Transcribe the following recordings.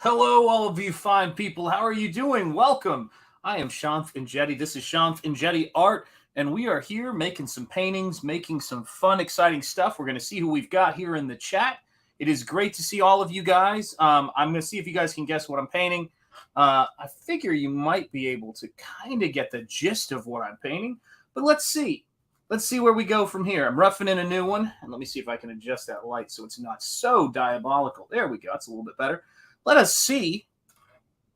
Hello, all of you fine people. How are you doing? Welcome. I am Shanth Injeti. This is Shanth Injeti Art, and we are here making some paintings, making some fun, exciting stuff. We're going to see who we've got here in the chat. It is great to see all of you guys. I'm going to see if you guys can guess what I'm painting. I figure you might be able to kind of get the gist of what I'm painting, but let's see. Let's see where we go from here. I'm roughing in a new one, and let me see if I can adjust that light so it's not so diabolical. There we go. That's a little bit better. Let us see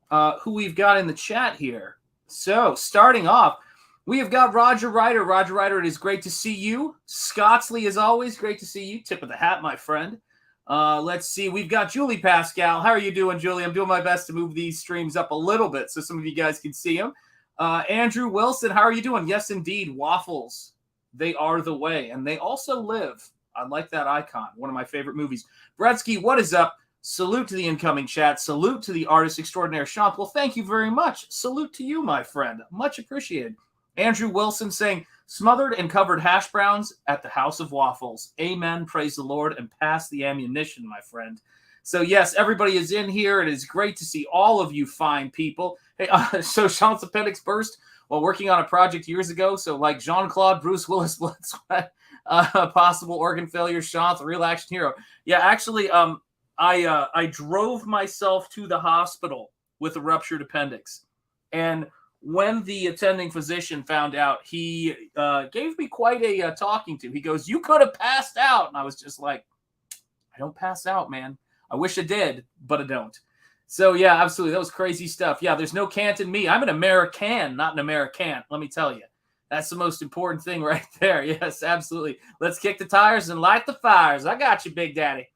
who we've got in the chat here. So, starting off, we have got Roger Ryder. Roger Ryder, it is great to see you. Scottsley, as always, great to see you. Tip of the hat, my friend. Let's see. We've got Julie Pascal. How are you doing, Julie? I'm doing my best to move these streams up a little bit so some of you guys can see them. Andrew Wilson, how are you doing? Yes, indeed. Waffles. They are the way. And they also live. I like that icon. One of my favorite movies. Bretsky, what is up? Salute to the incoming chat. Salute to the artist extraordinaire, Sean. Well, thank you very much. Salute to you, my friend. Much appreciated. Andrew Wilson saying, smothered and covered hash browns at the House of Waffles. Amen. Praise the Lord and pass the ammunition, my friend. So, yes, everybody is in here. It is great to see all of you fine people. Hey, so Sean's appendix burst while working on a project years ago. So, like Jean-Claude, Bruce Willis, blood sweat, possible organ failure, Sean, the real action hero. Yeah, actually, I drove myself to the hospital with a ruptured appendix. And when the attending physician found out, he gave me quite a talking to. He goes, "You could have passed out." And I was just like, I don't pass out, man. I wish I did, but I don't. So, yeah, absolutely. That was crazy stuff. Yeah, there's no can't in me. I'm an American, not an American, let me tell you. That's the most important thing right there. Yes, absolutely. Let's kick the tires and light the fires. I got you, Big Daddy.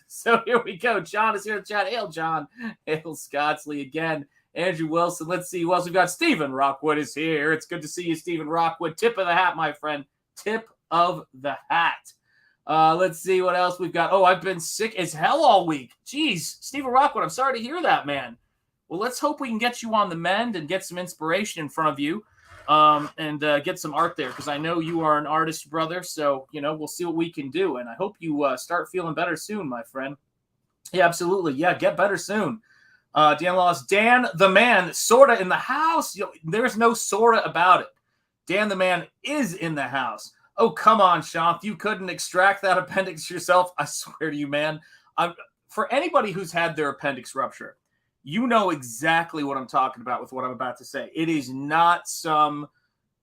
So here we go. John is here in the chat. Hail, John. Hail, Scottsley again. Andrew Wilson. Let's see who else we've got. Stephen Rockwood is here. It's good to see you, Stephen Rockwood. Tip of the hat, my friend. Tip of the hat. Let's see what else we've got. Oh, I've been sick as hell all week. Jeez, Stephen Rockwood, I'm sorry to hear that, man. Well, let's hope we can get you on the mend and get some inspiration in front of you. And get some art there, because I know you are an artist, brother. So, we'll see what we can do. And I hope you start feeling better soon, my friend. Yeah, absolutely. Yeah, get better soon. Dan Laws, Dan the man, sorta in the house. There's no sorta about it. Dan the man is in the house. Oh, come on, Sean. You couldn't extract that appendix yourself. I swear to you, man. For anybody who's had their appendix rupture, you know exactly what I'm talking about with what I'm about to say. It is not some,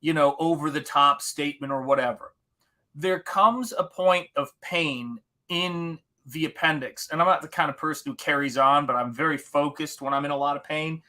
over-the-top statement or whatever. There comes a point of pain in the appendix, and I'm not the kind of person who carries on, but I'm very focused when I'm in a lot of pain,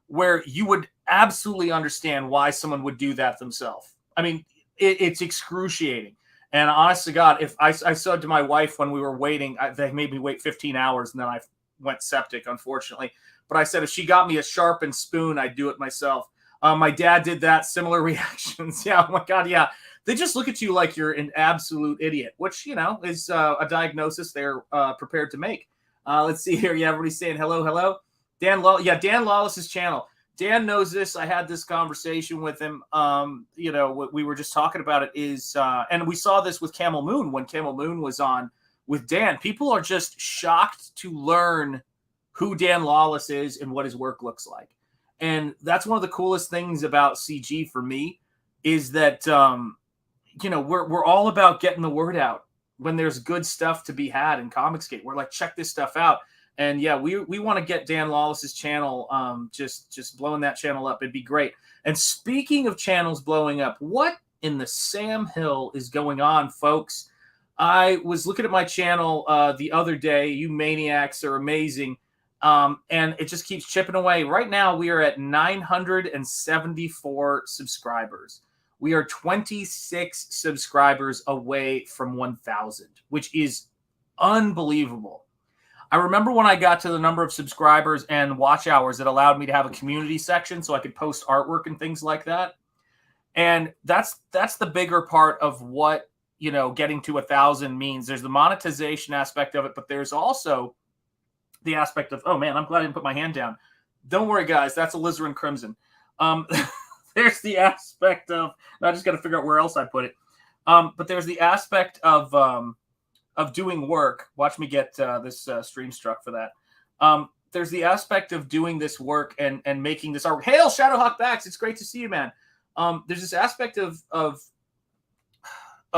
where you would absolutely understand why someone would do that themselves. I mean, it's excruciating. And honest to God, if I said to my wife when we were waiting, they made me wait 15 hours, and then I went septic, unfortunately. But I said, if she got me a sharpened spoon, I'd do it myself. My dad did that. Similar reactions. Yeah. Oh my God. Yeah. They just look at you like you're an absolute idiot, which, is a diagnosis they're prepared to make. Let's see here. Yeah. Everybody's saying hello, hello. Dan Lawless's channel. Dan knows this. I had this conversation with him. We were just talking about it and we saw this with Camel Moon when Camel Moon was on with Dan. People are just shocked to learn who Dan Lawless is and what his work looks like. And that's one of the coolest things about CG for me is that, we're all about getting the word out when there's good stuff to be had in Comicsgate. We're like, check this stuff out. And yeah, we want to get Dan Lawless's channel, just blowing that channel up. It'd be great. And speaking of channels blowing up, what in the Sam Hill is going on, folks? I was looking at my channel the other day. You maniacs are amazing. And it just keeps chipping away. Right now, we are at 974 subscribers. We are 26 subscribers away from 1,000, which is unbelievable. I remember when I got to the number of subscribers and watch hours, it allowed me to have a community section so I could post artwork and things like that. And that's the bigger part of what, getting to 1,000 means. There's the monetization aspect of it, but there's also the aspect of, oh man, I'm glad I didn't put my hand down. Don't worry, guys. That's alizarin crimson. There's the aspect of, I just got to figure out where else I put it. But there's the aspect of doing work. Watch me get this stream struck for that. there's the aspect of doing this work and making this art. Hail Shadowhawk Backs, it's great to see you, man. There's this aspect of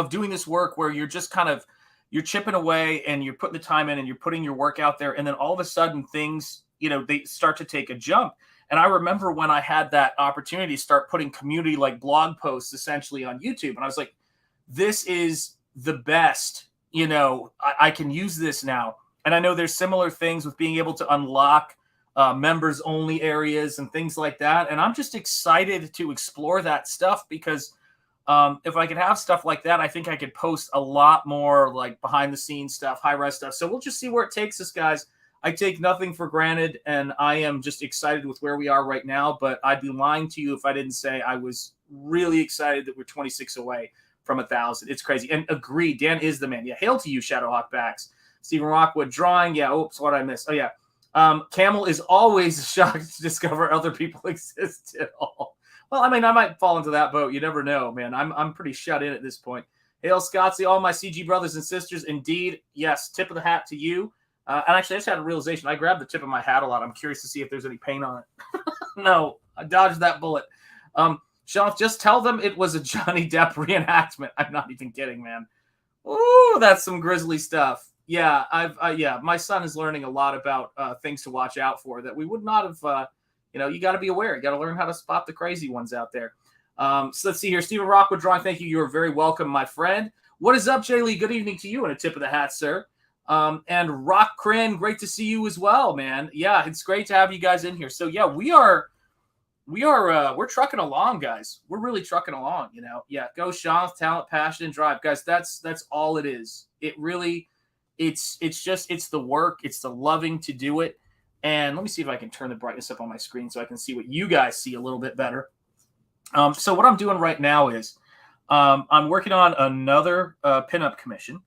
doing this work where you're just kind of, you're chipping away and you're putting the time in and you're putting your work out there, and then all of a sudden things, they start to take a jump. And I remember when I had that opportunity to start putting community like blog posts essentially on YouTube, and I was like, this is the best, I can use this now. And I know there's similar things with being able to unlock members only areas and things like that. And I'm just excited to explore that stuff because if I could have stuff like that, I think I could post a lot more like behind the scenes stuff, high res stuff. So we'll just see where it takes us, guys. I take nothing for granted, and I am just excited with where we are right now. But I'd be lying to you if I didn't say I was really excited that we're 26 away from 1,000. It's crazy. And agree, Dan is the man. Yeah, hail to you, Shadowhawk Backs. Stephen Rockwood drawing. Yeah, oops, what I missed. Oh, yeah. Camel is always shocked to discover other people exist at all. Well, I mean, I might fall into that boat. You never know, man. I'm pretty shut in at this point. Hail, Scottsy, all my CG brothers and sisters. Indeed, yes, tip of the hat to you. And actually, I just had a realization. I grabbed the tip of my hat a lot. I'm curious to see if there's any paint on it. No, I dodged that bullet. Sean, just tell them it was a Johnny Depp reenactment. I'm not even kidding, man. Ooh, that's some grisly stuff. Yeah, my son is learning a lot about things to watch out for that we would not have. You got to be aware. You got to learn how to spot the crazy ones out there. So let's see here. Stephen Rockwood drawing. Thank you. You are very welcome, my friend. What is up, Jay Lee? Good evening to you, and a tip of the hat, sir. And Rock Crin, great to see you as well, man. Yeah, it's great to have you guys in here. So yeah, we're trucking along, guys. We're really trucking along, Yeah, go Sean, talent, passion, and drive. Guys, that's all it is. It really, it's the work, it's the loving to do it. And let me see if I can turn the brightness up on my screen so I can see what you guys see a little bit better. So what I'm doing right now is I'm working on another pinup commission.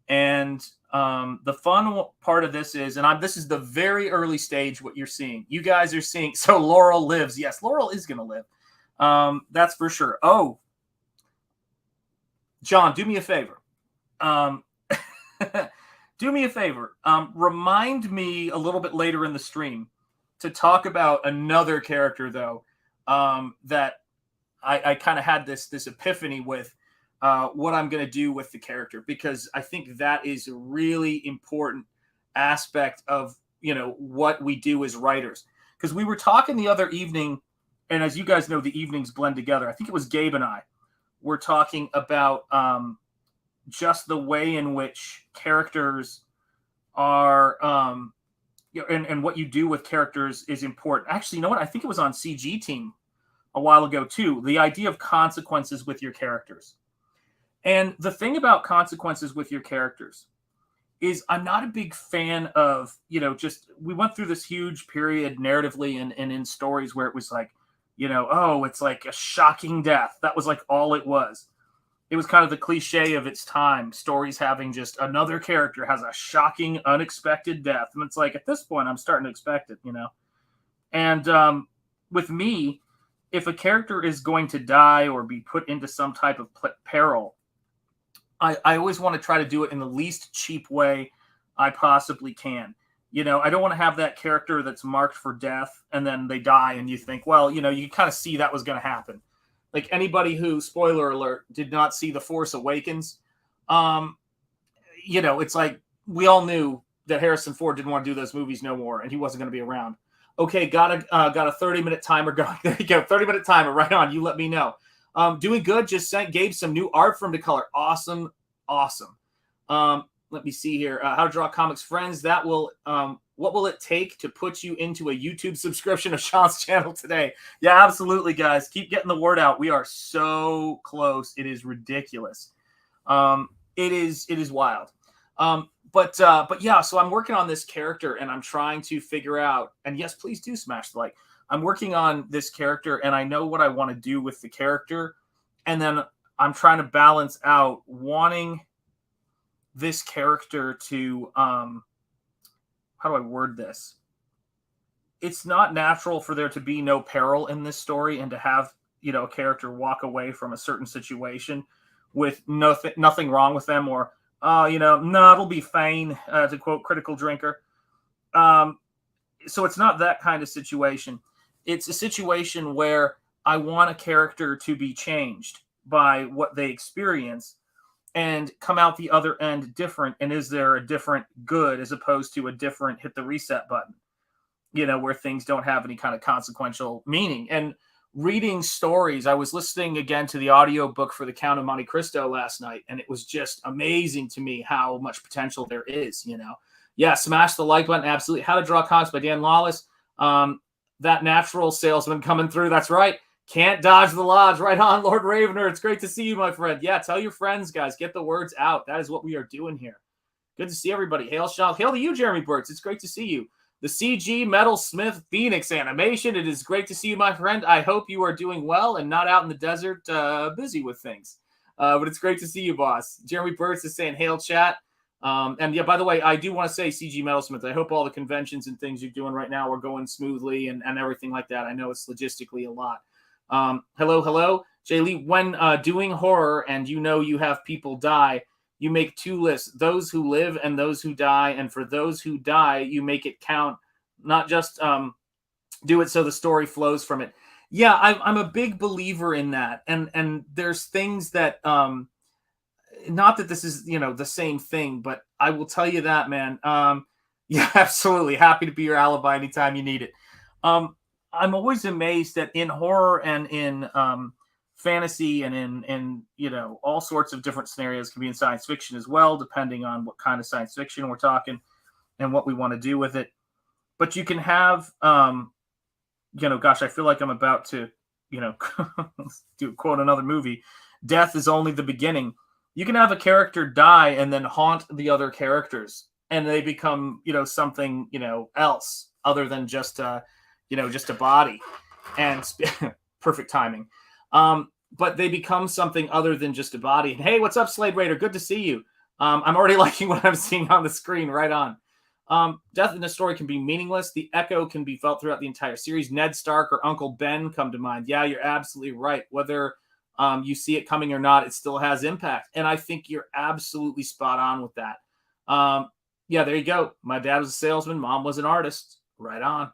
And the fun part of this is, and this is the very early stage, what you're seeing. You guys are seeing, so Laurel lives. Yes, Laurel is going to live. That's for sure. Oh, John, do me a favor. Do me a favor. Remind me a little bit later in the stream to talk about another character, though, that I kind of had this epiphany with. What I'm going to do with the character, because I think that is a really important aspect of, what we do as writers. Because we were talking the other evening, and as you guys know, the evenings blend together. I think it was Gabe and I were talking about just the way in which characters are, and what you do with characters is important. Actually, you know what? I think it was on CG Team a while ago, too. The idea of consequences with your characters. And the thing about consequences with your characters is I'm not a big fan of, we went through this huge period narratively and in stories where it was like, it's like a shocking death. That was like all it was. It was kind of the cliche of its time, stories having just another character has a shocking, unexpected death. And it's like, at this point, I'm starting to expect it, And with me, if a character is going to die or be put into some type of peril, I always want to try to do it in the least cheap way I possibly can. I don't want to have that character that's marked for death and then they die and you think, well, you kind of see that was going to happen. Like anybody who, spoiler alert, did not see The Force Awakens, it's like we all knew that Harrison Ford didn't want to do those movies no more and he wasn't going to be around. Okay, got a 30-minute timer going. There you go, 30-minute timer right on. You let me know. Doing good. Just sent Gabe some new art from the color. Awesome. Let me see here. How to Draw Comics Friends. That will, what will it take to put you into a YouTube subscription of Sean's channel today? Yeah, absolutely, guys. Keep getting the word out. We are so close. It is ridiculous. It is wild. But yeah, so I'm working on this character and I'm trying to figure out, and yes, please do smash the like. I'm working on this character and I know what I want to do with the character. And then I'm trying to balance out wanting this character to, how do I word this? It's not natural for there to be no peril in this story and to have, a character walk away from a certain situation with nothing wrong with them or, no, it'll be fine, to quote Critical Drinker. so it's not that kind of situation. It's a situation where I want a character to be changed by what they experience and come out the other end different. And is there a different good as opposed to a different hit the reset button, where things don't have any kind of consequential meaning? And reading stories, I was listening again to the audiobook for The Count of Monte Cristo last night, and it was just amazing to me how much potential there is, Yeah, smash the like button, absolutely. How to Draw Comics by Dan Lawless. That natural salesman coming through, that's right. Can't dodge the lodge. Right on, Lord Ravener. It's great to see you, my friend. Yeah, tell your friends, guys. Get the words out. That is what we are doing here. Good to see everybody. Hail, Sean. Hail to you, Jeremy Burks. It's great to see you. The CG Metal Smith Phoenix animation. It is great to see you, my friend. I hope you are doing well and not out in the desert busy with things. But it's great to see you, boss. Jeremy Burks is saying, hail, chat. And yeah, by the way, I do want to say, CG Metalsmith, I hope all the conventions and things you're doing right now are going smoothly and everything like that. I know it's logistically a lot. Hello. Jay Lee, when doing horror and you have people die, you make two lists, those who live and those who die. And for those who die, you make it count, not just do it so the story flows from it. Yeah, I'm a big believer in that. And there's things that... not that this is, the same thing, but I will tell you that, man. Yeah, absolutely. Happy to be your alibi anytime you need it. I'm always amazed that in horror and in fantasy and in all sorts of different scenarios, can be in science fiction as well, depending on what kind of science fiction we're talking and what we want to do with it. But you can have, gosh, I feel like I'm about to, quote another movie. Death is only the beginning. You can have a character die and then haunt the other characters, and they become, something, else other than just a body. And perfect timing. But they become something other than just a body. And hey, what's up, Slade Raider? Good to see you. I'm already liking what I'm seeing on the screen. Right on. Death in the story can be meaningless. The echo can be felt throughout the entire series. Ned Stark or Uncle Ben come to mind. Yeah, you're absolutely right. Whether you see it coming or not, it still has impact. And I think you're absolutely spot on with that. Yeah, there you go. My dad was a salesman. Mom was an artist. Right on.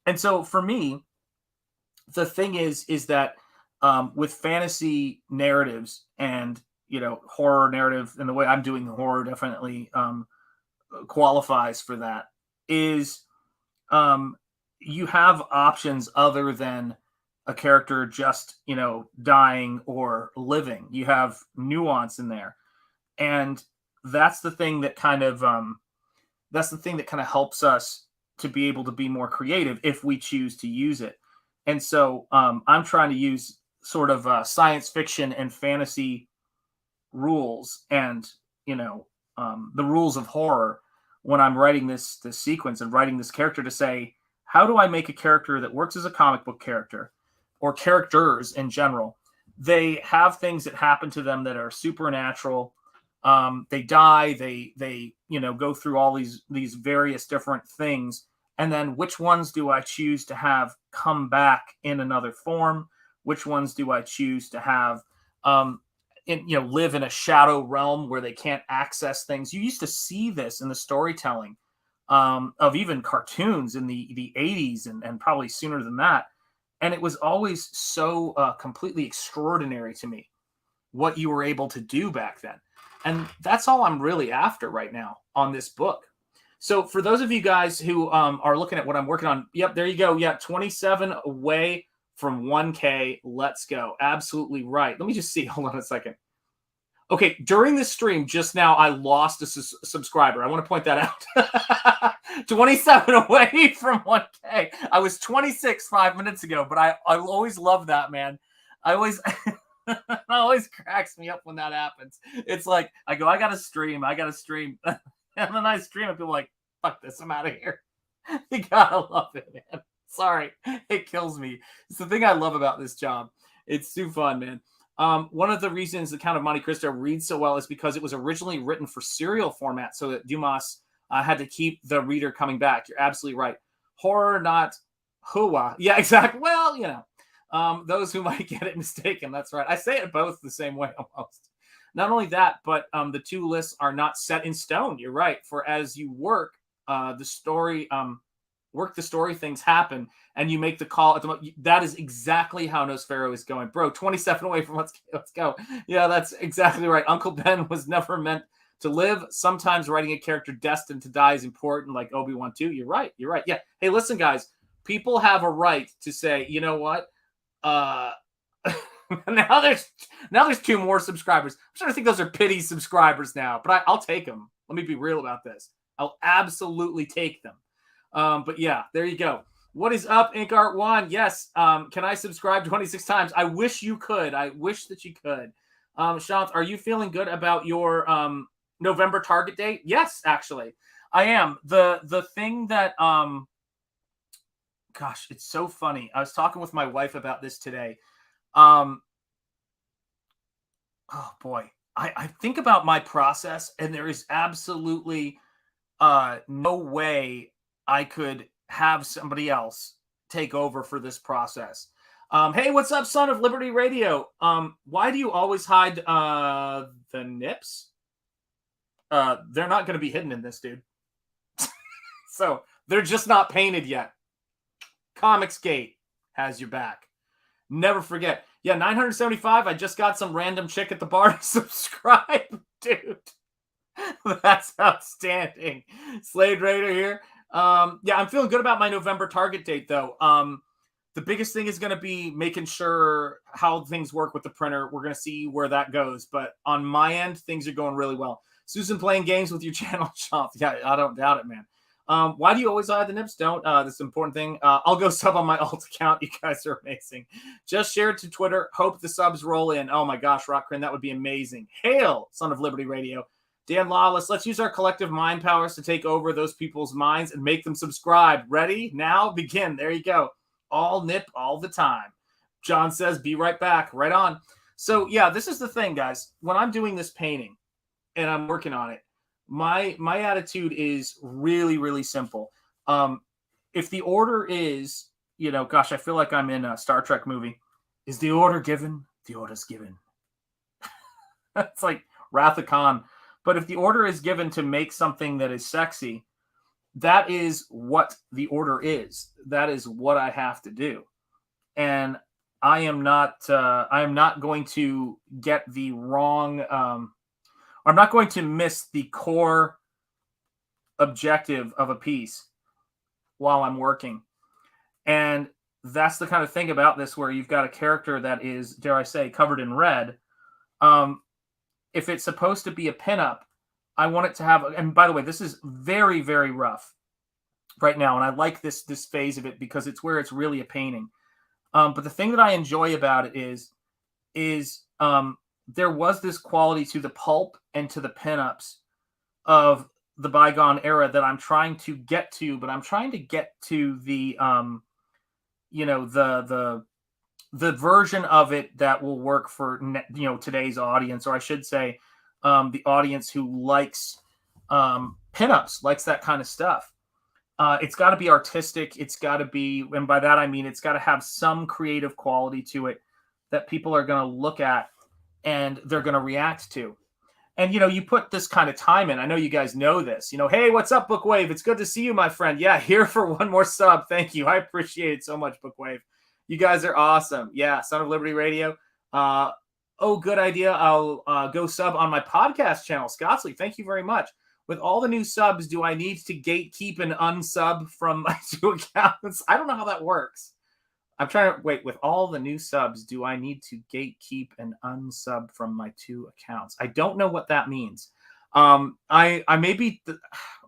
And so for me, the thing is that with fantasy narratives and, horror narrative, and the way I'm doing horror definitely qualifies for that, is you have options other than a character just, dying or living. You have nuance in there. And that's the thing that kind of helps us to be able to be more creative if we choose to use it. And so I'm trying to use sort of science fiction and fantasy rules and, the rules of horror when I'm writing this sequence and writing this character, to say, how do I make a character that works as a comic book character, or characters in general? They have things that happen to them that are supernatural. They die, they go through all these various different things. And then which ones do I choose to have come back in another form? Which ones do I choose to have live in a shadow realm where they can't access things? You used to see this in the storytelling of even cartoons in the 80s and probably sooner than that. And it was always so completely extraordinary to me what you were able to do back then. And that's all I'm really after right now on this book. So for those of you guys who are looking at what I'm working on, yep, there you go. Yeah, 27 away from 1K. Let's go. Absolutely right. Let me just see. Hold on a second. Okay, during this stream just now, I lost a subscriber. I want to point that out. 27 away from 1K. I was 26 5 minutes ago, but I always love that, man. I always... It always cracks me up when that happens. It's like, I go, I got to stream. And then I stream and people are like, fuck this, I'm out of here. You gotta love it, man. Sorry, it kills me. It's the thing I love about this job. It's too fun, man. One of the reasons The Count of Monte Cristo reads so well is because it was originally written for serial format, so that Dumas had to keep the reader coming back. You're absolutely right. Horror, not hua. Yeah, exactly. Well, those who might get it mistaken. That's right. I say it both the same way almost. Not only that, but the two lists are not set in stone. You're right. For as you work, the story, work the story, things happen, and you make the call at the moment. That is exactly how Nosfero is going. Bro, 27 away from let's go. Yeah, that's exactly right. Uncle Ben was never meant to live. Sometimes writing a character destined to die is important, like Obi-Wan too. You're right. Yeah. Hey, listen, guys. People have a right to say, you know what? now there's 2 more subscribers. I'm starting to think those are pity subscribers now, but I'll take them. Let me be real about this. I'll absolutely take them. But yeah, there you go. What is up, Ink Art One? Yes. Can I subscribe 26 times? I wish you could. I wish that you could. Shanth, are you feeling good about your November target date? Yes, actually, I am. The thing that gosh, it's so funny. I was talking with my wife about this today. Oh boy, I think about my process, and there is absolutely no way I could have somebody else take over for this process. Hey, what's up, Son of Liberty Radio? Why do you always hide the nips? They're not going to be hidden in this, dude. So they're just not painted yet. Comicsgate has your back. Never forget. Yeah, 975. I just got some random chick at the bar to subscribe, dude. That's outstanding. Slade Raider here. Yeah, I'm feeling good about my November target date, though. The biggest thing is going to be making sure how things work with the printer. We're going to see where that goes. But on my end, things are going really well. Susan playing games with your channel, Sean. Yeah, I don't doubt it, man. Why do you always hide the nips? Don't. That's an important thing. I'll go sub on my alt account. You guys are amazing. Just share it to Twitter. Hope the subs roll in. Oh, my gosh, Rockrin, that would be amazing. Hail, Son of Liberty Radio. Dan Lawless, let's use our collective mind powers to take over those people's minds and make them subscribe. Ready? Now? Begin. There you go. All nip all the time. John says, be right back. Right on. So, yeah, this is the thing, guys. When I'm doing this painting and I'm working on it, my attitude is really, really simple. If the order is, gosh, I feel like I'm in a Star Trek movie. Is the order given? The order's given. It's like Wrath of Khan. But if the order is given to make something that is sexy, that is what the order is. That is what I have to do. And I am not going to get the wrong, I'm not going to miss the core objective of a piece while I'm working. And that's the kind of thing about this where you've got a character that is, dare I say, covered in red. If it's supposed to be a pinup, I want it to have, and by the way, this is very, very rough right now. And I like this phase of it because it's where it's really a painting. But the thing that I enjoy about it is there was this quality to the pulp and to the pinups of the bygone era that I'm trying to get to, but I'm trying to get to the, the version of it that will work for, today's audience, or I should say, the audience who likes pinups, likes that kind of stuff. It's got to be artistic. It's got to be, and by that I mean it's got to have some creative quality to it that people are going to look at and they're going to react to. And, you put this kind of time in. I know you guys know this. Hey, what's up, Bookwave? It's good to see you, my friend. Yeah, here for one more sub. Thank you. I appreciate it so much, Bookwave. You guys are awesome. Yeah, Son of Liberty Radio. Good idea. I'll go sub on my podcast channel. Scottsley, thank you very much. With all the new subs, do I need to gatekeep and unsub from my 2 accounts? I don't know how that works. I'm trying to wait. With all the new subs, do I need to gatekeep and unsub from my 2 accounts? I don't know what that means. I may be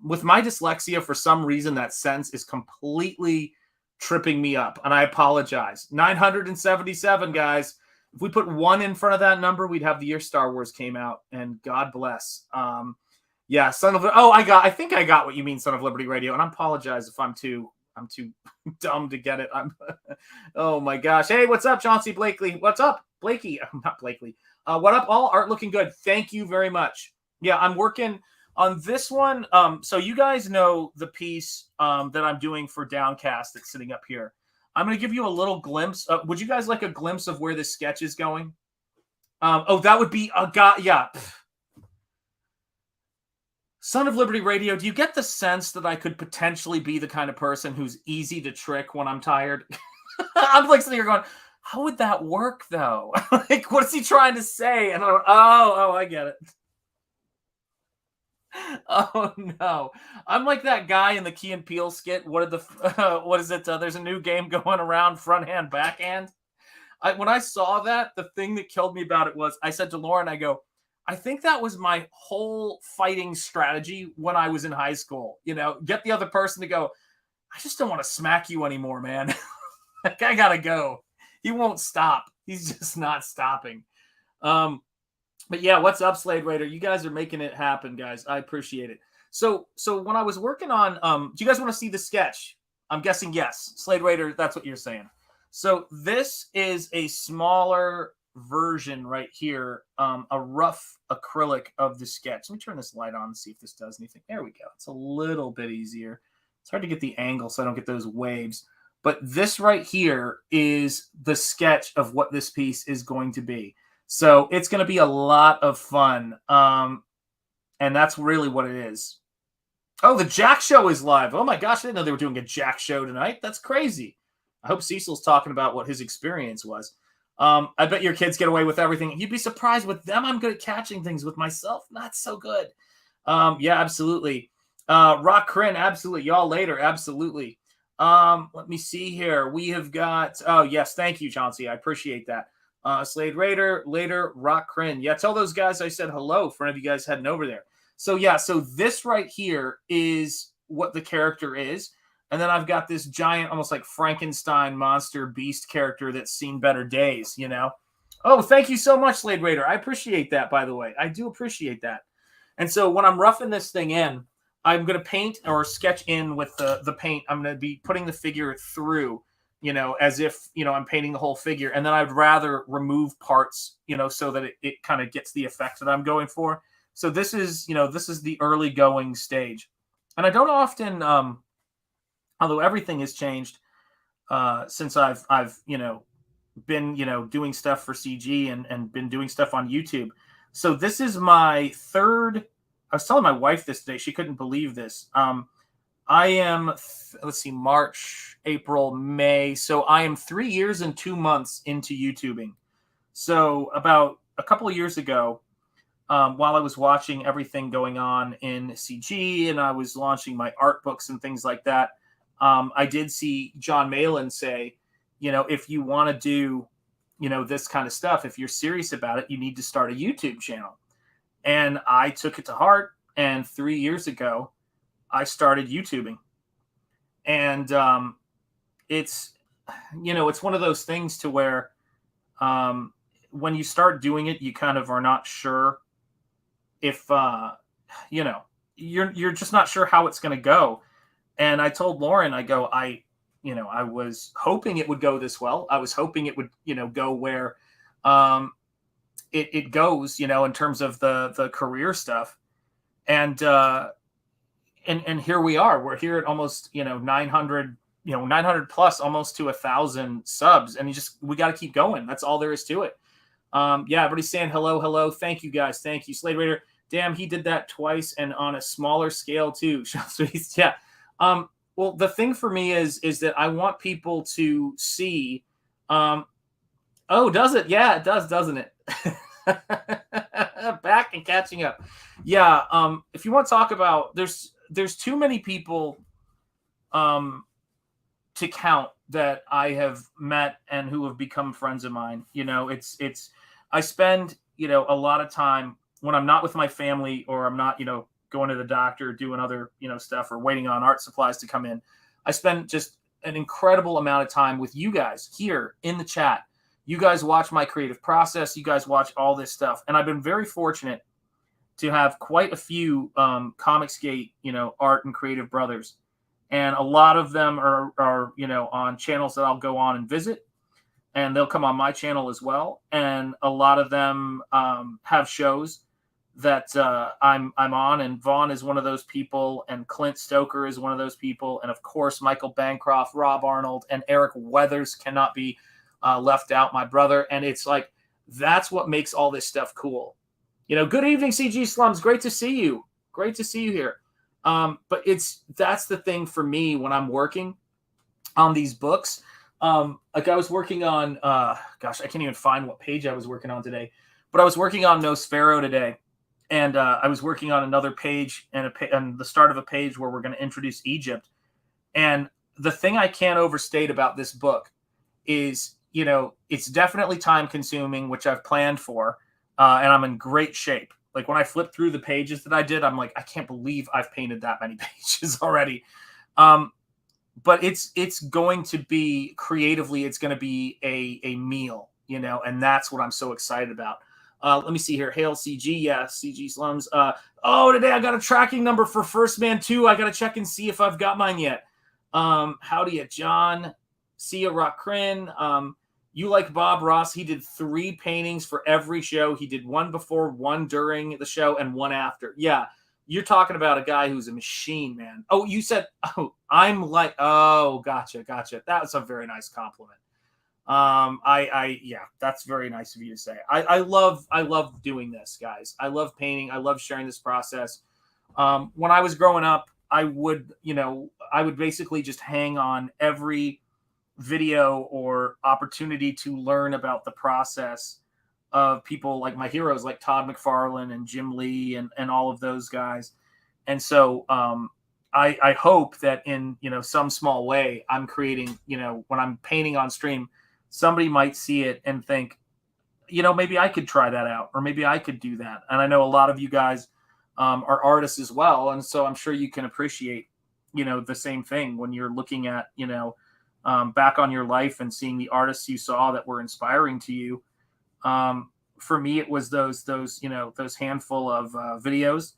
with my dyslexia, for some reason, that sentence is completely tripping me up, and I apologize. 977, guys. If we put 1 in front of that number, we'd have the year Star Wars came out, and God bless. Yeah, I think I got what you mean, Son of Liberty Radio, and I apologize if I'm too dumb to get it. Oh my gosh. Hey, what's up, Chauncey Blakely? What's up, Blakey? Not Blakely. What up, all? Art looking good. Thank you very much. Yeah, I'm working on this one. So you guys know the piece that I'm doing for Downcast that's sitting up here. I'm going to give you a little glimpse. Would you guys like a glimpse of where this sketch is going? That would be a guy. Yeah. Son of Liberty Radio, do you get the sense that I could potentially be the kind of person who's easy to trick when I'm tired? I'm like sitting here going, how would that work though? Like, what is he trying to say? And I'm like, oh, I get it. Oh no, I'm like that guy in the Key and Peele skit. What is it? There's a new game going around, front hand, backhand. When I saw that, the thing that killed me about it was I said to Lauren, I go, I think that was my whole fighting strategy when I was in high school. Get the other person to go, I just don't want to smack you anymore, man. That guy got to go. He won't stop. He's just not stopping. But yeah, what's up, Slade Raider? You guys are making it happen, guys. I appreciate it. So when I was working on, do you guys want to see the sketch? I'm guessing yes. Slade Raider, that's what you're saying. So this is a smaller version right here, a rough acrylic of the sketch. Let me turn this light on and see if this does anything. There we go. It's a little bit easier. It's hard to get the angle so I don't get those waves. But this right here is the sketch of what this piece is going to be. So it's going to be a lot of fun. And that's really what it is. Oh, the Jack Show is live. Oh my gosh, I didn't know they were doing a Jack Show tonight. That's crazy. I hope Cecil's talking about what his experience was. I bet your kids get away with everything. You'd be surprised with them. I'm good at catching things. With myself, not so good. Yeah, absolutely. Rock Crin, absolutely. Y'all later, absolutely. Let me see here. We have got, oh yes, thank you, Chauncey. I appreciate that. Slade Raider, later, Rock Crin. Yeah, tell those guys I said hello for any of you guys heading over there. So yeah, so this right here is what the character is. And then I've got this giant, almost like Frankenstein monster beast character that's seen better days, Oh, thank you so much, Slade Raider. I appreciate that, by the way. I do appreciate that. And so when I'm roughing this thing in, I'm going to paint or sketch in with the paint. I'm going to be putting the figure through, as if, I'm painting the whole figure. And then I'd rather remove parts, so that it kind of gets the effect that I'm going for. So this is the early going stage. And I don't often, although everything has changed since I've been doing stuff for CG and been doing stuff on YouTube. So this is my third. I was telling my wife this today. She couldn't believe this. I am let's see, March, April, May. So I am 3 years and 2 months into YouTubing. So about a couple of years ago, while I was watching everything going on in CG and I was launching my art books and things like that, I did see John Malin say, if you want to do, this kind of stuff, if you're serious about it, you need to start a YouTube channel. And I took it to heart. And 3 years ago, I started YouTubing. And it's one of those things to where when you start doing it, you kind of are not sure if, you're just not sure how it's going to go. And I told Lauren, I go, I was hoping it would go this well. I was hoping it would, go where it goes, in terms of the career stuff. And here we are. We're here at almost, 900, 900 plus, almost to 1,000 subs. And we got to keep going. That's all there is to it. Yeah, everybody's saying hello. Thank you, guys. Thank you. Slade Raider. Damn, he did that twice and on a smaller scale too. Yeah. Well, the thing for me is that I want people to see. Oh, does it? Yeah, it does, doesn't it? Back and catching up. Yeah. If you want to talk about, there's too many people to count that I have met and who have become friends of mine. I spend, a lot of time when I'm not with my family or I'm not, going to the doctor, doing other, stuff or waiting on art supplies to come in. I spend just an incredible amount of time with you guys here in the chat. You guys watch my creative process. You guys watch all this stuff. And I've been very fortunate to have quite a few Comicsgate, art and creative brothers. And a lot of them are on channels that I'll go on and visit. And they'll come on my channel as well. And a lot of them have shows that I'm on, and Vaughn is one of those people, and Clint Stoker is one of those people, and of course Michael Bancroft, Rob Arnold, and Eric Weathers cannot be left out, my brother. And it's like, that's what makes all this stuff cool. Good evening, CG Slums. Great to see you. Great to see you here. But that's the thing for me when I'm working on these books. Like I was working on, gosh, I can't even find what page I was working on today, but I was working on Nosfero today. And I was working on another page and the start of a page where we're going to introduce Egypt. And the thing I can't overstate about this book is, it's definitely time consuming, which I've planned for. And I'm in great shape. Like when I flip through the pages that I did, I'm like, I can't believe I've painted that many pages already. But it's going to be creatively, it's going to be a meal, and that's what I'm so excited about. Let me see here. Hail CG. Yeah, CG Slums. Today I got a tracking number for First Man 2. I got to check and see if I've got mine yet. Howdy at John. See ya, Rock Crin. You like Bob Ross. He did 3 paintings for every show. He did one before, one during the show, and one after. Yeah, you're talking about a guy who's a machine, man. Oh, you said, gotcha. That was a very nice compliment. Yeah, that's very nice of you to say. I love doing this, guys. I love painting. I love sharing this process. When I was growing up, I would basically just hang on every video or opportunity to learn about the process of people like my heroes, like Todd McFarlane and Jim Lee and all of those guys. And so, I hope that in, some small way I'm creating, when I'm painting on stream, somebody might see it and think, maybe I could try that out, or maybe I could do that. And I know a lot of you guys are artists as well. And so I'm sure you can appreciate, the same thing when you're looking at, back on your life and seeing the artists you saw that were inspiring to you. For me, it was those handful of videos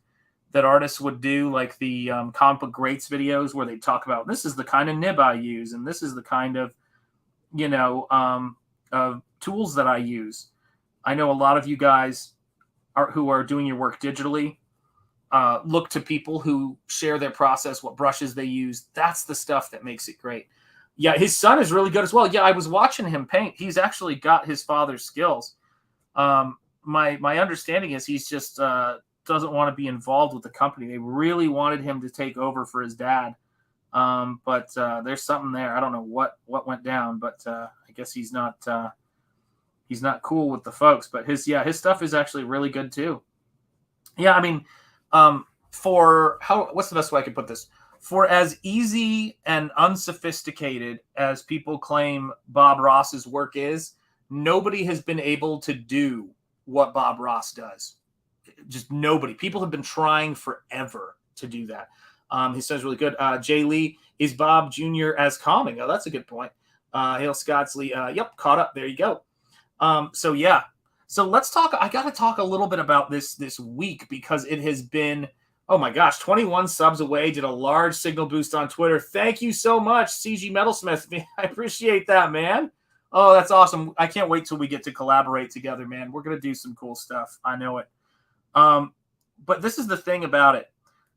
that artists would do, like the comic book greats videos where they talk about, this is the kind of nib I use, and this is the kind of tools that I use. I know a lot of you guys who are doing your work digitally look to people who share their process, what brushes they use. That's the stuff that makes it great. Yeah, his son is really good as well. Yeah, I was watching him paint. He's actually got his father's skills. My understanding is he's just doesn't want to be involved with the company. They really wanted him to take over for his dad. But there's something there. I don't know what went down, but I guess he's not cool with the folks. But his stuff is actually really good too. Yeah, I mean, what's the best way I could put this? For as easy and unsophisticated as people claim Bob Ross's work is, nobody has been able to do what Bob Ross does. Just nobody. People have been trying forever to do that. He says really good. Jay Lee, is Bob Jr. as calming? Oh, that's a good point. Hail Scottsley. Yep, caught up. There you go. So yeah. So let's talk. I got to talk a little bit about this week, because it has been, oh my gosh, 21 subs away. Did a large signal boost on Twitter. Thank you so much, CG Metalsmith. I appreciate that, man. Oh, that's awesome. I can't wait till we get to collaborate together, man. We're going to do some cool stuff. I know it. But this is the thing about it.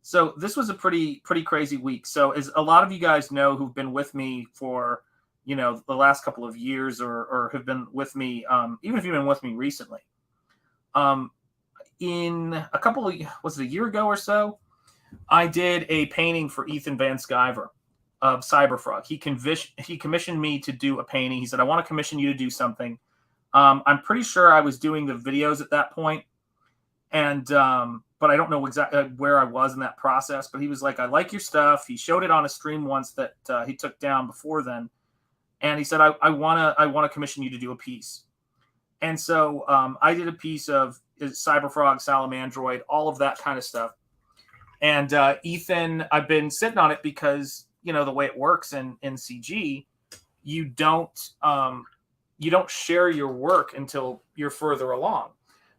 So this was a pretty crazy week. So as a lot of you guys know who've been with me for, the last couple of years or have been with me, even if you've been with me recently, in a couple of, was it a year ago or so, I did a painting for Ethan Van Sciver of Cyberfrog. He commissioned me to do a painting. He said, I want to commission you to do something. I'm pretty sure I was doing the videos at that point. And, but I don't know exactly where I was in that process, but he was like, I like your stuff. He showed it on a stream once that he took down before then. And he said, I want to commission you to do a piece. And so I did a piece of Cyberfrog, Salamandroid, all of that kind of stuff. And Ethan, I've been sitting on it because, the way it works in CG, you don't share your work until you're further along.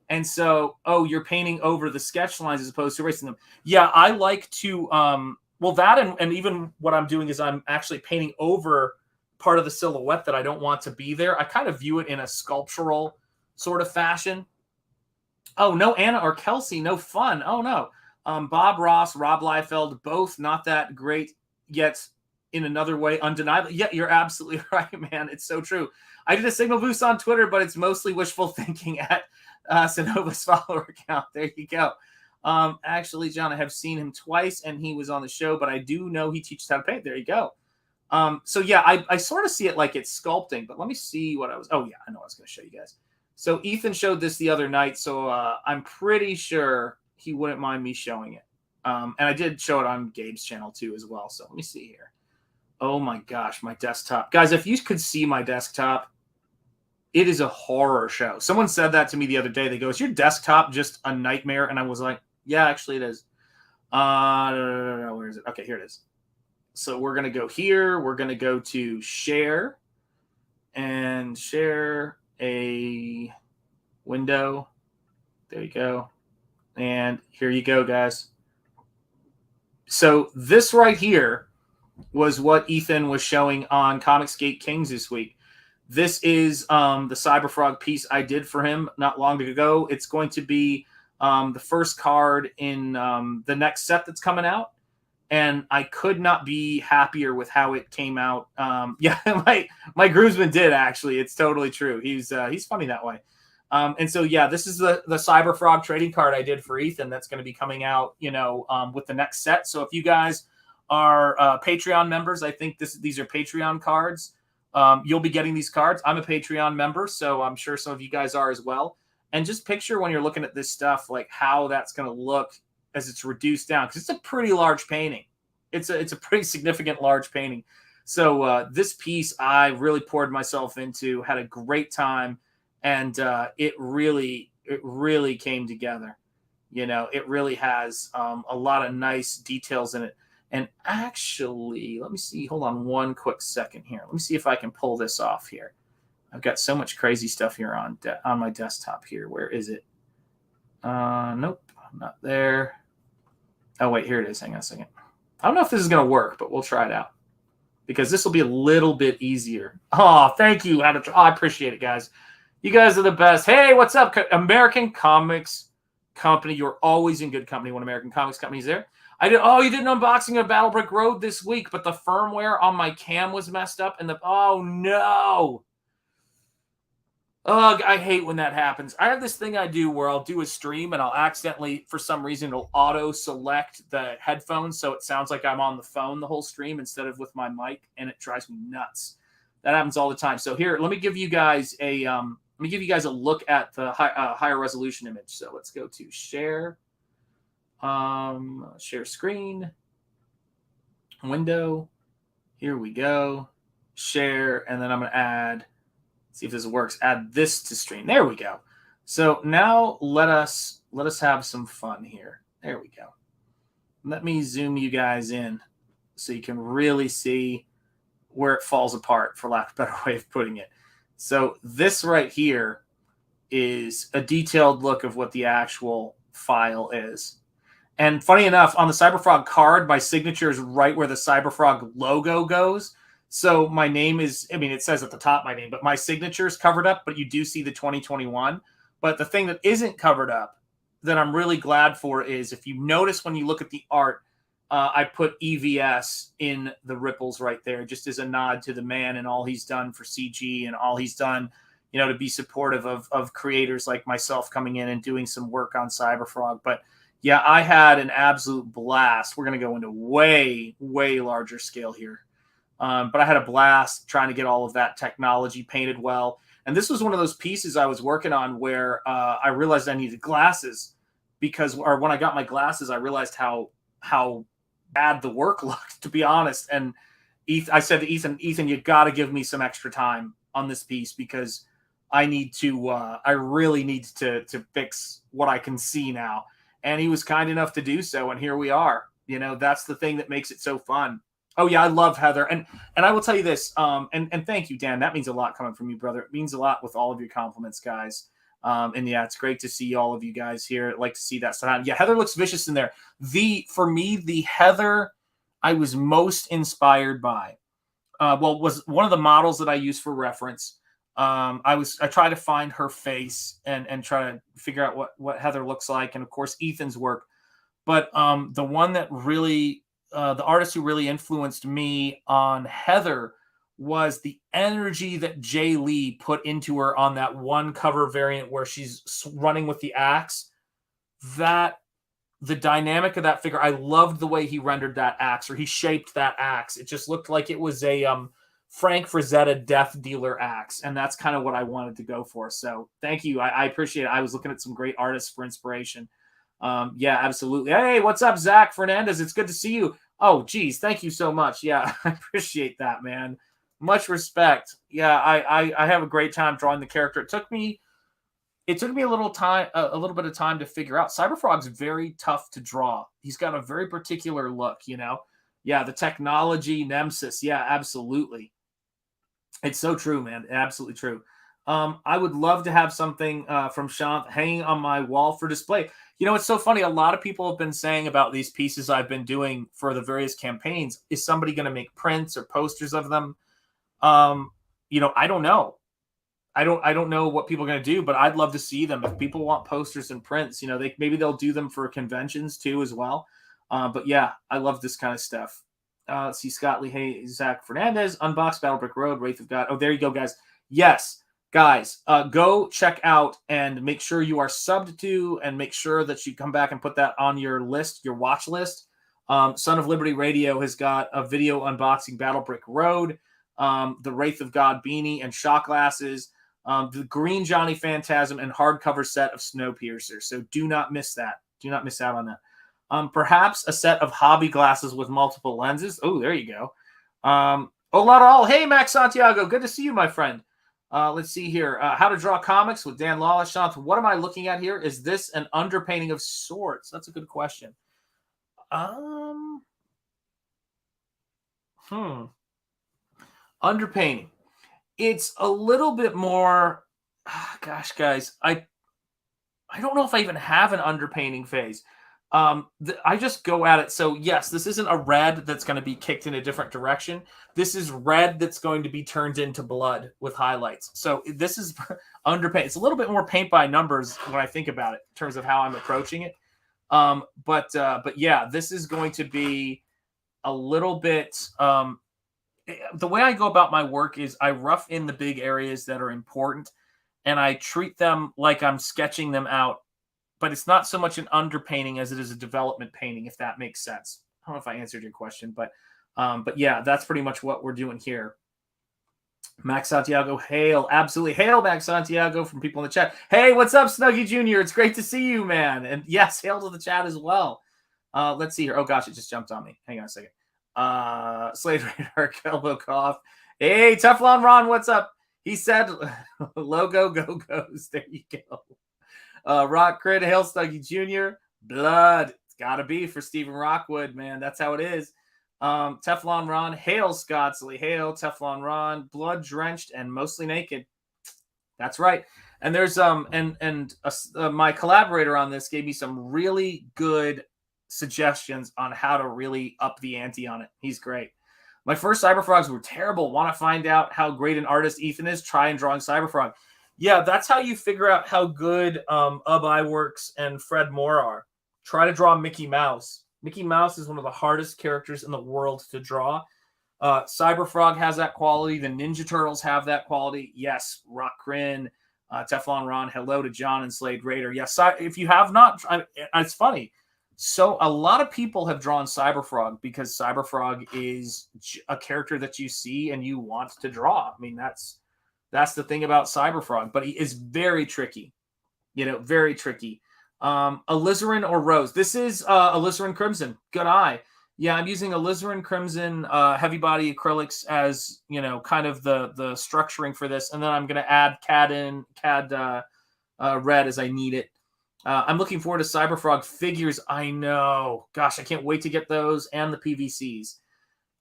And so, you're painting over the sketch lines as opposed to erasing them. Yeah, I like to, that and even what I'm doing is I'm actually painting over part of the silhouette that I don't want to be there. I kind of view it in a sculptural sort of fashion. Oh, no, Anna or Kelsey, no fun. Oh, no. Bob Ross, Rob Liefeld, both not that great, yet in another way undeniable. Yeah, you're absolutely right, man. It's so true. I did a signal boost on Twitter, but it's mostly wishful thinking at Sanova's follower count. There you go. Actually, John, I have seen him twice, and he was on the show, but I do know he teaches how to paint. There you go. So yeah, I sort of see it like it's sculpting, but let me see what I was. Oh yeah, I know I was going to show you guys. So Ethan showed this the other night, so I'm pretty sure he wouldn't mind me showing it. And I did show it on Gabe's channel too as well. So let me see here. Oh my gosh, my desktop. Guys, if you could see my desktop, it is a horror show. Someone said that to me the other day. They go, "Is your desktop just a nightmare?" And I was like, "Yeah, actually it is." No, where is it? Okay, here it is. So we're going to go here. We're going to go to share and share a window. There you go. And here you go, guys. So this right here was what Ethan was showing on Comicsgate Kings this week. This is the Cyberfrog piece I did for him not long ago. It's going to be the first card in the next set that's coming out. And I could not be happier with how it came out. Yeah, my groomsman did, actually. It's totally true. He's funny that way. And so, yeah, this is the Cyberfrog trading card I did for Ethan that's going to be coming out, with the next set. So if you guys are Patreon members, I think these are Patreon cards. You'll be getting these cards. I'm a Patreon member, so I'm sure some of you guys are as well. And just picture when you're looking at this stuff, like how that's going to look as it's reduced down, because it's a pretty large painting. It's a pretty significant large painting. So this piece I really poured myself into, had a great time, and it really came together. It really has a lot of nice details in it. And actually, let me see. Hold on one quick second here. Let me see if I can pull this off here. I've got so much crazy stuff here on my desktop here. Where is it? Nope, not there. Oh, wait, here it is. Hang on a second. I don't know if this is going to work, but we'll try it out, because this will be a little bit easier. Oh, thank you. I appreciate it, guys. You guys are the best. Hey, what's up, American Comics Company? You're always in good company when American Comics Company's there. You did an unboxing of Battlebrick Road this week, but the firmware on my cam was messed up, and oh no. Ugh, I hate when that happens. I have this thing I do where I'll do a stream and I'll accidentally, for some reason, it'll auto-select the headphones so it sounds like I'm on the phone the whole stream instead of with my mic, and it drives me nuts. That happens all the time. So here, let me give you guys a look at the higher resolution image. So let's go to share, share screen, window. Here we go. Share, and then I'm going to add. See if this works. Add this to stream. There we go. So now let us have some fun here. There we go. Let me zoom you guys in so you can really see where it falls apart, for lack of a better way of putting it. So this right here is a detailed look of what the actual file is. And funny enough, on the Cyberfrog card, my signature is right where the Cyberfrog logo goes. So my name is, it says at the top my name, but my signature is covered up, but you do see the 2021. But the thing that isn't covered up that I'm really glad for is, if you notice when you look at the art, I put EVS in the ripples right there, just as a nod to the man and all he's done for CG and all he's done, to be supportive of creators like myself coming in and doing some work on Cyberfrog. But yeah, I had an absolute blast. We're going to go into way, way larger scale here. But I had a blast trying to get all of that technology painted well. And this was one of those pieces I was working on where I realized I needed glasses, when I got my glasses, I realized how bad the work looked, to be honest. And I said to Ethan, you got to give me some extra time on this piece, because I really need to fix what I can see now. And he was kind enough to do so. And here we are. That's the thing that makes it so fun. Oh yeah, I love Heather, and I will tell you this, and thank you, Dan. That means a lot coming from you, brother. It means a lot with all of your compliments, guys. And yeah, it's great to see all of you guys here. I'd like to see that stuff. Yeah, Heather looks vicious in there. For me, the Heather I was most inspired by, was one of the models that I use for reference. I try to find her face and try to figure out what Heather looks like, and of course Ethan's work. But the one that really the artist who really influenced me on Heather was the energy that Jay Lee put into her on that one cover variant where she's running with the axe. That the dynamic of that figure. I loved the way he rendered that axe, or he shaped that axe. It just looked like it was a Frank Frazetta Death Dealer axe, and that's kind of what I wanted to go for. So thank you. I appreciate it. I was looking at some great artists for inspiration. Yeah, absolutely. Hey, what's up, Zach Fernandez? It's good to see you. Oh, geez, thank you so much. Yeah, I appreciate that, man. Much respect. Yeah, I have a great time drawing the character. It took me a little time, a little bit of time to figure out. Cyberfrog's very tough to draw. He's got a very particular look, you know. Yeah, the technology, Nemesis. Yeah, absolutely. It's so true, man. Absolutely true. I would love to have something from Sean hanging on my wall for display. You know, it's so funny. A lot of people have been saying about these pieces I've been doing for the various campaigns. Is somebody going to make prints or posters of them? You know, I don't know. I don't know what people are going to do, but I'd love to see them. If people want posters and prints, you know, maybe they'll do them for conventions too as well. But yeah, I love this kind of stuff. Let's see, Scott Lee, hey, Zach Fernandez, Unbox Battlebrick Road, Wraith of God. Oh, there you go, guys. Yes, guys, go check out and make sure you are subbed to, and make sure that you come back and put that on your list, your watch list. Son of Liberty Radio has got a video unboxing Battlebrick Road, the Wraith of God beanie and shot glasses, the Green Johnny Phantasm, and hardcover set of Snowpiercer. So do not miss that. Do not miss out on that. Perhaps a set of hobby glasses with multiple lenses. Oh, there you go. Hola, hey, Max Santiago. Good to see you, my friend. Let's see here. How to Draw Comics with Dan Lawless. Sean, what am I looking at here? Is this an underpainting of sorts? That's a good question. Underpainting. It's a little bit more. Gosh, guys, I don't know if I even have an underpainting phase. I just go at it. So yes, this isn't a red that's going to be kicked in a different direction. This is red that's going to be turned into blood with highlights. So this is underpaint. It's a little bit more paint by numbers when I think about it in terms of how I'm approaching it. But yeah, this is going to be a little bit. The way I go about my work is I rough in the big areas that are important, and I treat them like I'm sketching them out. But it's not so much an underpainting as it is a development painting, if that makes sense. I don't know if I answered your question, but yeah, that's pretty much what we're doing here. Max Santiago, hail. Absolutely. Hail, Max Santiago, from people in the chat. Hey, what's up, Snuggie Jr.? It's great to see you, man. And yes, hail to the chat as well. Let's see here. Oh, gosh, it just jumped on me. Hang on a second. Slade Radar, Elbow Cough. Hey, Teflon Ron, what's up? He said, logo go-goes. There you go. Rock Crit, hail Snuggie Jr. Blood. It's got to be for Stephen Rockwood, man. That's how it is. Teflon Ron, hail Scottsley, hail Teflon Ron, blood drenched and mostly naked. That's right. And there's my collaborator on this gave me some really good suggestions on how to really up the ante on it. He's great. My first Cyberfrogs were terrible. Want to find out how great an artist Ethan is? Try and drawing Cyberfrog. Yeah, that's how you figure out how good Iworks and Fred Moore are. Try to draw Mickey Mouse. Mickey Mouse is one of the hardest characters in the world to draw. Cyberfrog has that quality. The Ninja Turtles have that quality. Yes, Rock Crin, Teflon Ron, hello to John and Slade Raider. Yes, if you have not, it's funny. So a lot of people have drawn Cyberfrog because Cyberfrog is a character that you see and you want to draw. I mean, that's the thing about Cyberfrog, but he is very tricky, very tricky. Alizarin or Rose. This is Alizarin Crimson. Good eye. Yeah, I'm using Alizarin Crimson heavy body acrylics as, kind of the structuring for this. And then I'm going to add CAD red as I need it. I'm looking forward to Cyberfrog figures. I know. Gosh, I can't wait to get those and the PVCs.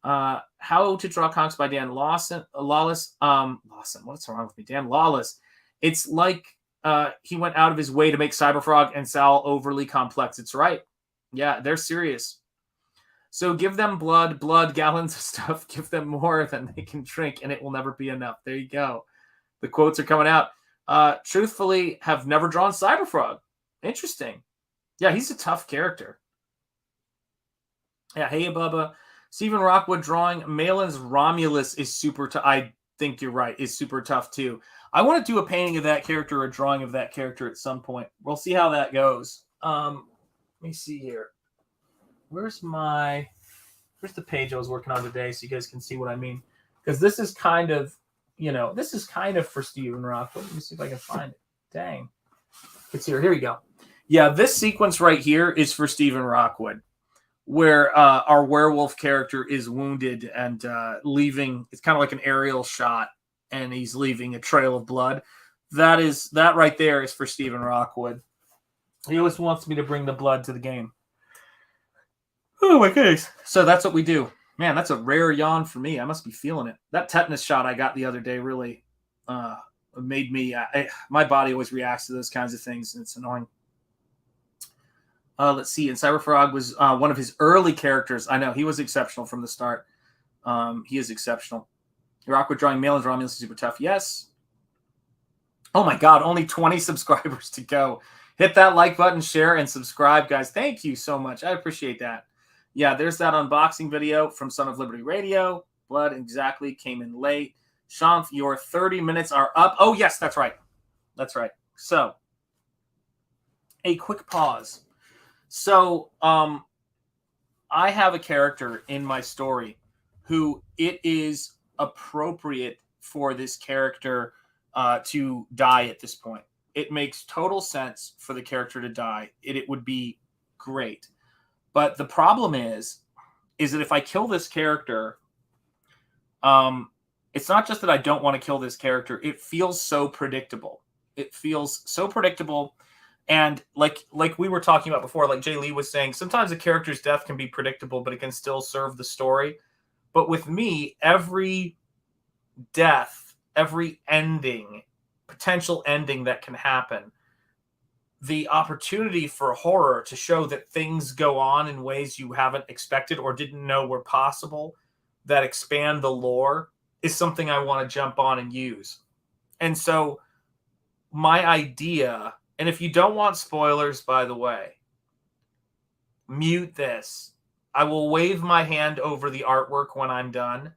How to Draw Comics by Dan Lawless. What's wrong with me? Dan Lawless. It's like he went out of his way to make Cyberfrog and Sal overly complex. It's right. Yeah, they're serious. So give them blood, gallons of stuff. Give them more than they can drink, and it will never be enough. There you go. The quotes are coming out. Truthfully, have never drawn Cyberfrog. Interesting. Yeah, he's a tough character. Yeah, hey, Bubba. Stephen Rockwood drawing Malin's Romulus is super tough. I think you're right. Is super tough, too. I want to do a painting of that character or a drawing of that character at some point. We'll see how that goes. me see here. Where's the page I was working on today so you guys can see what I mean? Because this is kind of, this is kind of for Stephen Rockwood. Let me see if I can find it. Dang. It's here. Here you go. Yeah, this sequence right here is for Stephen Rockwood, where our werewolf character is wounded and leaving. It's kind of like an aerial shot, and he's leaving a trail of blood. That right there is for Stephen Rockwood. He always wants me to bring the blood to the game. Oh my goodness. So that's what we do. Man, that's a rare yawn for me. I must be feeling it. That tetanus shot I got the other day really made me... my body always reacts to those kinds of things, and it's annoying. Let's see. And Cyberfrog was one of his early characters. I know. He was exceptional from the start. He is exceptional. Rockwood drawing Malin Romulus is super tough. Yes. Oh my God. Only 20 subscribers to go. Hit that like button, share, and subscribe, guys. Thank you so much. I appreciate that. Yeah, there's that unboxing video from Son of Liberty Radio. Blood exactly came in late. Shanth, your 30 minutes are up. Oh, yes, that's right. That's right. So, a quick pause. So, I have a character in my story who it is appropriate for this character to die at this point. It makes total sense for the character to die. It would be great. But the problem is that if I kill this character, it's not just that I don't want to kill this character. It feels so predictable. It feels so predictable. And like we were talking about before, like Jay Lee was saying, sometimes a character's death can be predictable, but it can still serve the story. But with me, every death, every ending, potential ending that can happen, the opportunity for horror to show that things go on in ways you haven't expected or didn't know were possible that expand the lore is something I want to jump on and use. And so my idea, and if you don't want spoilers, by the way, mute this. I will wave my hand over the artwork when I'm done.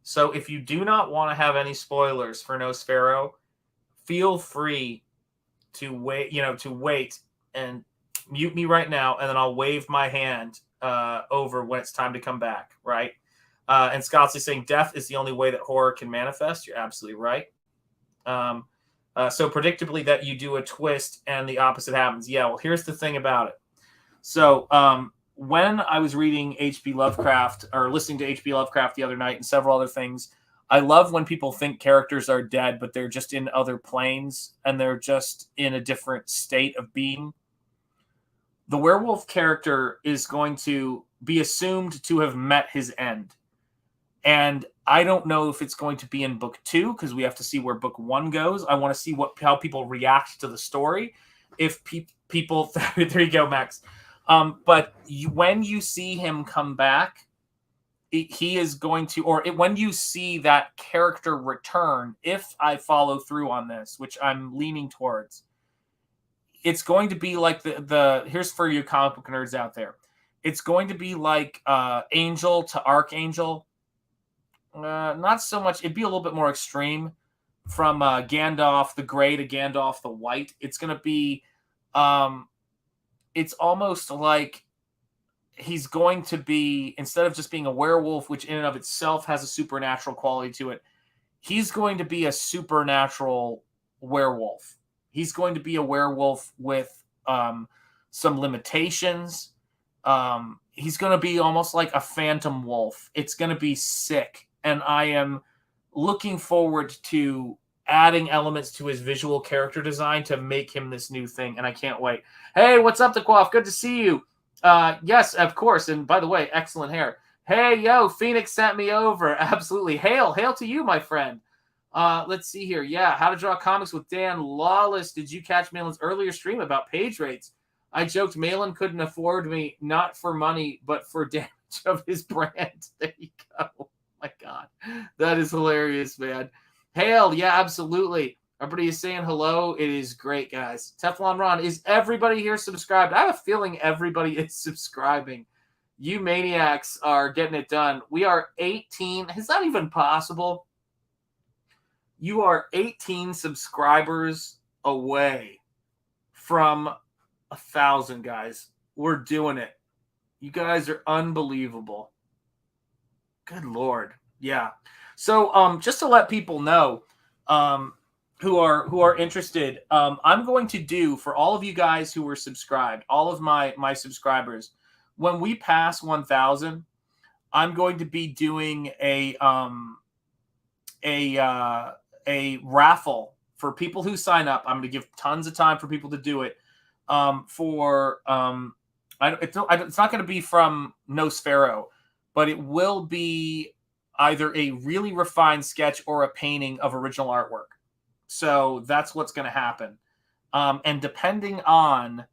So if you do not want to have any spoilers for Nosfero, feel free to wait and mute me right now, and then I'll wave my hand over when it's time to come back, right? And Scott's saying death is the only way that horror can manifest. You're absolutely right. So predictably that you do a twist and the opposite happens. Yeah, well, here's the thing about it. So when I was reading H.P. Lovecraft or listening to H.P. Lovecraft the other night and several other things, I love when people think characters are dead, but they're just in other planes and they're just in a different state of being. The werewolf character is going to be assumed to have met his end. And I don't know if it's going to be in book 2 because we have to see where book 1 goes. I want to see how people react to the story. If people, there you go, Max. But when you see him come back, he is going to, when you see that character return, if I follow through on this, which I'm leaning towards, it's going to be like here's for you comic book nerds out there. It's going to be like Angel to Archangel. Not so much. It'd be a little bit more extreme from Gandalf the Grey to Gandalf the White. It's going to be, it's almost like he's going to be, instead of just being a werewolf, which in and of itself has a supernatural quality to it, he's going to be a supernatural werewolf. He's going to be a werewolf with some limitations. He's going to be almost like a phantom wolf. It's going to be sick. And I am looking forward to adding elements to his visual character design to make him this new thing. And I can't wait. Hey, what's up, DeQuaff? Good to see you. Yes, of course. And by the way, excellent hair. Hey, yo, Phoenix sent me over. Absolutely. Hail to you, my friend. Let's see here. Yeah, How to Draw Comics with Dan Lawless. Did you catch Malin's earlier stream about page rates? I joked Malin couldn't afford me, not for money, but for damage of his brand. There you go. Oh my God. That is hilarious, man. Hail, yeah, absolutely. Everybody is saying hello. It is great, guys. Teflon Ron, is everybody here subscribed? I have a feeling everybody is subscribing. You maniacs are getting it done. We are 18. Is that even possible? You are 18 subscribers away from 1,000, guys. We're doing it. You guys are unbelievable. Good Lord. Yeah. So just to let people know who are interested, I'm going to do for all of you guys who were subscribed, all of my subscribers, when we pass 1,000, I'm going to be doing a raffle for people who sign up. I'm going to give tons of time for people to do it. It's not going to be from Nosfero, but it will be either a really refined sketch or a painting of original artwork. So that's what's going to happen. And depending on,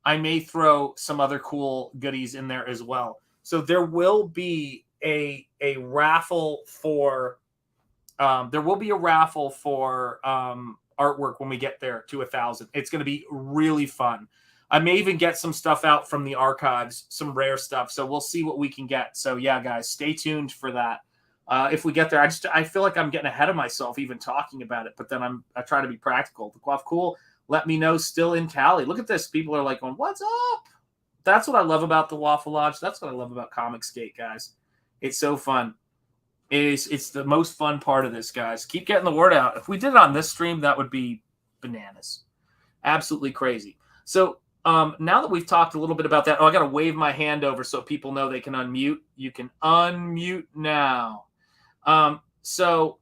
I may throw some other cool goodies in there as well. So there will be a raffle for artwork when we get there to 1,000. It's going to be really fun. I may even get some stuff out from the archives, some rare stuff. So we'll see what we can get. So yeah, guys, stay tuned for that. If we get there, I feel like I'm getting ahead of myself even talking about it, but then I try to be practical. The Quaff Cool, let me know, still in Cali. Look at this. People are like going, what's up? That's what I love about the Waffle Lodge. That's what I love about Comic Skate, guys. It's so fun. It's the most fun part of this, guys. Keep getting the word out. If we did it on this stream, that would be bananas. Absolutely crazy. So now that we've talked a little bit about that, I got to wave my hand over so people know they can unmute. You can unmute now. So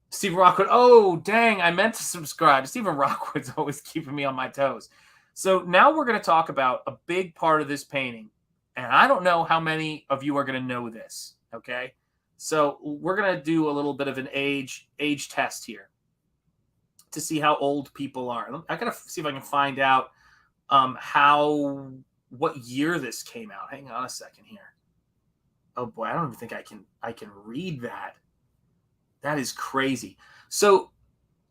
Stephen Rockwood, oh, dang, I meant to subscribe. Stephen Rockwood's always keeping me on my toes. So now we're going to talk about a big part of this painting. And I don't know how many of you are going to know this, okay? So we're going to do a little bit of an age test here to see how old people are. I got to see if I can find out what year this came out. Hang on a second here. Oh boy, I don't even think I can read that. That is crazy. So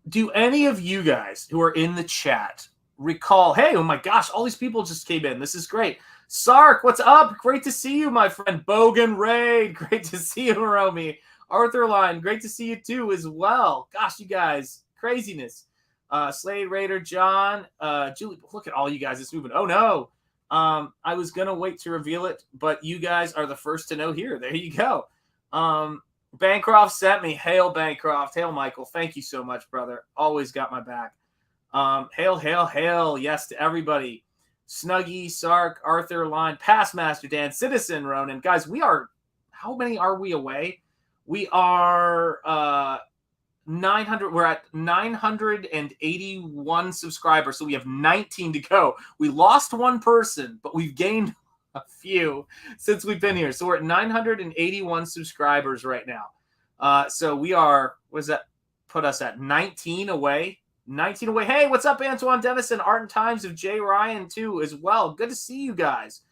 do any of you guys who are in the chat recall, hey, oh my gosh, all these people just came in. This is great. Sark, what's up? Great to see you, my friend. Bogan Raid, great to see you, Romy. Arthur Line, great to see you too as well. Gosh, you guys, craziness. Slade Raider, John, Julie, look at all you guys. It's moving. Oh no. I was going to wait to reveal it, but you guys are the first to know here. There you go. Bancroft sent me. Hail, Bancroft. Hail, Michael. Thank you so much, brother. Always got my back. Hail, hail, hail. Yes to everybody. Snuggy, Sark, Arthur, Line, Past Master Dan, Citizen Ronan. Guys, how many are we away? We are 900. We're at 981 subscribers, so we have 19 to go. We lost one person, but we've gained a few since we've been here. So we're at 981 subscribers right now. So we are, what does that put us at? 19 away. 19 away. Hey, what's up, Antoine Dennison? Art and Times of Jay Ryan, too, as well. Good to see you guys.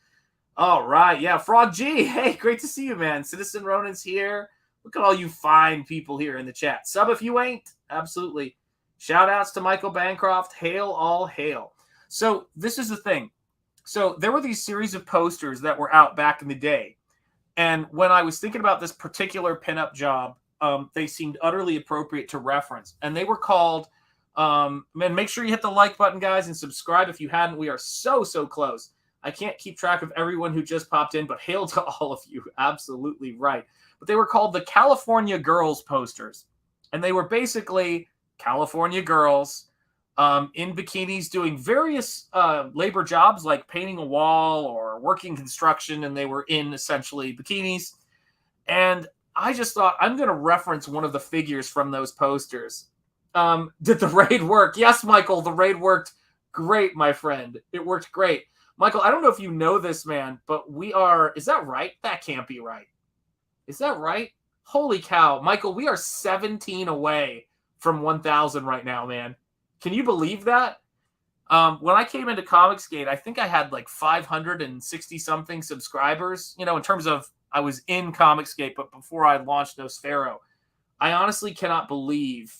All right. Yeah, Frog G. Hey, great to see you, man. Citizen Ronan's here. Look at all you fine people here in the chat. Sub if you ain't. Absolutely. Shout outs to Michael Bancroft. Hail, all hail. So this is the thing. So there were these series of posters that were out back in the day. And when I was thinking about this particular pinup job, they seemed utterly appropriate to reference. And they were called, man, make sure you hit the like button, guys, and subscribe if you hadn't. We are so close. I can't keep track of everyone who just popped in, but hail to all of you. Absolutely right. But they were called the California Girls posters. And they were basically California girls in bikinis doing various labor jobs like painting a wall or working construction, and they were in essentially bikinis. And I just thought, I'm going to reference one of the figures from those posters. Did the raid work? Yes, Michael, the raid worked great, my friend. It worked great. Michael, I don't know if you know this, man, but we are, is that right? That can't be right. Is that right? Holy cow. Michael, we are 17 away from 1,000 right now, man. Can you believe that? When I came into Comicsgate, I think I had like 560 something subscribers, in terms of I was in Comicsgate, but before I launched Nosfero. I honestly cannot believe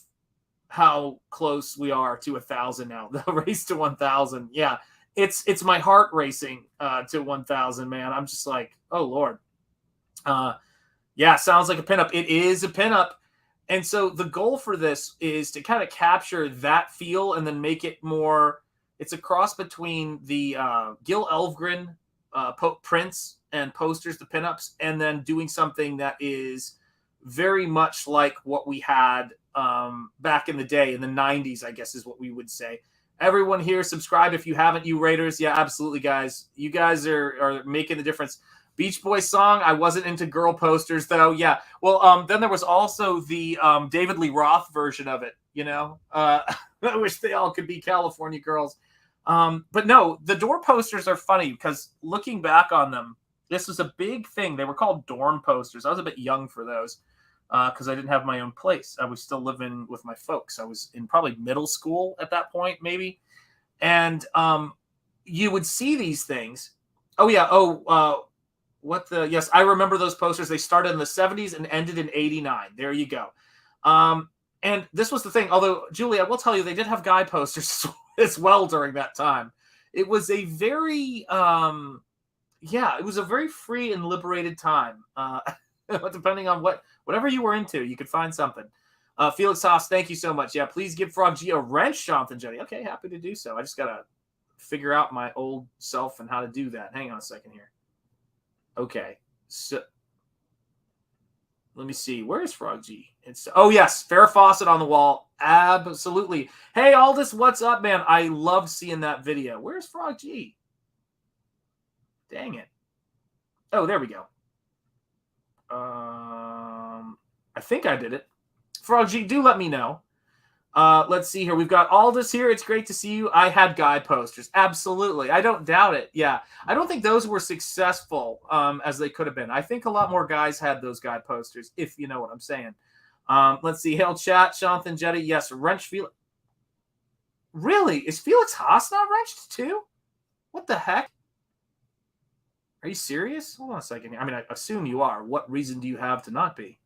how close we are to 1,000 now. The race to 1,000. Yeah. It's my heart racing to 1,000, man. I'm just like, oh Lord. Yeah, sounds like a pinup. It is a pinup. And so the goal for this is to kind of capture that feel and then make it more, it's a cross between the Gil Elfgren prints and posters, the pinups, and then doing something that is very much like what we had back in the day, in the 90s, I guess is what we would say. Everyone here, subscribe if you haven't, you Raiders. Yeah, absolutely, guys. You guys are making the difference. Beach Boys song, I wasn't into girl posters, though. Yeah, well, then there was also the David Lee Roth version of it, you know? I wish they all could be California girls. But no, the door posters are funny because looking back on them, this was a big thing. They were called dorm posters. I was a bit young for those because I didn't have my own place. I was still living with my folks. I was in probably middle school at that point, maybe. And you would see these things. Oh, yeah. Yes, I remember those posters. They started in the 70s and ended in 89. There you go. And this was the thing. Although, Julie, I will tell you, they did have guy posters as well during that time. It was a very, it was a very free and liberated time. Depending on whatever you were into, you could find something. Felix Haas, thank you so much. Yeah, please give Frog G a wrench, Jonathan Jetty. Okay, happy to do so. I just got to figure out my old self and how to do that. Hang on a second here. Okay, so let me see. Where's Frog G? Yes, Farrah Fawcett on the wall. Absolutely. Hey, Aldous, what's up, man? I love seeing that video. Where's Frog G? Dang it. Oh, there we go. I think I did it. Frog G, do let me know. Let's see here. We've got Aldous here. It's great to see you. I had guy posters. Absolutely. I don't doubt it. Yeah. I don't think those were successful as they could have been. I think a lot more guys had those guy posters, if you know what I'm saying. Let's see. Hail chat. Jonathan Jetty. Yes. Wrench Felix. Really? Is Felix Haas not wrenched too? What the heck? Are you serious? Hold on a second. I mean, I assume you are. What reason do you have to not be?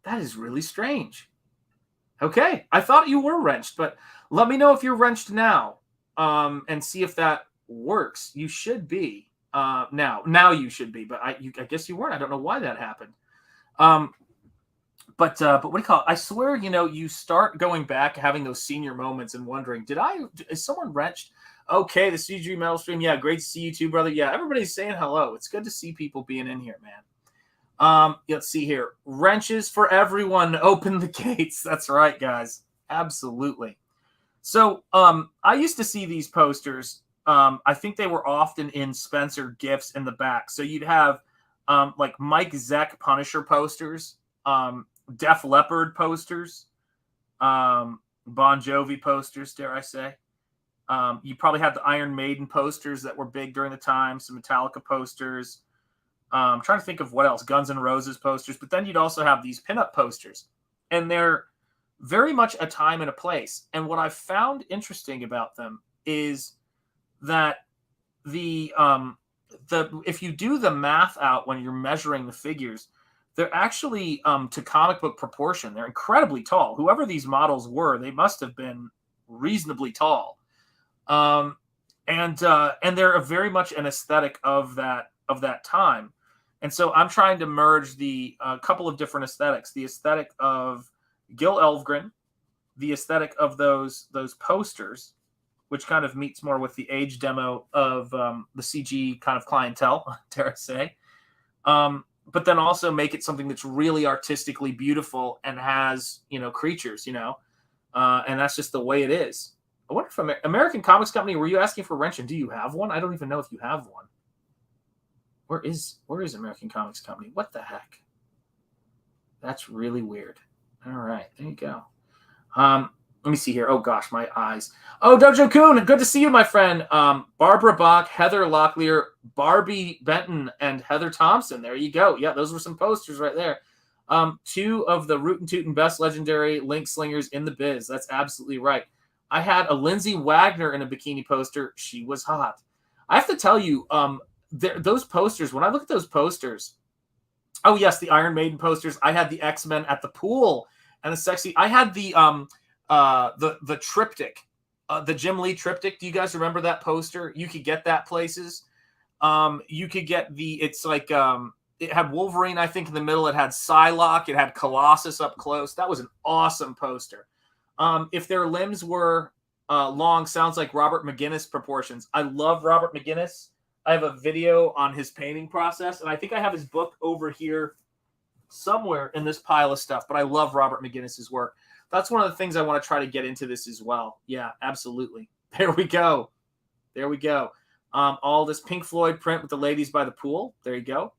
That is really strange. Okay, I thought you were wrenched, but let me know if you're wrenched now, and see if that works. You should be now. Now you should be, but I guess you weren't. I don't know why that happened. But what do you call it? I swear, you start going back, having those senior moments, and wondering, is someone wrenched? Okay, the CG Metal Stream. Yeah, great to see you too, brother. Yeah, everybody's saying hello. It's good to see people being in here, man. Let's see here. Wrenches for everyone. Open the gates. That's right, guys. Absolutely. So I used to see these posters. I think they were often in Spencer Gifts in the back. So you'd have like Mike Zeck Punisher posters, Def Leppard posters, Bon Jovi posters, dare I say. You probably had the Iron Maiden posters that were big during the time, some Metallica posters. I'm trying to think of what else. Guns N' Roses posters. But then you'd also have these pinup posters. And they're very much a time and a place. And what I found interesting about them is that if you do the math out when you're measuring the figures, they're actually to comic book proportion. They're incredibly tall. Whoever these models were, they must have been reasonably tall. And they're very much an aesthetic of that time. And so I'm trying to merge the couple of different aesthetics: the aesthetic of Gil Elfgren, the aesthetic of those posters, which kind of meets more with the age demo of the CG kind of clientele, dare I say. But then also make it something that's really artistically beautiful and has, creatures, and that's just the way it is. I wonder if American Comics Company, were you asking for wrench, and do you have one? I don't even know if you have one. Where is American Comics Company? What the heck? That's really weird. All right, there you go. Let me see here. Oh gosh, my eyes. Oh, Dojo Kun, good to see you, my friend. Barbara Bach, Heather Locklear, Barbie Benton, and Heather Thompson. There you go. Yeah, those were some posters right there. Two of the Rootin' Tootin' best legendary link slingers in the biz. That's absolutely right. I had a Lindsay Wagner in a bikini poster. She was hot. I have to tell you, those posters, when I look at those posters, oh yes, the Iron Maiden posters. I had the X-Men at the pool and the sexy. I had the triptych, the Jim Lee triptych. Do you guys remember that poster? You could get that places. You could get it's like it had Wolverine, I think, in the middle. It had Psylocke. It had Colossus up close. That was an awesome poster. If their limbs were long, sounds like Robert McGinnis proportions. I love Robert McGinnis. I have a video on his painting process, and I think I have his book over here somewhere in this pile of stuff. But I love Robert McGinnis's work. That's one of the things I want to try to get into this as well. Yeah, absolutely. There we go. There we go. All this Pink Floyd print with the ladies by the pool. There you go.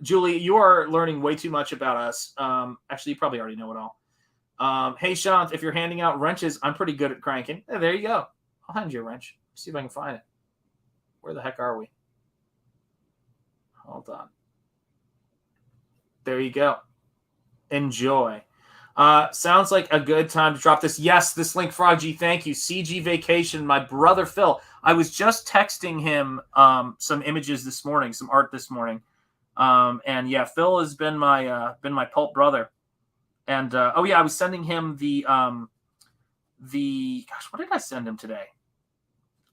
Julie, you are learning way too much about us. Actually, you probably already know it all. Hey, Sean, if you're handing out wrenches, I'm pretty good at cranking. Yeah, there you go. I'll hand you a wrench. See if I can find it. Where the heck are we? Hold on. There you go. Enjoy. Sounds like a good time to drop this. Yes, this link, Frog G, thank you. CG Vacation, my brother Phil. I was just texting him some images this morning, some art this morning. And yeah, Phil has been my pulp brother. And oh yeah, I was sending him the gosh, what did I send him today?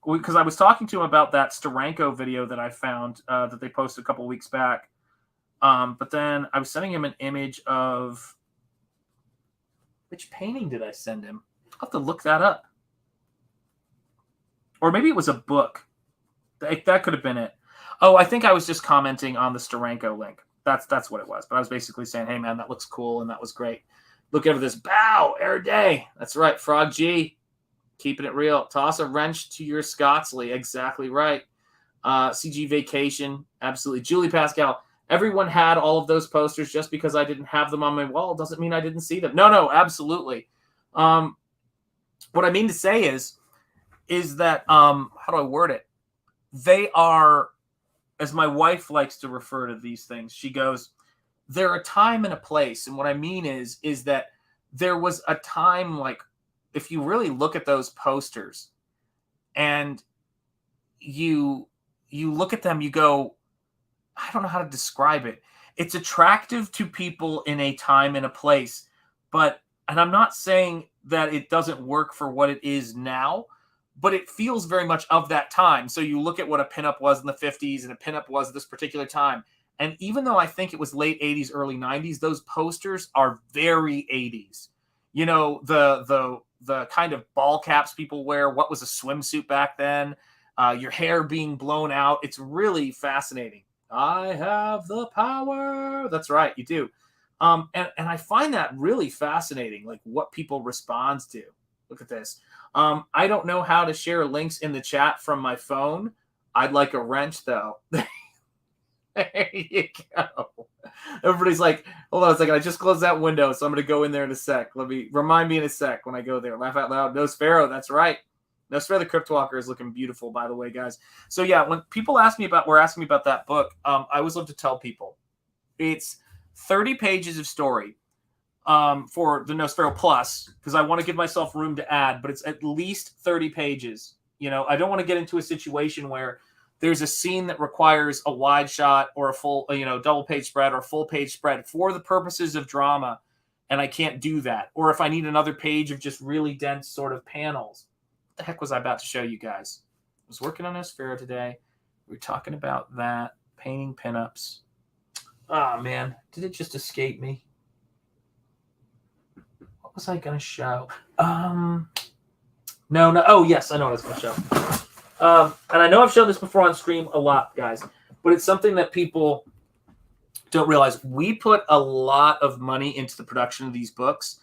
Because I was talking to him about that Steranko video that I found that they posted a couple weeks back. But then I was sending him an image of, which painting did I send him? I'll have to look that up. Or maybe it was a book. That could have been it. Oh, I think I was just commenting on the Steranko link. That's what it was. But I was basically saying, hey, man, that looks cool, and that was great. Look over this. Bow, air day. That's right, Frog G. Keeping it real. Toss a wrench to your Scottsley. Exactly right. CG Vacation. Absolutely. Julie Pascal. Everyone had all of those posters. Just because I didn't have them on my wall doesn't mean I didn't see them. No, absolutely. What I mean to say is that, how do I word it? They are, as my wife likes to refer to these things, she goes, they're a time and a place. And what I mean is that there was a time, like, if you really look at those posters and you look at them, you go, I don't know how to describe it. It's attractive to people in a time and a place, and I'm not saying that it doesn't work for what it is now, but it feels very much of that time. So you look at what a pinup was in the 50s and a pinup was at this particular time. And even though I think it was late 80s, early 90s, those posters are very 80s. You know, the kind of ball caps people wear, what was a swimsuit back then, your hair being blown out. It's really fascinating. I have the power. That's right, you do. And I find that really fascinating, like what people respond to. Look at this. I don't know how to share links in the chat from my phone. I'd like a wrench, though. There you go. Everybody's like, hold on a second. I just closed that window, so I'm going to go in there in a sec. Remind me in a sec when I go there. Laugh out loud. Nosfero, that's right. Nosfero the Crypt Walker is looking beautiful, by the way, guys. So yeah, when people were asking me about that book, I always love to tell people it's 30 pages of story for the Nosfero Plus, because I want to give myself room to add, but it's at least 30 pages. You know, I don't want to get into a situation where there's a scene that requires a wide shot or a full, double page spread or full page spread for the purposes of drama, and I can't do that. Or if I need another page of just really dense sort of panels. What the heck was I about to show you guys? I was working on Nosfero today. We were talking about that, painting pinups. Oh, man. Did it just escape me? What was I going to show? No. Oh, yes, I know what I was going to show. And I know I've shown this before on stream a lot, guys, but it's something that people don't realize. We put a lot of money into the production of these books,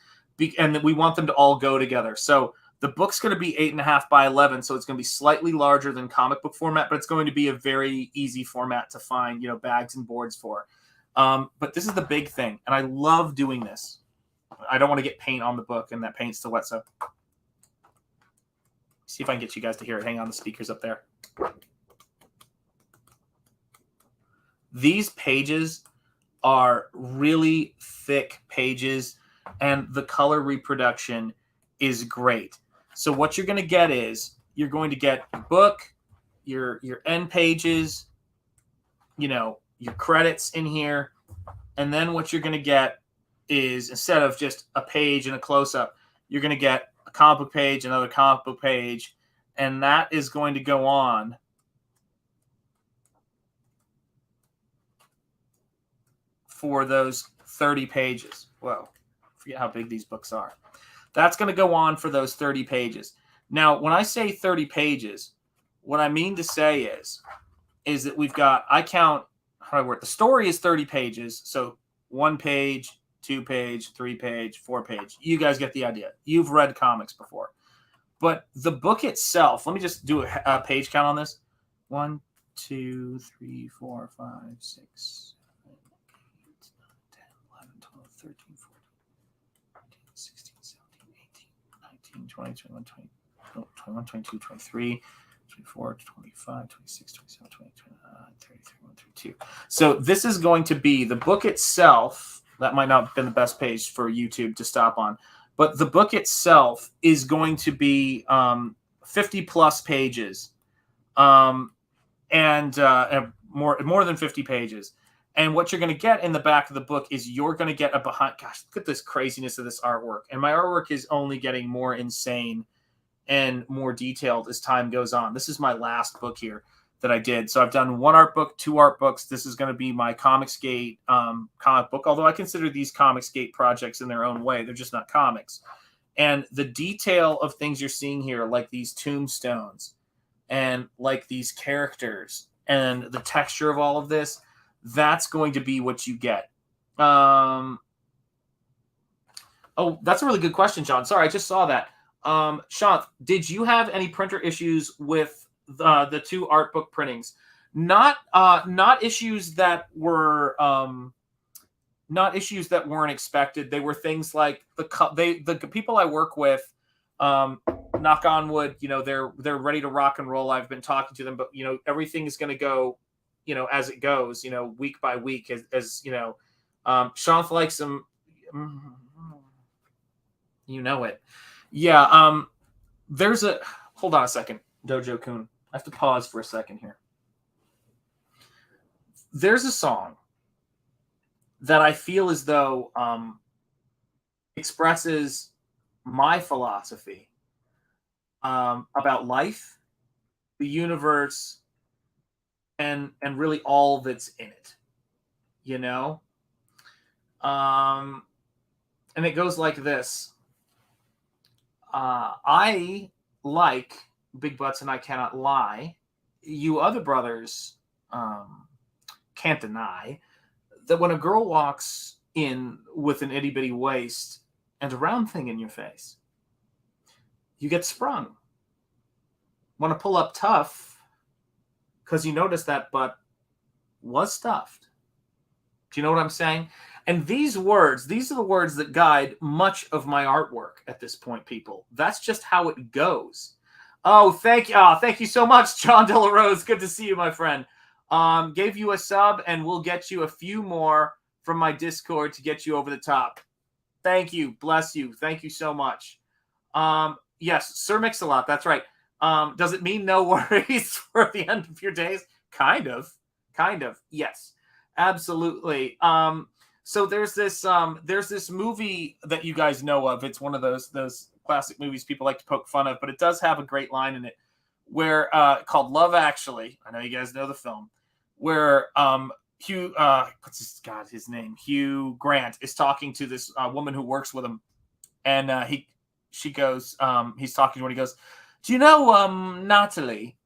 and we want them to all go together. So the book's going to be 8.5 by 11, so it's going to be slightly larger than comic book format, but it's going to be a very easy format to find, bags and boards for. But this is the big thing, and I love doing this. I don't want to get paint on the book, and that paint's still wet, so see if I can get you guys to hear it. Hang on, the speaker's up there. These pages are really thick pages, and the color reproduction is great. So what you're going to get is you're going to get your book, your end pages, your credits in here, and then what you're going to get is, instead of just a page and a close-up, you're going to get a comic book page, another comic book page, and that is going to go on for those 30 pages. Whoa, forget how big these books are. That's going to go on for those 30 pages. Now, when I say 30 pages, what I mean to say is is that we've got, I count, how do I work? The story is 30 pages. So 1 page, 2 page, 3 page, 4 page. You guys get the idea. You've read comics before. But the book itself, let me just do a page count on this. 1, 2, 3, 4, 5, 6, 7, 8, 9, 10, 11, 12, 13, 14, 15, 16, 17, 18, 19, 20, 21, 21, 22, 23, 24, 25, 26, 27, 28, 29, 30, 31, 32. So this is going to be the book itself. That might not have been the best page for YouTube to stop on. But the book itself is going to be 50 plus pages, and more than 50 pages. And what you're going to get in the back of the book is you're going to get a behind. Gosh, look at this craziness of this artwork. And my artwork is only getting more insane and more detailed as time goes on. This is my last book here that I did. So I've done 1 art book, 2 art books. This is going to be my Comicsgate comic book, although I consider these Comicsgate projects in their own way. They're just not comics. And the detail of things you're seeing here, like these tombstones and like these characters and the texture of all of this, that's going to be what you get. Oh, that's a really good question, Sean. Sorry, I just saw that. Sean, did you have any printer issues with the 2 art book printings? Not issues that were not issues that weren't expected. They were things like the people I work with, knock on wood, they're ready to rock and roll. I've been talking to them, but everything is going to go, as it goes, week by week, as Sean likes some, it. Yeah. There's hold on a second, Dojo Kun. I have to pause for a second here. There's a song that I feel as though expresses my philosophy about life, the universe, and really all that's in it. And it goes like this. I like big butts and I cannot lie. You other brothers can't deny that when a girl walks in with an itty bitty waist and a round thing in your face, you get sprung. Want to pull up tough because you notice that butt was stuffed. Do you know what I'm saying? And these are the words that guide much of my artwork at this point, people. That's just how it goes. Oh, thank you so much, John De La Rose. Good to see you, my friend. Gave you a sub, and we'll get you a few more from my Discord to get you over the top. Thank you. Bless you. Thank you so much. Yes, Sir Mix-a-Lot. That's right. Does it mean no worries for the end of your days? Kind of. Yes, absolutely. So there's this movie that you guys know of. It's one of those classic movies people like to poke fun of, but it does have a great line in it where called Love Actually. I know you guys know the film, where Hugh his name? Hugh Grant is talking to this woman who works with him, and she goes, he's talking to her, and he goes, "Do you know Natalie?"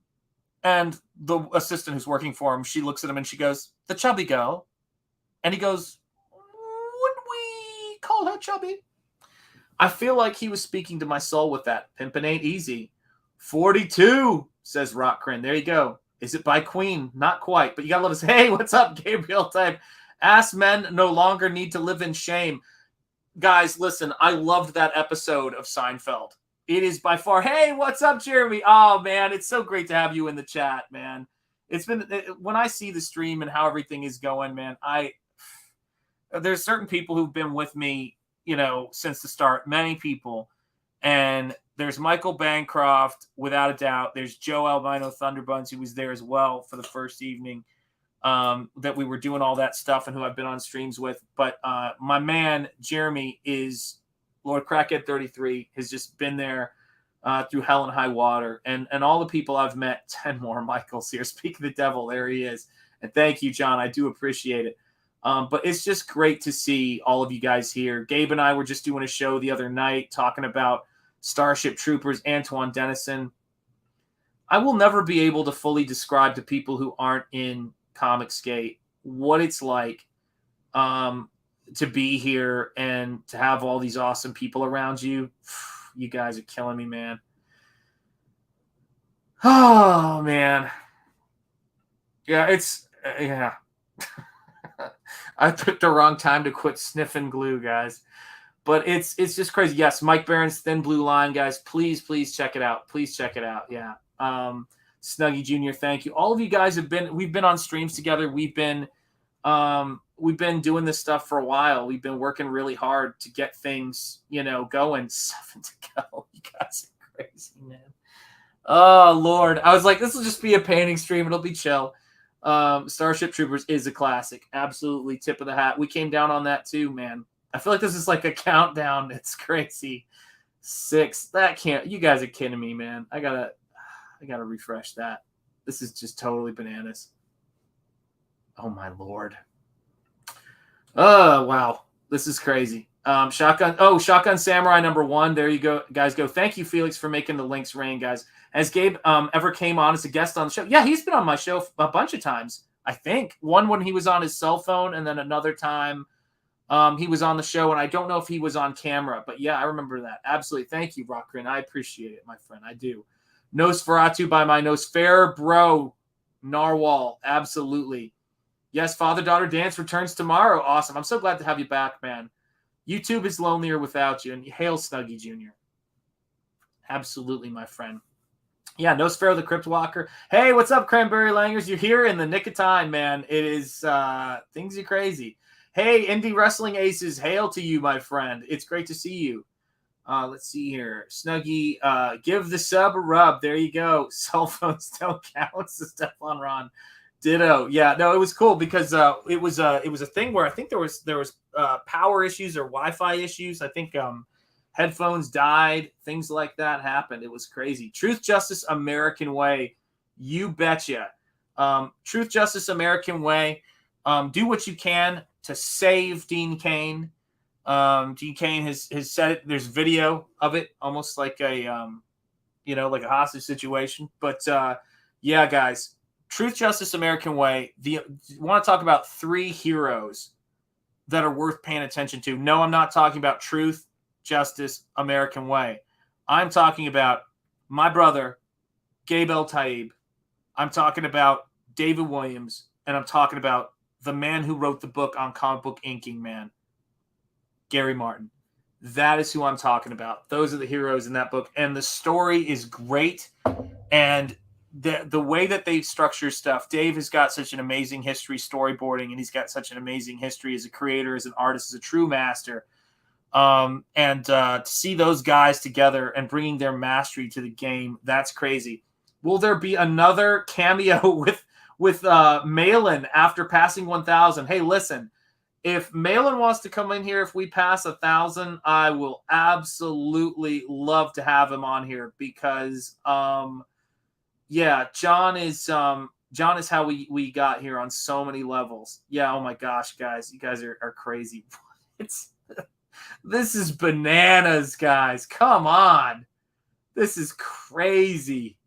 And the assistant who's working for him, she looks at him and she goes, "The chubby girl." And he goes, "Would we call her chubby?" I feel like he was speaking to my soul with that. Pimpin' ain't easy. 42, says Rockrin. There you go. Is it by Queen? Not quite, but you gotta let us. Hey, what's up, Gabriel type? Ass men no longer need to live in shame. Guys, listen, I loved that episode of Seinfeld. It is by far. Hey, what's up, Jeremy? Oh, man, it's so great to have you in the chat, man. It's been, when I see the stream and how everything is going, man, there's certain people who've been with me, since the start, many people. And there's Michael Bancroft, without a doubt. There's Joe Albino Thunderbuns, who was there as well for the first evening that we were doing all that stuff and who I've been on streams with. But my man, Jeremy, is Lord Crackhead 33, has just been there through hell and high water. And all the people I've met, 10 more Michaels here. Speak of the devil, there he is. And thank you, John. I do appreciate it. But it's just great to see all of you guys here. Gabe and I were just doing a show the other night talking about Starship Troopers, Antoine Dennison. I will never be able to fully describe to people who aren't in Comic Skate what it's like to be here and to have all these awesome people around you. You guys are killing me, man. Oh, man. Yeah, it's, yeah. I picked the wrong time to quit sniffing glue, guys. But it's just crazy. Yes, Mike Barron's Thin Blue Line, guys. Please check it out. Please check it out. Yeah. Snuggy Jr., thank you. All of you guys we've been on streams together. We've been doing this stuff for a while. We've been working really hard to get things, going. 7 to go. You guys are crazy, man. Oh, Lord. I was like, this will just be a painting stream. It'll be chill. Starship Troopers is a classic. Absolutely tip of the hat. We came down on that too, man. I feel like this is like a countdown. It's crazy. 6. That can't. You guys are kidding me, man. I gotta refresh that. This is just totally bananas. Oh my Lord. Oh wow. This is crazy. Shotgun Samurai #1. There you go, guys. Thank you, Felix, for making the links rain, guys. Has Gabe ever came on as a guest on the show? Yeah, he's been on my show a bunch of times. I think one when he was on his cell phone, and then another time he was on the show, and I don't know if he was on camera, but yeah, I remember that. Absolutely. Thank you, Rockrin. I appreciate it, my friend. I do. Nosferatu by my Nosfero bro, Narwhal. Absolutely. Yes, father-daughter dance returns tomorrow. Awesome. I'm so glad to have you back, man. YouTube is lonelier without you, and hail Snuggy Jr. Absolutely, my friend. Yeah, Nosfero the Crypt Walker. Hey, what's up, Cranberry Langers? You're here in the nick of time, man. It is, things are crazy. Hey, Indie Wrestling Aces, hail to you, my friend. It's great to see you. Let's see here. Snuggy, give the sub a rub. There you go. Cell phones don't count. Stefan Ron. Ditto. Yeah, no, it was cool because it was a thing where I think there was power issues or Wi-Fi issues. I think headphones died, things like that happened. It was crazy. Truth, Justice, American Way. You betcha. Truth, Justice, American Way. Do what you can to save Dean Cain. Dean Cain has said it. There's video of it, almost like a like a hostage situation. But yeah, guys, Truth, Justice, American Way. You want to talk about 3 heroes that are worth paying attention to? No, I'm not talking about Truth, Justice, American Way. I'm talking about my brother, Gabe El-Taib. I'm talking about David Williams, and I'm talking about the man who wrote the book on comic book inking, man, Gary Martin. That is who I'm talking about. Those are the heroes in that book, and the story is great. And the way that they structure stuff, Dave has got such an amazing history storyboarding, and he's got such an amazing history as a creator, as an artist, as a true master. And to see those guys together and bringing their mastery to the game, that's crazy. Will there be another cameo with Malin after passing 1,000? Hey, listen, if Malin wants to come in here, if we pass 1,000, I will absolutely love to have him on here because, yeah, John is how we got here on so many levels. Yeah, oh my gosh, guys, you guys are crazy. This is bananas, guys. Come on. This is crazy.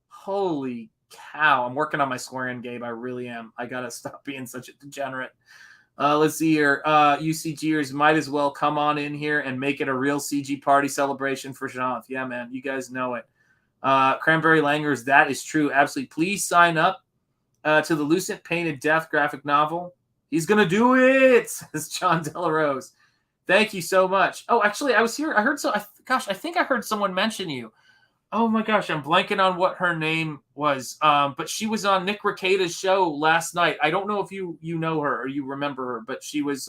Holy cow. I'm working on my swearing, Gabe. I really am. I got to stop being such a degenerate. Let's see here. UCGers might as well come on in here and make it a real CG party celebration for Jean. Yeah, man. You guys know it. Cranberry Langers, that is true. Absolutely. Please sign up to the Lucent Painted Death graphic novel. He's going to do it, says John Delarose. Thank you so much. Oh, actually, I was here. I heard I think I heard someone mention you. Oh my gosh, I'm blanking on what her name was. But she was on Nick Recada's show last night. I don't know if you know her or you remember her, but she was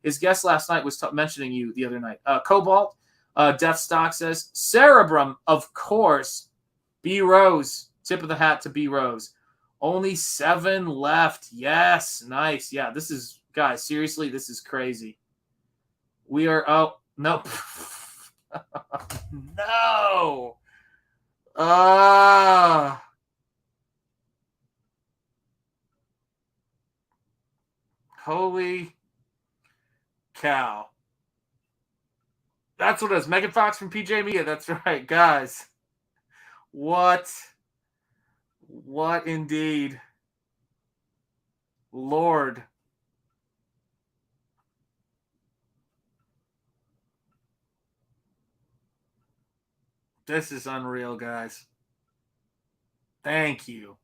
his guest last night was mentioning you the other night. Cobalt, Deathstock says Cerebrum, of course. B Rose, tip of the hat to B Rose. Only 7 left. Yes, nice. Yeah, this is, guys, seriously, this is crazy. We are, oh, nope. No. Holy cow. That's what it is. Megan Fox from PJ Media. That's right, guys. What? What indeed? Lord. This is unreal, guys. Thank you.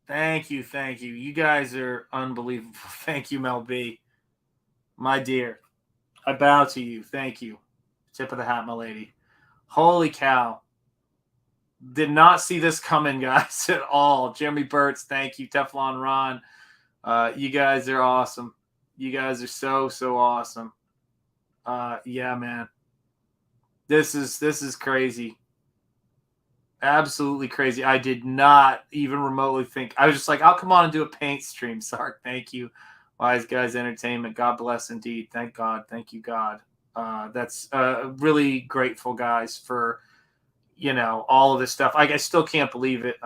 Thank you. Thank you. You guys are unbelievable. Thank you, Mel B. My dear. I bow to you. Thank you. Tip of the hat, my lady. Holy cow. Did not see this coming, guys, at all. Jeremy Burtz, thank you. Teflon Ron. You guys are awesome. You guys are so awesome. Yeah, man. This is crazy. Absolutely crazy. I did not even remotely think. I was just like, I'll come on and do a paint stream. Sark, thank you. Wise Guys Entertainment. God bless indeed. Thank God. Thank you, God. That's really grateful, guys, for all of this stuff. I still can't believe it.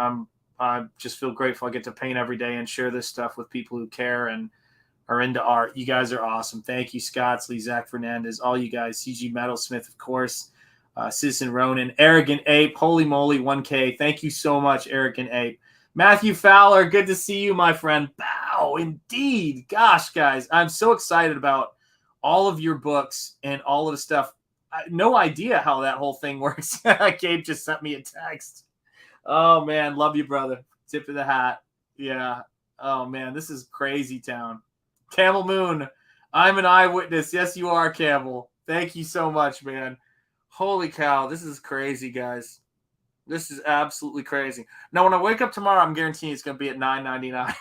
I just feel grateful I get to paint every day and share this stuff with people who care and are into art. You guys are awesome. Thank you, Scottsley, Zach Fernandez, all you guys. CG Metalsmith, of course. Citizen Ronan, Arrogant Ape, holy moly, 1K. Thank you so much, Arrogant Ape. Matthew Fowler, good to see you, my friend. Bow, indeed. Gosh, guys, I'm so excited about all of your books and all of the stuff. No idea how that whole thing works. Gabe just sent me a text. Oh, man, love you, brother. Tip of the hat. Yeah. Oh, man, this is crazy town. Camel Moon, I'm an eyewitness. Yes, you are, Camel. Thank you so much, man. Holy cow, this is crazy, guys. This is absolutely crazy. Now, when I wake up tomorrow, I'm guaranteeing it's going to be at $9.99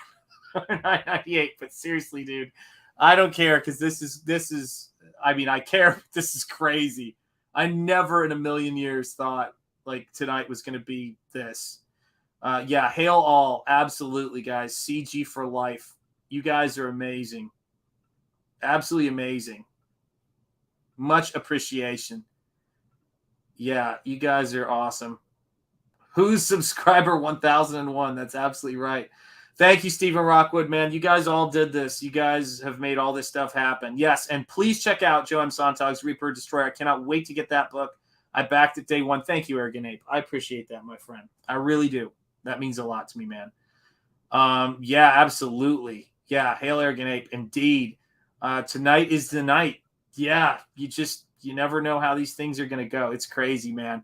or $9.98. But seriously, dude, I don't care because this is. I mean, I care. This is crazy. I never in a million years thought like tonight was going to be this. Yeah, hail all. Absolutely, guys. CG for life. You guys are amazing. Absolutely amazing. Much appreciation. Yeah, you guys are awesome. Who's subscriber 1001? That's absolutely right. Thank you, Stephen Rockwood, man. You guys all did this. You guys have made all this stuff happen. Yes, and please check out Joe M. Sontag's Reaper Destroyer. I cannot wait to get that book. I backed it day one. Thank you, Arrogant Ape. I appreciate that, my friend. I really do. That means a lot to me, man. Yeah, absolutely. Yeah, hail, Arrogant Ape. Indeed. Tonight is the night. Yeah, you never know how these things are going to go. It's crazy, man.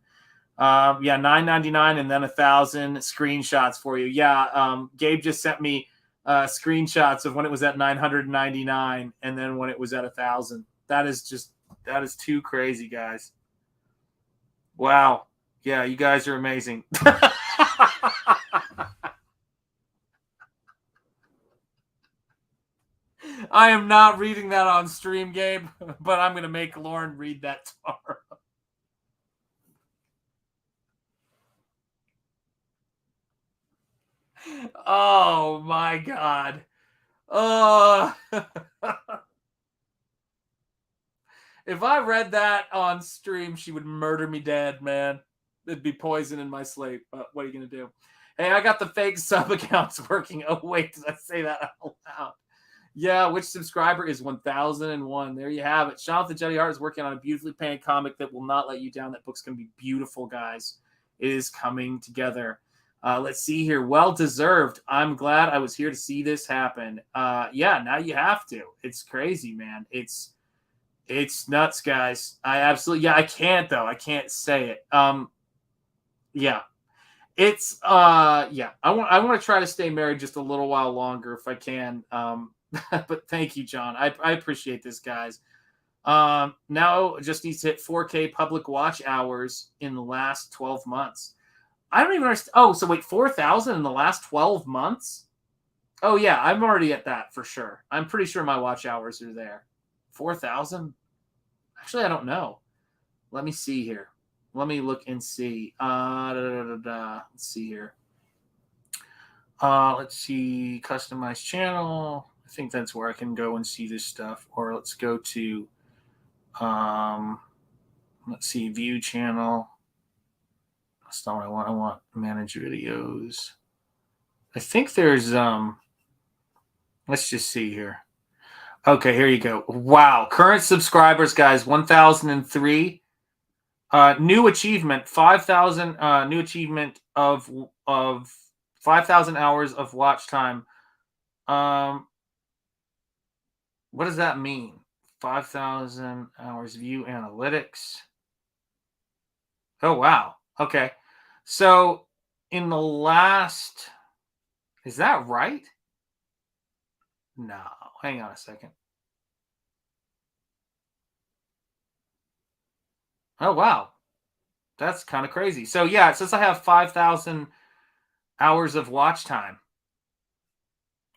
Yeah, $9.99 and then 1,000 screenshots for you. Yeah, Gabe just sent me screenshots of when it was at $999 and then when it was at 1,000. That is too crazy, guys. Wow. Yeah, you guys are amazing. I am not reading that on stream, Gabe, but I'm going to make Lauren read that tomorrow. Oh, my God. If I read that on stream, she would murder me dead, man. It'd be poison in my sleep. But what are you going to do? Hey, I got the fake sub accounts working. Oh, wait, did I say that out loud? Yeah, which subscriber is 1001? There you have it. Jonathan Jetty Hart is working on a beautifully painted comic that will not let you down. That book's going to be beautiful, guys. It is coming together. Let's see here. Well deserved. I'm glad I was here to see this happen. Yeah, now you have to. It's crazy, man. It's nuts, guys. I can't though. I can't say it. Yeah. It's yeah. I want to try to stay married just a little while longer if I can. But thank you, John. I appreciate this, guys. Now just needs to hit 4K public watch hours in the last 12 months. I don't even understand. Oh, so wait, 4,000 in the last 12 months? Oh yeah, I'm already at that for sure. I'm pretty sure my watch hours are there. 4,000? Actually, I don't know. Let me see here. Let me look and see. Let's see here. Let's see. Customize channel. I think that's where I can go and see this stuff. Or let's go to, let's see, view channel. That's not what I want. I want manage videos. I think there's, let's just see here. Okay, here you go. Wow. Current subscribers, guys, 1,003. New achievement, 5,000 new achievement of 5,000 hours of watch time. What does that mean? 5,000 hours view analytics. Oh, wow. Okay. So in the last, is that right? No, hang on a second. Oh, wow. That's kind of crazy. So yeah, it says I have 5,000 hours of watch time.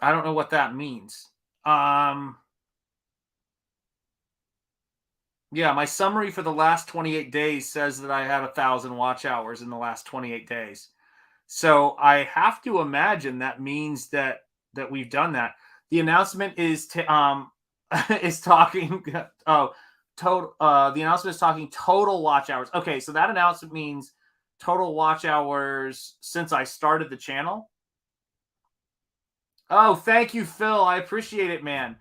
I don't know what that means. Um, yeah, my summary for the last 28 days says that I had 1,000 watch hours in the last 28 days. So I have to imagine that means that we've done that. The announcement is is talking oh total the announcement is talking total watch hours. Okay, so that announcement means total watch hours since I started the channel. Oh, thank you, Phil. I appreciate it, man.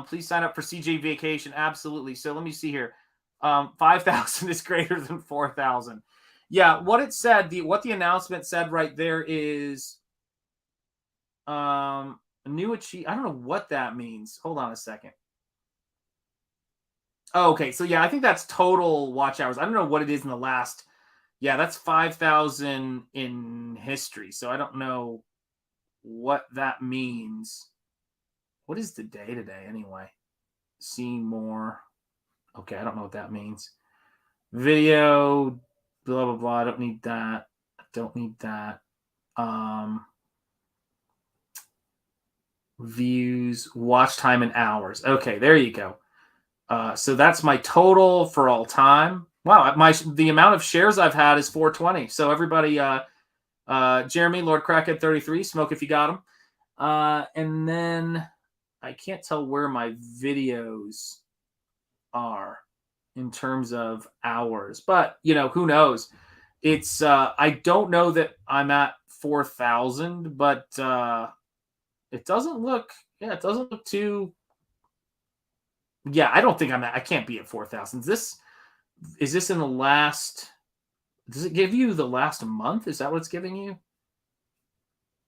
Please sign up for CJ Vacation. Absolutely. So let me see here. 5,000 is greater than 4,000. Yeah, what it said, what the announcement said right there is new achieve. I don't know what that means. Hold on a second. Oh, okay. So yeah, I think that's total watch hours. I don't know what it is in the last. Yeah, that's 5,000 in history. So I don't know what that means. What is the day today anyway? See more. Okay, I don't know what that means. Video, blah blah blah. I don't need that. I don't need that. Views, watch time in hours. Okay, there you go. So that's my total for all time. Wow, the amount of shares I've had is 420. So everybody, Jeremy, Lord Crackhead 33, smoke if you got them. And then I can't tell where my videos are in terms of hours, but who knows? It's I don't know that I'm at 4,000, but it doesn't look. Yeah, it doesn't look too. Yeah, I don't think I can't be at 4,000. Is this in the last? Does it give you the last month? Is that what it's giving you?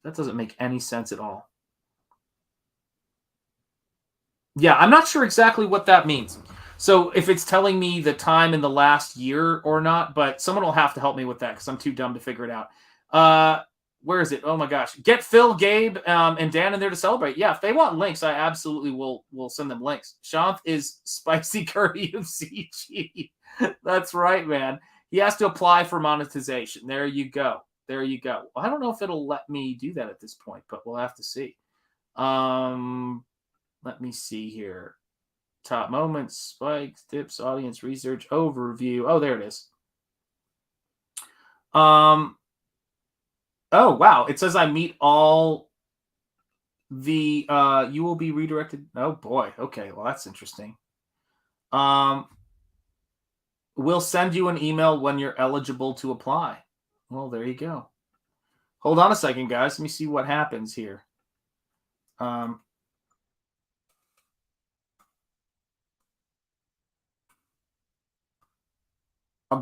That doesn't make any sense at all. Yeah, I'm not sure exactly what that means. So if it's telling me the time in the last year or not, but someone will have to help me with that because I'm too dumb to figure it out. Where is it? Oh my gosh. Get Phil, Gabe, and Dan in there to celebrate. Yeah, if they want links, I absolutely will send them links. Shanth is spicy curry of CG. That's right, man. He has to apply for monetization. There you go. There you go. Well, I don't know if it'll let me do that at this point, but we'll have to see. Let me see here. Top moments, spikes, tips, audience research, overview. Oh, there it is. Oh, wow. It says I meet all the you will be redirected. Oh boy. Okay, well that's interesting. We'll send you an email when you're eligible to apply. Well, there you go. Hold on a second, guys. Let me see what happens here. I'll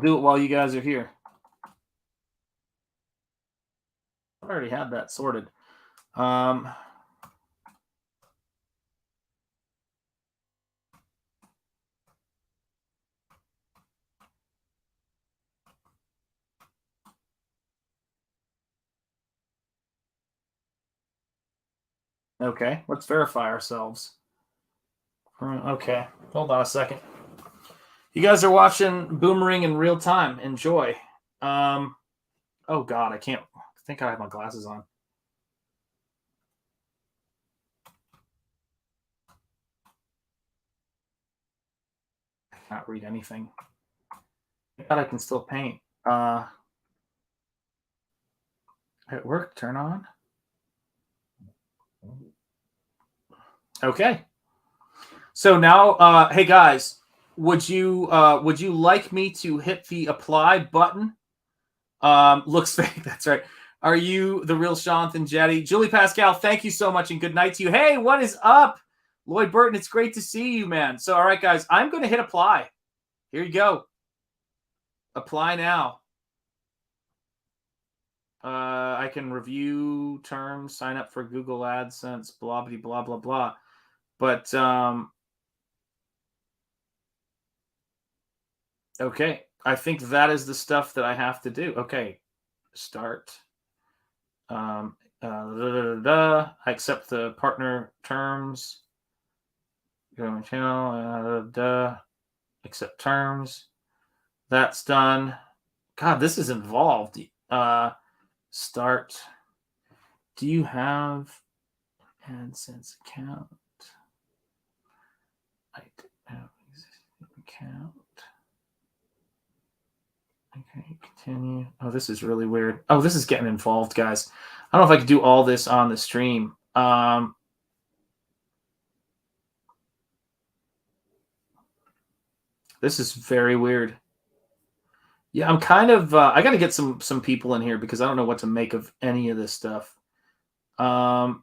do it while you guys are here. I already had that sorted. Okay, let's verify ourselves. Okay, hold on a second. You guys are watching Boomerang in real time. Enjoy. Oh God, I can't. I think I have my glasses on. I can't read anything. But I can still paint. It worked. Turn on. Okay. So now, hey guys, would you like me to hit the apply button? Looks fake. That's right. Are you the real Shanth and Jetty? Julie Pascal, thank you so much and good night to you. Hey, what is up? Lloyd Burton, it's great to see you, man. So, all right, guys, I'm going to hit apply. Here you go. Apply now. I can review terms, sign up for Google AdSense, blah, blah, blah, blah, blah. But, okay. I think that is the stuff that I have to do. Okay. Start. I accept the partner terms. Go to my channel. Accept terms. That's done. God, this is involved. Start. Do you have an AdSense account? I don't have an existing account. Okay, continue. Oh, this is really weird. Oh, this is getting involved, guys. I don't know if I could do all this on the stream. This is very weird. Yeah, I'm kind of. I got to get some people in here because I don't know what to make of any of this stuff. Yeah,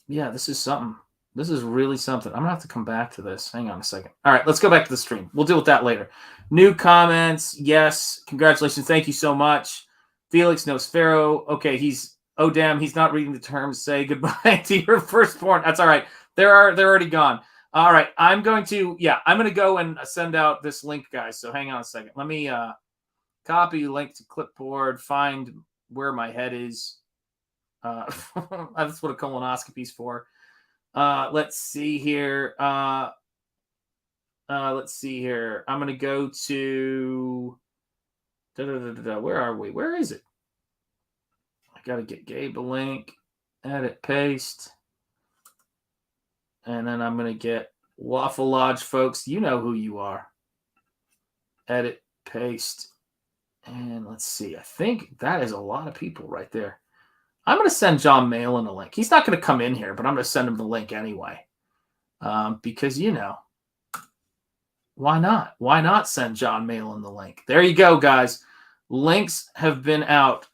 this is something. This is really something. I'm gonna have to come back to this. Hang on a second. All right, let's go back to the stream. We'll deal with that later. New comments. Yes, congratulations. Thank you so much, Felix Nosfero. Okay, he's. Oh damn, he's not reading the terms. Say goodbye to your firstborn. That's all right. They're already gone. All right, I'm going to go and send out this link, guys. So hang on a second. Let me copy link to clipboard. Find where my head is. That's what a colonoscopy is for. Let's see here. Let's see here. I'm going to go to... Where are we? Where is it? I got to get Gabe a link. Edit, paste. And then I'm going to get Waffle Lodge, folks. You know who you are. Edit, paste. And let's see. I think that is a lot of people right there. I'm going to send John Malin a link. He's not going to come in here, but I'm going to send him the link anyway. Because, why not? Why not send John Malin the link? There you go, guys. Links have been out.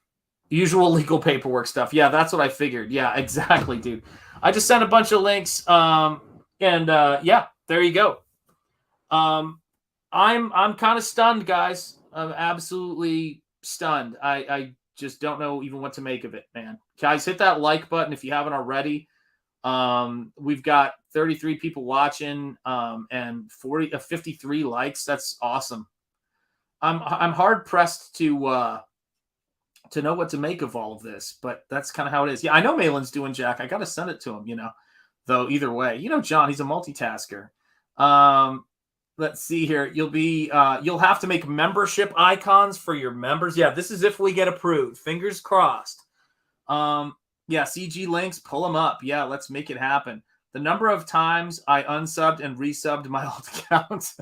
Usual legal paperwork stuff. Yeah, that's what I figured. Yeah, exactly, dude. I just sent a bunch of links. Yeah, there you go. I'm kind of stunned, guys. I'm absolutely stunned. I just don't know even what to make of it, man. Guys, hit that like button if you haven't already. We've got 33 people watching and 53 likes. That's awesome. I'm hard pressed to know what to make of all of this, but that's kind of how it is. Yeah, I know Malin's doing Jack. I got to send it to him, though either way, John, he's a multitasker. Let's see here. You'll have to make membership icons for your members. Yeah, this is if we get approved. Fingers crossed. Yeah, CG links, pull them up. Yeah, let's make it happen. The number of times I unsubbed and resubbed my old account.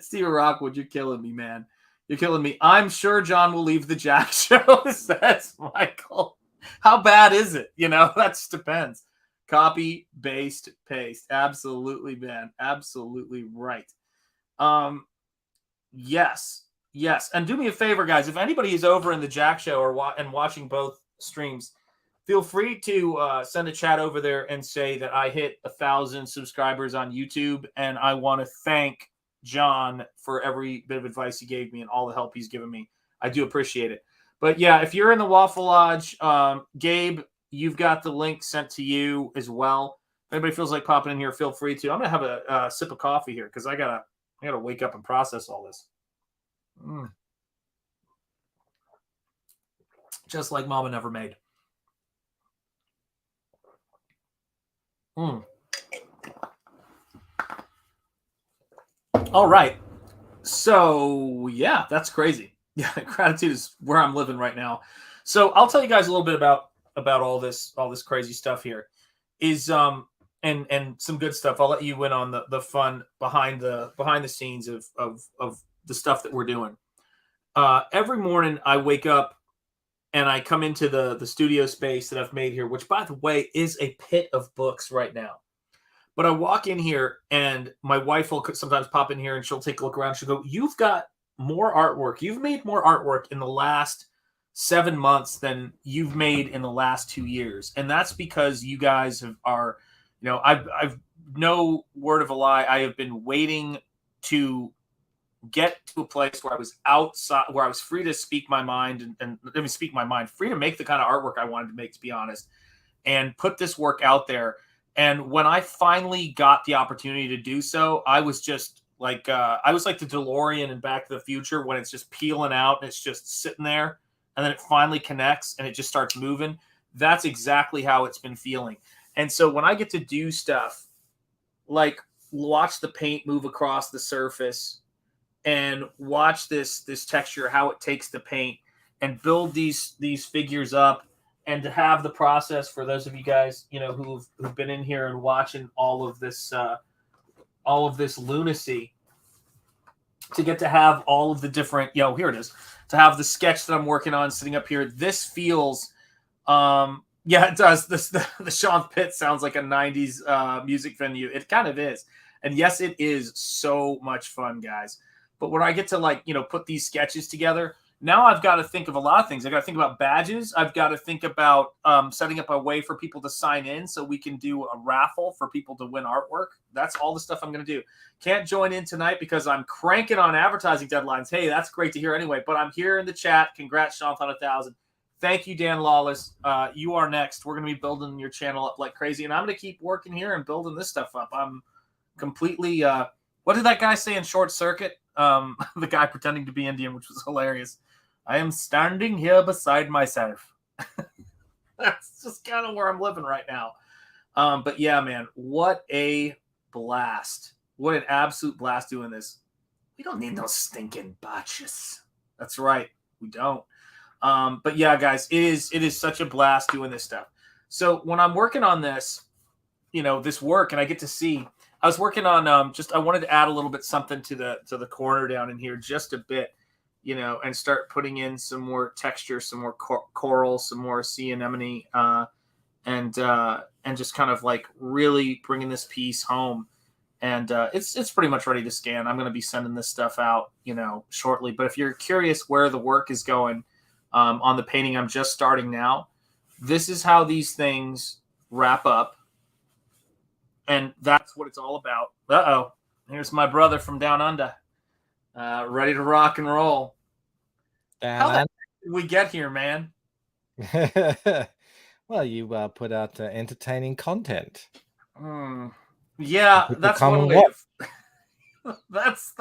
Steve Rockwood, you're killing me, man. You're killing me. I'm sure John will leave the Jack show, says Michael. How bad is it? That just depends. Copy, paste, paste. Absolutely, man. Absolutely right. Yes. And do me a favor, guys. If anybody is over in the Jack show and watching both streams, feel free to send a chat over there and say that I hit 1,000 subscribers on YouTube, and I want to thank John for every bit of advice he gave me and all the help he's given me. I do appreciate it. But yeah, if you're in the Waffle Lodge, Gabe, you've got the link sent to you as well. If anybody feels like popping in here, feel free to. I'm gonna have a sip of coffee here because I gotta wake up and process all this. Just like Mama never made. All right. So yeah, that's crazy. Yeah, gratitude is where I'm living right now. So I'll tell you guys a little bit about all this crazy stuff here. Is and some good stuff. I'll let you in on the fun behind the scenes of the stuff that we're doing. Every morning I wake up and I come into the studio space that I've made here, which by the way is a pit of books right now. But I walk in here and my wife will sometimes pop in here and she'll take a look around. She'll go, "You've got more artwork. You've made more artwork in the last 7 months than you've made in the last 2 years." And that's because you guys are, I've no word of a lie. I have been waiting to get to a place where I was outside, where I was free to speak my mind and let me speak my mind, free to make the kind of artwork I wanted to make, to be honest, and put this work out there. And when I finally got the opportunity to do so, I was just like, I was like the DeLorean in Back to the Future when it's just peeling out and it's just sitting there, and then it finally connects and it just starts moving. That's exactly how it's been feeling. And so when I get to do stuff like watch the paint move across the surface and watch this texture, how it takes the paint, and build these figures up, and to have the process for those of you guys, you know, who've been in here and watching all of this lunacy, to get to have all of the different, here it is, to have the sketch that I'm working on sitting up here. This feels, yeah, it does. The Sean Pit sounds like a 90s music venue. It kind of is. And yes, it is so much fun, guys. But when I get to put these sketches together, now I've got to think of a lot of things. I've got to think about badges. I've got to think about setting up a way for people to sign in so we can do a raffle for people to win artwork. That's all the stuff I'm going to do. Can't join in tonight because I'm cranking on advertising deadlines. Hey, that's great to hear anyway. But I'm here in the chat. Congrats, Sean, on 1,000. Thank you, Dan Lawless. You are next. We're going to be building your channel up like crazy. And I'm going to keep working here and building this stuff up. I'm completely what did that guy say in Short Circuit? The guy pretending to be Indian, which was hilarious. I am standing here beside myself. That's just kind of where I'm living right now. But yeah, man, what a blast. What an absolute blast doing this. We don't need no stinking botches. That's right. We don't. But yeah, guys, it is such a blast doing this stuff. So when I'm working on this, this work, and I get to see, I was working on I wanted to add a little bit something to the corner down in here, just a bit, and start putting in some more texture, some more coral, some more sea anemone, and just kind of like really bringing this piece home. And it's pretty much ready to scan. I'm going to be sending this stuff out, shortly. But if you're curious where the work is going on the painting I'm just starting now, this is how these things wrap up. And that's what it's all about. Uh-oh. Here's my brother from down under. Ready to rock and roll. How the heck did we get here, man? Well, you put out entertaining content. Yeah, that's one way of... that's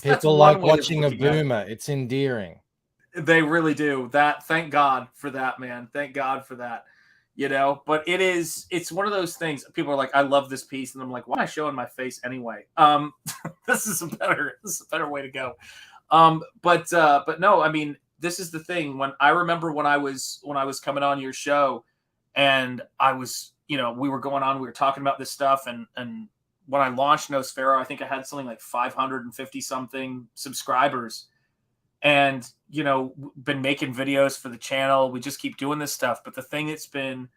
people like watching a boomer. It's endearing. They really do. Thank God for that, man. Thank God for that. But it's one of those things. People are like, I love this piece, and I'm like, why am I showing my face anyway? This is a better way to go. But no, I mean, this is the thing. When I remember when I was coming on your show, and I was, we were going on, we were talking about this stuff, and when I launched Nosfero, I think I had something like 550 something subscribers. And, been making videos for the channel. We just keep doing this stuff. But the thing that's been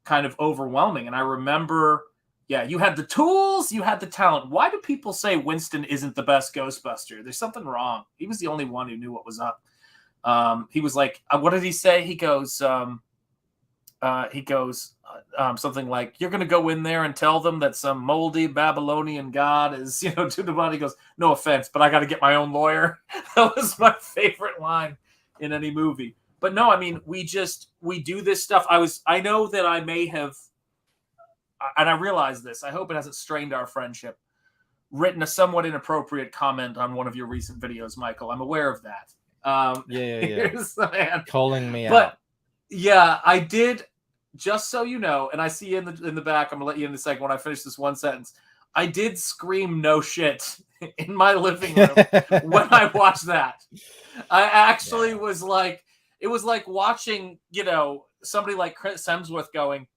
kind of overwhelming. And I remember, you had the tools, you had the talent. Why do people say Winston isn't the best Ghostbuster? There's something wrong. He was the only one who knew what was up. He was like, what did he say? He goes, something like, you're going to go in there and tell them that some moldy Babylonian god is, to the body. He goes, no offense, but I got to get my own lawyer. That was my favorite line in any movie. But no, I mean, we do this stuff. I know that I may have, and I realize this, I hope it hasn't strained our friendship, written a somewhat inappropriate comment on one of your recent videos, Michael. I'm aware of that. Yeah. Calling me but, out. Yeah, I did. Just so you know, and I see you in the back, I'm gonna let you in a second when I finish this one sentence. I did scream no shit in my living room when I watched that. I actually was like, it was like watching, somebody like Chris Hemsworth going,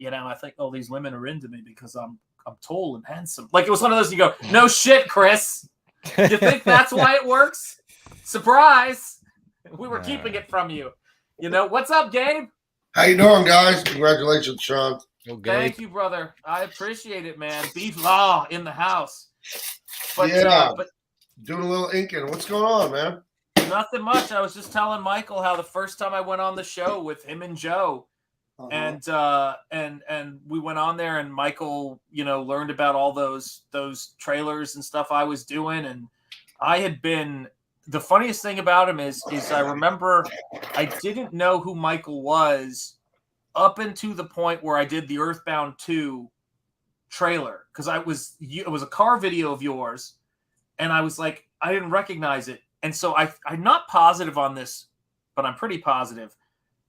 I think all these women are into me because I'm tall and handsome. Like, it was one of those, you go, no shit, Chris. You think that's why it works? Surprise. We were keeping it from you. What's up, Gabe? How you doing, guys? Congratulations, Sean. Okay. Thank you, brother. I appreciate it, man. Beef Law in the house. But doing a little inking. What's going on, man? Nothing much. I was just telling Michael how the first time I went on the show with him and Joe, and we went on there, and Michael, learned about all those trailers and stuff I was doing, and I had been. The funniest thing about him is I remember I didn't know who Michael was up into the point where I did the Earthbound 2 trailer, because it was a car video of yours, and I was like, I didn't recognize it. And so I'm not positive on this, but I'm pretty positive.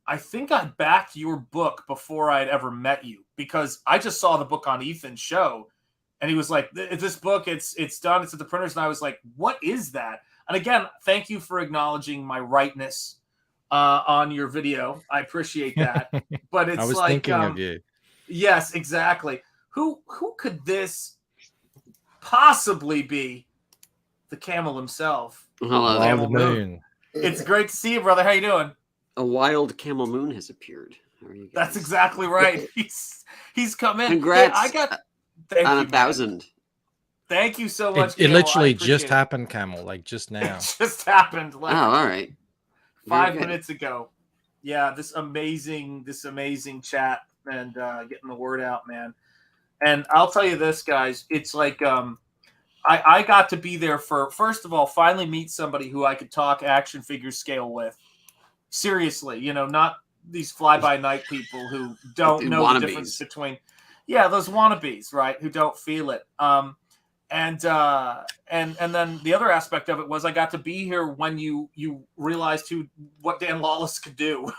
I think I backed your book before I'd ever met you, because I just saw the book on Ethan's show, and he was like, this book, it's done, it's at the printers. And I was like, what is that? And again, thank you for acknowledging my rightness on your video. I appreciate that. But it's I was like, thinking of you. Yes, exactly. Who could this possibly be? The camel himself. Hello, Oh, Camel the moon. It's great to see you, brother. How you doing? a wild camel moon has appeared. How are you guys? That's exactly right. He's come in. Congrats! Hey, I got thank on you, 1,000. man. Thank you so much. It Camel. literally I just appreciate it. happened, Camel, like just now. It just happened. Like, Oh, all right. Very 5 good. minutes ago. Yeah, this amazing chat and getting the word out, man. And I'll tell you this, guys, it's like I got to be there for, first of all, finally meet somebody who I could talk action figure scale with. Seriously, not these fly-by-night people who don't know Wannabes. the difference between, those wannabes, right, who don't feel it. And then the other aspect of it was I got to be here when you realized what Dan Lawless could do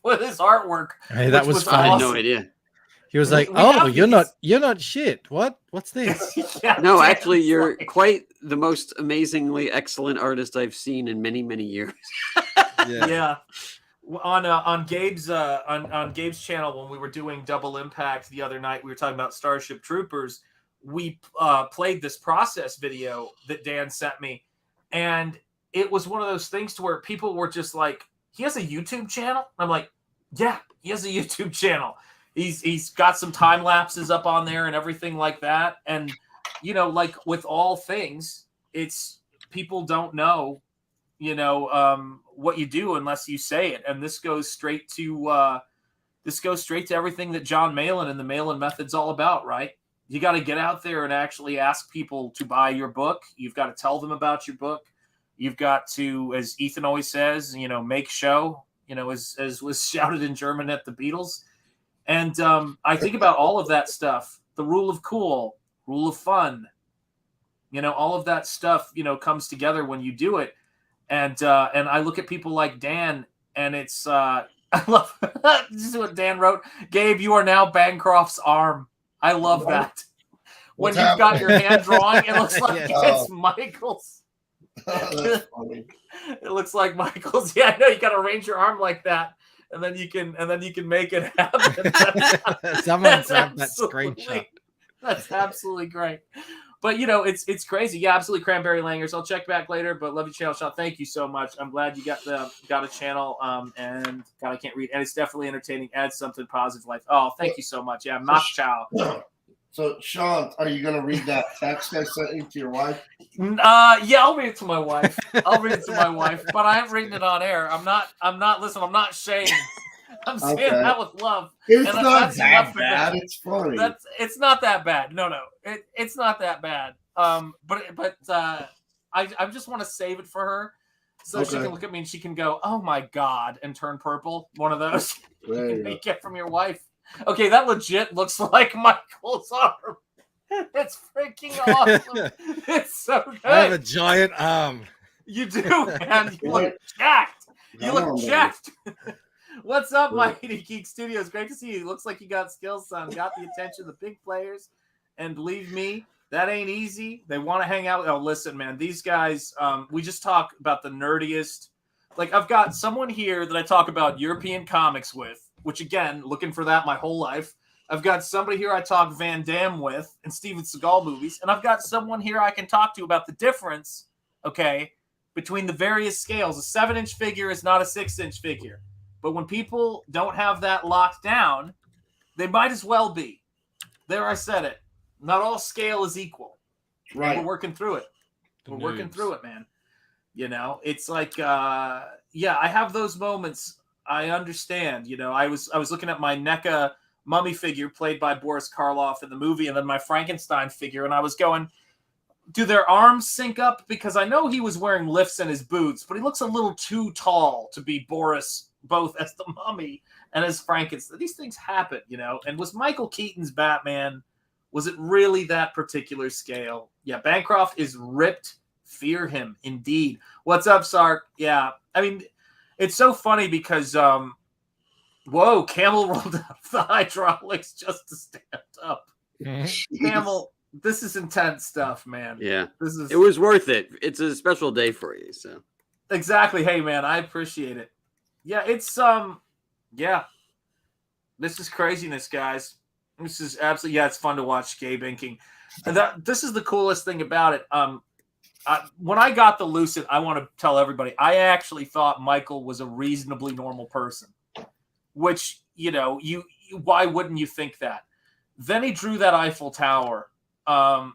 with his artwork. Hey, that which was I fun. had awesome. no idea. He was like, We "Oh, have you're not shit. What's this?" Yeah, No, Dan's actually, you're like- quite the most amazingly excellent artist I've seen in many, many years. Yeah. On Gabe's channel, when we were doing Double Impact the other night, we were talking about Starship Troopers. We played this process video that Dan sent me, and it was one of those things to where people were just like, he has a YouTube channel? I'm like, yeah, he has a YouTube channel. He's got some time lapses up on there and everything like that. And like with all things, it's people don't know what you do unless you say it. And this goes straight to everything that John Malin and the Malin method's all about, right? You got to get out there and actually ask people to buy your book. You've got to tell them about your book. You've got to, as Ethan always says, make show, as was shouted in German at the Beatles. And I think about all of that stuff, the rule of cool, rule of fun, all of that stuff, comes together when you do it. And I look at people like Dan, and it's I love this is what Dan wrote. Gabe, you are now Bancroft's arm. I love that. When you've got your hand drawing, it looks like it's Michael's. That's funny. It looks like Michael's. Yeah, I know. You got to arrange your arm like that, and then you can make it happen. Someone grabbed that screenshot. That's absolutely great. But it's crazy. Yeah, absolutely. Cranberry Langers. I'll check back later. But love your channel, Sean. Thank you so much. I'm glad you got a channel. And God, I can't read. And it's definitely entertaining. Adds something positive life. Oh, thank you so much. Yeah, Mach Chow. So, Sean, are you gonna read that text I sent you to your wife? Yeah, I'll read it to my wife. But I haven't written it on air. I'm not. Listen, I'm not shamed. I'm saying that with love. It's And not that's that enough for bad. that. It's funny. It's not that bad. No, it's not that bad. But I just want to save it for her, so she can look at me and she can go, "Oh my God," and turn purple. One of those you get from your wife. Okay, that legit looks like Michael's arm. It's freaking awesome. It's so good. I have a giant arm. You do, man. You look jacked. You look jacked. What's up, Mighty Geek Studios? Great to see you. Looks like you got skills, son. Got the attention of the big players. And believe me, that ain't easy. They want to hang out. Oh, listen, man. These guys, we just talk about the nerdiest. Like, I've got someone here that I talk about European comics with, which, again, looking for that my whole life. I've got somebody here I talk Van Damme with and Steven Seagal movies. And I've got someone here I can talk to about the difference, okay, between the various scales. A 7-inch figure is not a 6-inch figure. But when people don't have that locked down, they might as well be. There, I said it. Not all scale is equal. Right. We're working through it. We're working through it, man. It's like, I have those moments. I understand. I was looking at my NECA mummy figure played by Boris Karloff in the movie, and then my Frankenstein figure, and I was going, do their arms sync up? Because I know he was wearing lifts in his boots, but he looks a little too tall to be Boris, both as the Mummy and as Frankenstein. These things happen, you know. And was Michael Keaton's Batman, was it really that particular scale? Yeah, Bancroft is ripped. Fear him, indeed. What's up, Sark? Yeah, I mean, it's so funny because, whoa, Camel rolled up the hydraulics just to stand up. Camel, this is intense stuff, man. Yeah, this is. It was worth it. It's a special day for you, so. Exactly. Hey, man, I appreciate it. Yeah, it's yeah. This is craziness, guys. This is absolutely, yeah, it's fun to watch Gabe inking. This is the coolest thing about it. When I got the Lucid, I want to tell everybody, I actually thought Michael was a reasonably normal person, which, you know, why wouldn't you think that? Then he drew that Eiffel Tower, and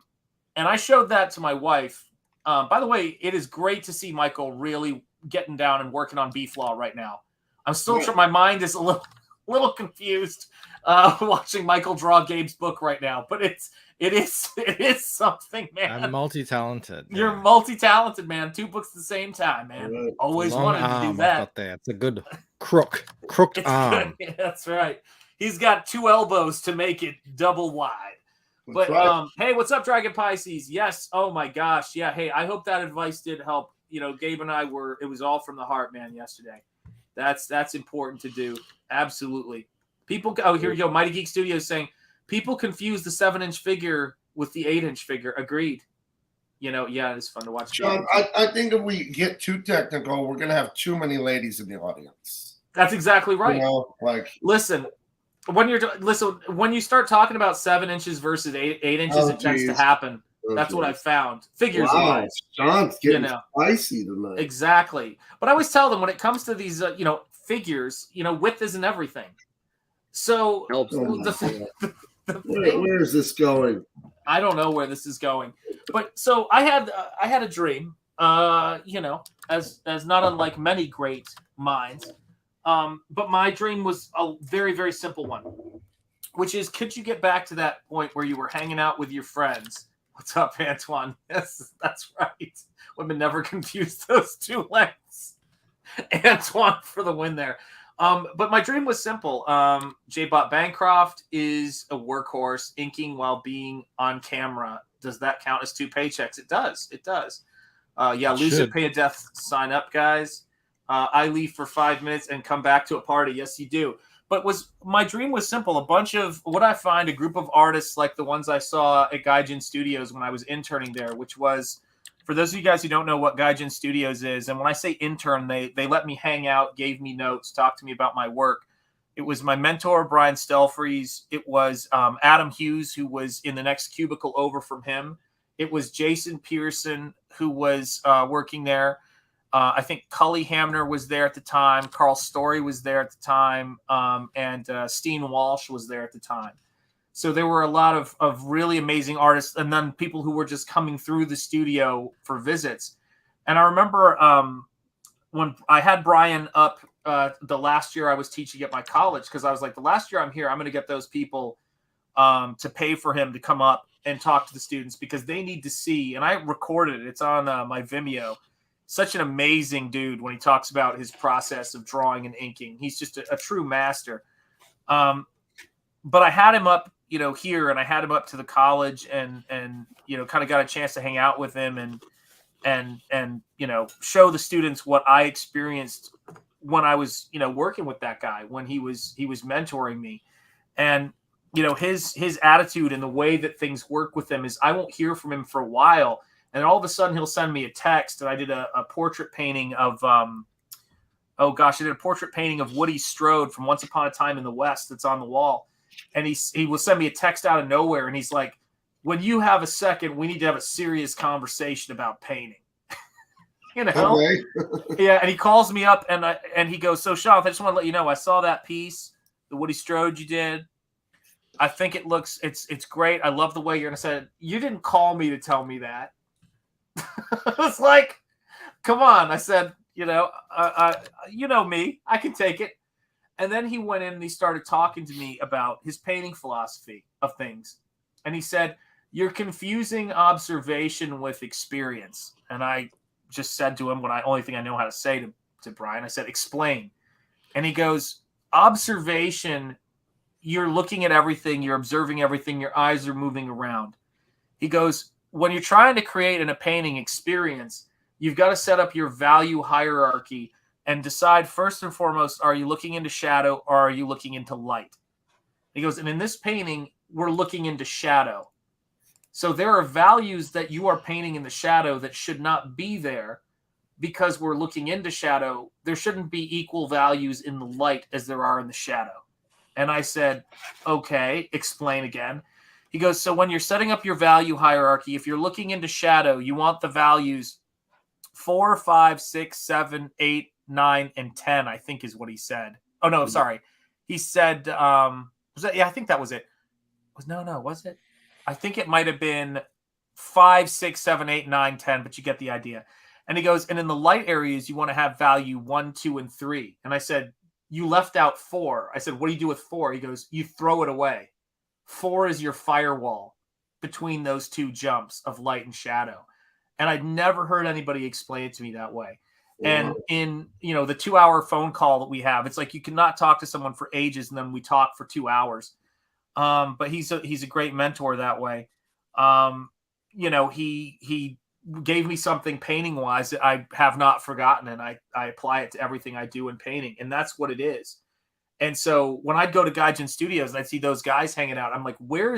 I showed that to my wife. By the way, it is great to see Michael really getting down and working on Beef Law right now. I'm still my mind is a little confused watching Michael draw Gabe's book right now, but it is something, man. I'm multi-talented. You're multi-talented, man. 2 books at the same time, man. Right. Always Long wanted arm to do I've that. got there. It's a good crooked It's arm. good. Yeah, that's right. He's got 2 elbows to make it double wide. But right. Hey, what's up, Dragon Pisces? Yes. Oh my gosh. Yeah. Hey, I hope that advice did help. You know, Gabe and I it was all from the heart, man, yesterday. That's important to do. Absolutely. People, here you go. Mighty Geek Studios saying people confuse the 7-inch figure with the 8-inch figure. Agreed. You know, yeah, it's fun to watch. Sean, I think if we get too technical, we're gonna have too many ladies in the audience. That's exactly right. You know, like listen, when you start talking about 7 inches versus 8 inches, it tends to happen. That's what I found. Figures wise. Sean's getting spicy tonight. Exactly. But I always tell them when it comes to these, figures, width isn't everything. So where is this going? I don't know where this is going. But so I had a dream, as not unlike many great minds. But my dream was a very, very simple one, which is, could you get back to that point where you were hanging out with your friends? What's up, Antoine? Yes, that's right. Women never confuse those 2 lengths. Antoine for the win there. But my dream was simple. J-Bot Bancroft is a workhorse, inking while being on camera. Does that count as 2 paychecks? It does. It does. Lose it, pay a death, sign up, guys. I leave for 5 minutes and come back to a party. Yes, you do. But my dream was simple. A bunch of what I find, a group of artists like the ones I saw at Gaijin Studios when I was interning there, which was, for those of you guys who don't know what Gaijin Studios is, and when I say intern, they let me hang out, gave me notes, talked to me about my work. It was my mentor, Brian Stelfreeze. It was Adam Hughes, who was in the next cubicle over from him. It was Jason Pearson, who was working there. I think Cully Hamner was there at the time. Carl Story was there at the time. And Steen Walsh was there at the time. So there were a lot of really amazing artists, and then people who were just coming through the studio for visits. And I remember when I had Brian up the last year I was teaching at my college, because I was like, the last year I'm here, I'm going to get those people to pay for him to come up and talk to the students, because they need to see. And I recorded it. It's on my Vimeo. Such an amazing dude when he talks about his process of drawing and inking. He's just a true master. But I had him up, here, and I had him up to the college, and kind of got a chance to hang out with him and show the students what I experienced when I was, working with that guy, when he was mentoring me. And, his attitude and the way that things work with him is I won't hear from him for a while. And all of a sudden he'll send me a text, and I did a portrait painting of, I did a portrait painting of Woody Strode from Once Upon a Time in the West that's on the wall. And he will send me a text out of nowhere, and he's like, when you have a second, we need to have a serious conversation about painting. Okay. Yeah, and he calls me up, and he goes, so Sean, I just want to let you know, I saw that piece, the Woody Strode you did. I think it's great. I love the way you're going to say it. You didn't call me to tell me that. I was like, come on. I said, you know me, I can take it. And then he went in and he started talking to me about his painting philosophy of things. And he said, you're confusing observation with experience. And I just said to him only thing I know how to say to Brian, I said, explain. And he goes, observation, you're looking at everything, you're observing everything, your eyes are moving around. He goes, when you're trying to create in a painting experience, you've got to set up your value hierarchy and decide first and foremost, are you looking into shadow or are you looking into light? He goes, and in this painting, we're looking into shadow. So there are values that you are painting in the shadow that should not be there because we're looking into shadow. There shouldn't be equal values in the light as there are in the shadow. And I said, okay, explain again. He goes, so when you're setting up your value hierarchy, if you're looking into shadow, you want the values 4, 5, 6, 7, 8, 9, and 10, I think is what he said. Oh, no, sorry. He said, was that? Yeah, I think that was it. Was it? I think it might have been 5, 6, 7, 8, 9, 10, but you get the idea. And he goes, and in the light areas, you want to have value 1, 2, and 3. And I said, you left out 4. I said, what do you do with 4? He goes, you throw it away. 4 is your firewall between those two jumps of light and shadow. And I'd never heard anybody explain it to me that way. And in, the 2-hour phone call that we have, it's like you cannot talk to someone for ages and then we talk for 2 hours. But he's a great mentor that way. He gave me something painting wise that I have not forgotten, and I apply it to everything I do in painting, and that's what it is. And so when I'd go to Gaijin Studios and I'd see those guys hanging out, I'm like, what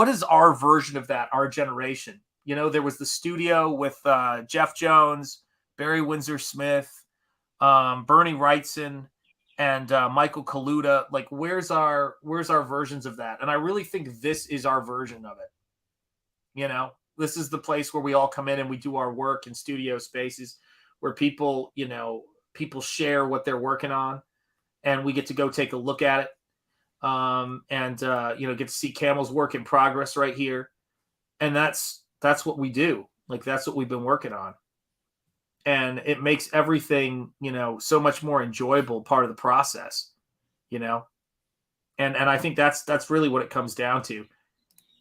is our version of that, our generation? There was the studio with Jeff Jones, Barry Windsor Smith, Bernie Wrightson, and Michael Kaluta. Like, where's our versions of that? And I really think this is our version of it. This is the place where we all come in and we do our work in studio spaces where people share what they're working on, and we get to go take a look at it. Get to see Camel's work in progress right here. And that's what we do. Like, that's what we've been working on. And it makes everything, so much more enjoyable part of the process, And I think that's really what it comes down to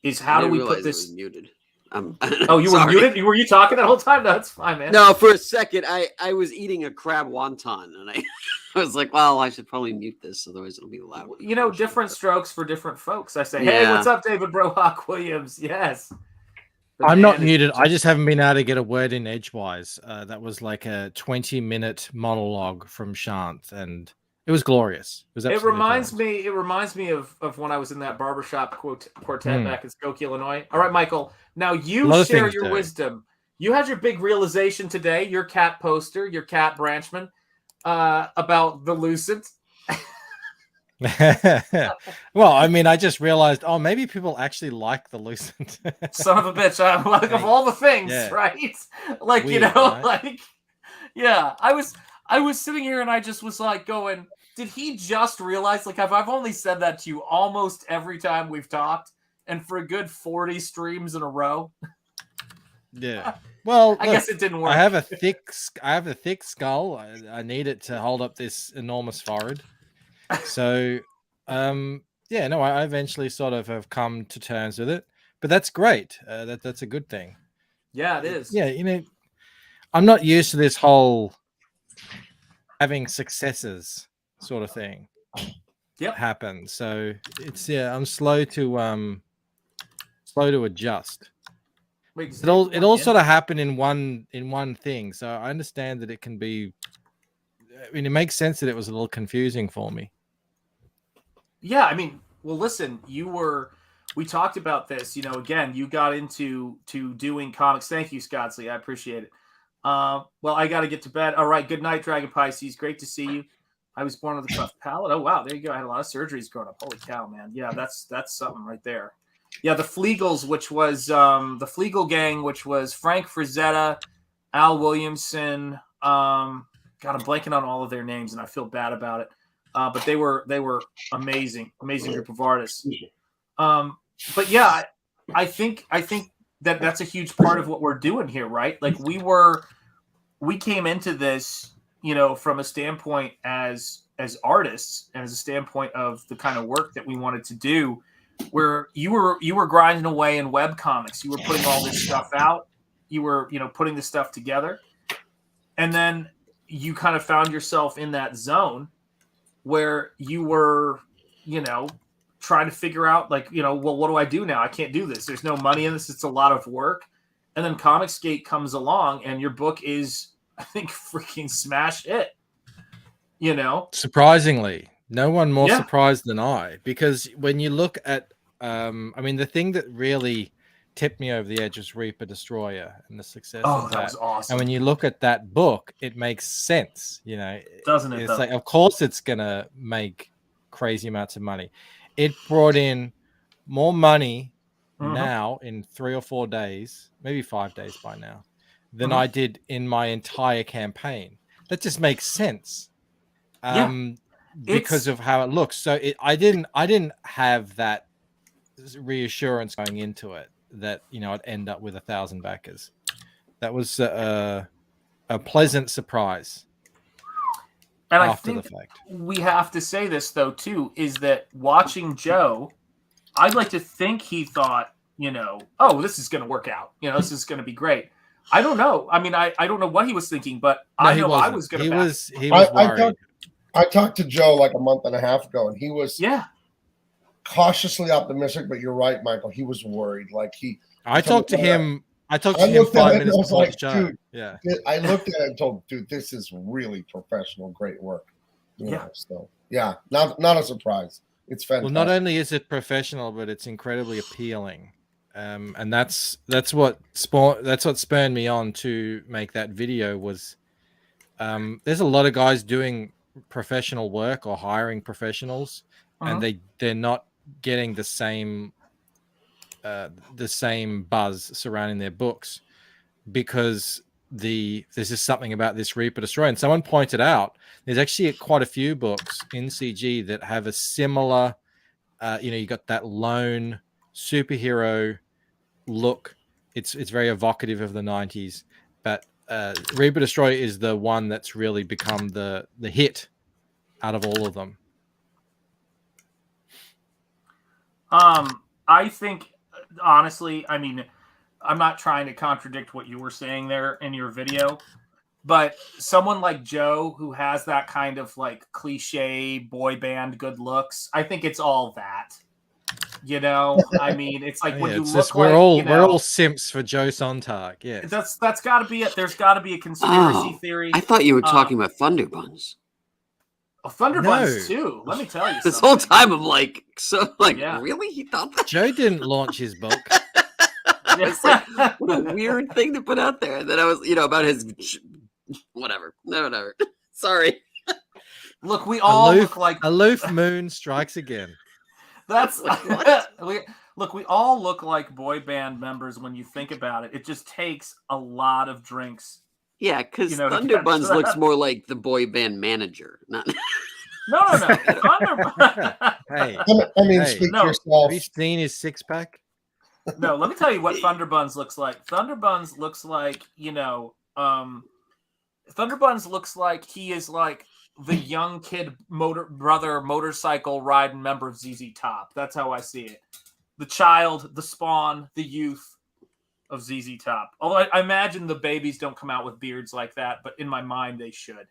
is how do we put this muted? Oh, you were muted? Were you talking that whole time? No, that's fine, man. No, for a second, I was eating a crab wonton, and I was like, well, I should probably mute this, otherwise it'll be loud. Different strokes for different folks. I say, hey, what's up, David Brohawk Williams? Yes. I'm not muted. I just haven't been able to get a word in edgewise. That was like a 20-minute monologue from Shant, and it was glorious. It reminds me of when I was in that barbershop quartet back in Skokie, Illinois. All right, Michael. Now you share your wisdom. You had your big realization today, your cat poster, your cat branchman, about the Lucent. Well, I mean, I just realized, maybe people actually like the Lucent. Son of a bitch. Of all the things, right? Like, weird, right? I was sitting here and I just was like going, did he just realize, like, I've only said that to you almost every time we've talked, and for a good 40 streams in a row. Yeah. Well, I guess it didn't work. I have a thick skull. I need it to hold up this enormous forehead. So, I eventually sort of have come to terms with it, but that's great. That's a good thing. Yeah, it is. Yeah, I'm not used to this whole having successes sort of thing happen. So it's I'm slow to adjust. It all sort of happened in one thing. So I understand that it can be. I mean, it makes sense that it was a little confusing for me. Yeah, I mean, well, listen, we talked about this, again, you got into doing comics. Thank you, Scottsley. I appreciate it. Well, I got to get to bed. All right. Good night, Dragon Pisces. Great to see you. I was born with a cleft palate. Oh, wow. There you go. I had a lot of surgeries growing up. Holy cow, man. Yeah, that's something right there. Yeah, the Flegels, which was the Flegel gang, which was Frank Frazetta, Al Williamson. God, I'm blanking on all of their names, and I feel bad about it. But they were amazing group of artists. But yeah, I think that's a huge part of what we're doing here, right? Like we came into this, from a standpoint as artists and as a standpoint of the kind of work that we wanted to do. where you were grinding away in web comics. You were putting all this stuff out. You were, putting this stuff together. And then you kind of found yourself in that zone where you were, trying to figure out well, what do I do now? I can't do this. There's no money in this. It's a lot of work. And then Comicsgate comes along and your book is, I think, freaking smash hit. Surprisingly, no one more surprised than I, because when you look at, the thing that really tipped me over the edge was Reaper Destroyer and the success of that. Was awesome. And when you look at that book, it makes sense, Doesn't it? It's like, of course it's gonna make crazy amounts of money. It brought in more money now in 3 or 4 days, maybe 5 days by now, than I did in my entire campaign. That just makes sense. Because of how it looks. So I didn't have that reassurance going into it that I'd end up with 1,000 backers. That was a pleasant surprise. And after I think the fact. We have to say this though too, is that watching Joe, I'd like to think he thought, oh, this is going to work out. This is going to be great. I don't know. I mean, I don't know what he was thinking, but No, I know I was going to. He was worried. I talked to Joe like a month and a half ago, and he was cautiously optimistic. But you're right, Michael. He was worried. I talked to him 5 minutes before the show. Dude, yeah. I looked at it and told, dude, this is really professional, great work. So not a surprise. It's fantastic. Well, not only is it professional, but it's incredibly appealing. And that's what spurred me on to make that video. Was there's a lot of guys doing professional work or hiring professionals, and they're not getting the same buzz surrounding their books because there's just something about this Reaper Destroyer. And someone pointed out there's actually quite a few books in CG that have a similar you got that lone superhero look. It's very evocative of the 90s, but Reaper Destroyer is the one that's really become the hit out of all of them. I think, honestly, I mean, I'm not trying to contradict what you were saying there in your video, but someone like Joe, who has that kind of cliche boy band good looks, I think it's all that. I mean, it's like when you look we're all simps for Joe Sontag. Yeah, that's got to be it. There's got to be a conspiracy theory. I thought you were talking about Thunderbuns. Thunderbuns too. Let me tell you. This whole time I'm really? He thought that? Joe didn't launch his book. It's like, what a weird thing to put out there. And then I was, about his whatever. No, whatever. Sorry. Look, we all look like Aloof Moon strikes again. That's look, we all look like boy band members when you think about it. It just takes a lot of drinks. Yeah, because Thunderbuns looks more like the boy band manager. Not No. Thunderbuns. Hey, speak for yourself. Have you seen his six pack? No, let me tell you what Thunderbuns looks like. Thunderbuns looks like, Thunderbuns looks like he is like the young kid motorcycle riding member of ZZ Top. That's how I see it. The child, the spawn, the youth of ZZ Top. Although I imagine the babies don't come out with beards like that, but in my mind they should.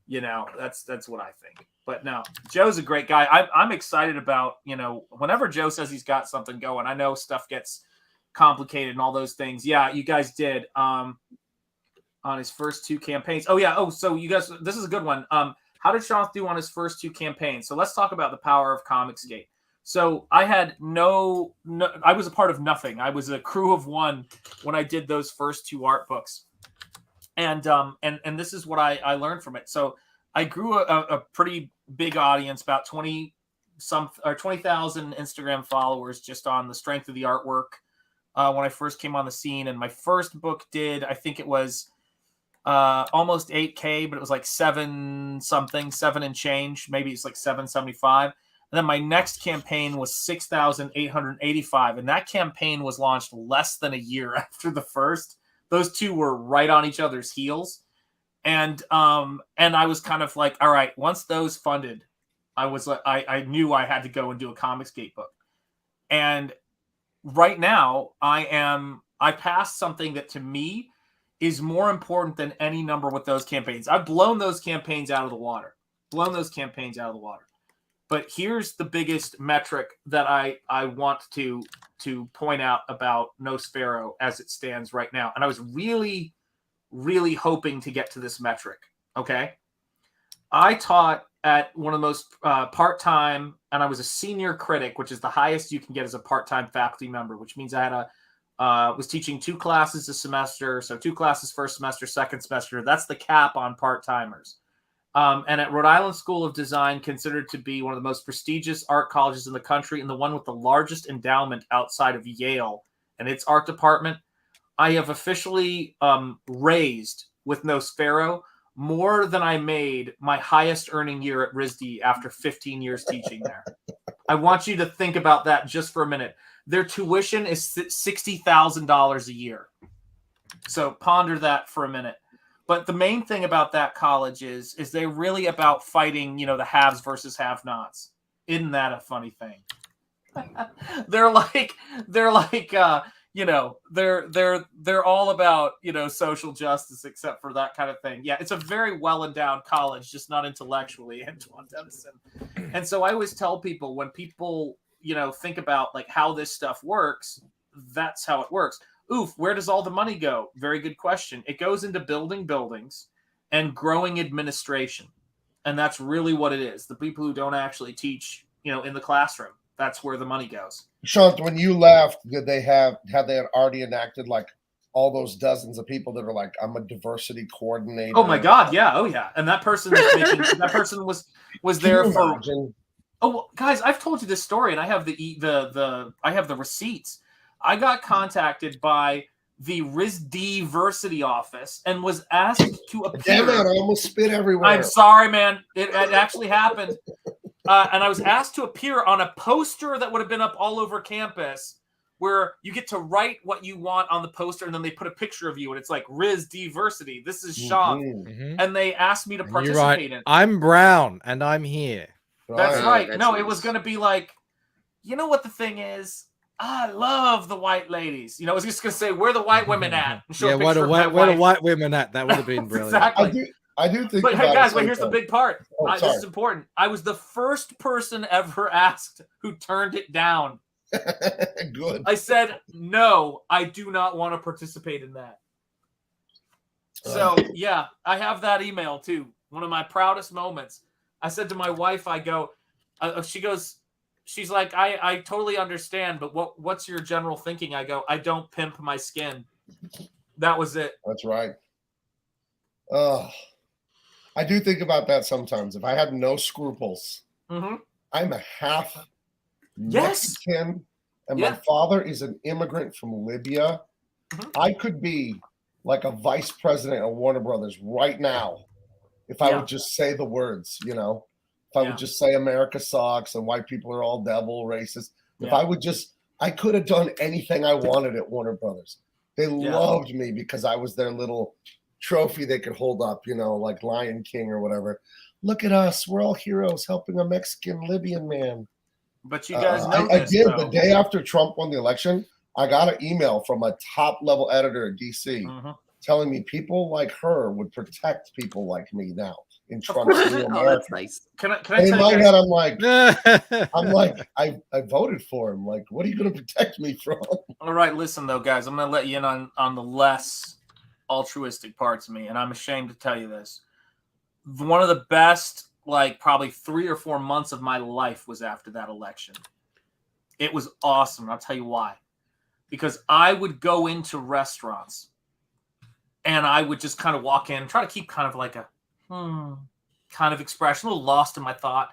That's what I think. But no, Joe's a great guy. I'm excited about, whenever Joe says he's got something going, I know stuff gets complicated and all those things. Yeah, you guys did on his first 2 campaigns. Oh, yeah. Oh, so you guys, this is a good one. How did Sean do on his first 2 campaigns? So let's talk about the power of Comicsgate. So I had no, I was a part of nothing. I was a crew of 1 when I did those first 2 art books. And this is what I learned from it. So I grew a pretty big audience, about 20,000 Instagram followers, just on the strength of the artwork when I first came on the scene. And my first book did, I think it was almost 8K, but it was like 7 and change. Maybe it's like 775. And then my next campaign was 6,885. And that campaign was launched less than a year after the first. Those 2 were right on each other's heels. And I was kind of like, all right, once those funded, I was like, I knew I had to go and do a Comicsgate book. And right now I passed something that to me is more important than any number with those campaigns. I've blown those campaigns out of the water. But here's the biggest metric that I want to point out about Nosfero as it stands right now. And I was really, really hoping to get to this metric. Okay. I taught at one of the most part-time, and I was a senior critic, which is the highest you can get as a part-time faculty member, which means I had was teaching 2 classes a semester. So 2 classes first semester, second semester. That's the cap on part-timers. And at Rhode Island School of Design, considered to be one of the most prestigious art colleges in the country and the one with the largest endowment outside of Yale and its art department, I have officially raised with Nosfero more than I made my highest earning year at RISD after 15 years teaching there. I want you to think about that just for a minute. Their tuition is $60,000 a year. So ponder that for a minute. But the main thing about that college is they're really about fighting, the haves versus have-nots. Isn't that a funny thing? they're all about, social justice, except for that kind of thing. Yeah, it's a very well-endowed college, just not intellectually, Antoine Dennison. And so I always tell people, when people, think about like how this stuff works, that's how it works. Oof, where does all the money go? Very good question. It goes into building buildings and growing administration. And that's really what it is. The people who don't actually teach, in the classroom, that's where the money goes. Sean, when you left, had they already enacted like all those dozens of people that are like, I'm a diversity coordinator? Oh my God, yeah, oh yeah. And that person was there for. Imagine? Oh well, guys, I've told you this story, and I have the receipts. I got contacted by the RISD-versity office and was asked to appear. Damn it, I almost spit everywhere. I'm sorry, man. It actually happened. And I was asked to appear on a poster that would have been up all over campus, where you get to write what you want on the poster, and then they put a picture of you, and it's like RISD-versity. This is Sean. Mm-hmm. And they asked me to participate in it. I'm brown, and I'm here. That's right. That's no, nice. It was going to be like, you know what the thing is? I love the white ladies. I was just going to say, where the white women at? And show a where picture the of my wife. white women at? That would have been brilliant. Exactly. I do think. But hey, about guys, it wait, here's the big part. Oh, This is important. I was the first person ever asked who turned it down. Good. I said, no, I do not want to participate in that. So, yeah, I have that email too. One of my proudest moments. I said to my wife, I go, she's like, I totally understand, but what's your general thinking? I go, I don't pimp my skin. That was it. That's right. I do think about that sometimes. If I had no scruples, I'm a half Mexican, and my father is an immigrant from Libya. I could be like a vice president of Warner Brothers right now if I would just say the words, If I would just say America sucks and white people are all devil, racist. If I would I could have done anything I wanted at Warner Brothers. They loved me because I was their little trophy they could hold up, like Lion King or whatever. Look at us. We're all heroes helping a Mexican Libyan man. But you guys know I this, did. though. The day after Trump won the election, I got an email from a top-level editor at D.C. Telling me people like her would protect people like me now in Trump's new America. Oh, that's nice. Can I in tell my you head, guys? I'm like, I voted for him. Like, what are you going to protect me from? All right, listen, though, guys. I'm going to let you in on the less altruistic parts of me, and I'm ashamed to tell you this. One of the best, probably 3 or 4 months of my life was after that election. It was awesome. I'll tell you why. Because I would go into restaurants and I would just kind of walk in, try to keep kind of like a kind of expression, a little lost in my thought.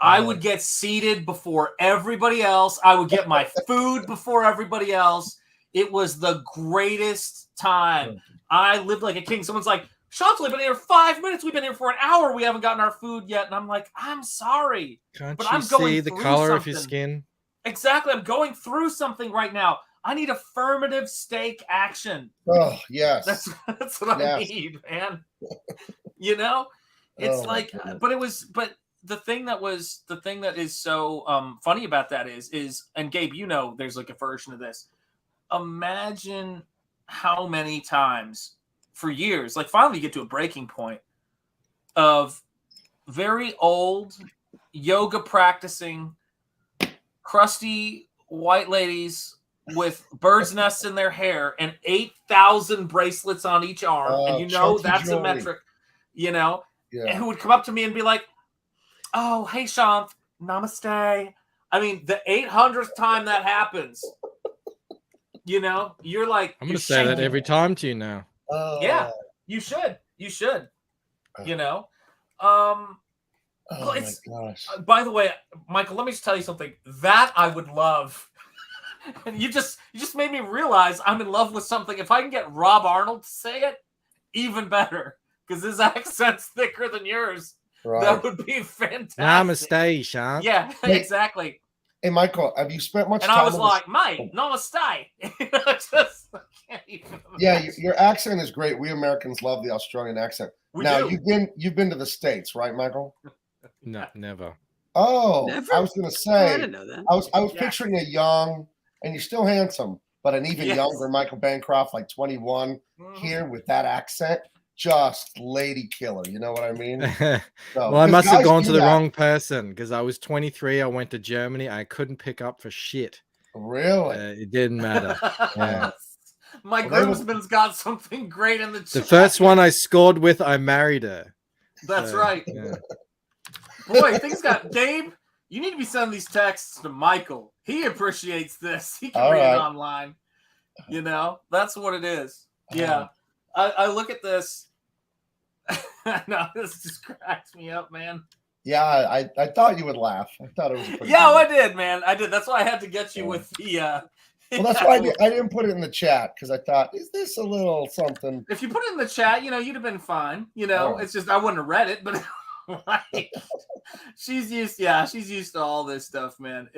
I would get seated before everybody else. I would get my food before everybody else. It was the greatest time. I lived like a king. Someone's like, Sean's only been here 5 minutes. We've been here for an hour. We haven't gotten our food yet. And I'm like, I'm sorry. Can't but you I'm going see the through color of something. your skin? Exactly. I'm going through something right now. I need affirmative stake action. Oh, yes. That's what I need, man. It's but the thing that is so funny about that is, and Gabe, there's like a version of this. Imagine how many times for years, like finally you get to a breaking point of very old yoga practicing crusty white ladies with birds' nests in their hair and 8,000 bracelets on each arm, and that's a metric, and who would come up to me and be like, "Oh, hey, Shanth, namaste." I mean, the 800th time that happens, you're like, I'm going to say that every time to you now. Yeah, you should. Oh my gosh. By the way, Michael, let me just tell you something that I would love. And you just made me realize I'm in love with something. If I can get Rob Arnold to say it, even better, because his accent's thicker than yours. Right. That would be fantastic. Namaste, Sean. Yeah, exactly. Hey, Michael, have you spent much time? And I was like, mate, namaste. I can't even imagine. Your accent is great. We Americans love the Australian accent. We do. You've been to the States, right, Michael? No, never. Oh, never? I was going to say. I didn't know that. I was picturing a young, and you're still handsome, but an even younger Michael Bancroft, like 21, here with that accent. Just lady killer, you know what I mean? Well, I must have gone to the wrong person because I was 23. I went to Germany. I couldn't pick up for shit. Really? It didn't matter. Yeah. My groomsman's got something great in the chat. The first one I scored with, I married her. That's right. Yeah. Boy, things got Gabe. You need to be sending these texts to Michael. He appreciates this. He can read it online. That's what it is. Yeah. I look at this. No, this just cracks me up, man. Yeah, I thought you would laugh. I thought it was pretty good. I did, man. I did. That's why I had to get you with the well, that's why I didn't put it in the chat, because I thought, is this a little something? If you put it in the chat, you'd have been fine. It's just I wouldn't have read it, but she's used to all this stuff, man.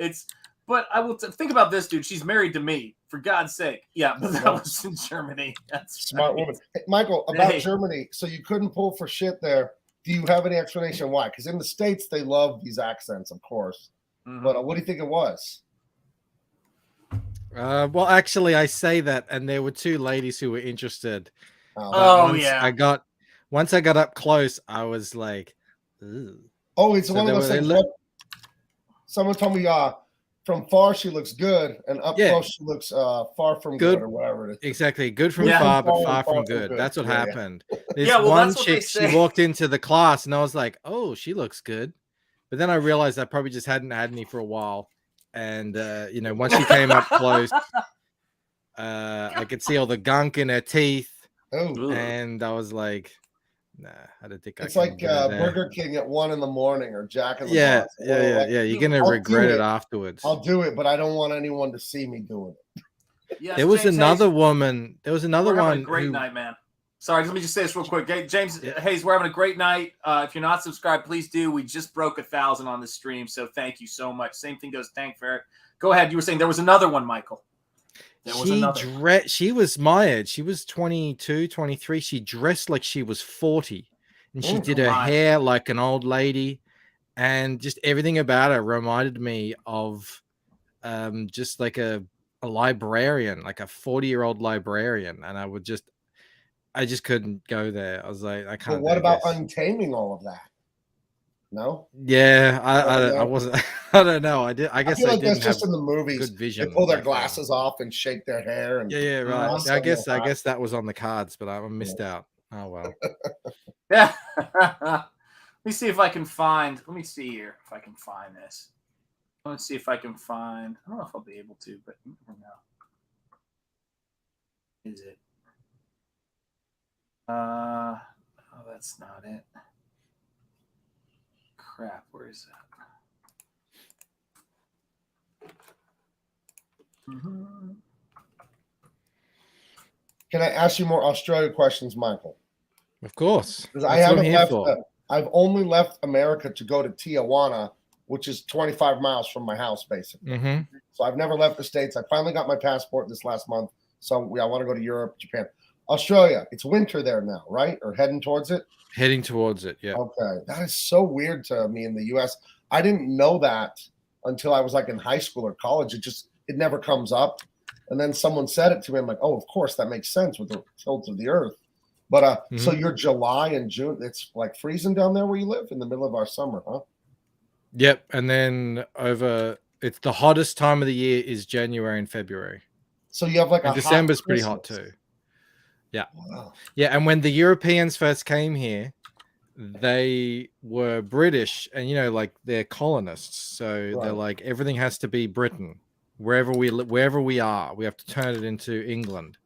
But I will think about this, dude. She's married to me, for God's sake. Yeah, but that was in Germany. That's smart woman. Hey, Michael, about Germany, so you couldn't pull for shit there. Do you have any explanation why? Because in the States, they love these accents, of course. Mm-hmm. But what do you think it was? Well, actually, I say that, and there were two ladies who were interested. Oh, Once I got up close, I was like, "Ugh." Oh, it's one of those things. Someone told me, from far she looks good, and up close she looks far from good, or whatever it is. Exactly, good from far, but far from good. That's what happened. This one chick, she walked into the class, and I was like, "Oh, she looks good," but then I realized I probably just hadn't had any for a while, and once she came up close, I could see all the gunk in her teeth, and I was like, "Nah, I don't think it's like Burger King at 1 a.m. or Jack in the Box. Yeah. You're gonna regret it afterwards. I'll do it, but I don't want anyone to see me doing it. Yes, there was another woman. There was another one. Having a great night, man. Sorry, let me just say this real quick. James Hayes, we're having a great night. If you're not subscribed, please do. We just broke 1,000 on this stream, so thank you so much. Same thing goes Tank Ferret. Go ahead. You were saying there was another one, Michael. She was my age. She was 22, 23. She dressed like she was 40. And she did her hair like an old lady, and just everything about her reminded me of just like a librarian, like a 40-year-old librarian. And I just couldn't go there. I was like, I can't. But what about untaming all of that? No. Yeah, I wasn't. I don't know. I guess I feel like that's just in the movies. Good vision. They pull their glasses off and shake their hair. And right. I guess that was on the cards, but I missed out. Oh well. Yeah. Let me see if I can find. Let me see here if I can find this. Let's see if I can find. I don't know if I'll be able to, but you never know. Is it? Oh, that's not it. Crap. Where is that? Mm-hmm. Can I ask you more Australia questions, Michael? Of course. Because I haven't left. I've only left America to go to Tijuana, which is 25 miles from my house, basically. Mm-hmm. So I've never left the States. I finally got my passport this last month. So I want to go to Europe, Japan. Australia, it's winter there now, right? Or heading towards it? Heading towards it, yeah. Okay. That is so weird to me in the US. I didn't know that until I was like in high school or college. It never comes up. And then someone said it to me. I'm like, oh, of course, that makes sense with the tilt of the earth. But so you're July and June, it's like freezing down there where you live in the middle of our summer, huh? Yep. And then it's the hottest time of the year is January and February. So you have like and December's pretty hot too. Yeah. Wow. Yeah. And when the Europeans first came here, they were British and, like they're colonists. So they're like, everything has to be Britain. Wherever we are, we have to turn it into England.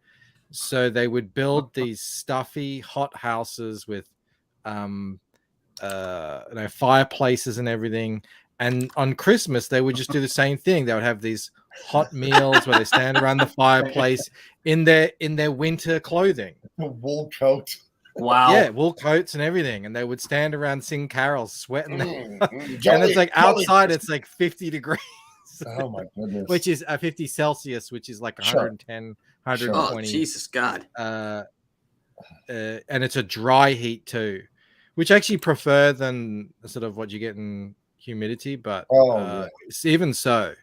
So they would build these stuffy, hot houses with, fireplaces and everything. And on Christmas, they would just do the same thing. They would have these hot meals where they stand around the fireplace in their winter clothing, a wool coat. Wow. Yeah, wool coats and everything, and they would stand around, sing carols, sweating. And it's like outside, it's like 50 degrees. Oh my goodness! Which is 50 Celsius, which is like 110, 120. Oh, Jesus God! And it's a dry heat too, which I actually prefer than sort of what you get in humidity. But even so,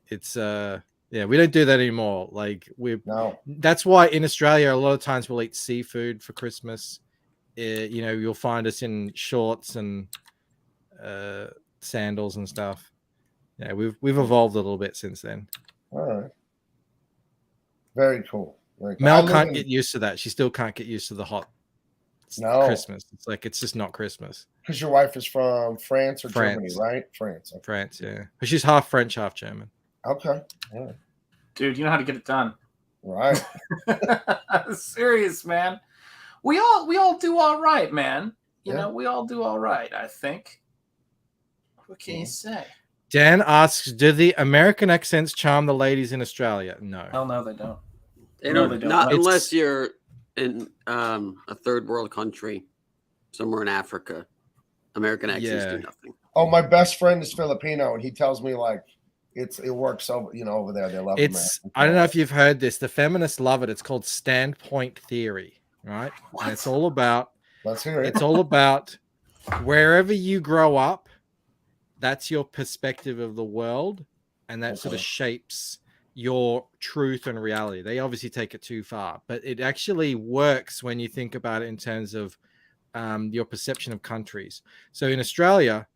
it's we don't do that anymore. Like that's why in Australia a lot of times we'll eat seafood for Christmas. You'll find us in shorts and sandals and stuff. Yeah, we've evolved a little bit since then. All right. Very cool. Mel can't get used to that. She still can't get used to the hot Christmas. It's like it's just not Christmas. Because your wife is from France or Germany, right? France. Okay. France, yeah. But she's half French, half German. Okay. Yeah. Dude, you know how to get it done. Right. Serious, man. We all do all right, man. You know, we all do all right, I think. What can you say? Dan asks, do the American accents charm the ladies in Australia? No. Hell no, they don't. They don't. Not unless you're in a third world country, somewhere in Africa. American accents do nothing. Oh, my best friend is Filipino, and he tells me like it works over over there. They love it. I don't know if you've heard this. The feminists love it. It's called standpoint theory, right? And it's all about. Let's hear it. It's all about wherever you grow up. That's your perspective of the world, and that sort of shapes your truth and reality. They obviously take it too far, but it actually works when you think about it in terms of your perception of countries. So in Australia,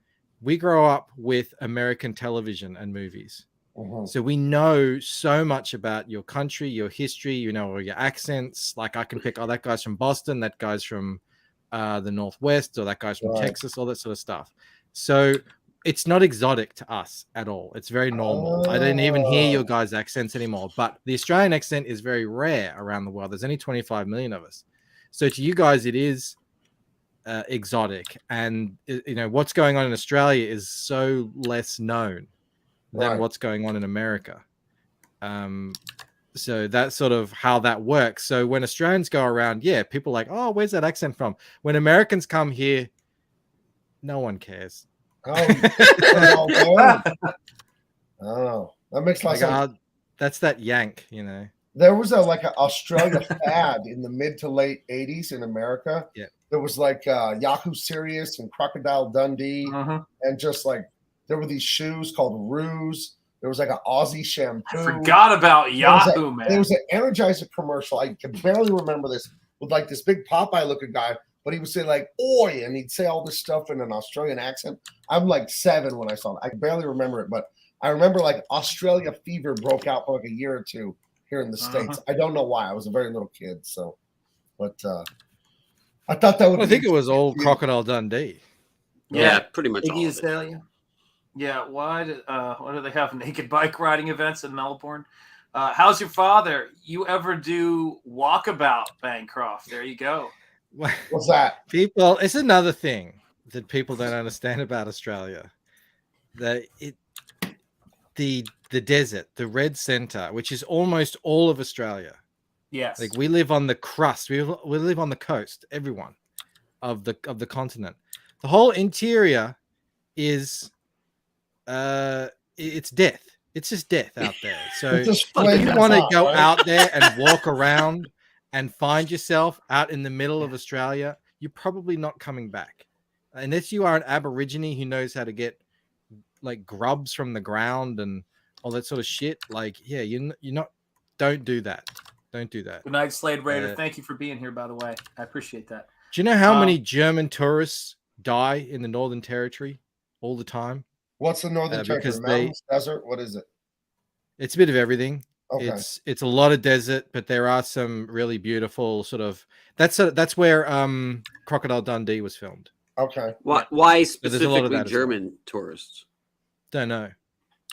we grow up with American television and movies. So we know so much about your country, your history, all your accents. Like I can pick, that guy's from Boston, that guy's from the Northwest, or that guy's from Texas, all that sort of stuff. So it's not exotic to us at all. It's very normal. I don't even hear your guys' accents anymore. But the Australian accent is very rare around the world. There's only 25 million of us. So to you guys, it is exotic. And, what's going on in Australia is so less known than what's going on in America. So that's sort of how that works. So when Australians go around, people are like, oh, where's that accent from? When Americans come here, no one cares. Oh, that makes a lot of sense. That's that yank, There was an Australia fad in the mid to late 80s in America. Yeah. There was Yahoo Serious and Crocodile Dundee. And just there were these shoes called Ruse. There was an Aussie shampoo. I forgot about Yahoo, man. There was an Energizer commercial. I can barely remember this with this big Popeye looking guy. But he would say "oi," and he'd say all this stuff in an Australian accent. I'm 7 when I saw it. I barely remember it, but I remember Australia fever broke out for a year or two here in the States. I don't know why. I was a very little kid, but I thought that would. I think it was old Crocodile Dundee. Yeah, pretty much. Iggy Azalea. Yeah. Why do they have naked bike riding events in Melbourne? How's your father? You ever do walkabout, Bancroft? There you go. What's that? People, it's another thing that people don't understand about Australia. The desert, the red center, which is almost all of Australia. Yes. We live on the crust. We live on the coast, everyone of the continent. The whole interior is it's death. It's just death out there. So if you want to go out there and walk around and find yourself out in the middle of Australia, you're probably not coming back. Unless you are an Aborigine who knows how to get like grubs from the ground and all that sort of shit. Like, yeah, you're not. Don't do that. Don't do that. Good night, Slade Raider. Thank you for being here, by the way. I appreciate that. Do you know how many German tourists die in the Northern Territory all the time? What's the Northern Territory? Mountains, desert? What is it? It's a bit of everything. Okay. It's a lot of desert, but there are some really beautiful sort of. That's where Crocodile Dundee was filmed. Okay. Why specifically German tourists? Don't know.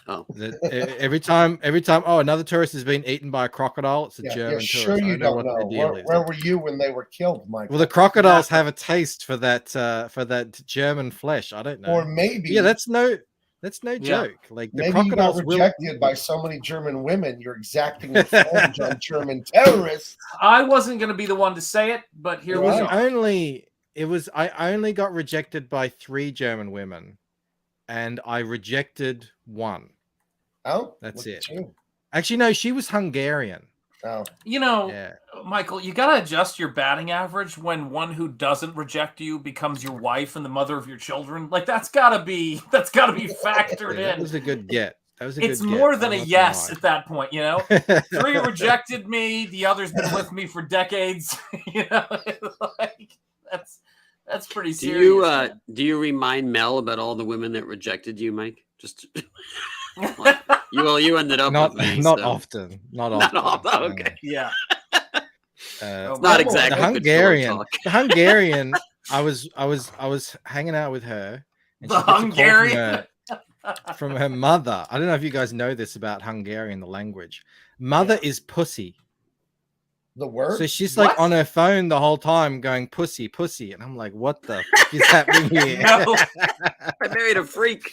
Oh, every time. Oh, another tourist has been eaten by a crocodile. It's a German tourist. Sure, you don't know. Where were you when they were killed, Mike? Well, the crocodiles have a taste for that German flesh. I don't know. Or maybe. Yeah, that's no joke. Like the crocodiles you got rejected by so many German women. You're exacting revenge on German terrorists. I wasn't going to be the one to say it, but here we are. I only got rejected by 3 German women, and I rejected 1. Oh, that's it. Actually, no, she was Hungarian. Oh, Michael, you gotta adjust your batting average when one who doesn't reject you becomes your wife and the mother of your children. Like that's gotta be factored in. That was a good get. It's more than a yes at that point, you know. 3 rejected me, the other's been with me for decades. You know, like that's pretty serious. Do you remind Mel about all the women that rejected you, Mike? Just you ended up not with me, not so. often. Okay. Yeah. It's not exactly the Hungarian. I was hanging out with her. And the Hungarian from her mother. I don't know if you guys know this about Hungarian, the language. Mother is pussy. The word? So she's like on her phone the whole time going pussy, pussy. And I'm like, what the fuck is happening here? No. I married a freak.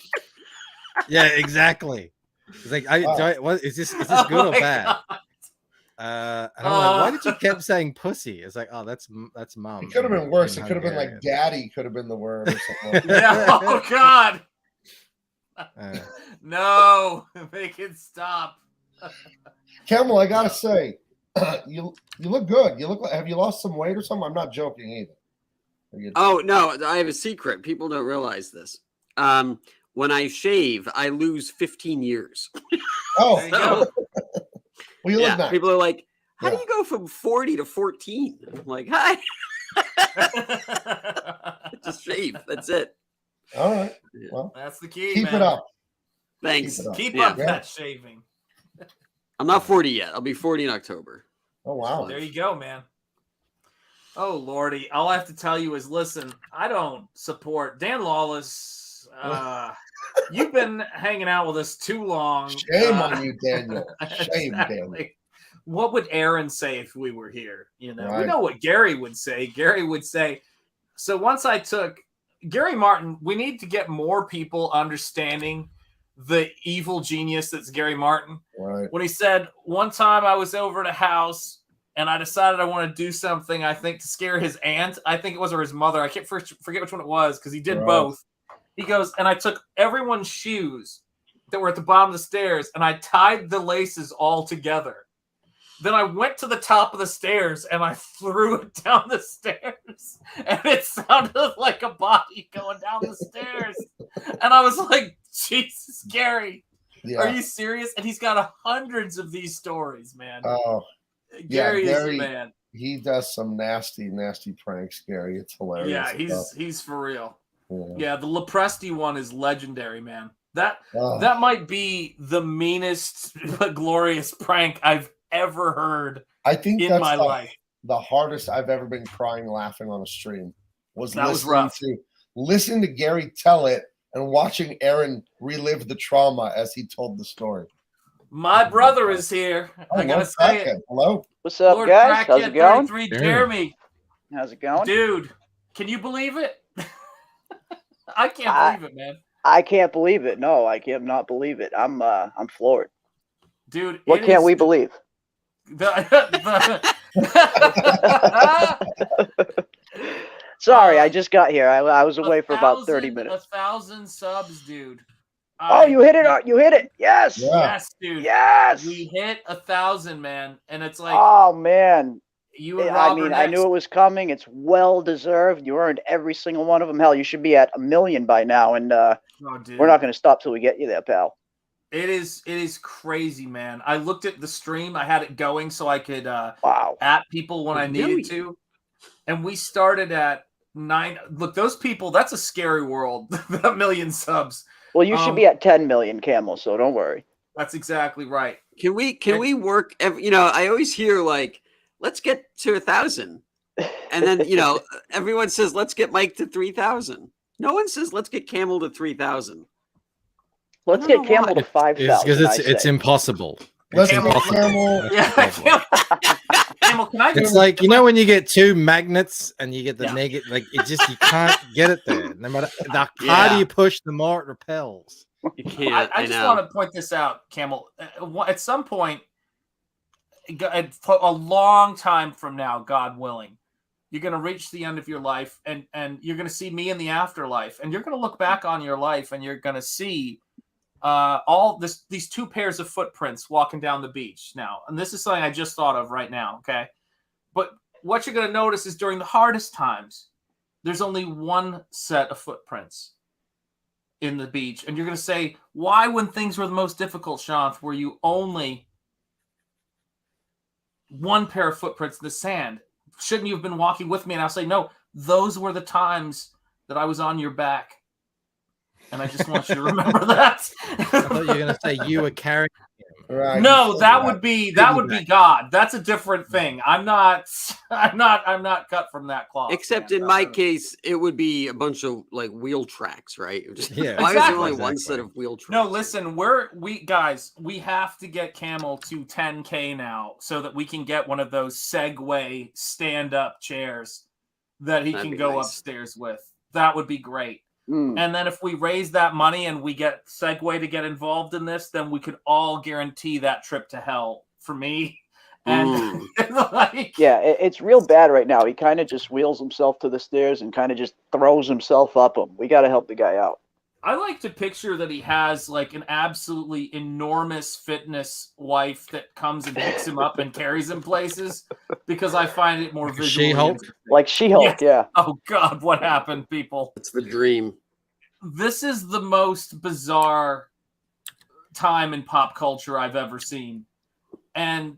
Yeah, exactly. It's like, what is this good or bad? And I'm like, why did you keep saying pussy? It's like, oh, that's mom. It could have been worse. It could have been like daddy could have been the word or something. Yeah. Oh God. No, make it stop. Camel, I gotta say, you look good. Have you lost some weight or something? I'm not joking either. Oh no, I have a secret. People don't realize this. When I shave, I lose 15 years. Oh, so, well, you look nice. People are like, how do you go from 40 to 14? I'm like, hi. Just shave. That's it. All right. Well, that's the key. Keep it up. Thanks. Keep up that shaving. I'm not 40 yet. I'll be 40 in October. Oh, wow. There you go, man. Oh, Lordy. All I have to tell you is, listen, I don't support Dan Lawless. You've been hanging out with us too long. Shame on you, Daniel. Shame, Daniel. What would Aaron say if we were here? You know, right. We know what Gary would say. Gary would say, so once I took Gary Martin, we need to get more people understanding the evil genius that's Gary Martin. Right. When he said, one time I was over at a house and I decided I want to do something, I think, to scare his aunt. I think it was, or his mother. I can't forget which one it was because he did both. He goes, and I took everyone's shoes that were at the bottom of the stairs and I tied the laces all together. Then I went to the top of the stairs and I threw it down the stairs. And it sounded like a body going down the stairs. And I was like, Jesus, Gary, are you serious? And he's got hundreds of these stories, man. Oh, Gary is the man. He does some nasty, nasty pranks, Gary. It's hilarious. Yeah, he's for real. Yeah, the Lepresti one is legendary, man. That might be the meanest but glorious prank I've ever heard. I think in that's my life. The hardest I've ever been crying laughing on a stream was listening to Gary tell it and watching Aaron relive the trauma as he told the story. My brother is here. I gotta say it. Hello. What's up, Lord guys? Crackhead How's it going? 33, Jeremy. How's it going? Dude, can you believe it? I can't believe it, man. I can't believe it. No, I can't not believe it. I'm floored. Dude, what can't we believe? Sorry, I just got here. I was away for about 30 minutes. 1,000 subs, dude. Oh, you hit it! You hit it! Yes! Yes, dude. Yes! We hit 1,000, man, and it's like, oh man, You and Rob are I knew it was coming. It's well deserved. You earned every single one of them. Hell, you should be at 1 million by now, and we're not going to stop till we get you there, pal. It is crazy, man. I looked at the stream. I had it going so I could at people when I needed to. And we started at 9. Look, those people, that's a scary world. 1 million subs. Well, you should be at 10 million, Camel, so don't worry. That's exactly right. Can we work I always hear like, let's get to 1,000. And then, everyone says, let's get Mike to 3,000. No one says, let's get Camel to 3,000. Let's get Camel to 5,000. Because it's impossible. Let's get Camel. Camel, can I It's like, when you get 2 magnets and you get the negative, like you can't get it there. No matter the harder you push, the more it repels. You can't. I just want to point this out, Camel. At some point, a long time from now, God willing, you're going to reach the end of your life, and you're going to see me in the afterlife, and you're going to look back on your life, and you're going to see these 2 pairs of footprints walking down the beach now. And this is something I just thought of right now, okay? But what you're going to notice is during the hardest times, there's only 1 set of footprints in the beach. And you're going to say, why, when things were the most difficult, Shanth, were you only 1 pair of footprints in the sand? Shouldn't you have been walking with me? And I'll say, no, those were the times that I was on your back. And I just want you to remember that. I thought you were going to say you were carrying him. Right. No, that would be God. That's a different thing. I'm not cut from that cloth. Except in my case, it would be a bunch of like wheel tracks, right? Yeah. Why is there only one set of wheel tracks? No, listen, we have to get Camel to 10K now so that we can get one of those Segway stand-up chairs that he can go upstairs with. That would be great. And then if we raise that money and we get Segway to get involved in this, then we could all guarantee that trip to hell for me. And it's real bad right now. He kind of just wheels himself to the stairs and kind of just throws himself up them. We got to help the guy out. I like to picture that he has like an absolutely enormous fitness wife that comes and picks him up and carries him places, because I find it more like visually She-Hulk? Like She-Hulk, yeah. Oh God, what happened, people? It's the dream. This is the most bizarre time in pop culture I've ever seen. And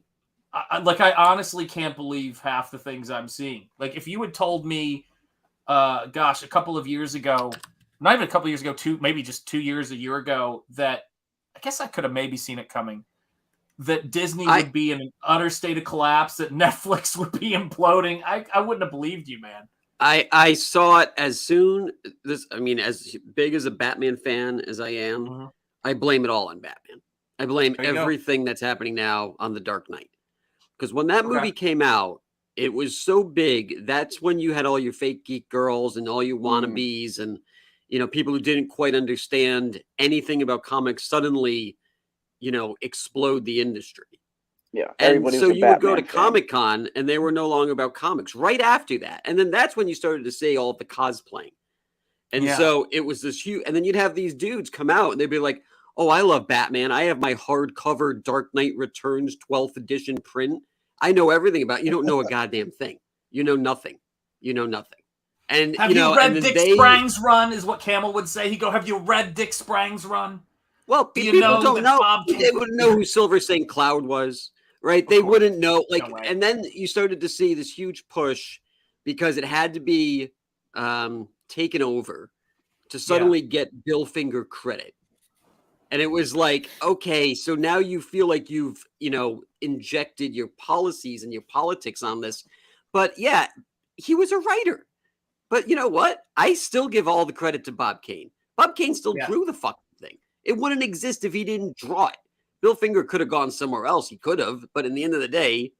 I honestly can't believe half the things I'm seeing. Like, if you had told me, a couple of years ago, not even a couple of years ago, maybe just 2 years, a year ago, that I guess I could have maybe seen it coming, that Disney would be in an utter state of collapse, that Netflix would be imploding. I wouldn't have believed you, man. I saw it as soon as big as a Batman fan as I am, I blame it all on Batman. I blame everything that's happening now on The Dark Knight. Because when that movie came out, it was so big. That's when you had all your fake geek girls and all your wannabes and people who didn't quite understand anything about comics suddenly, explode the industry. Yeah. And so you would go to Comic-Con and they were no longer about comics right after that. And then that's when you started to see all of the cosplaying. And so it was this huge, and then you'd have these dudes come out and they'd be like, oh, I love Batman. I have my hardcover Dark Knight Returns 12th edition print. I know everything about it. You don't know a goddamn thing. You know nothing. And have you read Dick Sprang's run, is what Camel would say. He'd go, have you read Dick Sprang's run? Well, people don't know. They wouldn't know who Silver St. Cloud was, right? They wouldn't know. And then you started to see this huge push because it had to be taken over to suddenly get Bill Finger credit. And it was like, okay, so now you feel like you've, injected your policies and your politics on this. But yeah, he was a writer. But you know what? I still give all the credit to Bob Kane. Bob Kane still drew the fucking thing. It wouldn't exist if he didn't draw it. Bill Finger could have gone somewhere else. He could have. But in the end of the day,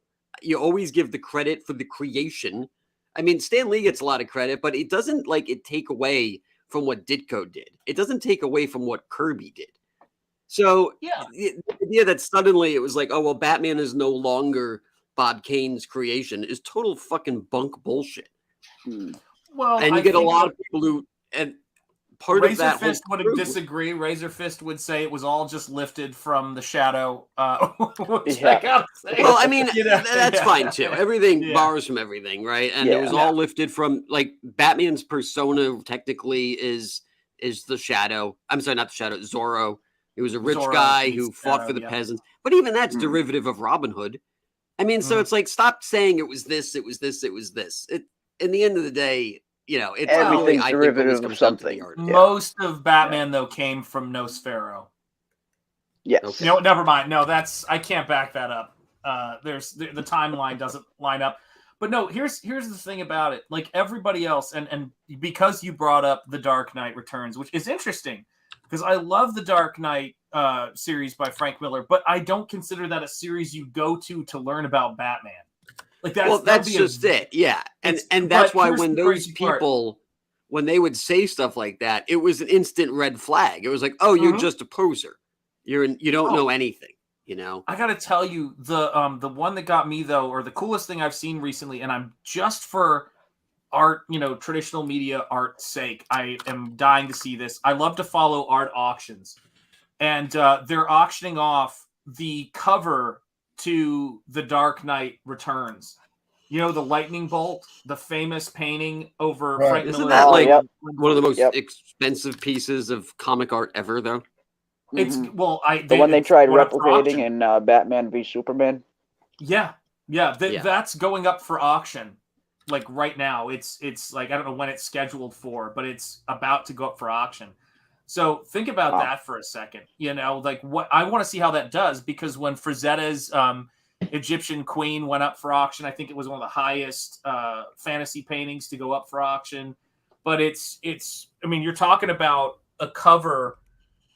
you always give the credit for the creation. I mean, Stan Lee gets a lot of credit, but it doesn't take away from what Ditko did. It doesn't take away from what Kirby did. So the idea that suddenly it was like, oh, well, Batman is no longer Bob Kane's creation is total fucking bunk bullshit. Well, and you get a lot of people who, and part of that Razor Fist would disagree. Razor Fist would say it was all just lifted from the Shadow. Which I gotta say, well, I mean, that's fine too. Everything borrows from everything, right? And it was all lifted from, like, Batman's persona technically is the Shadow. I'm sorry, not the Shadow. Zorro. He was a rich guy who fought for the peasants. But even that's derivative of Robin Hood. I mean, so it's like, stop saying it was this, it was this, it was this. In the end of the day, you know, it's everything's really, derivative of something. Most of Batman though came from Nosfero. Yes. Okay. No, never mind. No, I can't back that up. There's the timeline doesn't line up. But no, here's the thing about it. Like everybody else, and because you brought up The Dark Knight Returns, which is interesting, because I love the Dark Knight series by Frank Miller, but I don't consider that a series you go to learn about Batman. Like that's just it, yeah. And that's why when those people, when they would say stuff like that, it was an instant red flag. It was like, oh, you're just a poser. You don't know anything. You know, I gotta tell you, the one that got me though, or the coolest thing I've seen recently, and I'm just for art, traditional media art's sake, I am dying to see this. I love to follow art auctions, and they're auctioning off the cover to The Dark Knight Returns. The lightning bolt, the famous painting over Frank Miller. Isn't that like one of the most expensive pieces of comic art ever, though? It's the one they tried replicating in Batman v Superman. That's going up for auction, like right now. It's like, I don't know when it's scheduled for, but it's about to go up for auction. So think about that for a second. Like what I want to see how that does, because when Frazetta's Egyptian Queen went up for auction, I think it was one of the highest fantasy paintings to go up for auction. But it's I mean, you're talking about a cover.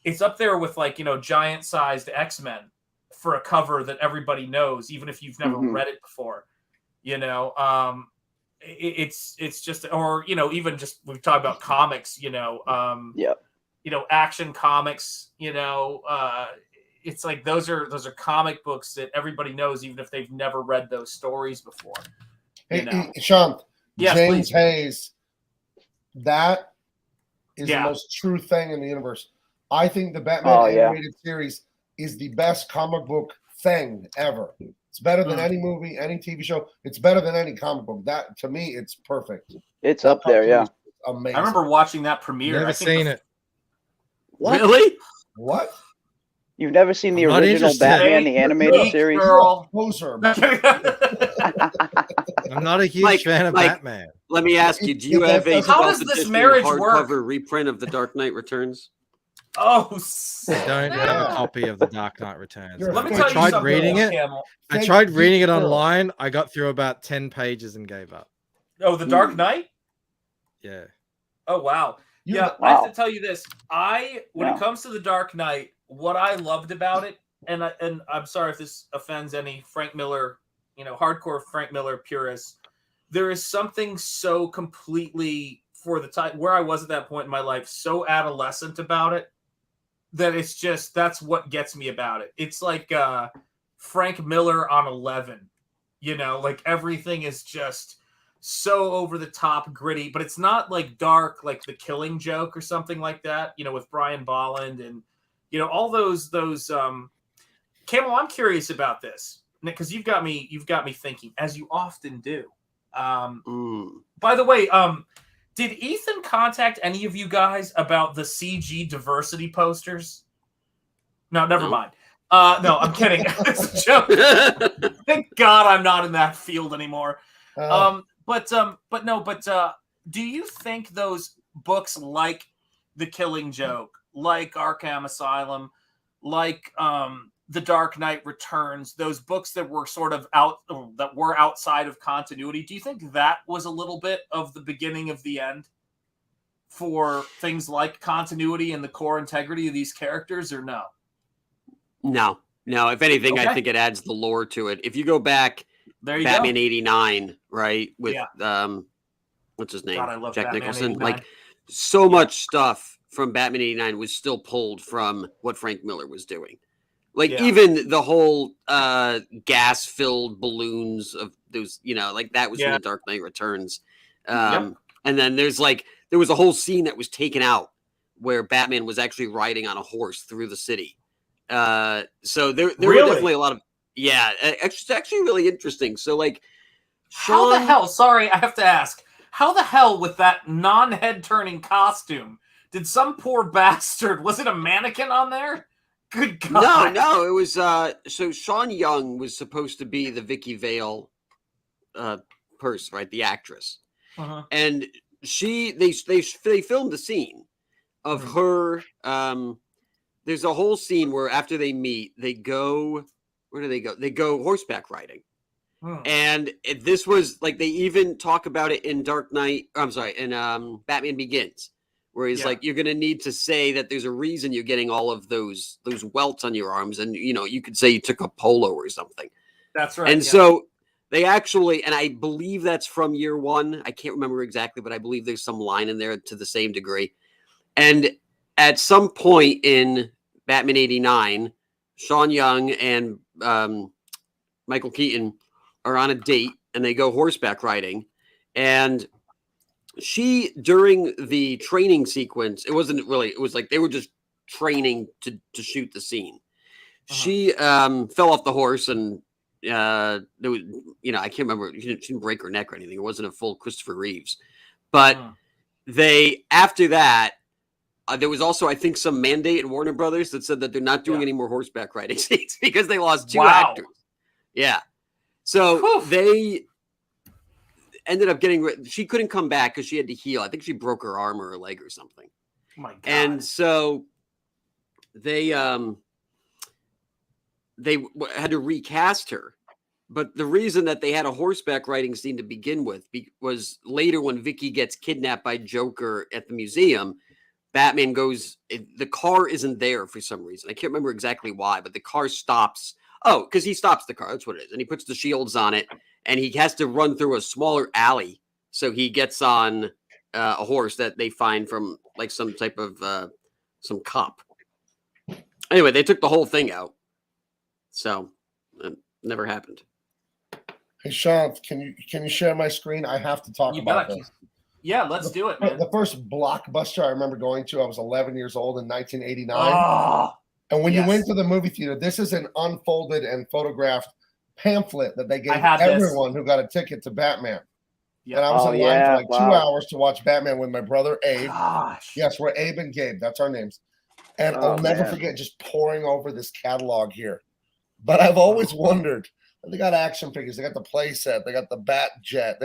It's up there with giant sized X-Men for a cover that everybody knows, even if you've never read it before. It's just, or even just, we've talked about comics. Action comics. It's like those are comic books that everybody knows, even if they've never read those stories before. Hey, Sean, James Hayes, that is the most true thing in the universe. I think the Batman animated series is the best comic book thing ever. It's better than any movie, any TV show. It's better than any comic book. That, to me, it's perfect. It's up there, yeah. Amazing. I remember watching that premiere. Never seen it. What? Really? What? You've never seen the original Batman, the animated series? Girl. I'm not a huge fan of Batman. Let me ask you, do you have a how does this marriage hardcover reprint of The Dark Knight Returns? Oh, I don't have a copy of The Dark Knight Returns. Let me tell you something, reading it. I tried reading it online. I got through about 10 pages and gave up. Oh, The Dark Knight? Yeah. Oh, wow. Yeah, I have to tell you this. When it comes to The Dark Knight, what I loved about it, and I'm sorry if this offends any Frank Miller, hardcore Frank Miller purists, there is something so completely, for the time where I was at that point in my life, so adolescent about it, that it's just, that's what gets me about it. It's like Frank Miller on 11, like everything is just so over the top gritty, but it's not like dark, like The Killing Joke or something like that, with Brian Bolland and, all those Camel, I'm curious about this because you've got me thinking, as you often do. By the way, did Ethan contact any of you guys about the CG diversity posters? No, never mind. No, I'm kidding. It's a joke. Thank God I'm not in that field anymore. But do you think those books like The Killing Joke, like Arkham Asylum, like The Dark Knight Returns, those books that were sort of outside of continuity, do you think that was a little bit of the beginning of the end for things like continuity and the core integrity of these characters, or no? No. If anything, I think it adds the lore to it. If you go back, Batman 89, right? With what's his name? God, I love Jack Batman Nicholson. 89. Like, so much stuff from Batman 89 was still pulled from what Frank Miller was doing. Like, even the whole gas-filled balloons of those, like that was from The Dark Knight Returns. And then there was a whole scene that was taken out where Batman was actually riding on a horse through the city. So there were definitely a lot of it's actually really interesting. So like, how the hell? Sorry, I have to ask. How the hell with that non-head turning costume did some poor bastard? Was it a mannequin on there? Good God! No, it was. So Sean Young was supposed to be the Vicky Vale person, right? The actress, and they filmed the scene of her. There's a whole scene where after they meet, they go. Where do they go? They go horseback riding. And this was like, they even talk about it in Dark Knight. I'm sorry, in Batman Begins, where he's like, you're going to need to say that there's a reason you're getting all of those welts on your arms. And, you know, you could say you took a polo or something. That's right. And so they actually, and I believe that's from Year One. I can't remember exactly, but I believe there's some line in there to the same degree. And at some point in Batman 89, Sean Young and Michael Keaton are on a date and they go horseback riding. And she, during the training sequence, it was like they were just training to shoot the scene. She fell off the horse and there was, you know, I can't remember, she didn't break her neck or anything. It wasn't a full Christopher Reeves. But they, after that, there was also, I think, some mandate in Warner Brothers that said that they're not doing any more horseback riding scenes because they lost 2 actors. Yeah. So they ended up getting, she couldn't come back because she had to heal. I think she broke her arm or her leg or something. Oh my God. And so they had to recast her. But the reason that they had a horseback riding scene to begin with was later when Vicky gets kidnapped by Joker at the museum, Batman goes, the car isn't there for some reason. I can't remember exactly why, but the car stops. Oh, because he stops the car. That's what it is. And he puts the shields on it, and he has to run through a smaller alley. So he gets on a horse that they find from like some type of some cop. Anyway, they took the whole thing out. So it never happened. Hey, Sean, can you share my screen? I have to talk about this. Yeah, let's do it, man. The first blockbuster I remember going to, I was 11 years old in 1989. And when you went to the movie theater, this is an unfolded and photographed pamphlet that they gave everyone who got a ticket to Batman. And I was in line for like 2 hours to watch Batman with my brother Abe. Gosh. Yes, we're Abe and Gabe. That's our names. And I'll never forget just poring over this catalog here. But I've always wondered, they got action figures, they got the play set, they got the Bat Jet.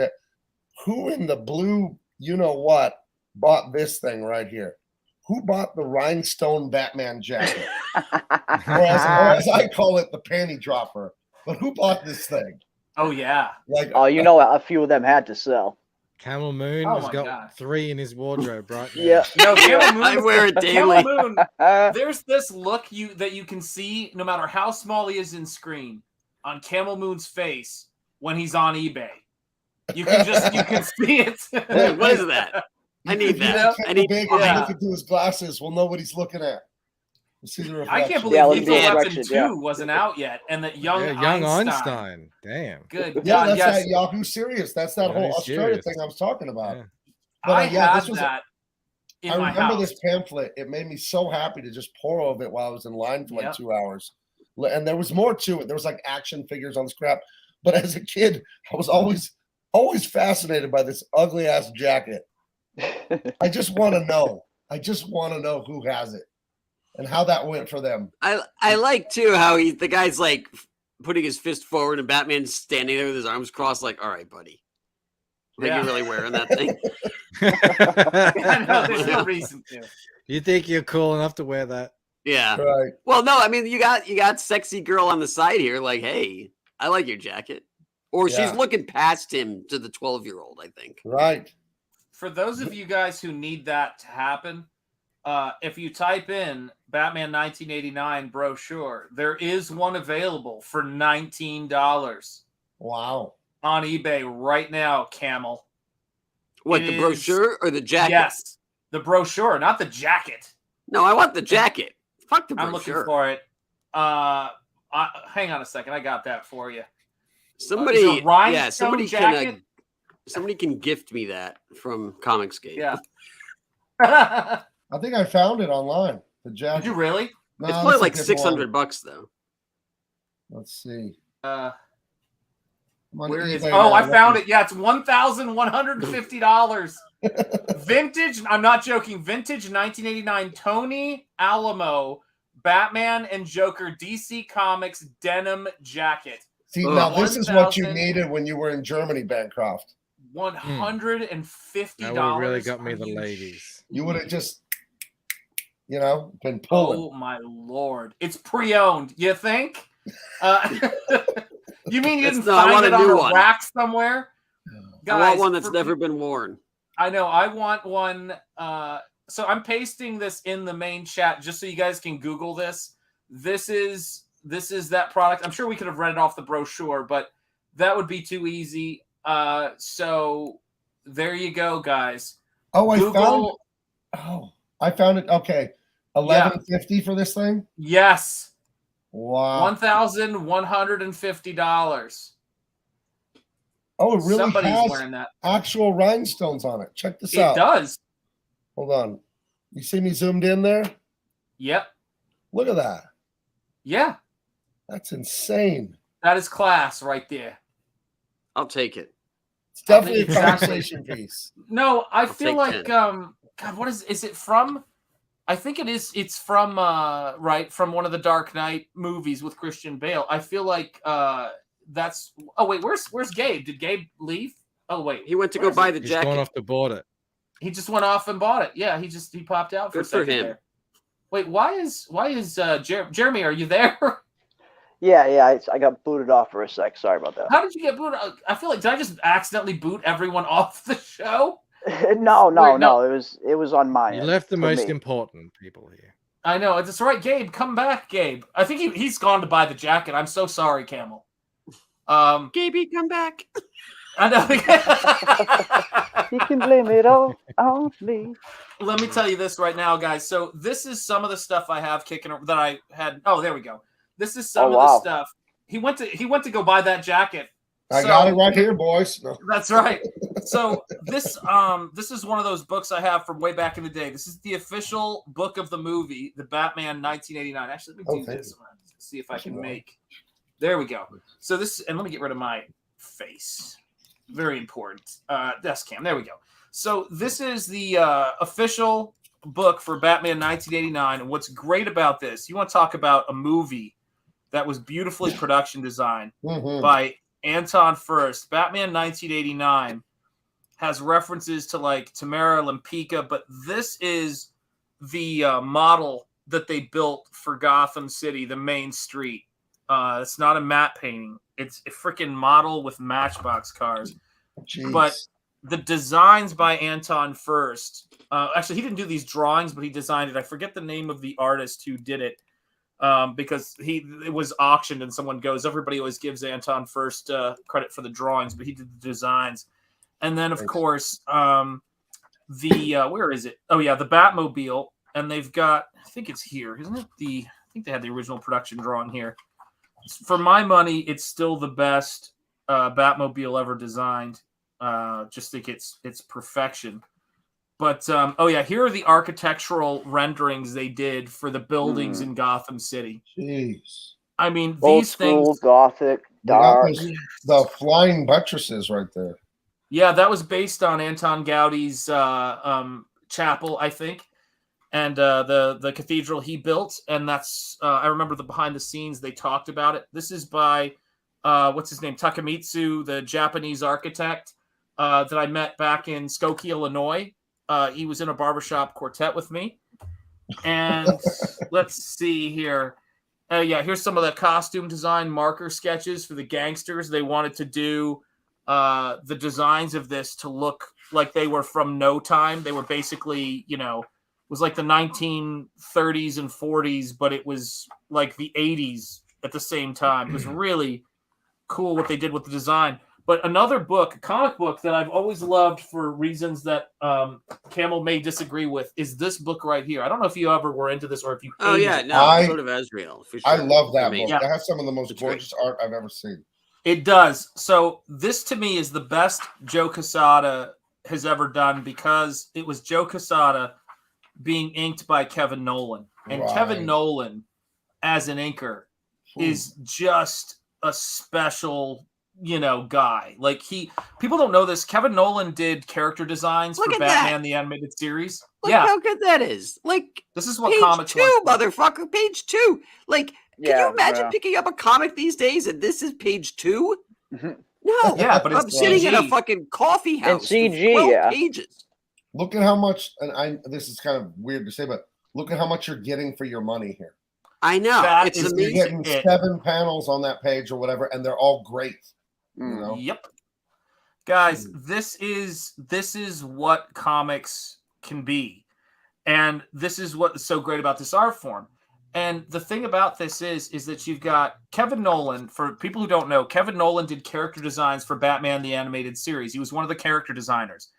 Who in the blue, you know what, bought this thing right here? Who bought the rhinestone Batman jacket? or as I call it, the panty dropper. But who bought this thing? Oh, yeah. Like, you know, a few of them had to sell. Camel Moon has got 3 in his wardrobe right now. Yeah. No, Camel Moon, I wear it daily. Camel Moon, there's this look that you can see, no matter how small he is in screen, on Camel Moon's face when he's on eBay. You can see it. What is that? I need that. I need big looking through his glasses. We'll know what he's looking at. See the reflection. I can't believe Lethal Weapon 2 wasn't out yet, and that young Einstein. Damn. Good. Yeah, that's that Yahoo Serious. That's that whole Australia thing I was talking about. Yeah. But, I have that in my house. I remember this pamphlet. It made me so happy to just pour over it while I was in line for like 2 hours. And there was more to it. There was like action figures on this crap. But as a kid, I was always fascinated by this ugly ass jacket. I just want to know. I just want to know who has it and how that went for them. I like too how the guy's like putting his fist forward and Batman's standing there with his arms crossed, like, all right, buddy. Like, you're really wearing that thing. I know, there's no reason to. You think you're cool enough to wear that? Yeah. Right. Well, no, I mean, you got sexy girl on the side here, like, hey, I like your jacket. Or she's looking past him to the 12-year-old, I think. Right. For those of you guys who need that to happen, if you type in Batman 1989 brochure, there is one available for $19. Wow. On eBay right now, Camel. What, the brochure or the jacket? Yes, the brochure, not the jacket. No, I want the jacket. Fuck the brochure. I'm looking for it. Hang on a second. I got that for you. Somebody can gift me that from Comicsgate. Yeah. I think I found it online. The jacket. Did you really? No, it's probably like $600 though. Let's see. Where is? Oh, I found it. Yeah, it's $1,150. Vintage. I'm not joking. Vintage 1989 Tony Alamo Batman and Joker DC Comics denim jacket. See, now this is what you needed when you were in Germany, Bancroft. $150. That would really got me the ladies. You would have just, been pulling. Oh my Lord! It's pre-owned. You think? You mean you didn't find it on a rack somewhere? Guys, I want one that's never been worn. I know. I want one. So I'm pasting this in the main chat just so you guys can Google this. This is that product. I'm sure we could have read it off the brochure, but that would be too easy. So there you go, guys. Oh, I found it. Okay. $1,150 for this thing? Yes. Wow. $1,150. Oh, it really Somebody's wearing that. Actual rhinestones on it. Check this out. It does. Hold on. You see me zoomed in there? Yep. Look at that. Yeah. That's insane. That is class right there. I'll take it. It's definitely a conversation piece. No, I feel like God, what is it from? I think it's from from one of the Dark Knight movies with Christian Bale. I feel like that's wait, where's Gabe? Did Gabe leave? Oh wait. He went to go buy the jacket. He's gone off to bought it. He just went off and bought it. Yeah, he popped out for a second him. There. Wait, why is Jeremy, are you there? Yeah, I got booted off for a sec. Sorry about that. How did you get booted? I feel like, did I just accidentally boot everyone off the show? No. It was on my end. You left the most important people here. I know. It's all right, Gabe. Come back, Gabe. I think he's gone to buy the jacket. I'm so sorry, Camel. Gabe, come back. I know. You can blame it all on me. Let me tell you this right now, guys. So this is some of the stuff I have kicking that I had. Oh, there we go. This is some of the stuff. He went to go buy that jacket. I got it right here, boys. No. That's right. So this is one of those books I have from way back in the day. This is the official book of the movie, the Batman 1989. Actually, let me do this. See if I can make. There we go. So this, and let me get rid of my face. Very important. Desk cam. There we go. So this is the official book for Batman 1989. And what's great about this, you want to talk about a movie that was beautifully production designed by Anton Furst. Batman 1989 has references to like Tamara Lempica, but this is the model that they built for Gotham City, the main street. It's not a matte painting. It's a freaking model with Matchbox cars. Jeez. But the designs by Anton Furst, actually, he didn't do these drawings, but he designed it. I forget the name of the artist who did it. Because it was auctioned and someone goes, everybody always gives Anton Furst credit for the drawings, but he did the designs. And then of course, where is it? Oh yeah, the Batmobile. And they've got, I think it's here, isn't it? I think they had the original production drawing here. For my money, it's still the best Batmobile ever designed. Just think it's perfection. But, here are the architectural renderings they did for the buildings in Gotham City. Jeez. I mean, Old these school, things... Gothic, dark. The flying buttresses right there. Yeah, that was based on Anton Gaudi's chapel, I think, and the cathedral he built. And that's, I remember the behind the scenes, they talked about it. This is by, what's his name? Takamitsu, the Japanese architect that I met back in Skokie, Illinois. He was in a barbershop quartet with me. And let's see here. Here's some of the costume design marker sketches for the gangsters. They wanted to do the designs of this to look like they were from no time. They were basically, it was like the 1930s and 40s, but it was like the 80s at the same time. It was really cool what they did with the design. But another book, a comic book that I've always loved for reasons that Camel may disagree with, is this book right here. I don't know if you ever were into this or if you. Oh yeah, no, sort of Ezreal. For sure. I love that book. That has some of the most gorgeous art I've ever seen. It does. So this to me is the best Joe Quesada has ever done because it was Joe Quesada being inked by Kevin Nolan. And Right. Kevin Nolan, as an inker, is just a special, guy. Like people don't know this. Kevin Nolan did character designs for Batman the Animated Series. Look how good that is. Like, this is what page comics 2, motherfucker. Page 2. Like, can you imagine picking up a comic these days and this is page 2? No. Yeah, but I'm sitting in a fucking coffee house. In CG, pages. Look at how much, and this is kind of weird to say, but look at how much you're getting for your money here. I know. It's amazing. You're getting 7 panels on that page or whatever, and they're all great. You know? Yep. Guys, this is what comics can be. And this is what's so great about this art form. And the thing about this is that you've got Kevin Nolan. For people who don't know, Kevin Nolan did character designs for Batman the Animated Series. He was one of the character designers.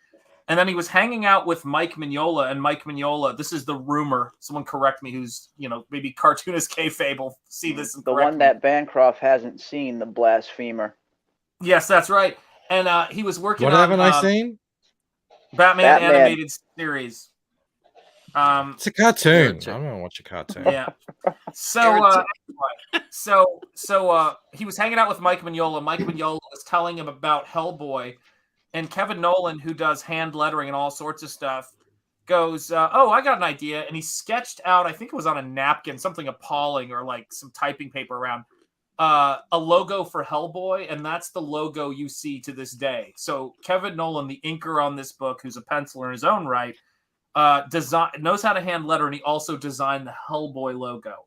And then he was hanging out with Mike Mignola, and Mike Mignola, this is the rumor, someone correct me who's, maybe cartoonist kayfabe will see this and the one that Bancroft hasn't seen, the blasphemer. Yes, that's right. And he was working What haven't I seen? Batman Animated Series. It's a cartoon. I don't want to watch a cartoon. Yeah. So he was hanging out with Mike Mignola. Mike Mignola was telling him about Hellboy, and Kevin Nolan, who does hand lettering and all sorts of stuff, goes, "Oh, I got an idea," and he sketched out. I think it was on a napkin, something appalling, or like some typing paper around. A logo for Hellboy, and that's the logo you see to this day. So Kevin Nolan, the inker on this book, who's a penciler in his own right, knows how to hand letter, and he also designed the Hellboy logo.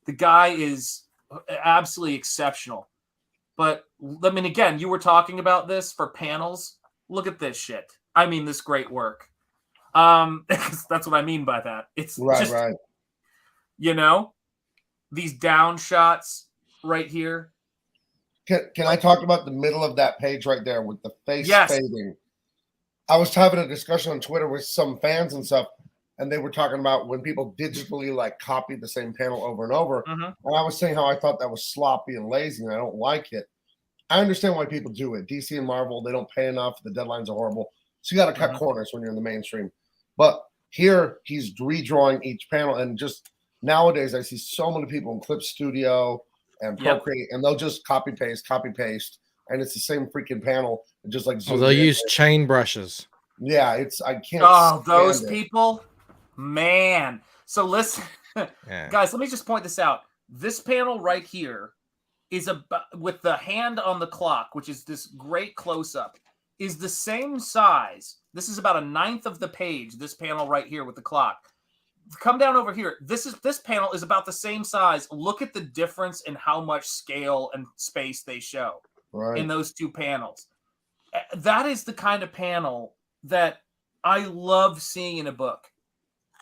The guy is absolutely exceptional. But I mean, again, you were talking about this for panels. Look at this shit. I mean, this great work. That's what I mean by that. It's right. These down shots right here. Can I talk about the middle of that page right there with the face fading? I was having a discussion on Twitter with some fans and stuff, and they were talking about when people digitally like copy the same panel over and over. And I was saying how I thought that was sloppy and lazy, and I don't like it. I understand why people do it. DC and Marvel, they don't pay enough. The deadlines are horrible. So you got to cut corners when you're in the mainstream. But here, he's redrawing each panel, and just nowadays, I see so many people in Clip Studio and Procreate, and they'll just copy paste, and it's the same freaking panel. Just like they'll use chain brushes. Yeah, I can't. Oh, those people, man. So listen, guys, let me just point this out. This panel right here is with the hand on the clock, which is this great close up, is the same size. This is about 1/9 of the page. This panel right here with the clock. Come down over here. This panel is about the same size. Look at the difference in how much scale and space they show in those two panels. That is the kind of panel that I love seeing in a book.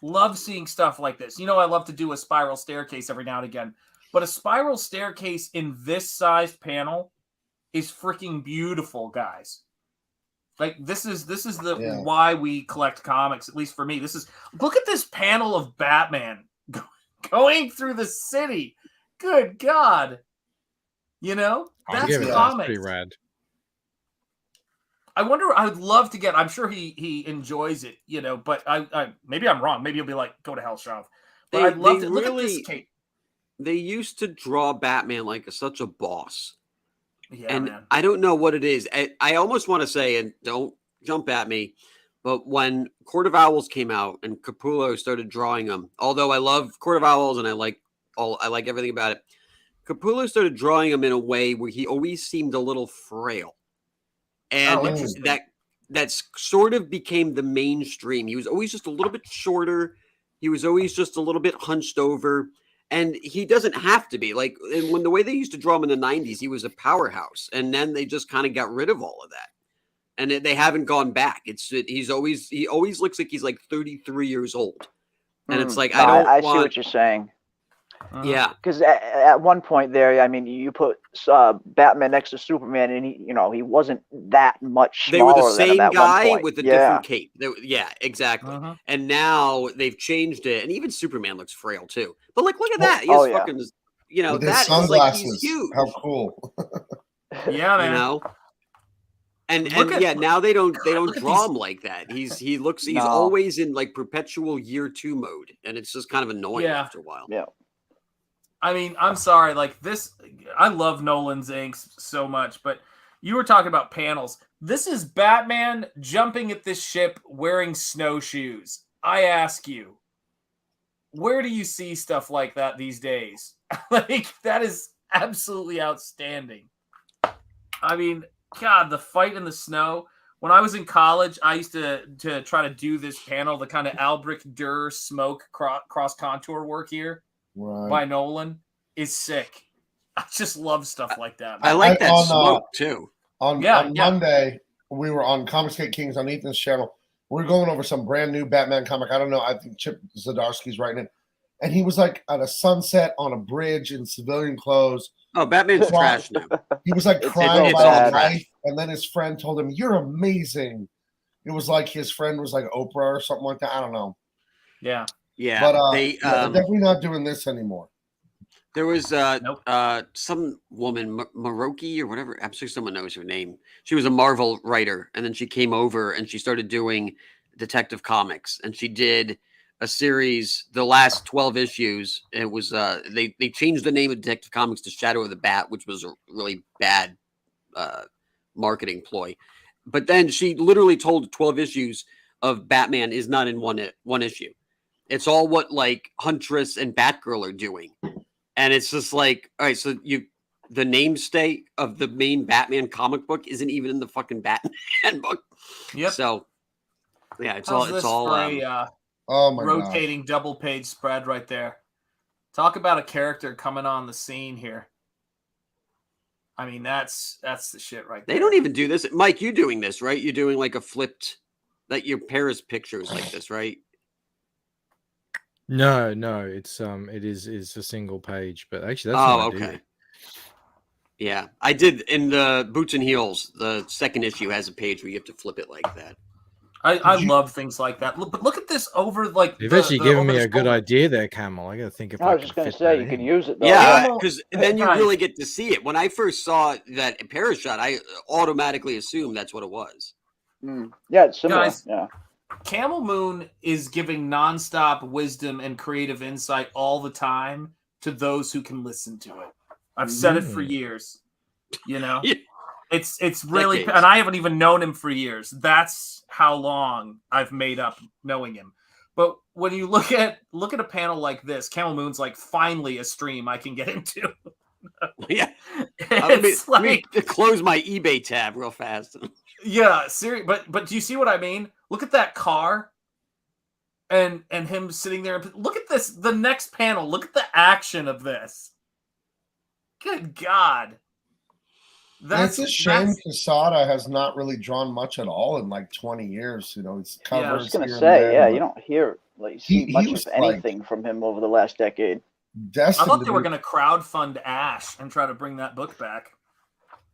Love seeing stuff like this. I love to do a spiral staircase every now and again, but a spiral staircase in this sized panel is freaking beautiful, guys. Like this is the why we collect comics, at least for me. Look at this panel of Batman going through the city. Good God. That's comics. That's pretty rad. I wonder, I'd love to I'm sure he enjoys it, but I maybe I'm wrong. Maybe he'll be like, go to hell, Shav. But I'd love to look at this tape. They used to draw Batman like such a boss. Yeah, and man. I don't know what it is. I almost want to say, and don't jump at me, but when Court of Owls came out and Capullo started drawing them, although I love Court of Owls and I like everything about it, Capullo started drawing them in a way where he always seemed a little frail, and that sort of became the mainstream. He was always just a little bit shorter. He was always just a little bit hunched over. And he doesn't have to be like when the way they used to draw him in the 90s, he was a powerhouse. And then they just kind of got rid of all of that. And they haven't gone back. He always looks like he's like 33 years old. And it's like, I see what you're saying. Yeah. Because at one point there, I mean, you put Batman next to Superman, and he wasn't that much smaller. They were the same guy with a different cape. Yeah, exactly. And now they've changed it, and even Superman looks frail too. But look at that. He has fucking, with that his is like he's huge. How cool. Yeah, man. And yeah, now they don't draw him like that. He's always in like perpetual year 2 mode, and it's just kind of annoying after a while. Yeah. I mean, I'm sorry, like this, I love Nolan's inks so much, but you were talking about panels. This is Batman jumping at this ship wearing snowshoes. I ask you, where do you see stuff like that these days? Like, that is absolutely outstanding. I mean, God, the fight in the snow. When I was in college, I used to try to do this panel, the kind of Albrecht Dürer smoke cross contour work here by Nolan is sick. I just love stuff like that. I like that smoke too. On Monday, we were on Confiscate Kings on Ethan's channel. We're going over some brand new Batman comic. I don't know. I think Chip Zdarsky's writing it. And he was like at a sunset on a bridge in civilian clothes. Oh, Batman's trash now. He was like crying about life. And then his friend told him, "You're amazing." It was like his friend was like Oprah or something like that. I don't know. Yeah. Yeah. But they're definitely not doing this anymore. There was some woman, Maroki or whatever. I'm sure someone knows her name. She was a Marvel writer, and then she came over and she started doing Detective Comics, and she did a series, the last 12 issues. It was they changed the name of Detective Comics to Shadow of the Bat, which was a really bad marketing ploy. But then she literally told 12 issues of Batman is not in one issue. It's all what like Huntress and Batgirl are doing. And it's just like, all right, so the namesake of the main Batman comic book isn't even in the fucking Batman book. Yep. So yeah, it's all rotating double page spread right there. Talk about a character coming on the scene here. I mean, that's the shit right there. They don't even do this. Mike, you're doing this, right? You're doing like a flipped, like your Paris pictures like this, right? No, it's it is a single page, but actually that's okay. Yeah, I did in the Boots and Heels. The second issue has a page where you have to flip it like that. I love things like that. But look at this over like. You've actually given me a good idea there, Camel. I got to think if I was just going to say you can use it. Though. Yeah, because then you really get to see it. When I first saw that Paris shot, I automatically assumed that's what it was. Yeah, it's similar. Guys, yeah. Camel Moon is giving nonstop wisdom and creative insight all the time to those who can listen to it. I've said it for years. You know, it's really, decades. And I haven't even known him for years. That's how long I've made up knowing him. But when you look at a panel like this, Camel Moon's like finally a stream I can get into. Yeah, let me close my eBay tab real fast. Yeah, seriously. But do you see what I mean? Look at that car, and him sitting there. Look at this. The next panel. Look at the action of this. Good God. It's a shame Quesada has not really drawn much at all in like 20 years. You know, it's covers. I was going to say, you don't hear see much of anything from him over the last decade. I thought they were going to crowdfund Ash and try to bring that book back.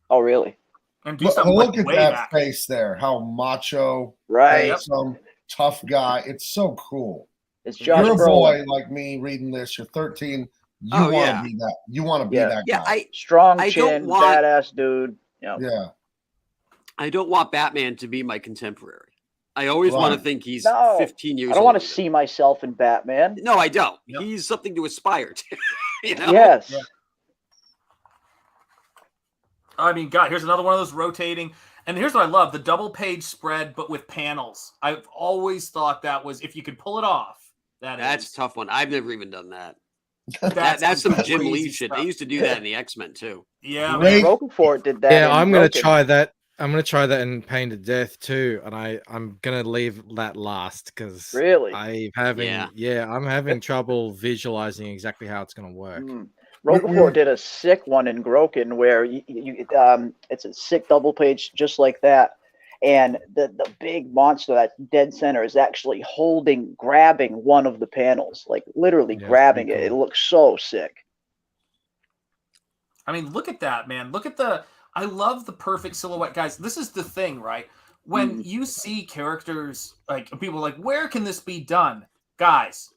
Oh, really? And do something look at that back. face there. How macho, right? Some tough guy. It's so cool. It's Josh You're a Brolin. boy like me reading this. You're 13. You want to be that. You want to be that guy. Yeah, strong chin, badass dude. Yeah. I don't want Batman to be my contemporary. I always want to think he's 15 years old. I don't want to see myself in Batman. No, I don't. Yep. He's something to aspire to. You know? Yes. Yeah. I mean, God, here's another one of those rotating. And here's what I love, the double page spread, but with panels. I've always thought that was, if you could pull it off, that's a tough one. I've never even done that. That's some Jim Lee shit. They used to do that in the X-Men too. Yeah, Roquefort did that. Yeah, I'm going to try that. I'm going to try that in Pain to Death too, and I'm going to leave that last because I'm having trouble visualizing exactly how it's going to work. Roquefort did a sick one in Groken where it's a sick double page just like that, and the big monster, that dead center, is actually grabbing one of the panels, like literally grabbing it. Cool. It looks so sick. I mean, look at that, man. I love the perfect silhouette, guys. This is the thing, right? When you see characters, like people are like, where can this be done? Guys,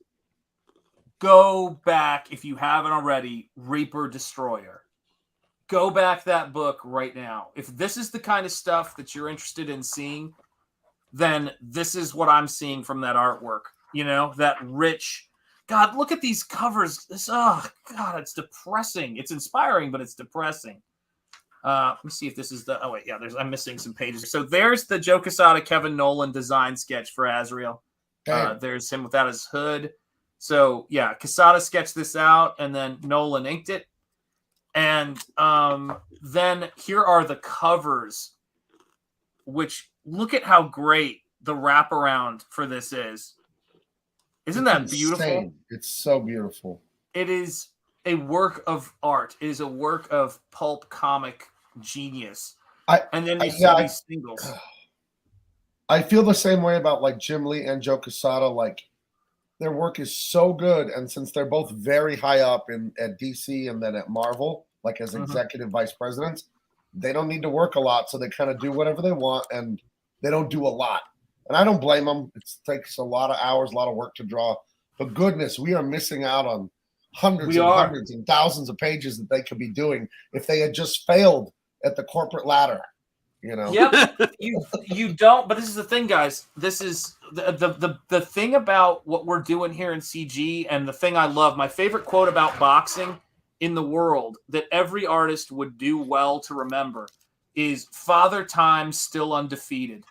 go back if you haven't already. Reaper Destroyer. go back that book right now. If this is the kind of stuff that you're interested in seeing, then this is what I'm seeing from that artwork. You know, that rich. God, look at these covers. Oh, God, it's depressing. It's inspiring, but it's depressing. Let me see if this is the. Oh, wait, yeah, I'm missing some pages. So there's the Joe Quesada, Kevin Nolan design sketch for Azrael. There's him without his hood. So, yeah, Quesada sketched this out, and then Nolan inked it. And then here are the covers, which look at how great the wraparound for this is. Isn't that beautiful? It's so beautiful. It is a work of art. It is a work of pulp comic genius. And then you see these singles. I feel the same way about like Jim Lee and Joe Quesada. Like their work is so good, and since they're both very high up at DC and then at Marvel, like as executive vice presidents, they don't need to work a lot, so they kind of do whatever they want, and they don't do a lot. And I don't blame them. It takes a lot of hours, a lot of work to draw. But goodness, we are missing out on hundreds and thousands of pages that they could be doing if they had just failed at the corporate ladder. You know. Yep. you don't. But this is the thing, guys. This is the thing about what we're doing here in CG, and the thing I love. My favorite quote about boxing in the world that every artist would do well to remember is "Father Time still undefeated."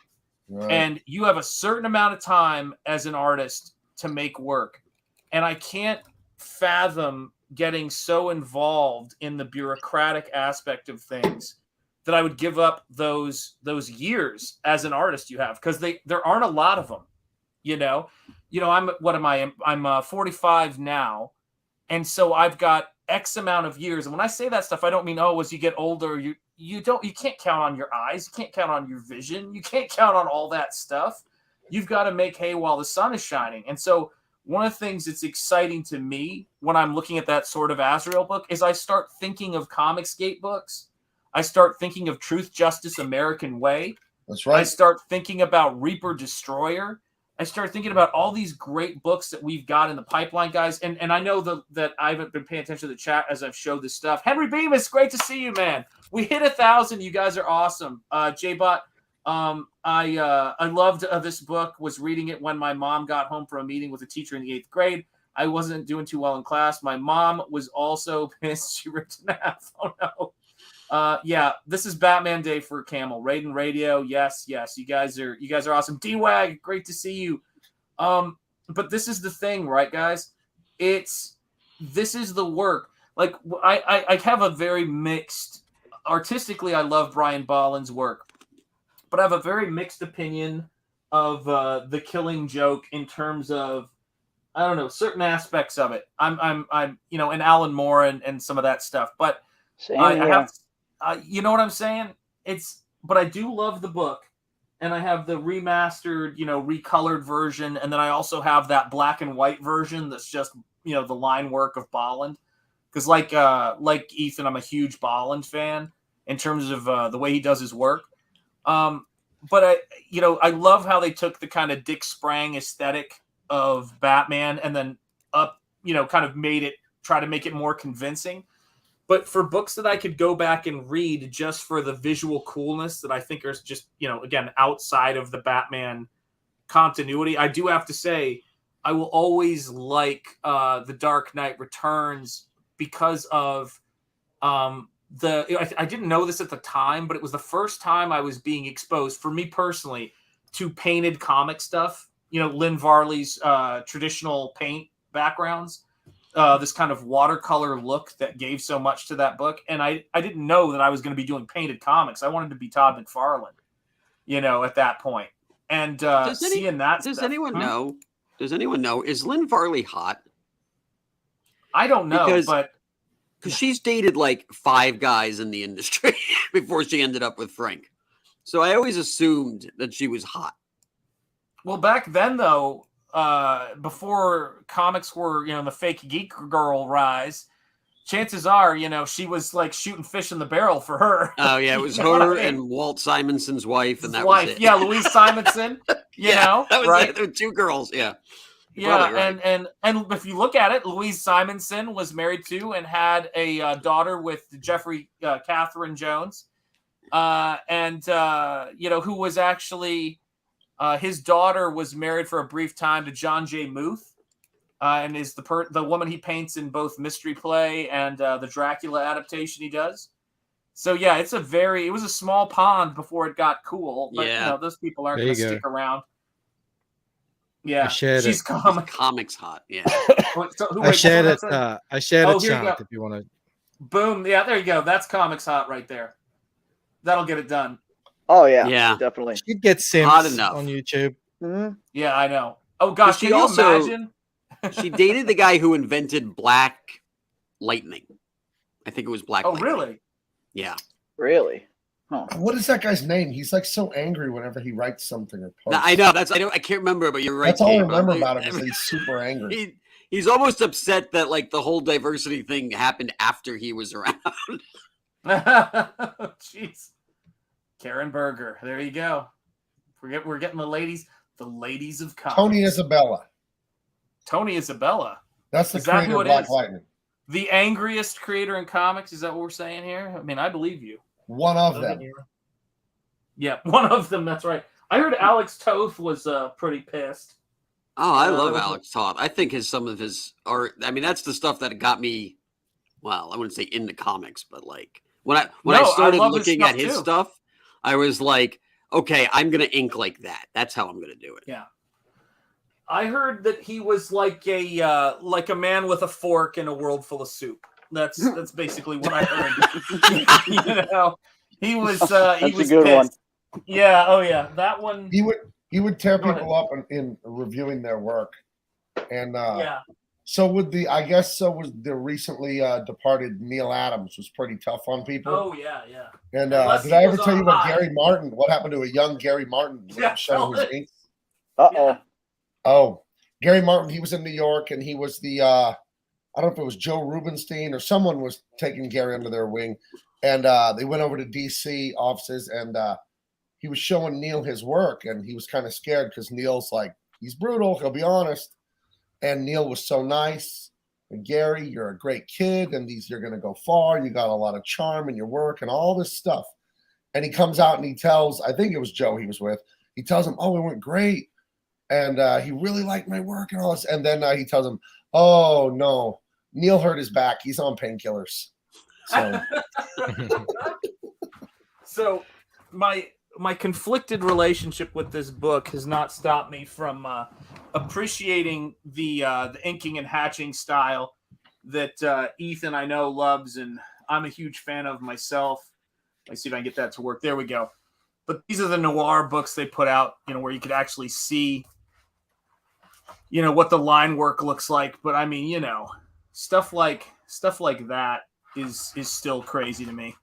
Right. And you have a certain amount of time as an artist to make work. And I can't fathom getting so involved in the bureaucratic aspect of things that I would give up those years as an artist you have, because there aren't a lot of them. You know, I'm 45 now, and so I've got X amount of years. And when I say that stuff, I don't mean, as you get older, you can't count on your eyes, you can't count on your vision, you can't count on all that stuff. You've got to make hay while the sun is shining. And so one of the things that's exciting to me when I'm looking at that sort of Azrael book is I start thinking of Comicsgate books. I start thinking of Truth, Justice, American Way. That's right. I start thinking about Reaper Destroyer. I start thinking about all these great books that we've got in the pipeline, guys. And I know that I haven't been paying attention to the chat as I've showed this stuff. Henry Bemis, great to see you, man. We hit 1,000. You guys are awesome. J-Bot, I loved this book, was reading it when my mom got home from a meeting with a teacher in the 8th grade. I wasn't doing too well in class. My mom was also pissed. She ripped in half. Oh, no. Yeah, this is Batman Day for Camel. Raiden Radio, yes. You guys are awesome. D-Wag, great to see you. But this is the thing, right, guys? This is the work. Like I have a very mixed. Artistically, I love Brian Bolland's work, but I have a very mixed opinion of The Killing Joke in terms of, I don't know, certain aspects of it. I'm and Alan Moore and some of that stuff, but I have. You know what I'm saying? But I do love the book, and I have the remastered, recolored version, and then I also have that black and white version that's just, the line work of Bolland. Because like Ethan, I'm a huge Bolland fan in terms of the way he does his work. But I love how they took the kind of Dick Sprang aesthetic of Batman and then kind of try to make it more convincing. But for books that I could go back and read just for the visual coolness that I think are just, again, outside of the Batman continuity, I do have to say I will always like The Dark Knight Returns because of I didn't know this at the time, but it was the first time I was being exposed, for me personally, to painted comic stuff. Lynn Varley's traditional paint backgrounds. This kind of watercolor look that gave so much to that book. And I didn't know that I was going to be doing painted comics. I wanted to be Todd McFarlane, at that point. And seeing that Does stuff, anyone know? Does anyone know? Is Lynn Varley hot? I don't know, because she's dated like 5 guys in the industry before she ended up with Frank. So I always assumed that she was hot. Well, back then, though, before comics were, the fake geek girl rise, chances are, she was like shooting fish in the barrel for her. Oh yeah, it was her and Walt Simonson's wife, and that was it. Yeah, Louise Simonson. you know, that was right? it. There were 2 girls. Yeah. Yeah, right. and if you look at it, Louise Simonson was married to and had a daughter with Jeffrey Catherine Jones, who was actually his daughter was married for a brief time to John J. Muth, and is the woman he paints in both Mystery Play and the Dracula adaptation he does. So yeah, it was a small pond before it got cool, but those people aren't going to stick around. Yeah, she's comics hot. Yeah. I shared it. I shared it, Chant, if you want to. Boom. Yeah, there you go. That's comics hot right there. That'll get it done. Oh yeah, definitely. She'd get Sims on YouTube. Mm-hmm. Yeah, I know. Oh gosh, can you imagine? She dated the guy who invented black lightning. I think it was black. Oh, really? Yeah. Really? Huh. What is that guy's name? He's like so angry whenever he writes something or posts. I know. I can't remember, but you're right. That's all I remember about him is that he's super angry. He's almost upset that like the whole diversity thing happened after he was around. Jeez. Karen Berger. There you go. We're getting the ladies of comics. Tony Isabella. That's the creator of Black Lightning. The angriest creator in comics. Is that what we're saying here? I mean, I believe you. One of them. Yeah, one of them. That's right. I heard Alex Toth was pretty pissed. Oh, I love Alex Toth. I think some of his art. I mean, that's the stuff that got me. Well, I wouldn't say into comics, but like when I started looking at his stuff, I was like, okay, I'm gonna ink like that. That's how I'm gonna do it. Yeah. I heard that he was like a man with a fork in a world full of soup. That's basically what I heard. He was he was a good pissed. One. Yeah. Oh yeah, that one. He would tear people up in reviewing their work, and So was the recently departed Neil Adams was pretty tough on people. Oh yeah. And did I ever tell you about Gary Martin? What happened to a young Gary Martin? Showing his ink? Oh, Gary Martin. He was in New York, and he was the I don't know if it was Joe Rubenstein or someone was taking Gary under their wing, and they went over to DC offices, and he was showing Neil his work, and he was kind of scared because Neil's like, he's brutal, he'll be honest, and Neil was so nice. And Gary, you're a great kid, and you're going to go far. You got a lot of charm in your work and all this stuff. And he comes out and he tells, I think it was Joe he was with, he tells him, oh, it went great. And he really liked my work and all this. And then he tells him, oh, no, Neil hurt his back. He's on painkillers. So my conflicted relationship with this book has not stopped me from appreciating the inking and hatching style that Ethan, I know, loves, and I'm a huge fan of myself. Let's see if I can get that to work. There we go. But these are the noir books they put out, where you could actually see, what the line work looks like. But I mean, stuff like that is still crazy to me.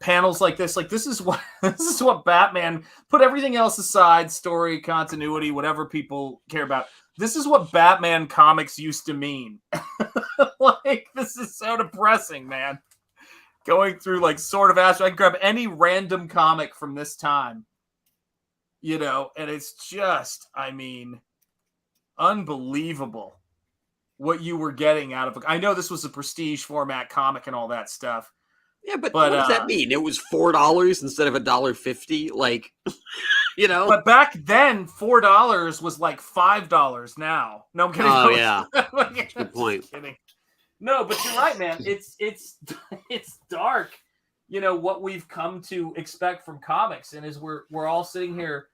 Panels like this is what Batman, put everything else aside, story, continuity, whatever people care about. This is what Batman comics used to mean. Like, this is so depressing, man. Going through like Sword of Astro, I can grab any random comic from this time, and it's just, I mean, unbelievable what you were getting out of it. I know this was a prestige format comic and all that stuff. Yeah, but what does that mean? It was $4 instead of $1.50, like, But back then, $4 was like $5 now. No, I'm kidding. Oh yeah, that's a good point. Kidding. No, but you're right, man. It's dark. What we've come to expect from comics, and as we're all sitting here,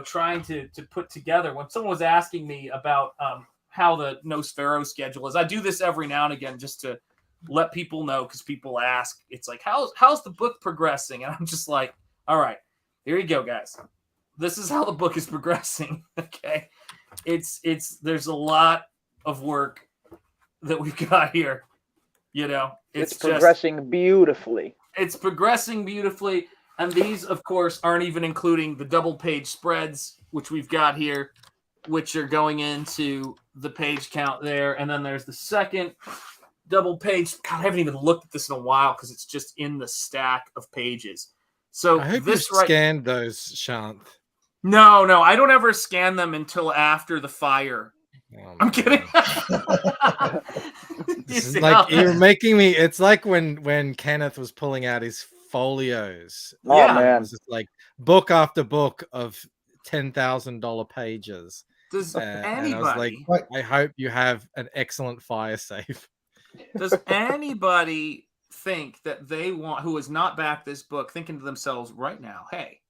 trying to put together. When someone was asking me about how the Nosfero schedule is, I do this every now and again just to let people know, because people ask. It's like, how's the book progressing? And I'm just like, all right, here you go, guys. This is how the book is progressing. Okay, there's a lot of work that we've got here. It's progressing beautifully. It's progressing beautifully. And these, of course, aren't even including the double page spreads, which we've got here, which are going into the page count there. And then there's the second double page. God, I haven't even looked at this in a while because it's just in the stack of pages. So I hope you scanned those, Shant. No, I don't ever scan them until after the fire Oh, I'm kidding. This is like you're making me. It's like when Kenneth was pulling out his folios. Oh, Yeah. man. It was just like book after book of $10,000 pages. Does And I was like, anybody? I hope you have an excellent fire safe. Does anybody think that they want, who has not backed this book, thinking to themselves right now, hey,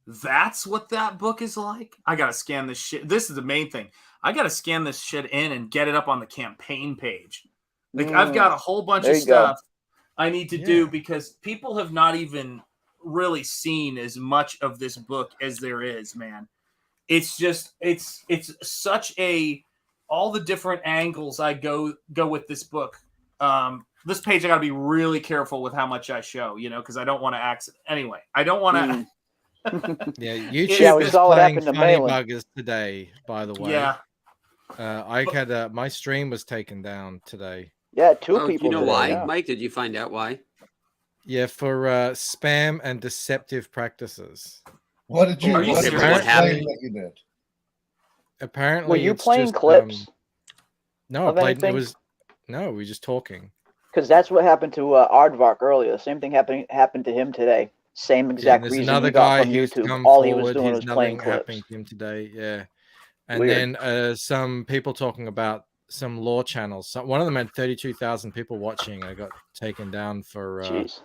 that's what that book is like? I gotta scan this shit. This is the main thing. I gotta scan this shit in and get it up on the campaign page. Like I've got a whole bunch of stuff I need to do because people have not even really seen as much of this book as there is, man. It's just it's such a all the different angles I go with this book. This page I got to be really careful with how much I show, because I don't want to anyway. I don't want to. Yeah, YouTube we is saw what playing happened to funny Malin. buggers today. By the way, Yeah, I had my stream was taken down today. Yeah, two people. You know today, why, yeah. Mike? Did you find out why? Yeah, for spam and deceptive practices. What did you? Are you What serious? did What happened? that you did? Apparently, Were you it's playing just, clips? no, I of played. anything? It was no, we were just talking. Because that's what happened to Aardvark earlier. The same thing happened to him today. Same exact there's reason another you got guy from who's YouTube. come All he was forward. doing He's was playing nothing happening clips. to him today. Yeah, and Weird. then some people talking about some law channels. So one of them had 32,000 people watching. I got taken down for. Jeez.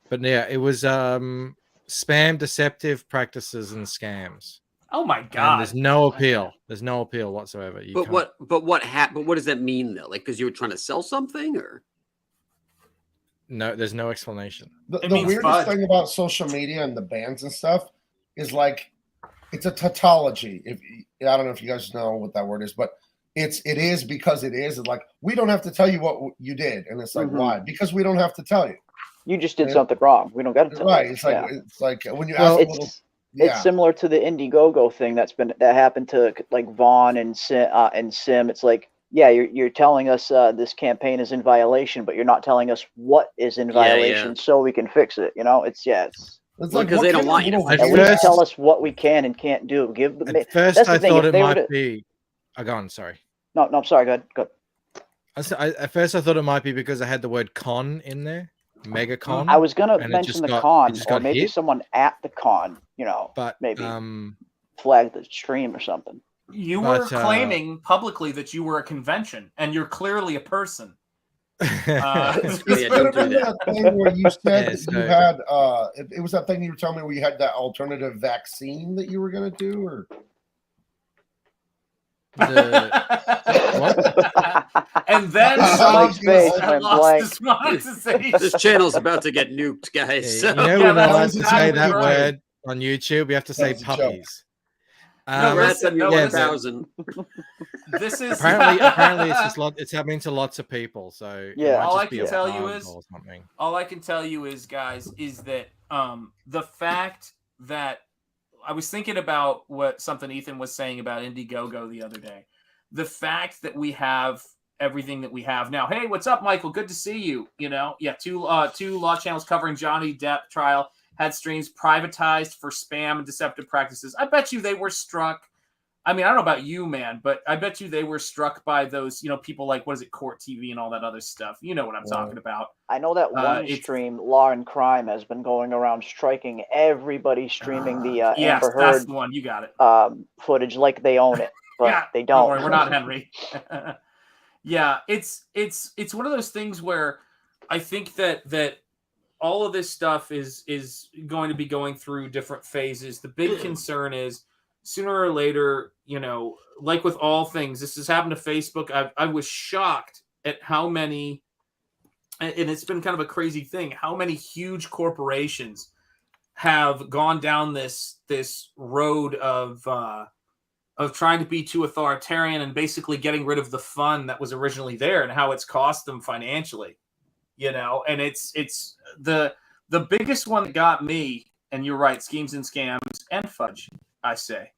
But yeah, it was spam, deceptive practices, and scams. Oh my And god! there's no appeal. There's no appeal whatsoever. But what does that mean though? Like because you were trying to sell something, or no? There's no explanation. The means weirdest fudge. thing about social media and the bans and stuff is like it's a tautology. If I don't know if you guys know what that word is, but it is because it is. It's like we don't have to tell you what you did, and it's like why? Because we don't have to tell you. You just did something wrong. We don't got to tell Right. you. It's like when you ask a little. Yeah. It's similar to the Indiegogo thing that happened to like Vaughn and Sim. It's like, yeah, you're telling us this campaign is in violation, but you're not telling us what is in violation so we can fix it. It's like because they don't want you to at least tell us what we can and can't do. Give the At first, I thought it might be. Go on. Sorry. No, I'm sorry. Go ahead. At first, I thought it might be because I had the word con in there. Mega con. I was gonna mention the con, or maybe hit. someone at the con, but maybe flag the stream or something. You were claiming publicly that you were a convention, and you're clearly a person. That thing where you said you had it was that thing you were telling me where you had that alternative vaccine that you were going to do, or what? And then this channel's about to get nuked, guys. We're not allowed to say that word on YouTube. We have to say puppies. Rats on your 1,000. This is apparently it's happening to lots of people. So all I can tell you is, guys, is that the fact that I was thinking about something Ethan was saying about Indiegogo the other day. The fact that we have everything that we have now. Hey, what's up, Michael? Good to see you. Two law channels covering Johnny Depp trial had streams privatized for spam and deceptive practices. I bet you they were struck. I mean, I don't know about you, man, but I bet you they were struck by those, people like, what is it, Court TV and all that other stuff. You know what I'm talking about. I know that one stream, Law and Crime, has been going around striking everybody streaming the Amber Heard. That's the one. You got it. Footage like they own it, but they don't. Worry, we're not Henry. Yeah, it's one of those things where I think that all of this stuff is going to be going through different phases. The big concern is sooner or later, like with all things, this has happened to Facebook. I was shocked at how many, and it's been kind of a crazy thing, how many huge corporations have gone down this road of trying to be too authoritarian and basically getting rid of the fun that was originally there and how it's cost them financially. And it's the biggest one that got me, and you're right, schemes and scams and fudge, I say.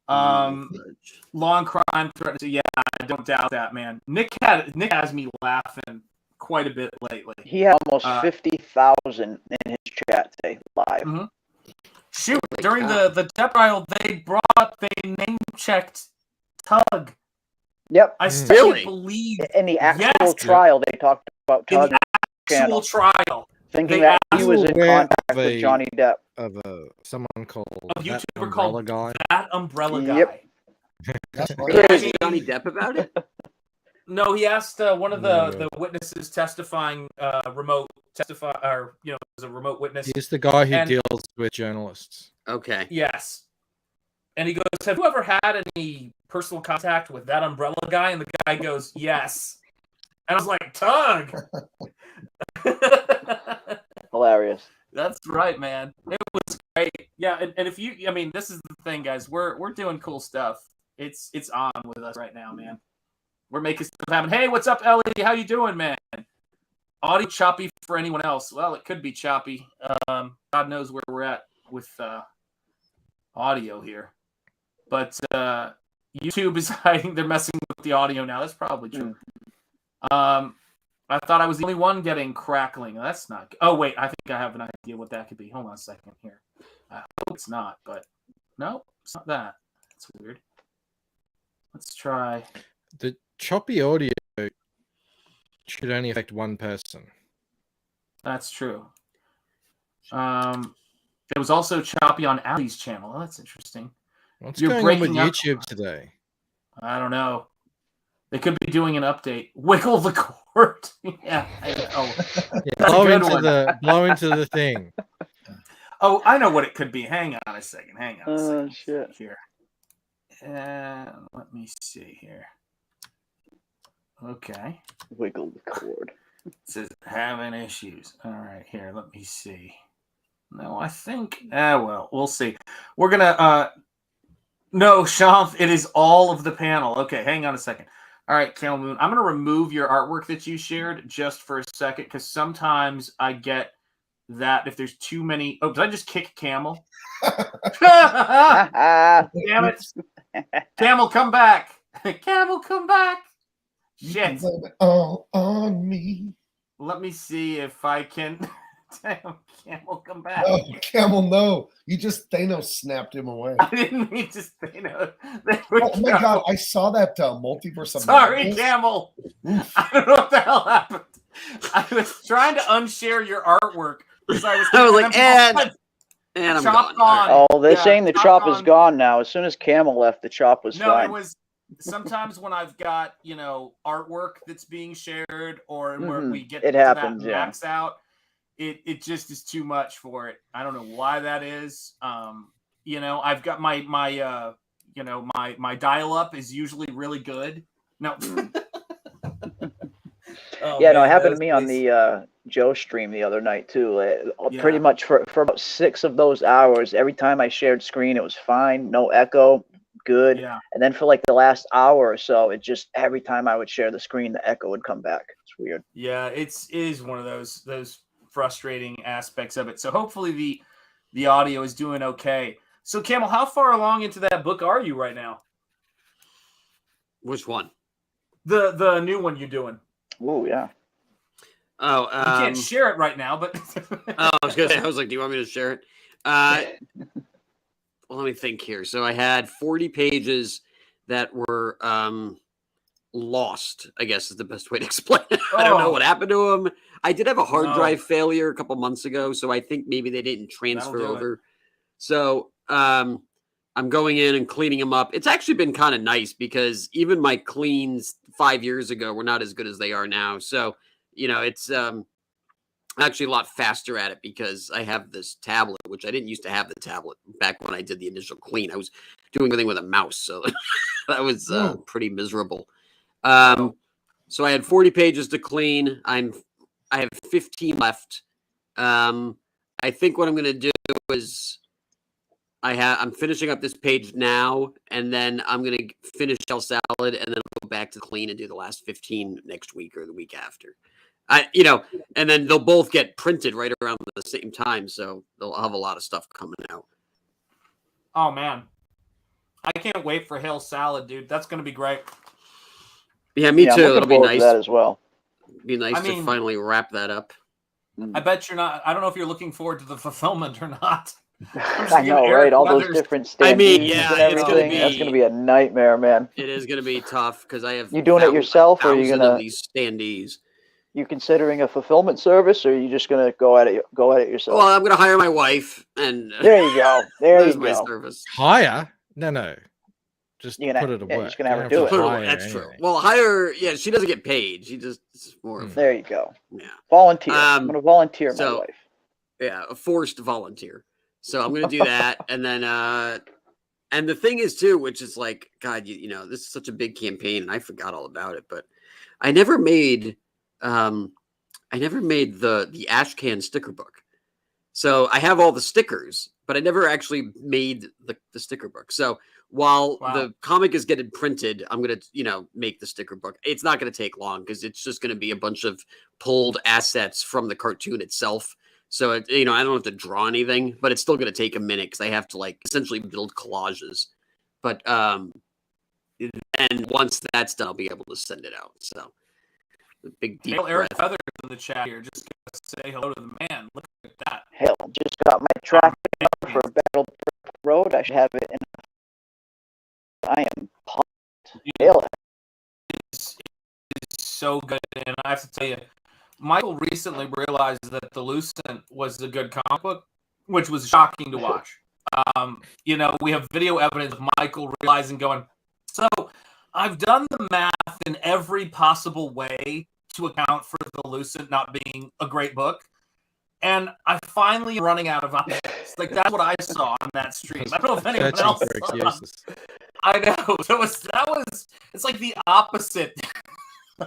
Law and crime, yeah, I don't doubt that, man. Nick has me laughing quite a bit lately. He had almost 50,000 in his chat today live. Mm-hmm. Shoot, during the Depp trial, they name checked Tug Yep. I still Really? can't believe In the actual trial, they talked about in Todd's the actual channel, trial, thinking they that he was in aware contact of with a- Johnny Depp. Of someone called a that YouTuber umbrella called guy. That Umbrella Yep. Guy. That's They right. Asked actually- Johnny Depp about it? No, he asked one of No. the witnesses testifying remote testify or as a remote witness. He's the guy who And- deals with journalists. Okay. Yes. And he goes, "Have you ever had any personal contact with That Umbrella Guy?" And the guy goes, "Yes." And I was like, "Tug." Hilarious. That's right, man. It was great. Yeah, and if you, I mean, this is the thing, guys. We're doing cool stuff. It's on with us right now, man. We're making stuff happen. Hey, what's up, Ellie? How you doing, man? Audio choppy for anyone else? Well, it could be choppy. God knows where we're at with audio here. But YouTube is hiding. They're messing with the audio now. That's probably true. I thought I was the only one getting crackling. That's not good. Oh, wait. I think I have an idea what that could be. Hold on a second here. I hope it's not, but no, it's not that. That's weird. Let's try. The choppy audio should only affect one person. That's true. It was also choppy on Ali's channel. Oh, that's interesting. What's You're going on with breaking up. YouTube today? I don't know. They could be doing an update. Wiggle the cord. Yeah, I know. Yeah, blow into the thing. Oh, I know what it could be. Hang on a second. Oh, shit. Here. Let me see here. Okay. Wiggle the cord. It says having issues. All right, here. Let me see. No, I think. Well, we'll see. We're gonna. No, Shanth. It is all of the panel. Okay, hang on a second. All right, Kale Moon. I'm gonna remove your artwork that you shared just for a second because sometimes I get that if there's too many. Oh, did I just kick Camel? Damn it! Camel, come back! Camel, come back! Shit! All on me. Let me see if I can. Damn, Camel, come back! Oh, Camel, no! You just Thanos snapped him away. I didn't mean to say no. There we Oh my go. God! I saw that multiverse. Of Sorry, Madness. Camel. Oof. I don't know what the hell happened. I was trying to unshare your artwork because I was like, and I'm Chop gone. Oh, they're Yeah, saying the chop chop is on. gone now. As soon as Camel left, the chop was No, fine. it was sometimes when I've got artwork that's being shared or where we get It to happens, that yeah. max out, it just is too much for it. I don't know why that is. I've got my my dial up is usually really good. No. Oh, Yeah, no, man, it happened to those me on days- the Joe stream the other night too. Yeah. Pretty much for about 6 of those hours, every time I shared screen, it was fine, no echo, good. Yeah. And then for like the last hour or so, it just every time I would share the screen, the echo would come back. It's weird. Yeah, it is one of those frustrating aspects of it. So hopefully the audio is doing okay. So Camel, how far along into that book are you right now? Which one? The new one you're doing. Oh yeah. Oh, You can't share it right now, but I was gonna say, I was like, do you want me to share it? Well, let me think here. So I had 40 pages that were lost, I guess is the best way to explain it. I don't know what happened to them. I did have a hard drive failure a couple months ago, so I think maybe they didn't transfer over. So I'm going in and cleaning them up. It's actually been kind of nice because even my cleans 5 years ago were not as good as they are now. So, it's actually a lot faster at it because I have this tablet, which I didn't used to have the tablet back when I did the initial clean. I was doing everything with a mouse. So that was pretty miserable. So I had 40 pages to clean. I have 15 left. I think what I'm going to do is I'm finishing up this page now, and then I'm going to finish Shell Salad, and then I'll go back to clean and do the last 15 next week or the week after. And then they'll both get printed right around the same time, so they'll have a lot of stuff coming out. Oh man, I can't wait for Hill Salad, dude. That's going to be great. Yeah, me too. It'll be nice. That as well. Be nice to finally wrap that up. I bet you're not. I don't know if you're looking forward to the fulfillment or not. I know, right? All those different standees and everything. That's going to be a nightmare, man. It is going to be tough because I have. You doing it yourself, or are you going to these standees? You considering a fulfillment service, or are you just going to go at it yourself? Well, I'm going to hire my wife, and there you go. There you go. Service. Hire? No. Just put it to work. You're just gonna have her do it. That's true. Well, hire. Yeah, she doesn't get paid. She just more. There you go. Yeah. Volunteer. I'm gonna volunteer my wife. Yeah, a forced volunteer. So I'm gonna do that, and then and the thing is too, which is like, God, you know, this is such a big campaign, and I forgot all about it, but I never made the Ashcan sticker book. So I have all the stickers, but I never actually made the sticker book. So while the comic is getting printed, I'm going to, make the sticker book. It's not going to take long because it's just going to be a bunch of pulled assets from the cartoon itself. So, I don't have to draw anything, but it's still going to take a minute because I have to essentially build collages. But and once that's done, I'll be able to send it out. So the big deep Eric Feathers in the chat here. Just say hello to the man. Look at that. Hell, just got my track for Battle Road. I should have it in. I am pumped. Hell, it's so good, and I have to tell you, Michael recently realized that The Lucent was a good comic book, which was shocking to watch. We have video evidence of Michael realizing, going, so I've done the math in every possible way to account for The Lucent not being a great book, and I finally am running out of options. That's what I saw on that stream. I don't know if anyone else saw. I know. So it's like the opposite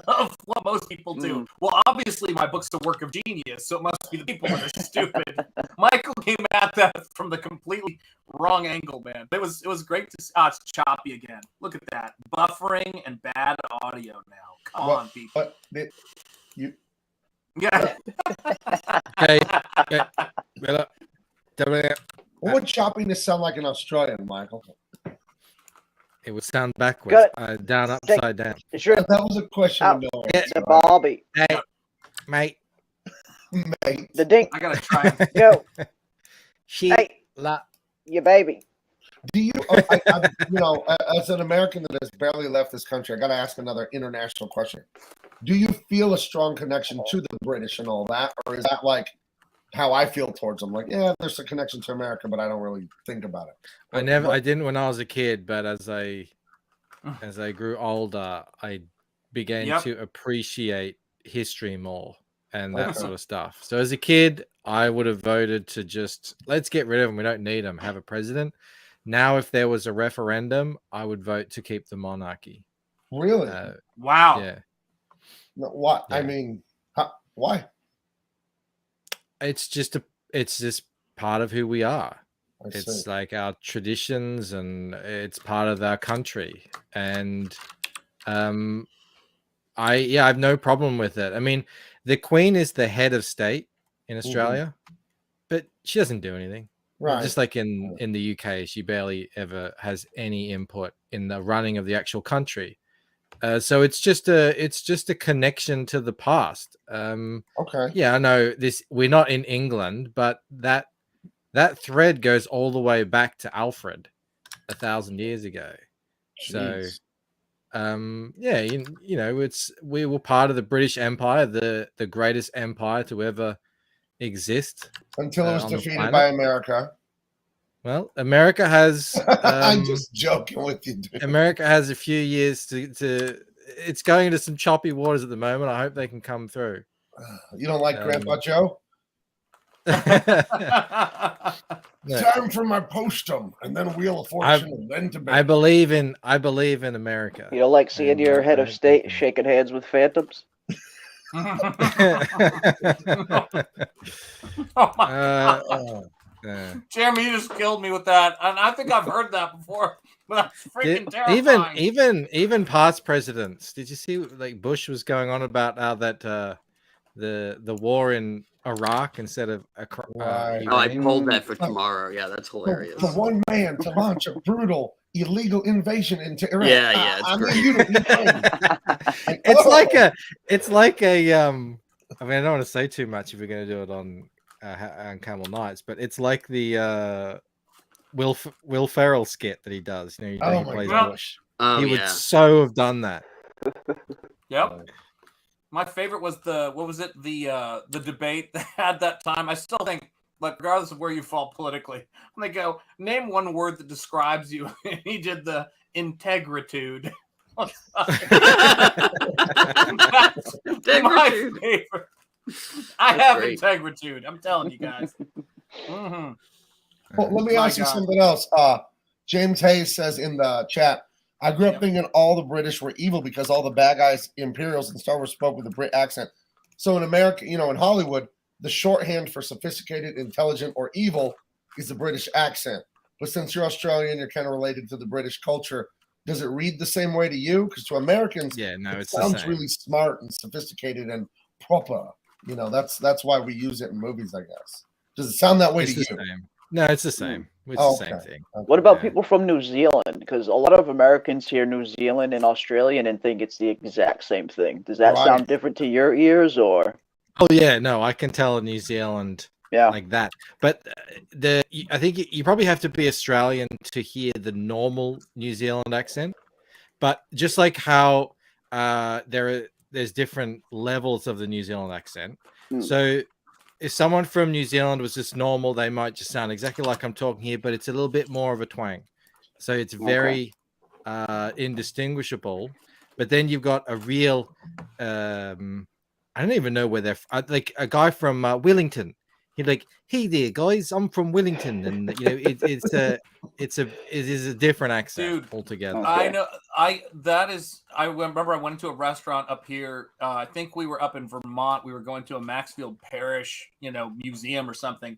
of what most people do. Well, obviously my book's a work of genius, so it must be the people that are stupid. Michael came at that from the completely wrong angle, man. It was great to see. It's choppy again. Look at that. Buffering and bad audio now. Come on, people. Yeah. Okay. What would choppiness sound like in Australian, Michael? It would sound backwards, down, upside down. Sure. That was a question. The Bobby. Hey, mate. The dink. I gotta try. Yo. Hey, your baby. Do you, as an American that has barely left this country, I got to ask another international question. Do you feel a strong connection to the British and all that, or is that like how I feel towards them? Like, yeah, there's a connection to America, but I don't really think about it. I didn't when I was a kid, but as I grew older, I began to appreciate history more and that sort of stuff. So as a kid, I would have voted to just let's get rid of them. We don't need them. Have a president. Now, if there was a referendum, I would vote to keep the monarchy. Really? Wow. Yeah. No, what? Yeah. I mean, why? It's just part of who we are. I It's see. like our traditions, and it's part of our country. And I have no problem with it. I mean, the Queen is the head of state in Australia, but she doesn't do anything. Right. Just like in the UK, she barely ever has any input in the running of the actual country. So it's just a connection to the past. Okay. Yeah, I know this. We're not in England, but that thread goes all the way back to Alfred 1,000 years ago. Jeez. So, we were part of the British Empire, the greatest empire to ever exist Until it was defeated by America. Well, America has. I'm just joking with you, dude. America has a few years to. It's going into some choppy waters at the moment. I hope they can come through. You don't like Grandpa Joe? No. Time for my postum, and then Wheel of Fortune, and then to bed. I believe in America. You don't like seeing your head of state shaking hands with phantoms? Oh my God. Jeremy, you just killed me with that, and I think I've heard that before. But that's freaking terrifying. Even past presidents. Did you see like Bush was going on about how that the war in Iraq instead of Right. I pulled that for tomorrow. Yeah, that's hilarious. For one man to launch a brutal illegal invasion into Iraq. Yeah, it's great. It's like a I mean, I don't want to say too much if we're going to do it on Camel Knights, but it's like the Will Ferrell skit that he does. You know, he plays Bush. Oh, he would so have done that. Yep. My favorite was the debate they had that time. I still think, like, regardless of where you fall politically, when they go, name one word that describes you, and he did the integritude. That's my favorite. I have integritude. I'm telling you guys. Mm-hmm. Well, let me ask you something else. James Hayes says in the chat, I grew up thinking all the British were evil because all the bad guys, Imperials and Star Wars, spoke with a Brit accent. So in America, you know, in Hollywood, the shorthand for sophisticated, intelligent, or evil is the British accent. But since you're Australian, you're kind of related to the British culture. Does it read the same way to you? Because to Americans, it sounds really smart and sophisticated and proper. You know, that's why we use it in movies, I guess. Does it sound that way to you? Same. No, it's the same. It's the same thing. What about people from New Zealand? Because a lot of Americans hear New Zealand and Australian and think it's the exact same thing. Does that sound different to your ears, or? Oh yeah, no, I can tell New Zealand like that. But I think you probably have to be Australian to hear the normal New Zealand accent. But just like how there's different levels of the New Zealand accent. So if someone from New Zealand was just normal, they might just sound exactly like I'm talking here, but it's a little bit more of a twang. So it's very indistinguishable. But then you've got a real, I don't even know where they're like a guy from Wellington. He's like, "Hey there, guys, I'm from Wellington," and you know, it is a different accent altogether. I know. I remember I went into a restaurant up here. I think we were up in Vermont. We were going to a Maxfield Parrish, museum or something.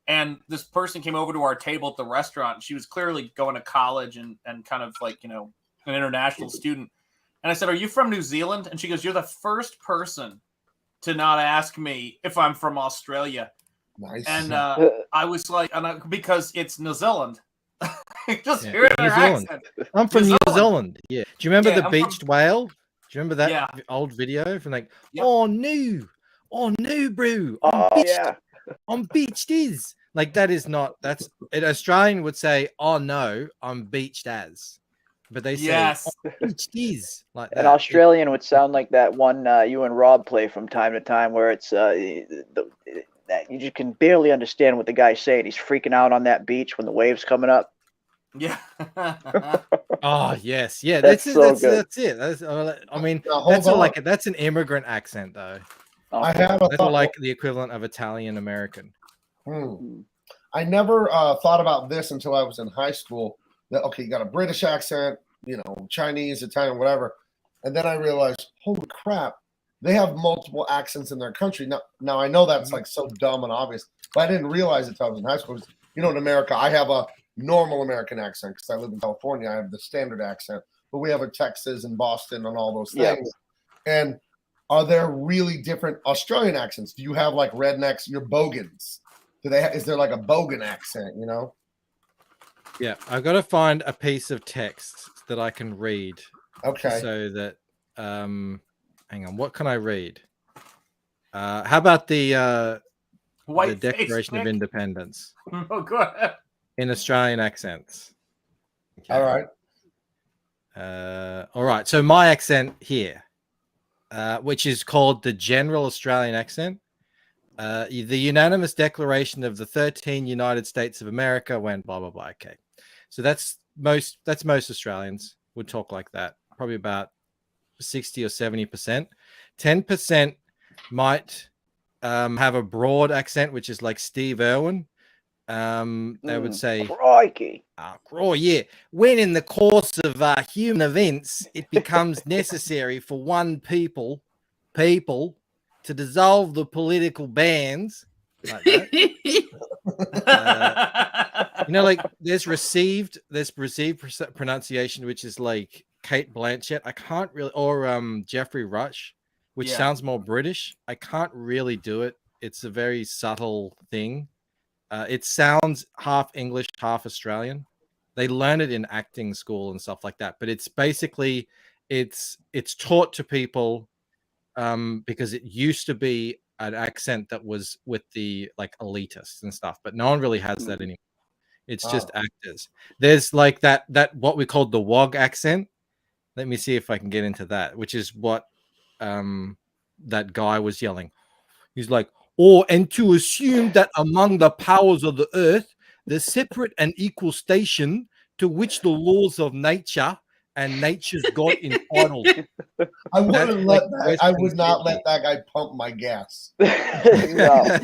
And this person came over to our table at the restaurant. And she was clearly going to college and kind of like, an international student. And I said, "Are you from New Zealand?" And she goes, "You're the first person to not ask me if I'm from Australia." Nice. And I was like, because it's New Zealand. Just hear it in her accent. I'm from New Zealand. Yeah. Do you remember the beached whale? Do you remember that old video from like, oh no, bro, I'm beached is like that is not an Australian would say, "Oh no, I'm beached as," but they say, "Oh, beached is," like that. An Australian would sound like that one you and Rob play from time to time, where it's that you just can barely understand what the guy's saying. He's freaking out on that beach when the waves coming up. Yeah. Oh yes, yeah. That's That's good. That's I mean, that's an immigrant accent though. I have that's like the equivalent of Italian American. I never thought about this until I was in high school. That you got a British accent, Chinese, Italian, whatever, and then I realized, holy crap, they have multiple accents in their country. Now I know that's like so dumb and obvious, but I didn't realize it until I was in high school. In America, I have a normal American accent because I live in California. I have the standard accent, but we have a Texas and Boston and all those things. Yeah. And are there really different Australian accents? Do you have like rednecks? You're Bogans. Is there like a Bogan accent? Yeah, I've got to find a piece of text that I can read. Okay. So that hang on, what can I read? How about the Declaration of Independence? Oh, go ahead. In Australian accents. Okay. All right. All right. So my accent here, which is called the General Australian Accent. The unanimous declaration of the 13 United States of America went blah blah blah. Okay. So that's most Australians would talk like that. Probably about 60 or 70%. 10% might have a broad accent, which is like Steve Irwin. They would say, "Crikey, yeah. When in the course of human events, it becomes necessary for one people to dissolve the political bands." Like that. Like there's received pronunciation, which is like Kate Blanchett. I can't really, or Jeffrey Rush, which sounds more British. I can't really do it. It's a very subtle thing. It sounds half English, half Australian. They learn it in acting school and stuff like that. But it's basically it's taught to people because it used to be an accent that was with the like elitists and stuff, but no one really has that anymore. It's just actors. There's like that what we call the WOG accent. Let me see if I can get into that, which is what that guy was yelling. He's like, and to assume that among the powers of the earth, the separate and equal station to which the laws of nature and nature's God entitled. I wouldn't let that. I would not let that guy pump my gas. No,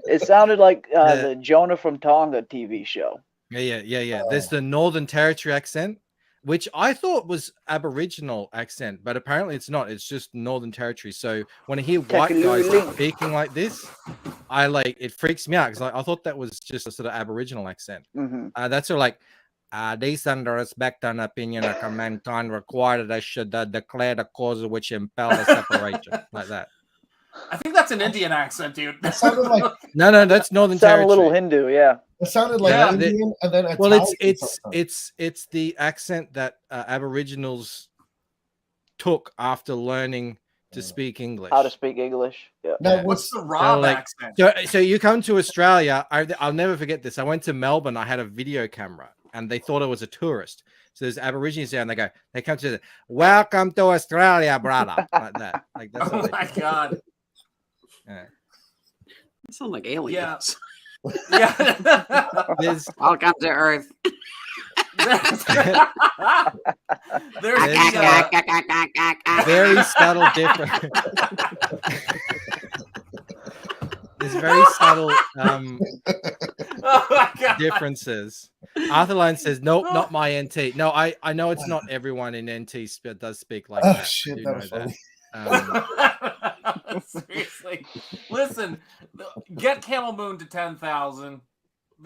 it sounded like the Jonah from Tonga TV show. Yeah. There's the Northern Territory accent, which I thought was Aboriginal accent, but apparently it's not. It's just Northern Territory. So when I hear white guys speaking like this, it freaks me out because I thought that was just a sort of Aboriginal accent. That's sort of like, these under respect and opinion of mankind require that I should declare the cause of which impel the separation, like that. I think that's an Indian accent, dude. That sounded like no, that's Northern Territory. A little Hindu, yeah. It sounded like Indian, and then Italian. Well, it's the accent that Aboriginals took after learning to speak English. How to speak English? Yeah. Now, what's the Rob accent? So you come to Australia. I'll never forget this. I went to Melbourne. I had a video camera, and they thought I was a tourist. So there's Aborigines there, and they come to welcome to Australia, brother, like that. Like that's oh my god. Yeah. That sounds like aliens. Yeah. Welcome to Earth. There's very subtle difference. There's very subtle differences. Arthurline says, "Nope, not my NT." No, I know it's not everyone in NT does speak like that. Shit, that was funny. Seriously, listen, get Camel Moon to 10,000.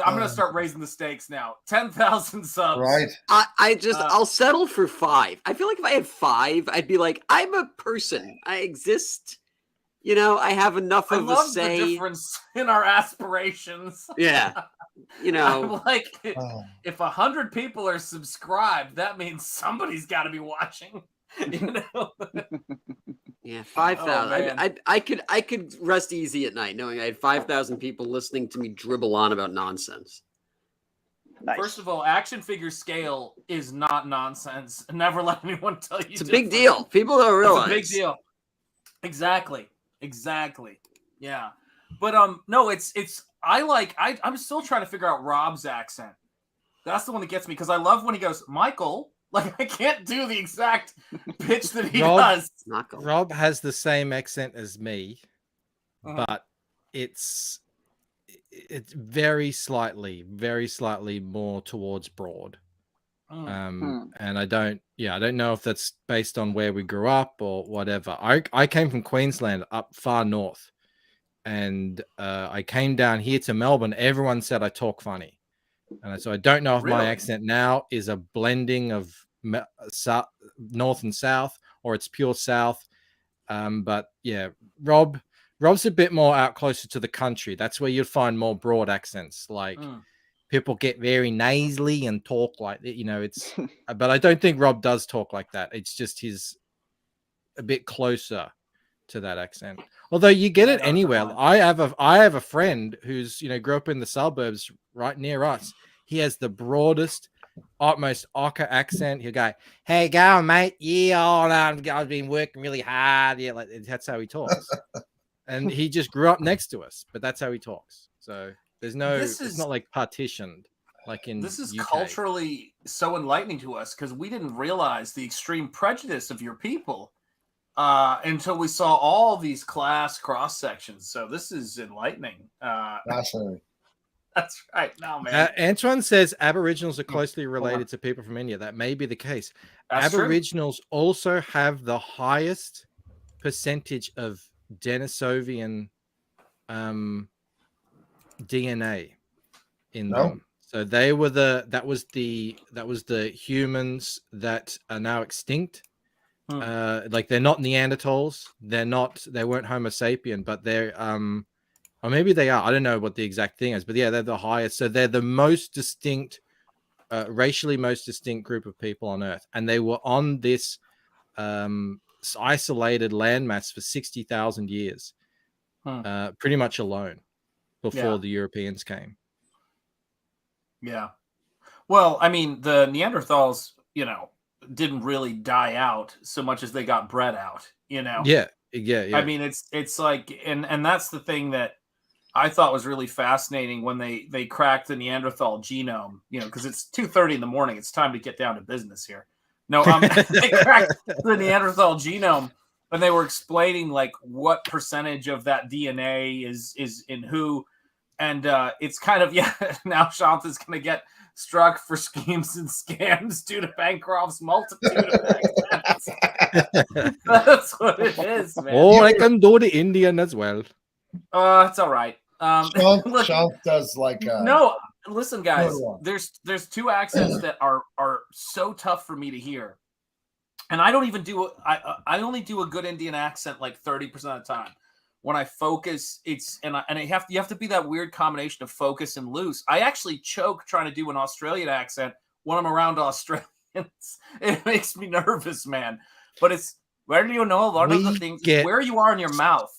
I'm gonna start raising the stakes now. 10,000 subs. Right. I'll settle for 5. I feel like if I had 5, I'd be like, I'm a person. I exist. You know, I have enough of a say. The difference in our aspirations. Yeah. You know, I'm like, if 100 people are subscribed, that means somebody's got to be watching. You know. Yeah, 5,000. I could rest easy at night knowing I had 5,000 people listening to me dribble on about nonsense. Nice. First of all, action figure scale is not nonsense. Never let anyone tell you. It's a big deal. People don't realize. It's a big deal. Exactly. Yeah. But no, I'm still trying to figure out Rob's accent. That's the one that gets me because I love when he goes, Michael. Like I can't do the exact pitch that he does. Rob has the same accent as me, but it's very slightly more towards broad. And I don't know if that's based on where we grew up or whatever. I came from Queensland up far north, and I came down here to Melbourne. Everyone said I talk funny, and so I don't know if my accent now is a blending of north and south or it's pure south. But yeah, Rob's a bit more out closer to the country. That's where you'd find more broad accents, like. People get very nasally and talk like that, you know. It's, but I don't think Rob does talk like that. It's just he's a bit closer to that accent. Although you get it anywhere. I have a friend who's grew up in the suburbs right near us. He has the broadest, utmost Ocker accent. He'll go, "Hey, go mate, I've been working really hard." Yeah, like that's how he talks. And he just grew up next to us, but that's how he talks. So. It's not like partitioned like in this is UK. Culturally so enlightening to us because we didn't realize the extreme prejudice of your people until we saw all these class cross sections. So this is enlightening. Fascinating. That's right. No, man. Antoine says Aboriginals are closely related to people from India. That may be the case. That's Aboriginals also have the highest percentage of Denisovian DNA in them. So they were that was the humans that are now extinct. Like they're not Neanderthals, they weren't Homo sapien, but they're or maybe they are. I don't know what the exact thing is, but yeah, they're the highest. So they're the most distinct, racially most distinct group of people on Earth, and they were on this isolated landmass for 60,000 years. pretty much alone before Yeah. the Europeans came. Yeah. Well, I mean, the Neanderthals, didn't really die out so much as they got bred out, Yeah. I mean, it's like, and that's the thing that I thought was really fascinating when they cracked the Neanderthal genome, because it's 2:30 in the morning. It's time to get down to business here. No, they cracked the Neanderthal genome, and they were explaining like what percentage of that DNA is in who, and it's kind of now Shant is going to get struck for schemes and scams due to Bancroft's multitude of accents. That's what it is, man. Oh, I can do the Indian as well. It's all right. Sean does like no. Listen, guys. There's two accents that are so tough for me to hear, and I don't even do. I only do a good Indian accent like 30% of the time. When I focus, you have to be that weird combination of focus and loose. I actually choke trying to do an Australian accent when I'm around Australians. It makes me nervous, man. But it's where do you know a lot of the things where you are in your mouth,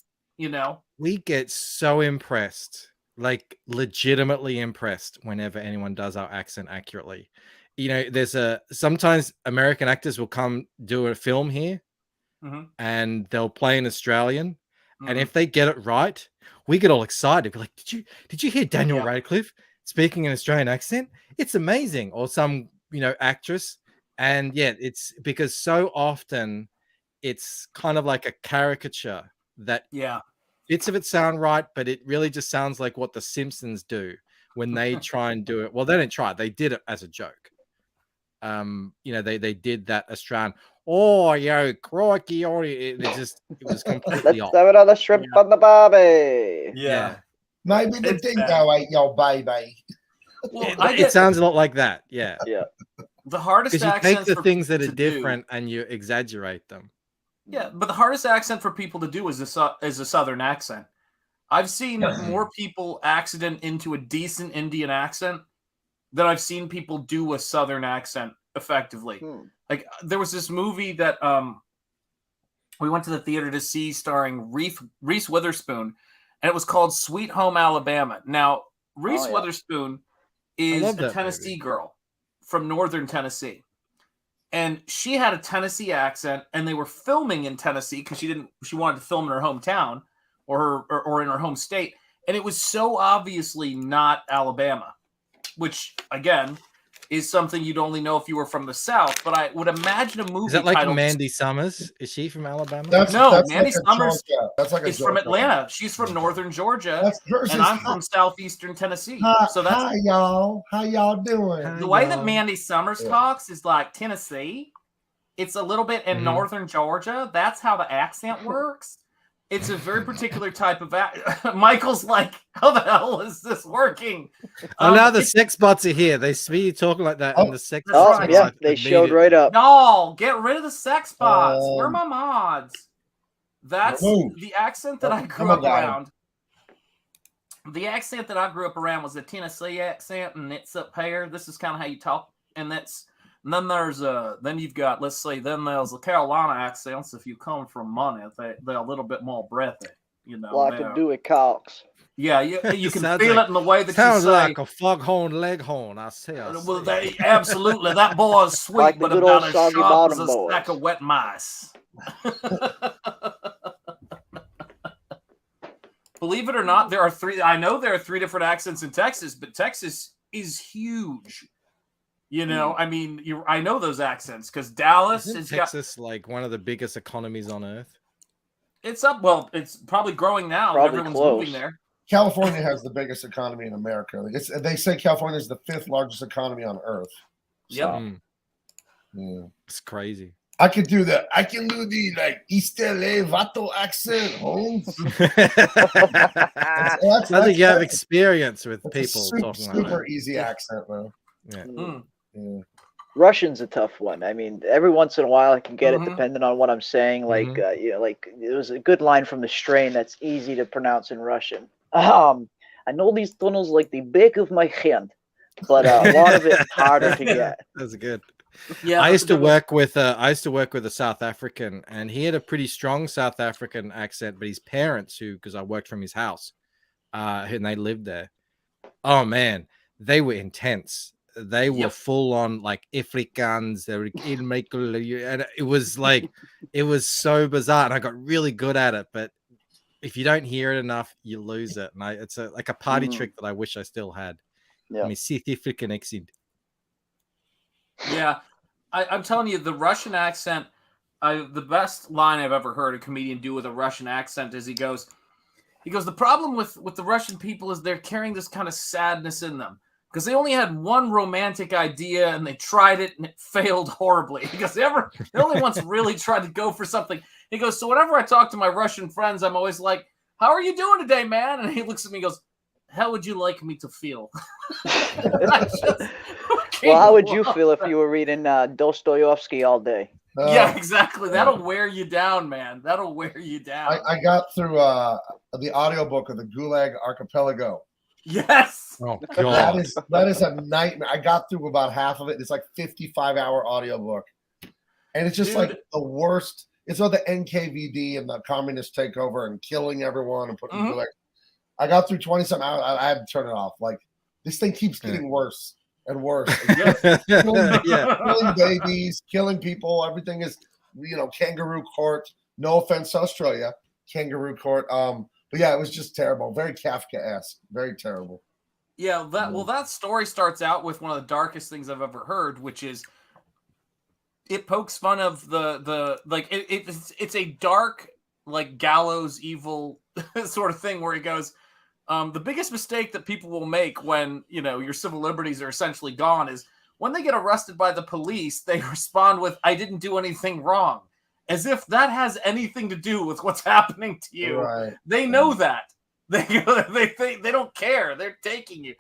We get so impressed, like legitimately impressed whenever anyone does our accent accurately. There's sometimes American actors will come do a film here and they'll play an Australian. And if they get it right, we get all excited. We're like, did you hear Daniel Radcliffe speaking an Australian accent? It's amazing. Or some, actress. And it's because so often it's kind of like a caricature that bits of it sound right, but it really just sounds like what the Simpsons do when they try and do it. Well, they didn't try it. They did it as a joke. They did that Australian. Oh, crikey! It was completely off. Let's have another shrimp on the barbie. Yeah. Maybe the dingo ate your baby. Well, it sounds a lot like that. Yeah. The hardest because you accents take the for things that are to different do, and you exaggerate them. Yeah, but the hardest accent for people to do is a Southern accent. I've seen more people accident into a decent Indian accent than I've seen people do a Southern accent effectively. Like there was this movie that we went to the theater to see starring Reese Witherspoon, and it was called Sweet Home Alabama. Now, Reese Witherspoon is a Tennessee girl from northern Tennessee. And she had a Tennessee accent, and they were filming in Tennessee because she wanted to film in her hometown or in her home state. And it was so obviously not Alabama, which again is something you'd only know if you were from the South. But I would imagine a movie. Is that like Mandy Summers? Is she from Alabama? Mandy Summers is from Atlanta. She's from northern Georgia, and I'm from southeastern Tennessee. Hi, y'all. How y'all doing? The way that Mandy Summers talks is like Tennessee. It's a little bit in northern Georgia. That's how the accent works. It's a very particular type of Michael's like, how the hell is this working? Now the sex bots are here. They see you talking like that, and the sex bots. Right. Yeah, they showed right up. No, get rid of the sex bots. Where are my mods? That's the accent that I grew up around. The accent that I grew up around was the Tennessee accent, and it's up here. This is kind of how you talk, and then there's then you've got there's the Carolina accents. If you come from money, they're a little bit more breathy, Like to do it, Cox. Yeah, you can feel it in the way that sounds you say. Like a foghorn leghorn. I see. Well, absolutely. That boy is sweet, like but good about old as sharp as a boys. stack of wet mice. Believe it or not, there are three. I know there are three different accents in Texas, but Texas is huge. I mean, I know those accents because Dallas Isn't Texas like one of the biggest economies on earth. It's up. Well, it's probably growing now. Probably Everyone's close. moving there. California has the biggest economy in America. They say California is the 5th largest economy on earth. So, yeah, it's crazy. I can do the like East LA Vato accent, Holmes. I think you have experience with people talking like that. Super easy accent, though. Yeah. Russian's a tough one. I mean, every once in a while I can get it depending on what I'm saying. Like, like it was a good line from The Strain that's easy to pronounce in Russian. I know these tunnels like the back of my hand, but a lot of it is harder to get. That's good. Yeah, I used to work with a South African, and he had a pretty strong South African accent. But his parents, because I worked from his house, and they lived there. Oh man, they were intense. They were full on like Afrikaans. They were and it was like it was so bizarre. And I got really good at it, but if you don't hear it enough, you lose it. And it's like a party trick that I wish I still had. Yeah. I mean, South African accent. Yeah, I'm telling you, the Russian accent. The best line I've ever heard a comedian do with a Russian accent is he goes, the problem with the Russian people is they're carrying this kind of sadness in them because they only had one romantic idea and they tried it and it failed horribly because they only once really tried to go for something. He goes, so whenever I talk to my Russian friends, I'm always like, how are you doing today, man? And he looks at me and goes, how would you like me to feel? Well, how would you feel if you were reading Dostoevsky all day? Yeah, exactly. That'll wear you down, man. That'll wear you down. I got through the audiobook of the Gulag Archipelago. Yes. Oh God. That is a nightmare. I got through about half of it. It's like 55-hour audiobook. And it's just like the worst. It's all the NKVD and the communist takeover and killing everyone and putting Gulag. I got through 20-something hours. I had to turn it off. Like, this thing keeps getting worse and worse. Killing babies, killing people. Everything is, kangaroo court. No offense to Australia, kangaroo court. But yeah, it was just terrible. Very Kafka-esque. Very terrible. Yeah, that story starts out with one of the darkest things I've ever heard, which is it pokes fun of the like it's a dark, like, gallows evil sort of thing where he goes, the biggest mistake that people will make when, your civil liberties are essentially gone is when they get arrested by the police, they respond with, I didn't do anything wrong. As if that has anything to do with what's happening to you. Right. They know that. They don't care. They're taking you.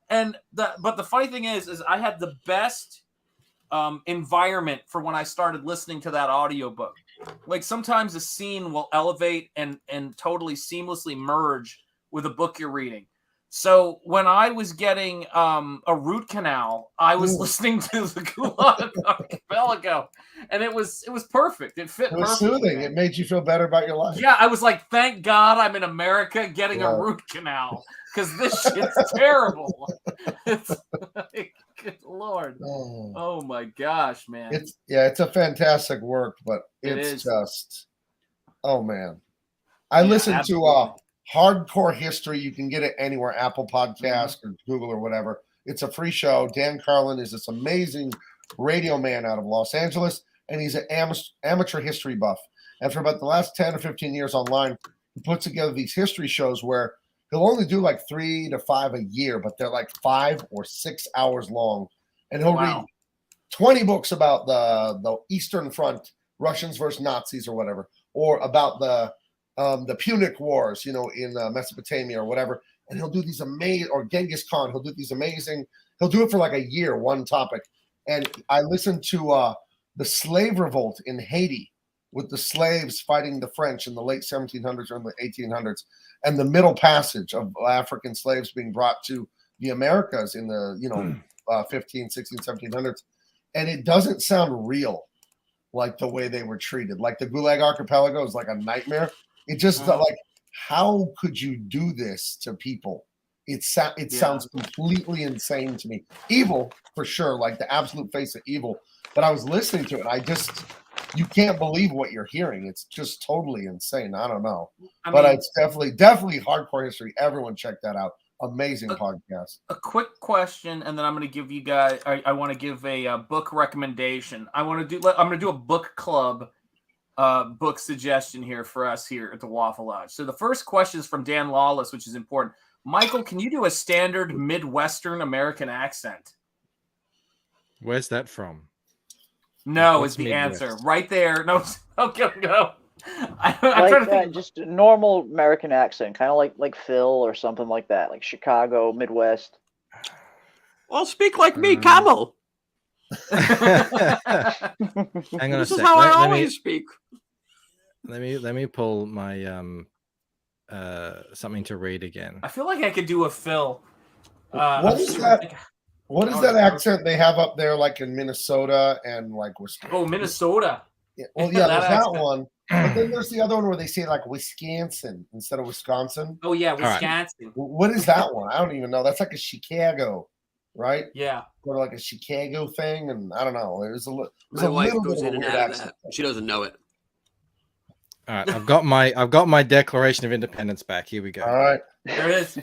But the funny thing is I had the best environment for when I started listening to that audiobook. Like, sometimes a scene will elevate and totally seamlessly merge with a book you're reading. So when I was getting a root canal, I was listening to the Gulag Archipelago, and it was perfect. It fit. It was perfectly. soothing. It made you feel better about your life. Yeah, I was like, thank God I'm in America getting a root canal because this shit's terrible. It's like, good Lord. Oh my gosh, man. It's a fantastic work, but it's just, oh man. I listened to Hardcore History. You can get it anywhere, Apple Podcast or Google or whatever. It's a free show. Dan Carlin is this amazing radio man out of Los Angeles, and he's an amateur history buff. And for about the last 10 or 15 years online, he puts together these history shows where he'll only do like 3 to 5 a year, but they're like 5 or 6 hours long. And he'll read 20 books about the Eastern Front, Russians versus Nazis or whatever, or about the Punic Wars, in Mesopotamia or whatever. And he'll do these amazing, or Genghis Khan, he'll do it for like a year, one topic. And I listened to the slave revolt in Haiti with the slaves fighting the French in the late 1700s or in the 1800s, and the Middle Passage of African slaves being brought to the Americas in the, 15, 16, 1700s. And it doesn't sound real, like the way they were treated. Like the Gulag Archipelago is like a nightmare. It just like, how could you do this to people? It sounds completely insane to me. Evil, for sure, like the absolute face of evil. But I was listening to it. You can't believe what you're hearing. It's just totally insane. I don't know. But it's definitely Hardcore History. Everyone check that out. Amazing podcast. A quick question, and then I'm going to give you guys, I want to give a book recommendation. I'm going to do a book club book suggestion here for us here at the Waffle Lodge. So the first question is from Dan Lawless, which is important. Michael, can you do a standard Midwestern American accent? Where's that from? No, is the answer right there. No, okay, go. Just a normal American accent, kind of like Phil or something like that, like Chicago, Midwest. Well, speak like me, Camel. Hang on this a is sec. how I always speak. Let me pull my something to read again. I feel like I could do a Phil. What is that? What is that accent they have up there, like in Minnesota and like Wisconsin? Oh, Minnesota. Yeah, well, yeah, That there's that accent. one. But then there's the other one where they say like Wisconsin instead of Wisconsin. Oh yeah, Wisconsin. What is that one? I don't even know. That's like a Chicago, right? Yeah. Or like a Chicago thing, and I don't know. My wife goes in and out of that. She doesn't know it. All right, I've got my Declaration of Independence back. Here we go. All right, there it is.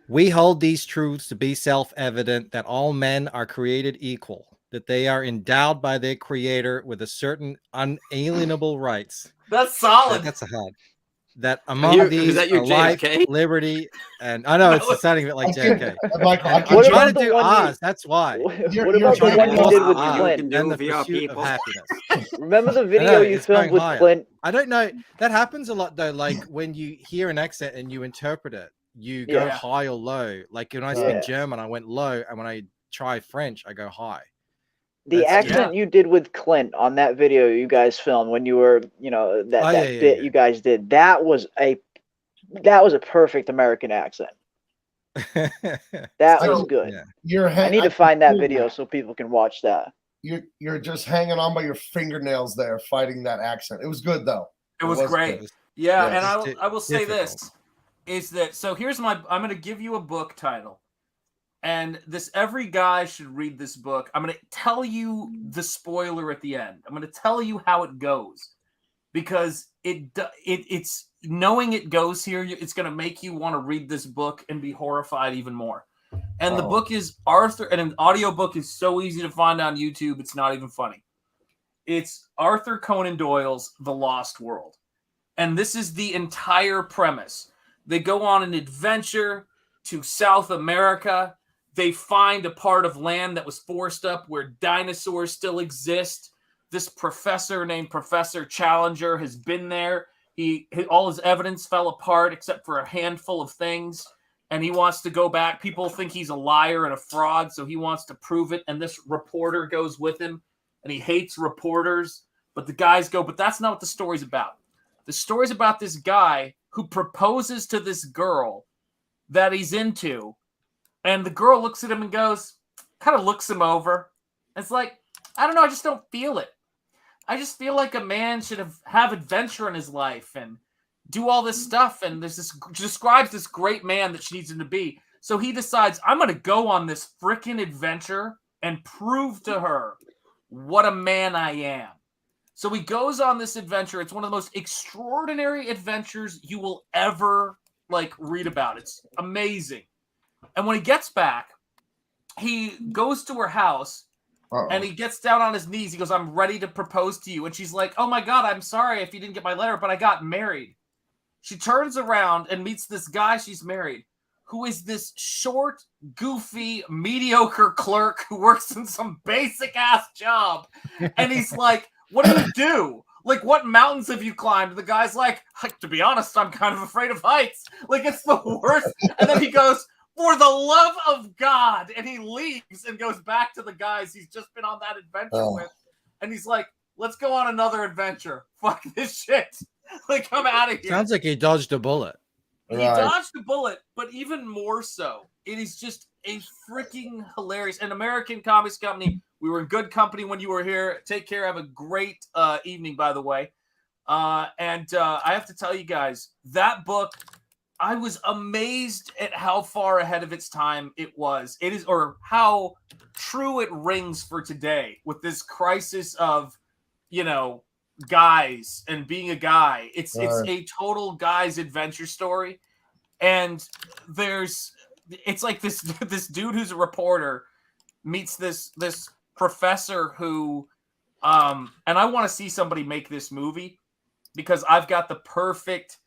We hold these truths to be self-evident that all men are created equal, that they are endowed by their creator with a certain unalienable rights. That's solid. That's a hard. That among these are life, liberty, and I know it's sounding a bit like JFK. I'm trying to do Oz. That's why. What about the one you did with Clint? And the pursuit of happiness. Remember the video you filmed with Clint? I don't know. That happens a lot though. Like when you hear an accent and you interpret it, you go high or low. Like when I speak German, I went low, and when I try French, I go high. The accent you did with Clint on that video you guys filmed when you were, that bit you guys did, that was a perfect American accent. That was good. Yeah. I need to find that video so people can watch that. You're just hanging on by your fingernails there, fighting that accent. It was good though. It was great. Good. Yeah, and I will say this is that so here's I'm going to give you a book title. And every guy should read this book. I'm going to tell you the spoiler at the end. I'm going to tell you how it goes, because it's knowing it goes here. It's going to make you want to read this book and be horrified even more. And the book is Arthur, and an audiobook is so easy to find on YouTube. It's not even funny. It's Arthur Conan Doyle's The Lost World. And this is the entire premise. They go on an adventure to South America. They find a part of land that was forced up where dinosaurs still exist. This professor named Professor Challenger has been there. All his evidence fell apart except for a handful of things, and he wants to go back. People think he's a liar and a fraud, so he wants to prove it, and this reporter goes with him, and he hates reporters, but the guys go, but that's not what the story's about. The story's about this guy who proposes to this girl that he's into, and the girl looks at him and goes, kind of looks him over. It's like, I don't know, I just don't feel it. I just feel like a man should have adventure in his life and do all this stuff. And describes this great man that she needs him to be. So he decides, I'm going to go on this freaking adventure and prove to her what a man I am. So he goes on this adventure. It's one of the most extraordinary adventures you will ever read about. It's amazing. And when he gets back, he goes to her house and he gets down on his knees. He goes, I'm ready to propose to you. And she's like, oh my God, I'm sorry if you didn't get my letter, but I got married. She turns around and meets this guy she's married, who is this short, goofy, mediocre clerk who works in some basic ass job. And he's like, what do? Like, what mountains have you climbed? The guy's like, to be honest, I'm kind of afraid of heights. Like, it's the worst. And then he goes, for the love of God. And he leaves and goes back to the guys he's just been on that adventure with. And he's like, let's go on another adventure. Fuck this shit. Like, I'm out of here. Sounds like he dodged a bullet. He dodged a bullet, but even more so, it is just a freaking hilarious. An American Comics Company. We were in good company when you were here. Take care. Have a great evening, by the way. And I have to tell you guys, that book, I was amazed at how far ahead of its time it was. It is, or how true it rings for today with this crisis of, guys and being a guy. It's a total guy's adventure story. And it's like this dude who's a reporter meets this professor who, and I want to see somebody make this movie because I've got the perfect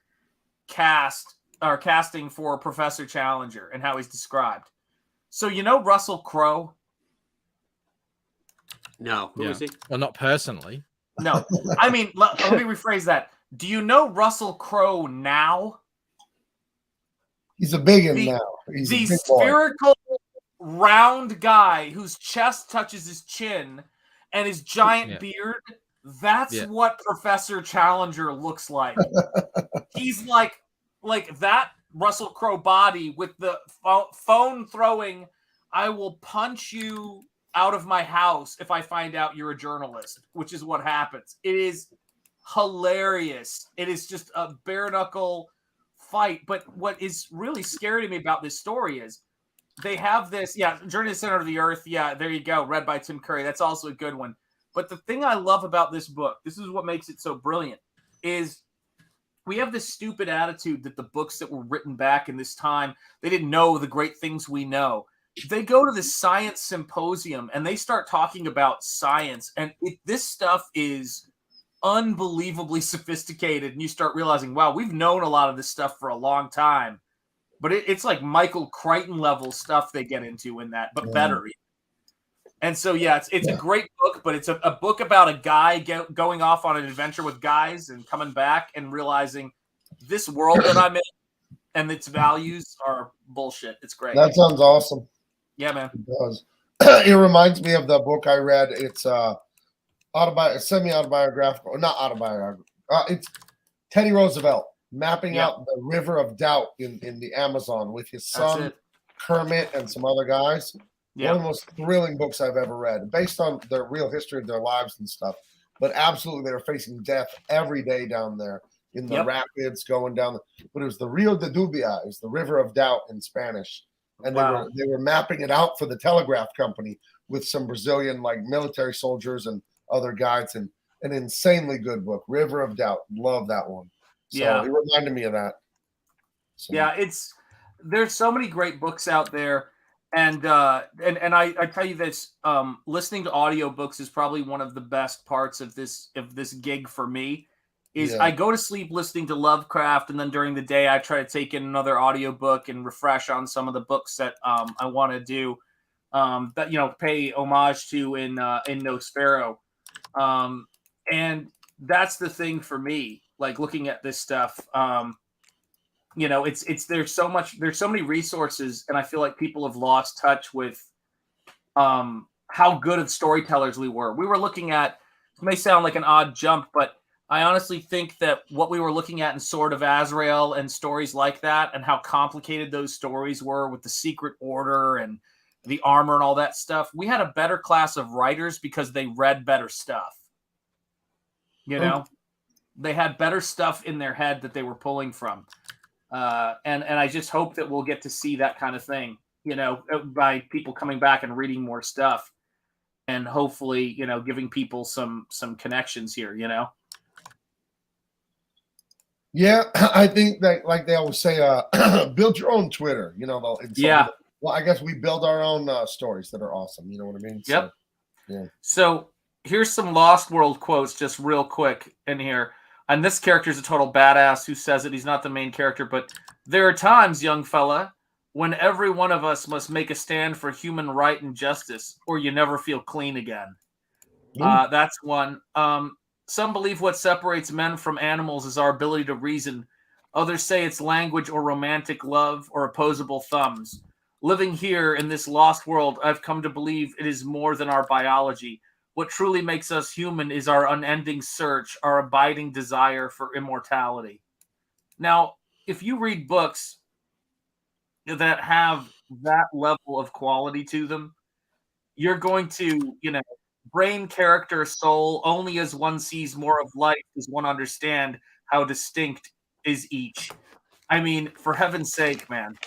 casting for Professor Challenger and how he's described. So Russell Crowe? No. Who is he? Well, not personally. No. I mean, let me rephrase that. Do you know Russell Crowe now? He's a big one now. He's the spherical, round guy whose chest touches his chin and his giant beard. That's what Professor Challenger looks like. He's like that Russell Crowe body with the phone throwing I will punch you out of my house if I find out you're a journalist, which is what happens. It is hilarious. It is just a bare knuckle fight. But what is really scary to me about this story is they have this, Journey to the Center of the Earth. Yeah, there you go. Read by Tim Curry. That's also a good one. But the thing I love about this book, this is what makes it so brilliant, is we have this stupid attitude that the books that were written back in this time, they didn't know the great things we know. They go to the science symposium and they start talking about science. And this stuff is unbelievably sophisticated. And you start realizing, wow, we've known a lot of this stuff for a long time. But it's like Michael Crichton level stuff they get into in that, but better. And so, it's a great book, but it's a book about a guy going off on an adventure with guys and coming back and realizing this world that I'm in and its values are bullshit. It's great. That sounds awesome. Yeah, man. It does. It reminds me of the book I read. It's semi-autobiographical, not autobiographical. It's Teddy Roosevelt mapping out the river of doubt in the Amazon with his son, Kermit, and some other guys. One of the most thrilling books I've ever read, based on their real history of their lives and stuff. But absolutely, they were facing death every day down there in the rapids going down. But it was the Rio de Dubia, is the river of doubt in Spanish. And they were mapping it out for the telegraph company with some Brazilian military soldiers and other guides, and an insanely good book, River of Doubt. Love that one. So it reminded me of that. So. Yeah, there's so many great books out there, and I tell you this, listening to audiobooks is probably one of the best parts of this gig for me. I go to sleep listening to Lovecraft, and then during the day I try to take in another audiobook and refresh on some of the books that I want to do, that pay homage to in Nosfero, and that's the thing for me. Like looking at this stuff, there's so many resources, and I feel like people have lost touch with how good of storytellers we were. We were looking at, it may sound like an odd jump, but I honestly think that what we were looking at in Sword of Azrael and stories like that, and how complicated those stories were with the Secret Order and the armor and all that stuff, we had a better class of writers because they read better stuff. They had better stuff in their head that they were pulling from. And I just hope that we'll get to see that kind of thing, by people coming back and reading more stuff, and hopefully, giving people some connections here, Yeah, I think that, like they always say, build your own Twitter. Well, I guess we build our own stories that are awesome. You know what I mean? Yep. So, So here's some Lost World quotes, just real quick in here. And this character is a total badass who says it. He's not the main character, but there are times, young fella, when every one of us must make a stand for human right and justice, or you never feel clean again. That's one. Some believe what separates men from animals is our ability to reason. Others say it's language or romantic love or opposable thumbs. Living here in this lost world, I've come to believe it is more than our biology. What truly makes us human is our unending search, our abiding desire for immortality. Now, if you read books that have that level of quality to them, you're going to, brain, character, soul, only as one sees more of life does one understand how distinct is each. I mean, for heaven's sake, man.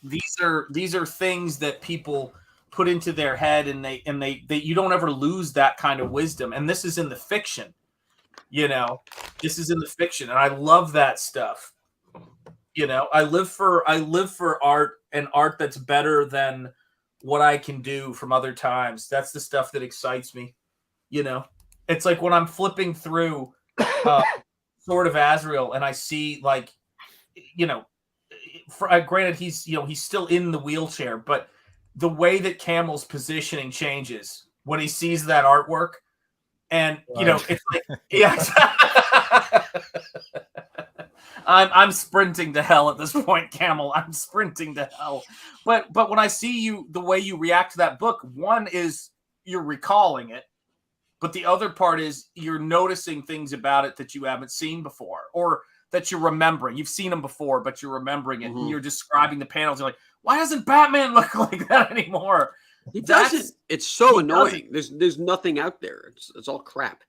These are things that people put into their head, and they you don't ever lose that kind of wisdom. And this is in the fiction. This is in the fiction, and I love that stuff. I live for art, and art that's better than what I can do from other times. That's the stuff that excites me. It's like when I'm flipping through Sword of Azrael and I see granted he's still in the wheelchair, but the way that Camel's positioning changes when he sees that artwork, and it's like, I'm sprinting to hell at this point, Camel. I'm sprinting to hell. But when I see you, the way you react to that book, one is you're recalling it, but the other part is you're noticing things about it that you haven't seen before, or that you're remembering. You've seen them before, but you're remembering it, and you're describing the panels. You're like, why doesn't Batman look like that anymore? He doesn't. It's so annoying. There's nothing out there. It's all crap.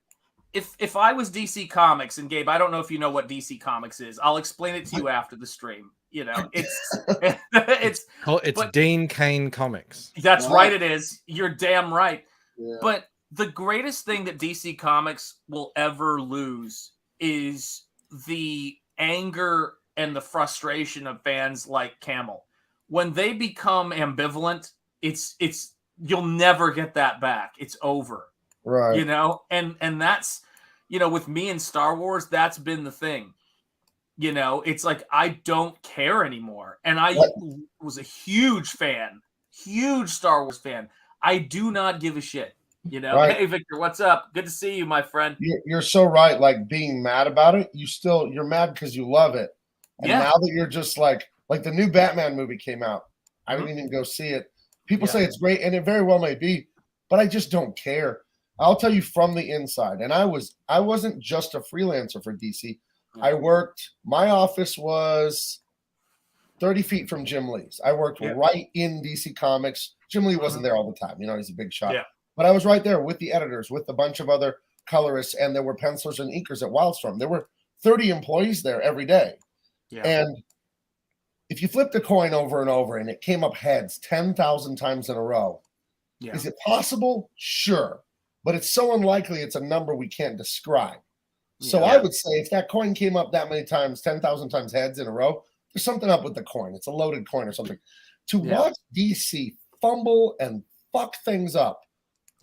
If I was DC Comics, and Gabe, I don't know if you know what DC Comics is. I'll explain it to you after the stream. You know, it's Dean Cain Comics. That's right. It is. You're damn right. Yeah. But the greatest thing that DC Comics will ever lose is the anger and the frustration of fans like Camel. When they become ambivalent, it's you'll never get that back. It's over. Right. You know, and that's, you know, with me and Star Wars, that's been the thing. You know, it's like I don't care anymore. And I was a huge Star Wars fan. I do not give a shit. You know, right. Hey Victor, what's up? Good to see you, my friend. You're so right. Like being mad about it, you're mad because you love it. And now that you're just like the new Batman movie came out. I didn't even go see it. People say it's great, and it very well may be, but I just don't care. I'll tell you from the inside. And I wasn't just a freelancer for DC. My office was 30 feet from Jim Lee's. I worked right in DC Comics. Jim Lee wasn't there all the time. You know, he's a big shot. Yeah. But I was right there with the editors, with a bunch of other colorists, and there were pencilers and inkers at Wildstorm. There were 30 employees there every day. Yeah. And if you flipped a coin over and over and it came up heads 10,000 times in a row, is it possible? Sure. But it's so unlikely it's a number we can't describe. So I would say if that coin came up that many times, 10,000 times heads in a row, there's something up with the coin. It's a loaded coin or something. To watch DC fumble and fuck things up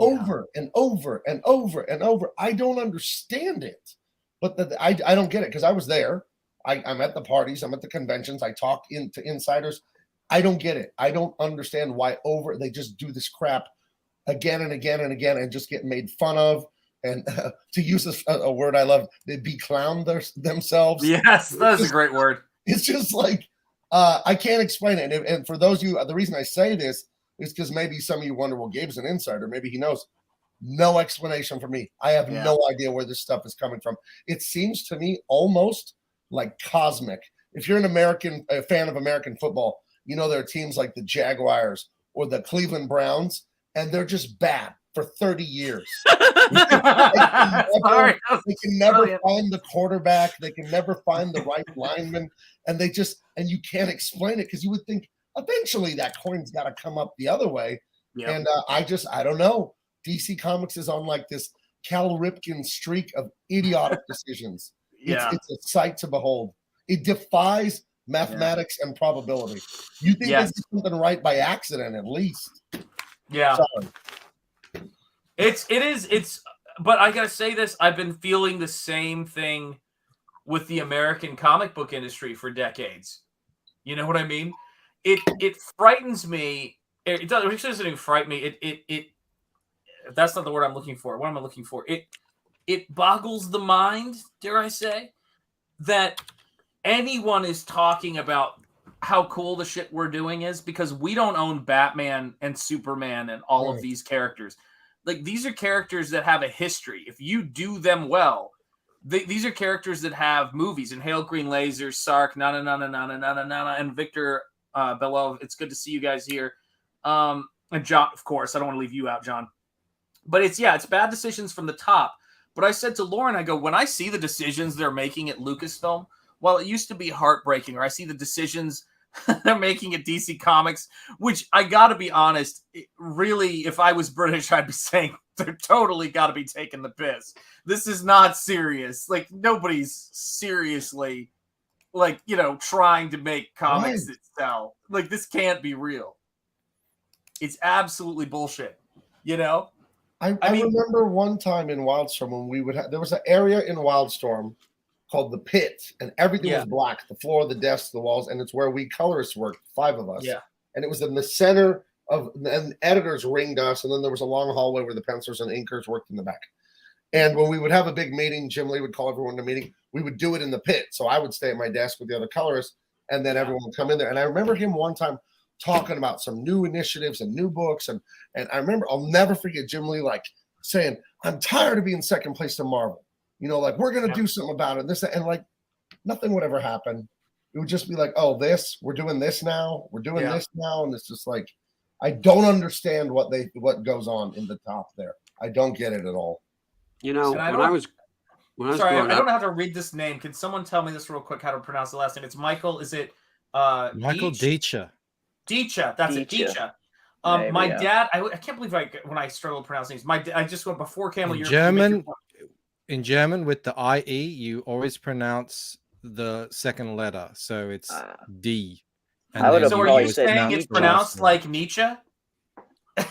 over and over and over and over, I don't understand it. But I don't get it because I was there. I'm at the parties. I'm at the conventions. I talk to insiders. I don't get it. I don't understand why they just do this crap again and again and again and just get made fun of. And to use a word I love, they be-clown themselves. Yes, that's a great word. It's just like, I can't explain it. And for those of you, the reason I say this is because maybe some of you wonder, well, Gabe's an insider. Maybe he knows. No explanation for me. I have no idea where this stuff is coming from. It seems to me almost like cosmic. If you're a fan of American football, you know there are teams like the Jaguars or the Cleveland Browns, and they're just bad for 30 years. They can never find the quarterback. They can never find the right lineman. And you can't explain it because you would think eventually that coin's got to come up the other way. Yep. And I don't know. DC Comics is on like this Cal Ripken streak of idiotic decisions. It's a sight to behold. It defies mathematics and probability. You think this is something right by accident, at least. Yeah. Sorry. It is. But I gotta say this, I've been feeling the same thing with the American comic book industry for decades. You know what I mean? It frightens me. It doesn't even frighten me. It that's not the word I'm looking for. What am I looking for? It boggles the mind, dare I say, that anyone is talking about how cool the shit we're doing is because we don't own Batman and Superman and all of these characters. Like, these are characters that have a history. If you do them well, these are characters that have movies. And Hail Green Laser, Sark, and Victor Belov. It's good to see you guys here. And John, of course, I don't want to leave you out, John. But it's bad decisions from the top. But I said to Lauren, I go, when I see the decisions they're making at Lucasfilm, while it used to be heartbreaking, or I see the decisions they're making at DC Comics, which I got to be honest, really, if I was British, I'd be saying they're totally got to be taking the piss. This is not serious. Like, nobody's seriously, like, you know, trying to make comics that sell. Like, this can't be real. It's absolutely bullshit, you know? I mean, remember one time in Wildstorm when there was an area in Wildstorm called the Pit, and everything was black, the floor, the desks, the walls, and it's where we colorists worked, 5 of us. Yeah. And it was in the center and editors ringed us, and then there was a long hallway where the pencilers and inkers worked in the back. And when we would have a big meeting, Jim Lee would call everyone to a meeting, we would do it in the Pit. So I would stay at my desk with the other colorists, and then everyone would come in there. And I remember him one time talking about some new initiatives and new books. And I remember, I'll never forget Jim Lee like saying, I'm tired of being second place to Marvel. You know, like, we're going to do something about it. And like, nothing would ever happen. It would just be like, oh, we're doing this now, this now, and it's just like, I don't understand what goes on in the top there. I don't get it at all. You know, when I was sorry, I don't know how to read this name. Can someone tell me this real quick? How to pronounce the last name? It's Michael. Is it Michael Deitcher? Deitcher. That's it. Deitcher. My dad. I can't believe when I struggle pronouncing these. I just went before Camel. In German, with the IE, you always pronounce the second letter, so it's D. And so are you saying it's pronounced like Nietzsche?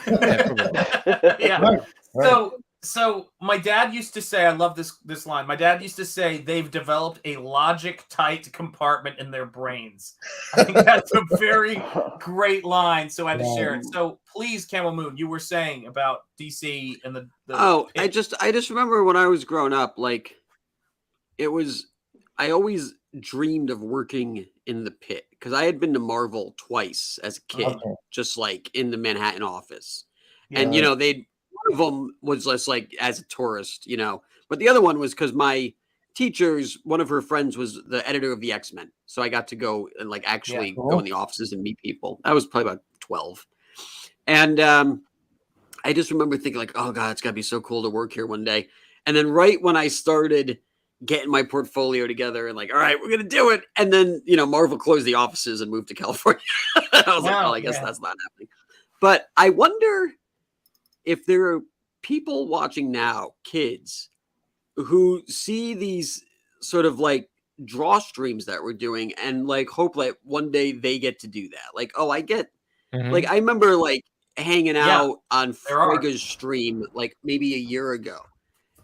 Yeah. Right. So my dad used to say, I love this line. My dad used to say they've developed a logic tight compartment in their brains. I think that's a very great line. So I had to share it. So please, Camel Moon, you were saying about DC and the I just remember when I was growing up, like I always dreamed of working in the pit because I had been to Marvel twice as a kid, just like in the Manhattan office. Yeah. And, one of them was just like as a tourist, but the other one was because my teacher's, one of her friends was the editor of the X-Men. So I got to go and like actually go in the offices and meet people. I was probably about 12. And I just remember thinking like, oh God, it's gotta be so cool to work here one day. And then right when I started getting my portfolio together and like, all right, we're going to do it. And then, Marvel closed the offices and moved to California. I was like, oh, I guess that's not happening. But I wonder if there are people watching now, kids, who see these sort of like draw streams that we're doing and like hope like one day they get to do that. Like, oh, I get, like, I remember like hanging out on Frigga's stream like maybe a year ago.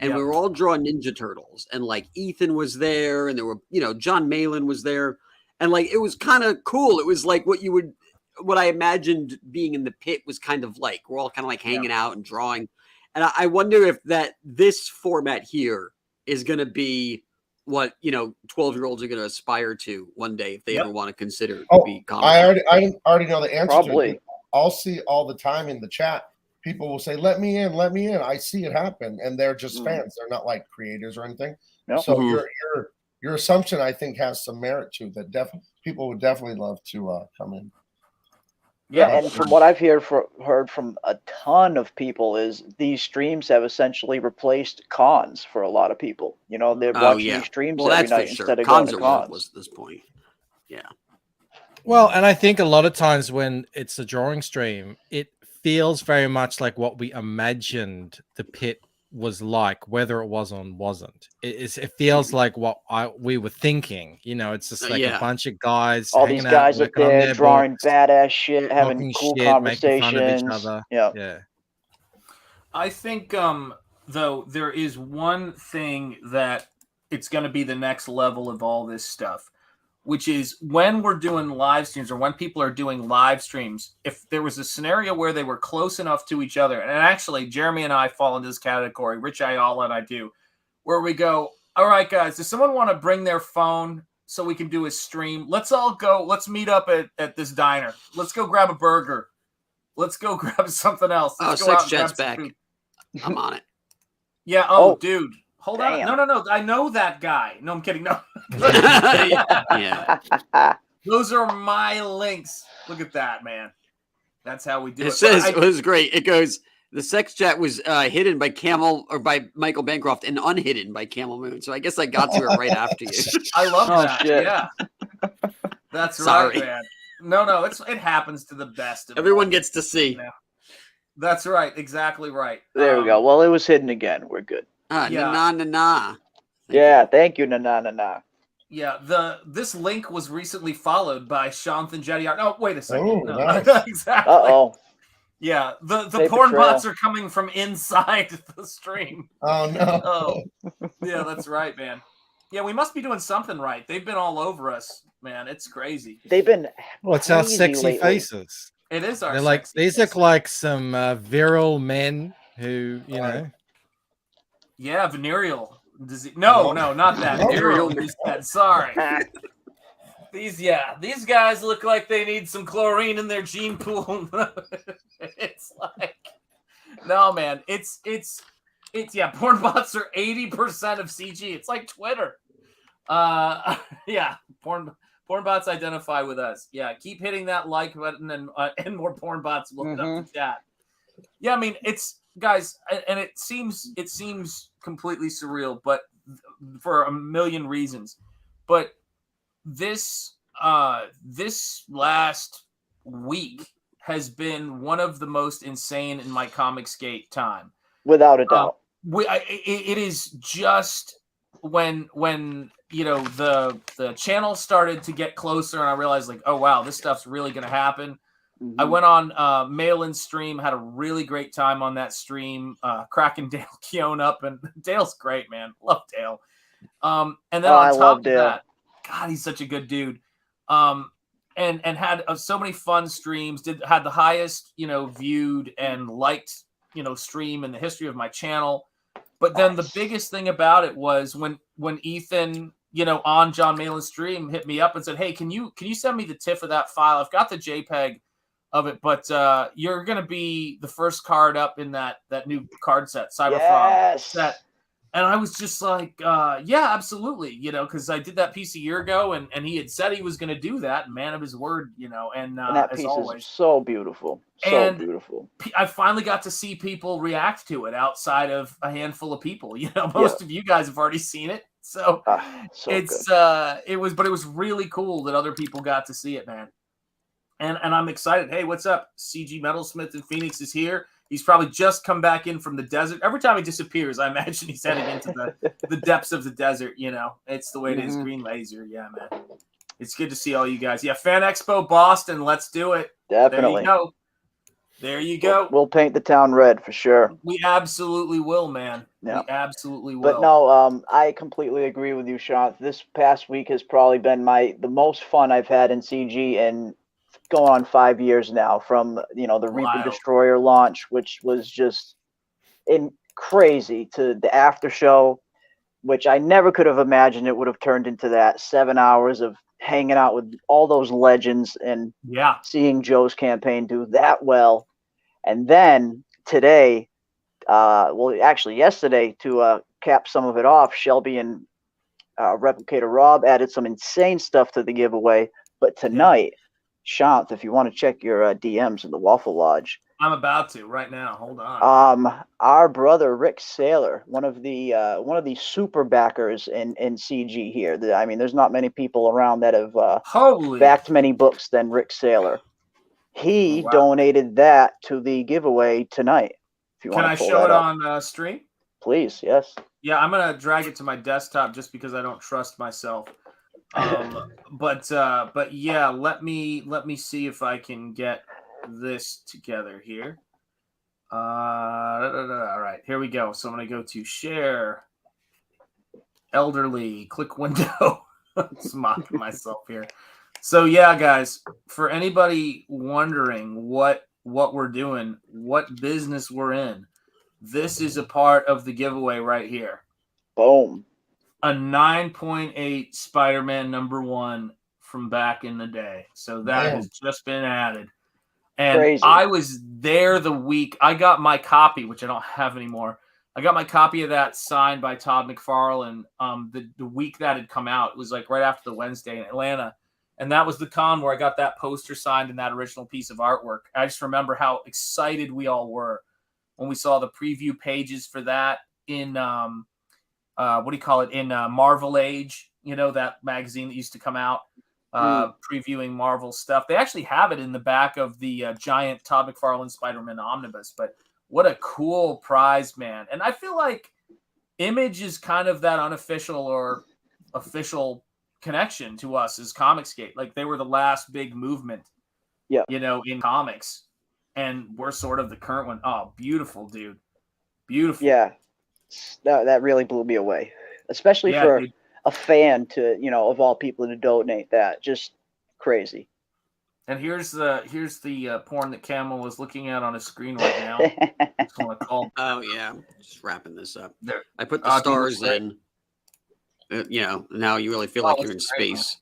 And we were all drawing Ninja Turtles, and like Ethan was there, and there were, John Malin was there, and like it was kind of cool. It was like what I imagined being in the pit was kind of like. We're all kind of like hanging out and drawing, and I wonder if this format here is going to be what 12-year-olds are going to aspire to one day if they ever want to consider to be comic. I already know the answer. Probably. To it. I'll see all the time in the chat. People will say, let me in. I see it happen. And they're just fans. They're not like creators or anything. Yep. So your assumption, I think, has some merit to that. People would definitely love to come in. Yeah, and from what I've heard from a ton of people is these streams have essentially replaced cons for a lot of people. They're watching these streams every night instead of going to cons. At this point. Yeah. Well, and I think a lot of times when it's a drawing stream, it feels very much like what we imagined the pit was like, whether it was or wasn't. It feels like what we were thinking. It's just like a bunch of guys. All these guys up there drawing badass shit, having cool conversations. Making fun of each other. Yeah. I think, though, there is one thing that it's going to be the next level of all this stuff, which is when we're doing live streams or when people are doing live streams, if there was a scenario where they were close enough to each other, and actually Jeremy and I fall into this category, Rich Ayala and I do, where we go, all right, guys, does someone want to bring their phone so we can do a stream? Let's all go. Let's meet up at this diner. Let's go grab a burger. Let's go grab something else. Let's go Sex Jet's back. I'm on it. Yeah. Oh, dude. Hold on. No. I know that guy. No, I'm kidding. No. Yeah. Those are my links. Look at that, man. That's how we do it. It says, it was great. It goes, the sex chat was hidden by Michael Bancroft and unhidden by Camel Moon. So I guess I got to it right after you. I love that. Shit. Yeah. That's Sorry. right, man. No. It happens to the best. Everyone gets to see. Now. That's right. Exactly right. There we go. Well, it was hidden again. We're good. Na. Yeah, thank you, na. Yeah, this link was recently followed by Shanthan Jetty. No, wait a second. Oh, no, nice. exactly. Uh-oh. Yeah, the porn bots are coming from inside the stream. Oh, no. Oh, yeah, that's right, man. Yeah, we must be doing something right. They've been all over us, man. It's crazy. They've been it's our sexy lately. Faces. It is our They're like, these look like some virile men who, know. Yeah, venereal disease. No, not that. Venereal disease. Sorry. These guys look like they need some chlorine in their gene pool. It's like, no, man. It's porn bots are 80% of CG. It's like Twitter. Yeah, porn bots identify with us. Yeah, keep hitting that like button, and more porn bots will hit up the chat. Yeah, I mean, it's guys, and it seems completely surreal, but for a million reasons. But this last week has been one of the most insane in my Comicsgate time, without a doubt. It is just when the channel started to get closer, and I realized like, oh wow, this stuff's really gonna happen. I went on mail-in stream, had a really great time on that stream, cracking Dale Keown up, and Dale's great, man. Love Dale. And then on top of that, God, he's such a good dude. And had so many fun streams. Had the highest viewed and liked stream in the history of my channel. But then the biggest thing about it was when Ethan on John Malin's stream hit me up and said, hey, can you send me the TIFF of that file? I've got the JPEG of it, but you're gonna be the first card up in that new card set, Cyberfrog set. And I was just like, yeah, absolutely, because I did that piece a year ago, and he had said he was going to do that, man of his word, and that piece is so beautiful, beautiful. I finally got to see people react to it outside of a handful of people. Most of you guys have already seen it, so it's good. It was really cool that other people got to see it, man. And I'm excited. Hey, what's up? CG Metalsmith in Phoenix is here. He's probably just come back in from the desert. Every time he disappears, I imagine he's heading into the depths of the desert. It's the way it is. Green Laser. Yeah, man. It's good to see all you guys. Yeah, Fan Expo Boston. Let's do it. Definitely. There you go. We'll paint the town red for sure. We absolutely will, man. Yeah. We absolutely will. But no, I completely agree with you, Sean. This past week has probably been the most fun I've had in CG and going on 5 years now, from the Reaper Destroyer launch, which was just crazy, to the after show, which I never could have imagined it would have turned into that. 7 hours of hanging out with all those legends and seeing Joe's campaign do that well. And then today, actually yesterday, to cap some of it off, Shelby and Replicator Rob added some insane stuff to the giveaway. But tonight, Shanth, if you want to check your DMs in the Waffle Lodge. I'm about to right now. Hold on. Our brother Rick Saylor, one of the super backers in CG here. I mean, there's not many people around that have backed many books than Rick Saylor. He donated that to the giveaway tonight. If you Can I show it on stream? Please, yes. Yeah, I'm gonna drag it to my desktop just because I don't trust myself. But yeah, let me see if I can get this together here. All right, here we go. So I'm gonna go to share, elderly, click window. Just mocking myself here. So yeah, guys, for anybody wondering what we're doing, what business we're in, this is a part of the giveaway right here. Boom. A 9.8 Spider-Man #1 from back in the day. So that has just been added. And crazy. I was there the week. I got my copy, which I don't have anymore. I got my copy of that signed by Todd McFarlane the week that had come out. It was like right after the Wednesday in Atlanta. And that was the con where I got that poster signed and that original piece of artwork. I just remember how excited we all were when we saw the preview pages for that in in Marvel Age, that magazine that used to come out previewing Marvel stuff. They actually have it in the back of the giant Todd McFarlane Spider-Man omnibus. But what a cool prize, man. And I feel like Image is kind of that unofficial or official connection to us as Comicsgate. Like, they were the last big movement, in comics. And we're sort of the current one. Oh, beautiful, dude. Beautiful. Yeah. That really blew me away, especially for a fan to, of all people, to donate that. Just crazy. And here's the porn that Camel is looking at on his screen right now. Oh yeah, just wrapping this up. There. I put the stars in. Now you really feel like you're in space.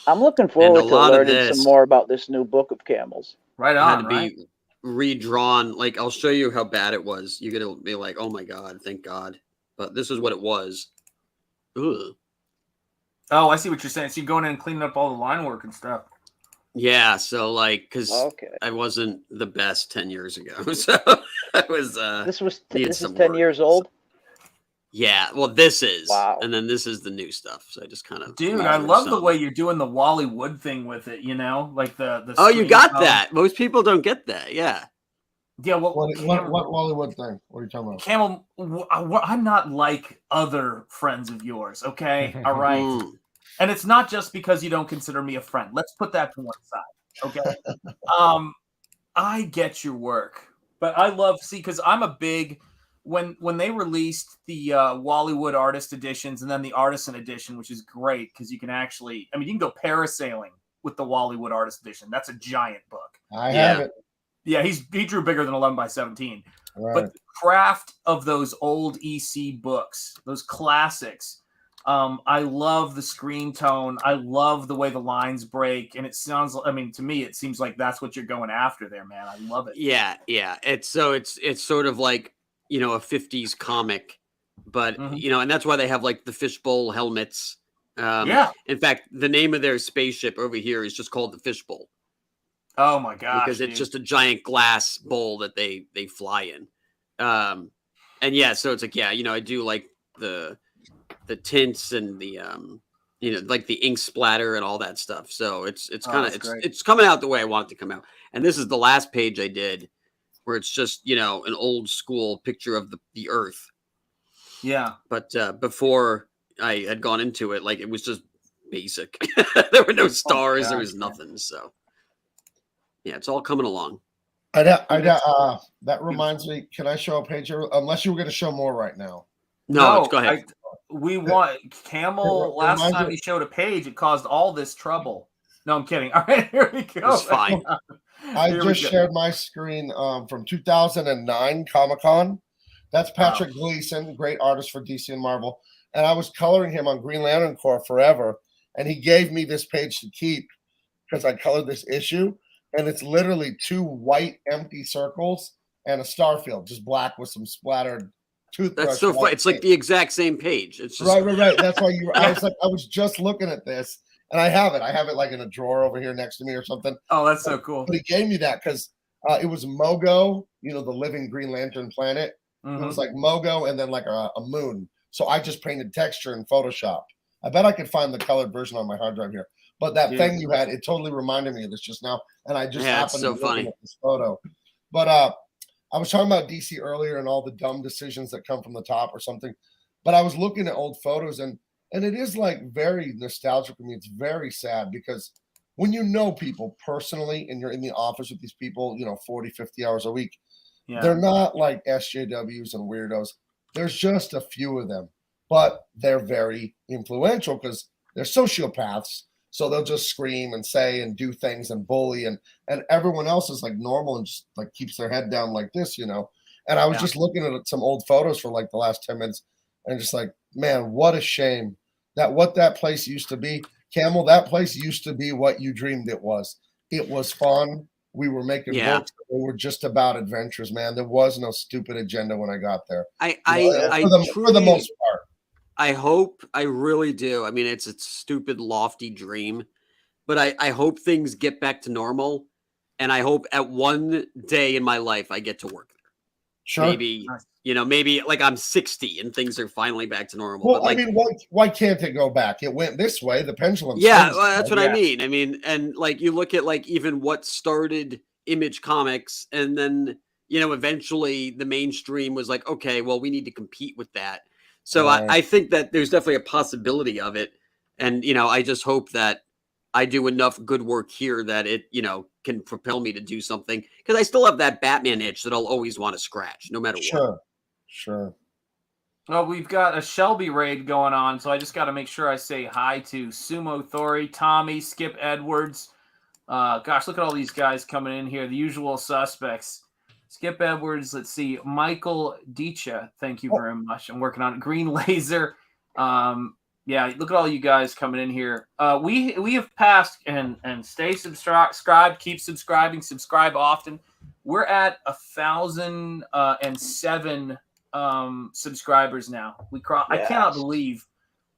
I'm looking forward to learning some more about this new book of Camels. Right on. Had to be redrawn. Like, I'll show you how bad it was. You're gonna be like, oh my god, thank God. But this is what it was. Ugh. Oh, I see what you're saying. So you're going in and cleaning up all the line work and stuff. Yeah, so like, because I wasn't the best 10 years ago, so I was. This is 10 work, years old. Yeah, well, this is. Wow. And then this is the new stuff. So I just kind of. Dude, I love the way you're doing the Wally Wood thing with it. You know, like the. Oh, you got that. Most people don't get that. Yeah. Yeah. Well, what Wally Wood thing? What are you talking about? Camel, I'm not like other friends of yours. Okay, all right. And it's not just because you don't consider me a friend. Let's put that to one side. Okay. I get your work, but I love because I'm a big when they released the Wallywood artist editions and then the artisan edition, which is great because you can actually, I mean, you can go parasailing with the Wallywood artist edition. That's a giant book. I have it. Yeah, he drew bigger than 11 by 17. Right. But the craft of those old EC books, those classics. I love the screen tone. I love the way the lines break, and it sounds. I mean, to me, it seems like that's what you're going after there, man. I love it. Yeah. It's sort of like a 50s comic, but and that's why they have like the fishbowl helmets. In fact, the name of their spaceship over here is just called the fishbowl. Oh my gosh! Because it's just a giant glass bowl that they fly in. And yeah, so it's like I do like the tints and the like the ink splatter and all that stuff. So it's kind of it's coming out the way I want it to come out. And this is the last page I did where it's just an old school picture of the Earth. Yeah. But before I had gone into it, like it was just basic. There were no stars. There was nothing. So yeah, it's all coming along. That reminds me. Can I show a page here? Unless you were going to show more right now. No, go ahead. We want Camel. Last time he showed a page, it caused all this trouble. No, I'm kidding. All right, here we go. It's fine. I just shared my screen from 2009 Comic-Con. That's Patrick Gleason, great artist for DC and Marvel. And I was coloring him on Green Lantern Corps forever. And he gave me this page to keep because I colored this issue. And it's literally 2 white empty circles and a star field, just black with some splattered toothbrush. That's so funny. It's like the exact same page. It's just... right. That's why I was just looking at this, and I have it. I have it like in a drawer over here next to me or something. Oh, that's so cool. But he gave me that because it was Mogo, the living Green Lantern planet. It was like Mogo and then like a moon. So I just painted texture in Photoshop. I bet I could find the colored version on my hard drive here. But that thing you had, it totally reminded me of this just now. And I just happened to be looking at this photo. But I was talking about DC earlier and all the dumb decisions that come from the top or something. But I was looking at old photos and it is like very nostalgic for me. It's very sad because when you know people personally and you're in the office with these people, 40, 50 hours a week, they're not like SJWs and weirdos. There's just a few of them, but they're very influential because they're sociopaths. So they'll just scream and say and do things and bully and everyone else is like normal and just like keeps their head down like this, And I was just looking at some old photos for like the last 10 minutes and just like, man, what a shame that what that place used to be. Camel, that place used to be what you dreamed it was. It was fun. We were making books. They were just about adventures, man. There was no stupid agenda when I got there. For the most part. I really do. I mean, it's a stupid, lofty dream, but I hope things get back to normal. And I hope at one day in my life, I get to work there. Sure. Maybe, maybe like I'm 60 and things are finally back to normal. Well, but like, I mean, why can't it go back? It went this way. The pendulum. Yeah, that's what I mean. I mean, and like you look at like even what started Image Comics and then, eventually the mainstream was like, okay, well, we need to compete with that. So I think that there's definitely a possibility of it. And, I just hope that I do enough good work here that it, can propel me to do something. Because I still have that Batman itch that I'll always want to scratch, no matter what. Sure. Well, we've got a Shelby raid going on, so I just got to make sure I say hi to Sumo Thori, Tommy, Skip Edwards. Gosh, look at all these guys coming in here. The usual suspects. Skip Edwards, let's see. Michael Dicha, thank you very much. I'm working on it. Green Laser. Yeah, look at all you guys coming in here. We have passed and stay subscribed, keep subscribing, subscribe often. We're at 1,007 subscribers now. I cannot believe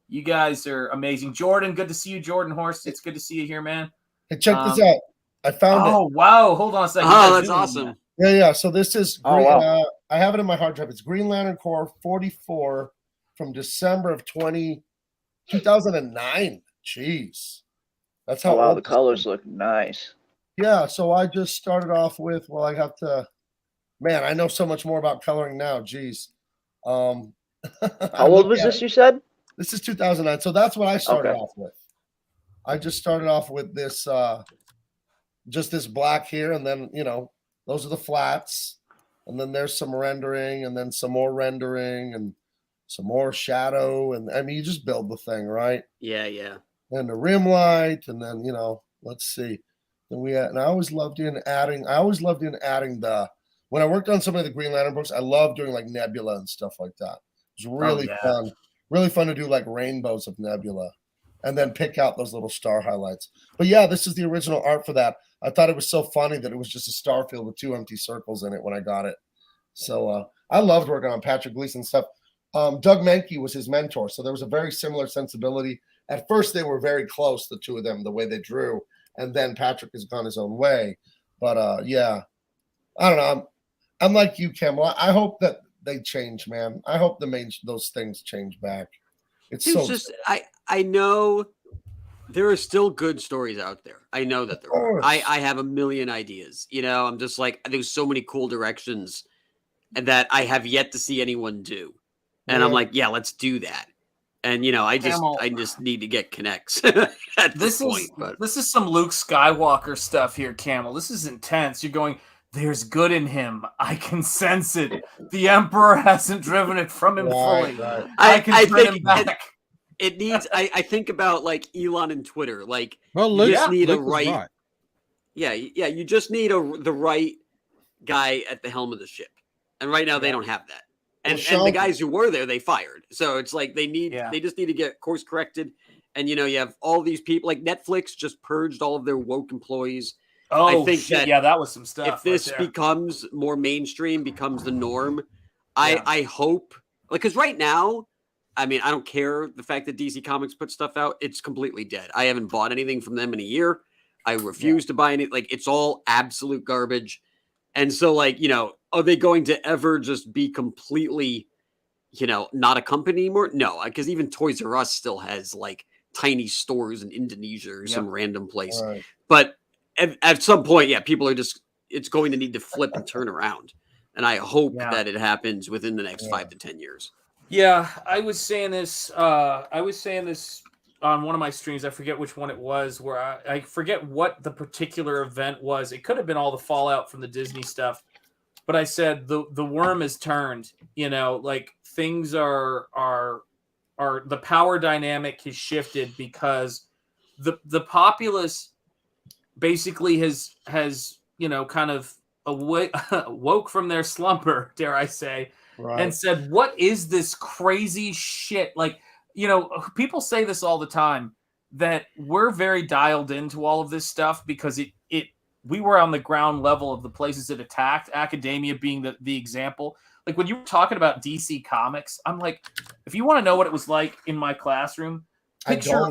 You guys are amazing. Jordan, good to see you. Jordan Horst, it's good to see you here, man. Hey, check this out. I found it. Oh, wow. Hold on a second. Oh, that's awesome. Yeah. So this is Oh, wow. I have it in my hard drive. It's Green Lantern Corps 44 from December of 2009. Jeez. That's how wow, old the colors look nice. Yeah, so I just started off with, well, I have to, man, I know so much more about coloring now. Jeez. How old was this, you said? This is 2009. So that's what I started Okay. off with. I just started off with this, just this black here. And then, you know, those are the flats. And then there's some rendering and then some more rendering and some more shadow. And I mean, you just build the thing, right? Yeah, yeah. And the rim light. And then, you know, let's see. And I always loved in adding the, when I worked on some of the Green Lantern books, I loved doing like nebula and stuff like that. It was really fun to do like rainbows of nebula and then pick out those little star highlights. But yeah, this is the original art for that. I thought it was so funny that it was just a star field with 2 empty circles in it when I got it. So I loved working on Patrick Gleason stuff. Doug Menke was his mentor. So there was a very similar sensibility. At first, they were very close, the two of them, the way they drew. And then Patrick has gone his own way. But yeah, I don't know. I'm like you, Kim. I hope that they change, man. I hope those things change back. It's just I know there are still good stories out there. I know that there are. I have a million ideas. You know, I'm just like, there's so many cool directions and that I have yet to see anyone do. And I'm like, yeah, let's do that. And you know, I just need to get connects at this point. But this is some Luke Skywalker stuff here, Camel. This is intense. You're going, there's good in him. I can sense it. The Emperor hasn't driven it from him fully. Right. I can turn him back. It needs. I think about like Elon and Twitter. Like, well, you just need a right. Yeah. You just need the right guy at the helm of the ship, and right now they don't have that. And the guys who were there, they fired. So it's like they just need to get course corrected. And, you know, you have all these people like Netflix just purged all of their woke employees. Oh, I think shit. That was some stuff. If this becomes more mainstream, becomes the norm, I hope, like, because right now, I mean, I don't care the fact that DC Comics put stuff out. It's completely dead. I haven't bought anything from them in a year. I refuse to buy any. Like, it's all absolute garbage. And so, like, you know, are they going to ever just be completely, you know, not a company anymore? No, because even Toys R Us still has like tiny stores in Indonesia or some random place. Right. But at some point, people are just, it's going to need to flip and turn around. And I hope that it happens within the next 5 to 10 years. Yeah, I was saying this on one of my streams. I forget which one it was, where I forget what the particular event was. It could have been all the fallout from the Disney stuff. But I said the worm has turned, you know, like things are the power dynamic has shifted because the populace basically has you know, kind of woke from their slumber, dare I say, and said, what is this crazy shit? Like, you know, people say this all the time, that we're very dialed into all of this stuff because we were on the ground level of the places it attacked, academia being the example. Like when you were talking about DC Comics, I'm like, if you want to know what it was like in my classroom, picture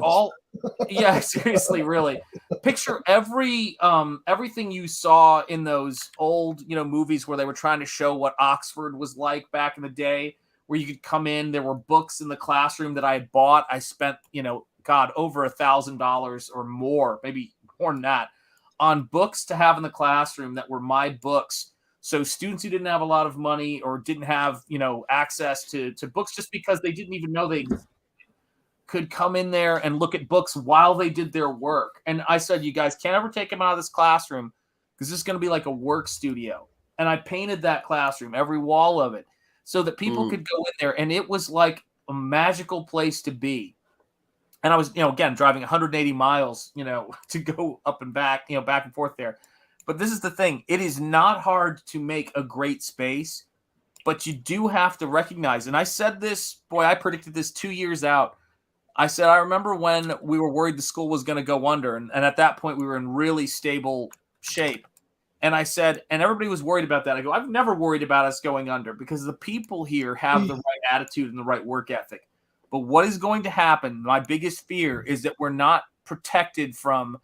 seriously, really. Picture everything you saw in those old, you know, movies where they were trying to show what Oxford was like back in the day, where you could come in, there were books in the classroom that I had bought. I spent, you know, God, over $1,000 or more, maybe more than that, on books to have in the classroom that were my books. So students who didn't have a lot of money or didn't have, you know, access to books just because they didn't even know they could come in there and look at books while they did their work. And I said, you guys can't ever take them out of this classroom because this is going to be like a work studio. And I painted that classroom, every wall of it, so that people could go in there. And it was like a magical place to be. And I was, you know, again, driving 180 miles, you know, to go up and back, you know, back and forth there. But this is the thing. It is not hard to make a great space, but you do have to recognize, and I said this, boy, I predicted this 2 years out. I said, I remember when we were worried the school was going to go under. And at that point, we were in really stable shape. And I said, and everybody was worried about that. I go, I've never worried about us going under because the people here have the right attitude and the right work ethic. But what is going to happen, my biggest fear, is that we're not protected from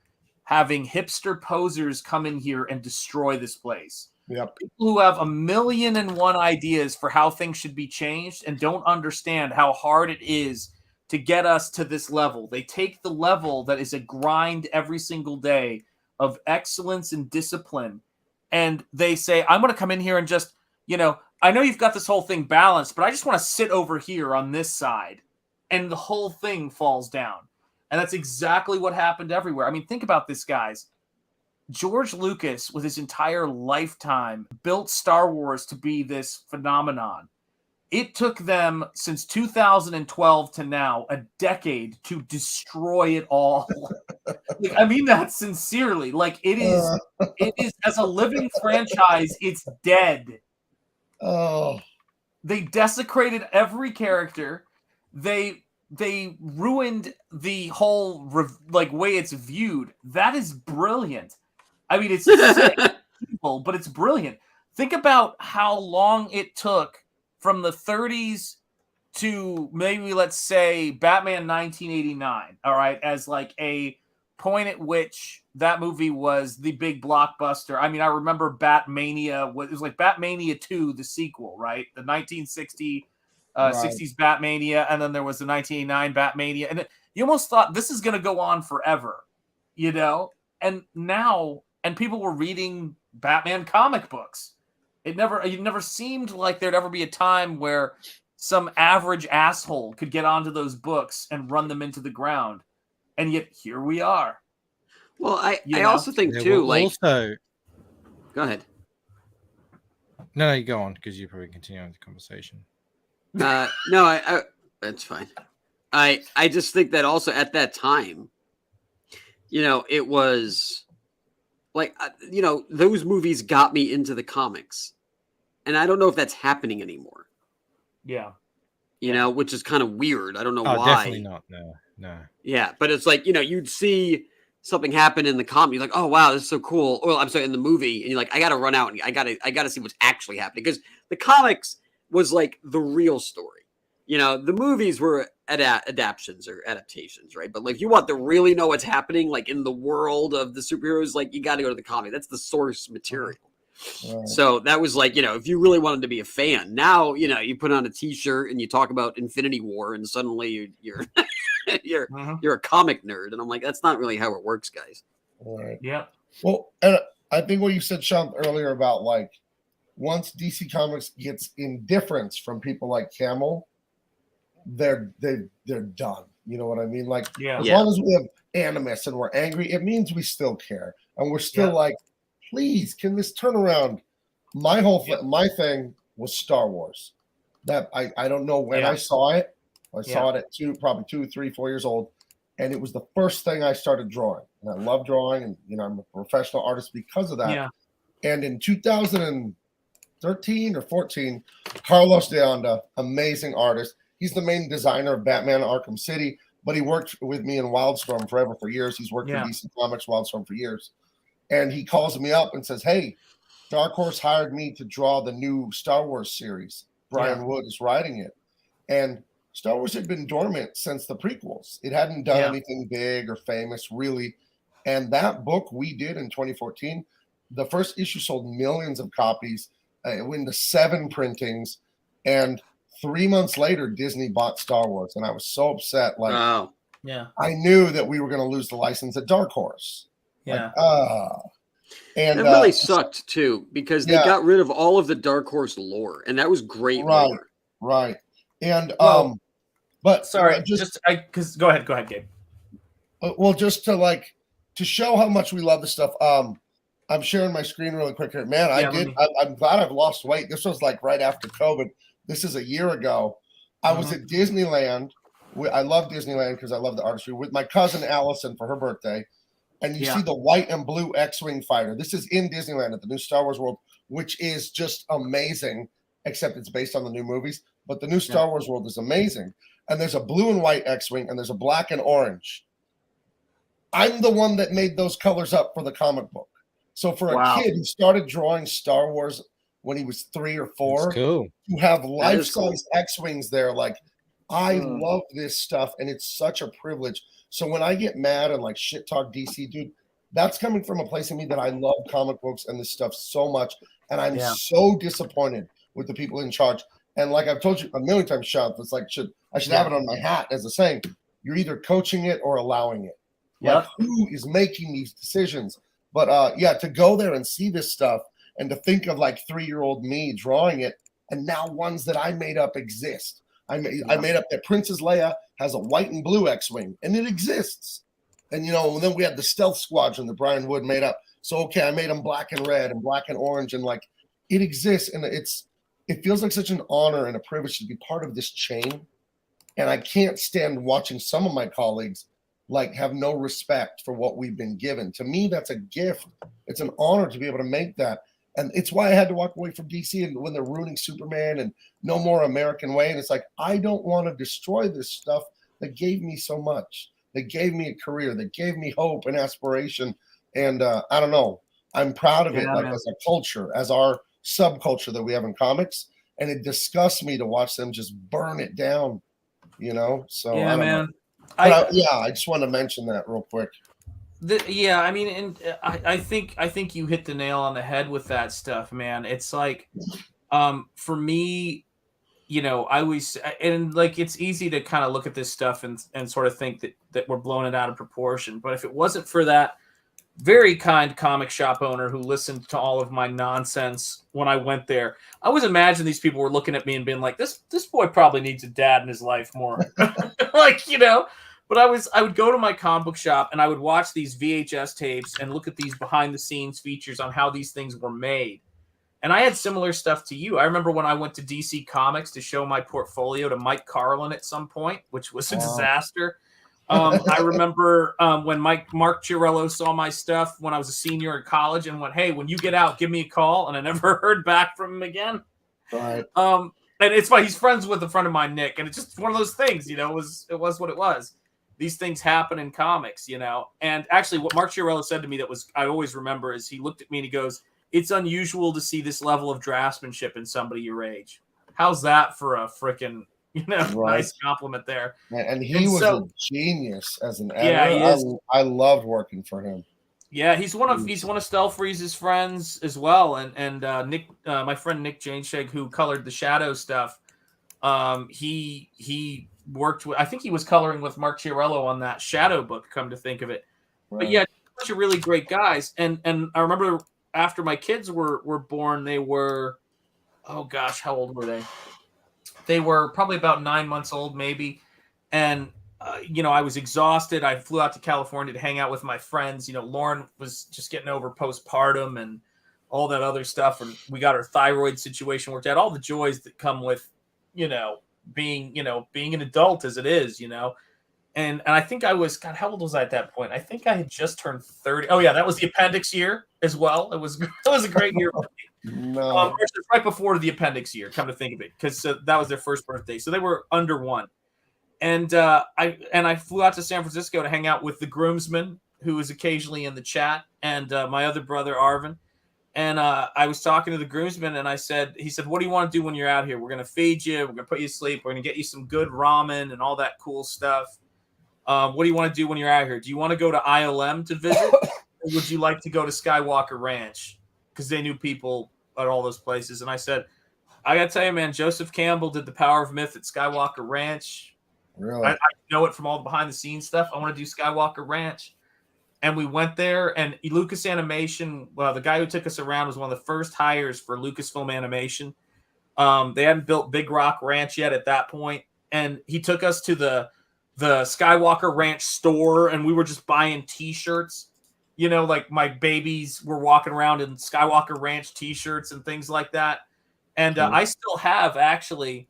having hipster posers come in here and destroy this place. Yep. People who have 1,000,001 ideas for how things should be changed and don't understand how hard it is to get us to this level. They take the level that is a grind every single day of excellence and discipline, and they say, I'm going to come in here and just, I know you've got this whole thing balanced, but I just want to sit over here on this side, and the whole thing falls down. And that's exactly what happened everywhere. I mean, think about this, guys. George Lucas, with his entire lifetime, built Star Wars to be this phenomenon. It took them, since 2012 to now, a decade to destroy it all. I mean that sincerely. It is, as a living franchise, it's dead. Oh. They desecrated every character. They ruined the whole way it's viewed. That is brilliant. I mean, it's sick, but it's brilliant. Think about how long it took from the 30s to maybe, let's say, Batman 1989, all right, as a point at which that movie was the big blockbuster. I mean, I remember Batmania. It was like Batmania 2, the sequel, right? The 1960 60s Batmania, and then there was the 1989 Batmania. And you almost thought this is going to go on forever, And now, and people were reading Batman comic books. It never seemed like there'd ever be a time where some average asshole could get onto those books and run them into the ground. And yet here we are. Well, I also think too, also, go ahead. No, you go on, because you probably continue on the conversation. No, I that's fine. I just think that also at that time, it was those movies got me into the comics, and I don't know if that's happening anymore. Yeah. Which is kind of weird. I don't know why. Definitely not. No. Yeah, but it's you'd see something happen in the comic. You're like, oh wow, this is so cool. Or I'm sorry, in the movie, and you're like, I got to run out and I got to see what's actually happening, because the comics was the real story. The movies were adaptations or adaptations, right? But if you want to really know what's happening, in the world of the superheroes, you got to go to the comic. That's the source material. Right. So that was if you really wanted to be a fan. Now, you put on a T-shirt and you talk about Infinity War, and suddenly you're you're a comic nerd, and I'm like, that's not really how it works, guys. All right. Yeah. Well, and I think what you said, Sean, earlier about once DC Comics gets indifference from people like Camel, they're done. You know what I mean? As long as we have animus and we're angry, it means we still care, and we're still please, can this turn around? My whole my thing was Star Wars. That I don't know when I saw it. I saw it at probably 2, 3, 4 years old, and it was the first thing I started drawing. And I love drawing, and I'm a professional artist because of that. Yeah. And in 2013 or 14, Carlos de Anda, amazing artist. He's the main designer of Batman Arkham City, but he worked with me in Wildstorm forever for years. He's worked for DC Comics, Wildstorm for years. And he calls me up and says, hey, Dark Horse hired me to draw the new Star Wars series. Brian Wood is writing it. And Star Wars had been dormant since the prequels. It hadn't done anything big or famous, really. And that book we did in 2014, the first issue sold millions of copies. It went to 7 printings. And 3 months later, Disney bought Star Wars. And I was so upset. Wow. Yeah. I knew that we were going to lose the license at Dark Horse. Yeah. And it really sucked too, because they got rid of all of the Dark Horse lore, and that was great. Right. And but sorry, because go ahead, Gabe. Well, just to show how much we love the stuff. I'm sharing my screen really quick here, man. I'm glad I've lost weight. This was right after COVID. This is a year ago. I was at Disneyland. I love Disneyland because I love the artistry, with my cousin Allison for her birthday. And you see the white and blue X-Wing fighter. This is in Disneyland at the new Star Wars World, which is just amazing, except it's based on the new movies. But the new Star Wars World is amazing. And there's a blue and white X-Wing, and there's a black and orange. I'm the one that made those colors up for the comic book. So for a kid who started drawing Star Wars when he was 3 or 4, cool. to have life-size X-Wings there, I love this stuff, and it's such a privilege. So when I get mad and like shit talk DC, dude, that's coming from a place in me that I love comic books and this stuff so much, and I'm so disappointed with the people in charge. And like I've told you a million times, Sean, it's like I should have it on my hat as a saying: you're either coaching it or allowing it. Like who is making these decisions? But yeah, to go there and see this stuff and to think of like 3-year-old me drawing it, and now ones that I made up exist. I made up that Princess Leia has a white and blue X-wing, and it exists. And and then we had the Stealth Squadron that Brian Wood made up. So okay, I made them black and red and black and orange, and like it exists, and it feels like such an honor and a privilege to be part of this chain. And I can't stand watching some of my colleagues like have no respect for what we've been given. To me, that's a gift. It's an honor to be able to make that. And it's why I had to walk away from DC and when they're ruining Superman and no more American Way. And it's like, I don't want to destroy this stuff that gave me so much, that gave me a career, that gave me hope and aspiration. And I don't know, I'm proud of it, like as a culture, as our subculture that we have in comics. And it disgusts me to watch them just burn it down, So yeah, I don't man. know. I just want to mention that real quick. I mean, and I think you hit the nail on the head with that stuff, man. It's like, for me, I always, and like, it's easy to kind of look at this stuff and sort of think that we're blowing it out of proportion. But if it wasn't for that very kind comic shop owner who listened to all of my nonsense when I went there, I always imagine these people were looking at me and being like, this boy probably needs a dad in his life more. Like, but I would go to my comic book shop and I would watch these VHS tapes and look at these behind the scenes features on how these things were made. And I had similar stuff to you. I remember when I went to DC Comics to show my portfolio to Mike Carlin at some point, which was a disaster. I remember when Mark Chiarello saw my stuff when I was a senior in college and went, "Hey, when you get out, give me a call." And I never heard back from him again. Right. And it's funny, he's friends with a friend of mine, Nick, and it's just one of those things, it was what it was. These things happen in comics, And actually, what Mark Chiarello said to me I always remember is he looked at me and he goes, "It's unusual to see this level of draftsmanship in somebody your age." How's that for a freaking nice compliment there? And he was a genius as an editor. Yeah, he is. I loved working for him. Yeah, he's one of Stelfreeze's friends as well, and Nick, my friend Nick Janesheg, who colored the Shadow stuff. He worked with. I think he was coloring with Mark Chiarello on that Shadow book. Come to think of it, right. But yeah, a bunch of really great guys. And I remember after my kids were born, they were, oh gosh, how old were they? They were probably about 9 months old, maybe. And I was exhausted. I flew out to California to hang out with my friends. Lauren was just getting over postpartum and all that other stuff. And we got her thyroid situation worked out, all the joys that come with, being an adult as it is, And I think I was, God, how old was I at that point? I think I had just turned 30. Oh yeah, that was the appendix year as well. It was a great year for me. No. Right before the appendix year, come to think of it, because that was their first birthday. So they were under 1. And I flew out to San Francisco to hang out with the groomsman, who is occasionally in the chat, and my other brother, Arvin. And I was talking to the groomsman, and he said, "What do you want to do when you're out here? We're going to feed you. We're going to put you to sleep. We're going to get you some good ramen and all that cool stuff. What do you want to do when you're out here? Do you want to go to ILM to visit? Or would you like to go to Skywalker Ranch?" Because they knew people at all those places. And I said, "I got to tell you, man, Joseph Campbell did The Power of Myth at Skywalker Ranch. Really? I know it from all the behind-the-scenes stuff. I want to do Skywalker Ranch." And we went there, and Lucas Animation, the guy who took us around was one of the first hires for Lucasfilm Animation. They hadn't built Big Rock Ranch yet at that point. And he took us to the Skywalker Ranch store, and we were just buying T-shirts. Like my babies were walking around in Skywalker Ranch T-shirts and things like that. And I still have, actually,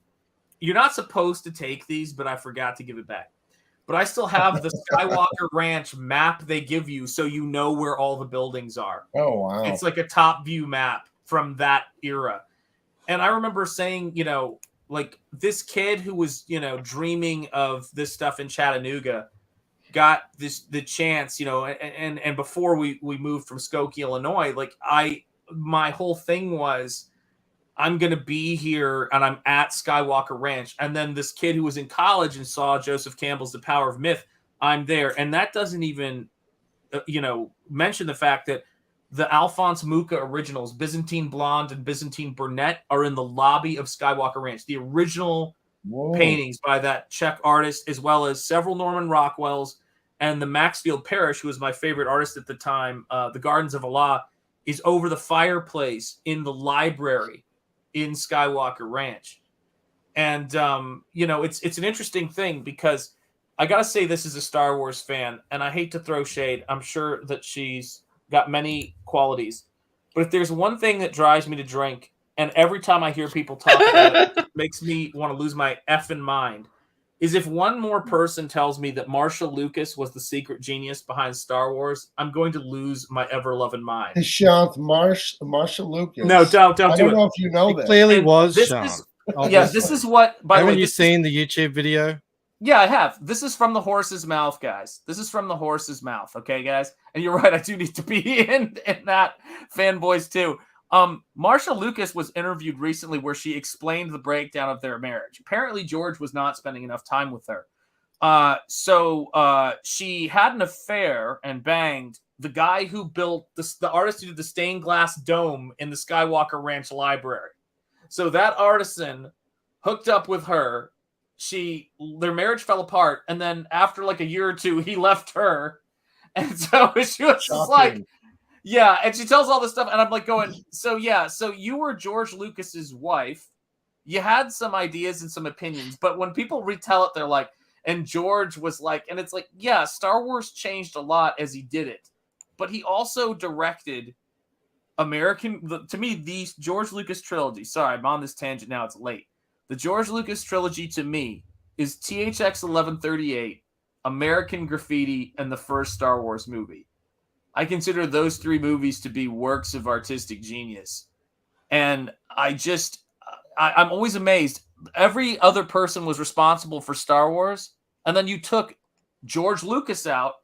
you're not supposed to take these, but I forgot to give it back. But I still have the Skywalker Ranch map they give you so you know where all the buildings are. Oh, wow. It's like a top view map from that era. And I remember saying, like this kid who was, dreaming of this stuff in Chattanooga got the chance, and before we moved from Skokie, Illinois, like my whole thing was I'm going to be here and I'm at Skywalker Ranch. And then this kid who was in college and saw Joseph Campbell's The Power of Myth, I'm there. And that doesn't even, mention the fact that the Alphonse Mucha originals, Byzantine Blonde and Byzantine Brunette, are in the lobby of Skywalker Ranch. The original paintings by that Czech artist, as well as several Norman Rockwells and the Maxfield Parrish, who was my favorite artist at the time, The Gardens of Allah, is over the fireplace in the library in Skywalker Ranch. And, it's an interesting thing because I got to say this is a Star Wars fan, and I hate to throw shade. I'm sure that she's got many qualities. But if there's one thing that drives me to drink, and every time I hear people talk about it makes me want to lose my effing mind, is if one more person tells me that Marshall Lucas was the secret genius behind Star Wars, I'm going to lose my ever-loving mind. Hey, Sean, Marshall Lucas. No, don't do it. I don't know if you know that. Clearly was Sean. This is what, by the way. Haven't you seen the YouTube video? Yeah, I have. This is from the horse's mouth, guys. This is from the horse's mouth, okay, guys? And you're right, I do need to be in that, fanboys, too. Marshall Lucas was interviewed recently where she explained the breakdown of their marriage. Apparently, George was not spending enough time with her. So she had an affair and banged the guy who built, the artist who did the stained glass dome in the Skywalker Ranch library. So that artisan hooked up with her. Their marriage fell apart, and then after like a year or two, he left her, and so she was just like, yeah. And she tells all this stuff, and I'm like going, so you were George Lucas's wife. You had some ideas and some opinions, but when people retell it, they're like, and George was like, and it's like, yeah, Star Wars changed a lot as he did it, but he also directed to me, the George Lucas trilogy. Sorry, I'm on this tangent now. It's late. The George Lucas trilogy to me is THX 1138, American Graffiti, and the first Star Wars movie. I consider those three movies to be works of artistic genius. And I'm always amazed. Every other person was responsible for Star Wars, and then you took George Lucas out,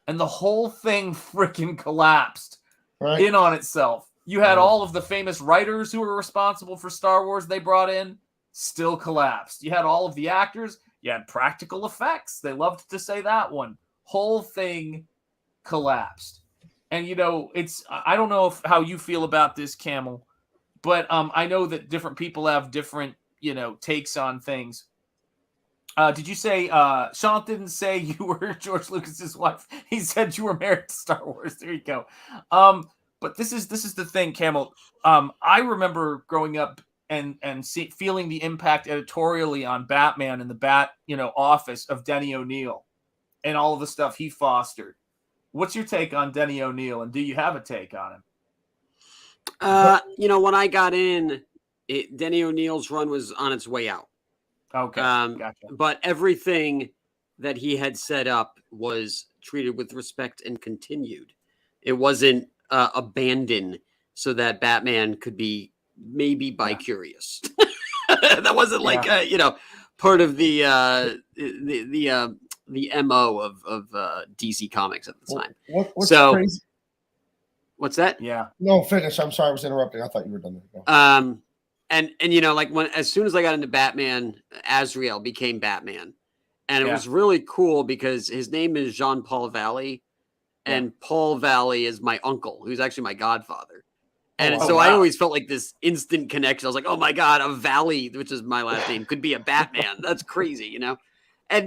and the whole thing freaking collapsed in on itself. You had all of the famous writers who were responsible for Star Wars they brought in. Still collapsed. You had all of the actors. You had practical effects. They loved to say that one. Whole thing collapsed. And, I don't know how you feel about this, Camel, but I know that different people have different, takes on things. Did you say, Sean didn't say you were George Lucas's wife. He said you were married to Star Wars. There you go. But this is the thing, Camel. I remember growing up and feeling the impact editorially on Batman and the Bat, office of Denny O'Neil and all of the stuff he fostered. What's your take on Denny O'Neil, and do you have a take on him? When I got in, Denny O'Neil's run was on its way out. Okay, gotcha. But everything that he had set up was treated with respect and continued. It wasn't abandoned so that Batman could be maybe bi-curious. That wasn't like part of the MO of DC Comics at the time. What's crazy? What's that? Yeah. No, finish. I'm sorry, I was interrupting. I thought you were done there. And as soon as I got into Batman, Azrael became Batman, and it was really cool because his name is Jean-Paul Valley, and Paul Valley is my uncle, who's actually my godfather. And I always felt like this instant connection. I was like, oh my God, a Valley, which is my last name, could be a Batman. That's crazy, And,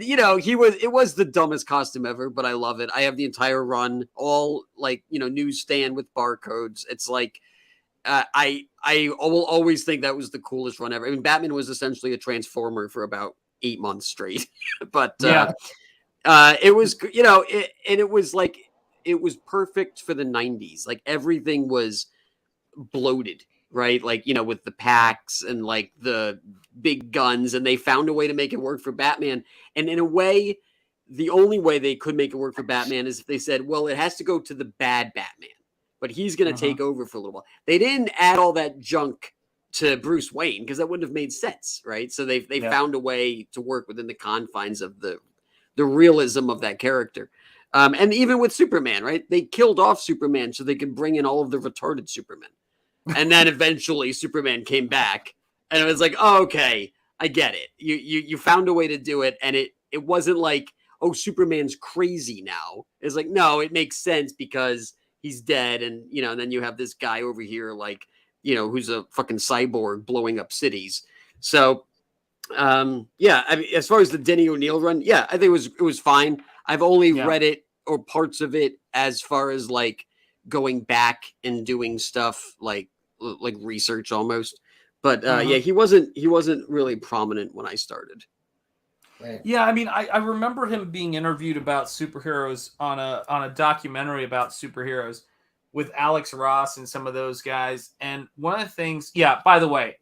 it was the dumbest costume ever, but I love it. I have the entire run, all newsstand with barcodes. It's like, I will always think that was the coolest run ever. I mean, Batman was essentially a transformer for about 8 months straight, but it was, it was like, it was perfect for the 90s. Like everything was bloated, right? Like, with the packs and like the big guns, and they found a way to make it work for Batman. And in a way, the only way they could make it work for Batman is if they said, well, it has to go to the bad Batman, but he's going to take over for a little while. They didn't add all that junk to Bruce Wayne because that wouldn't have made sense, right? So they found a way to work within the confines of the realism of that character. And even with Superman, right? They killed off Superman so they could bring in all of the retarded Supermen. And then eventually Superman came back, and it was like, oh, okay, I get it. You found a way to do it, and it wasn't like, oh, Superman's crazy now. It's like, no, it makes sense because he's dead, and and then you have this guy over here, like, who's a fucking cyborg blowing up cities. So, yeah, I mean, as far as the Denny O'Neil run, yeah, I think it was fine. I've only read it or parts of it as far as like going back and doing stuff like research almost. But yeah, he wasn't really prominent when I started. Right. Yeah, I mean, I remember him being interviewed about superheroes on a documentary about superheroes with Alex Ross and some of those guys. And one of the things, yeah, by the way,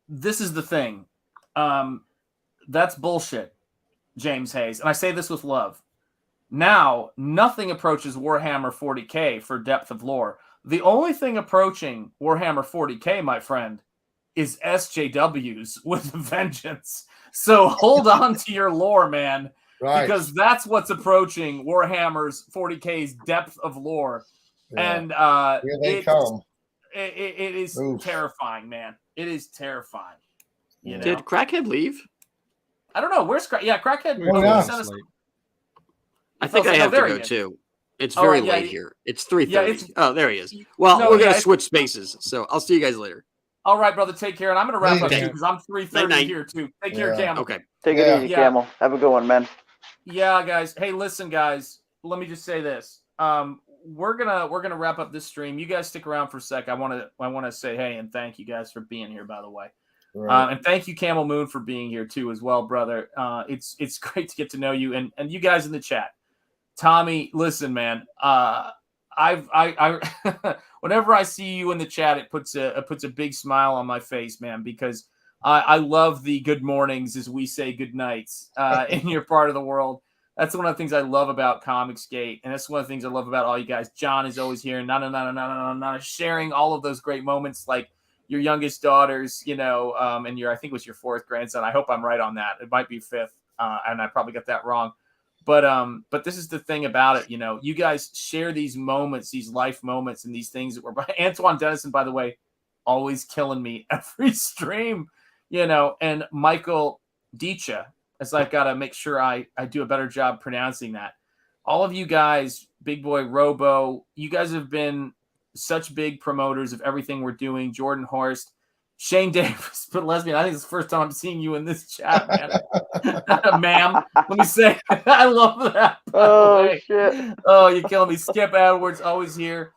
this is the thing. That's bullshit, James Hayes. And I say this with love. Now, nothing approaches Warhammer 40K for depth of lore. The only thing approaching Warhammer 40K, my friend, is SJWs with a vengeance. So hold on to your lore, man, because that's what's approaching Warhammer's 40K's depth of lore. Yeah. And here they come. It is terrifying, man. It is terrifying. You know? Did Crackhead leave? I don't know. Where's Crackhead? Yeah, Crackhead. I think I have to go too. It's very late here. It's 3:30. Oh, there he is. Well, we're gonna switch spaces, so I'll see you guys later. All right, brother. Take care, and I'm gonna wrap up too because I'm 3:30 here too. Take care, Camel. Okay. Take it easy, Camel. Have a good one, man. Yeah, guys. Hey, listen, guys. Let me just say this. We're gonna wrap up this stream. You guys stick around for a sec. I wanna say hey and thank you guys for being here. By the way. Right. And thank you, Camel Moon, for being here too as well, brother. It's great to get to know you and you guys in the chat. Tommy, listen, man. I whenever I see you in the chat, it puts a big smile on my face, man, because I love the good mornings as we say good nights in your part of the world. That's one of the things I love about Comicsgate, and that's one of the things I love about all you guys. John is always here, sharing all of those great moments, like your youngest daughters, and I think it was your fourth grandson. I hope I'm right on that. It might be fifth, and I probably got that wrong. But this is the thing about it, you guys share these moments, these life moments, and these things that were Antoine Dennison, by the way, always killing me every stream, and Michael Dicha, as I've got to make sure I do a better job pronouncing that. All of you guys, Big Boy Robo, you guys have been such big promoters of everything we're doing. Jordan Horst, Shane Davis, but lesbian. I think it's the first time I'm seeing you in this chat, man. Ma'am, let me say, I love that. Oh, shit. Oh, you're killing me. Skip Edwards, always here.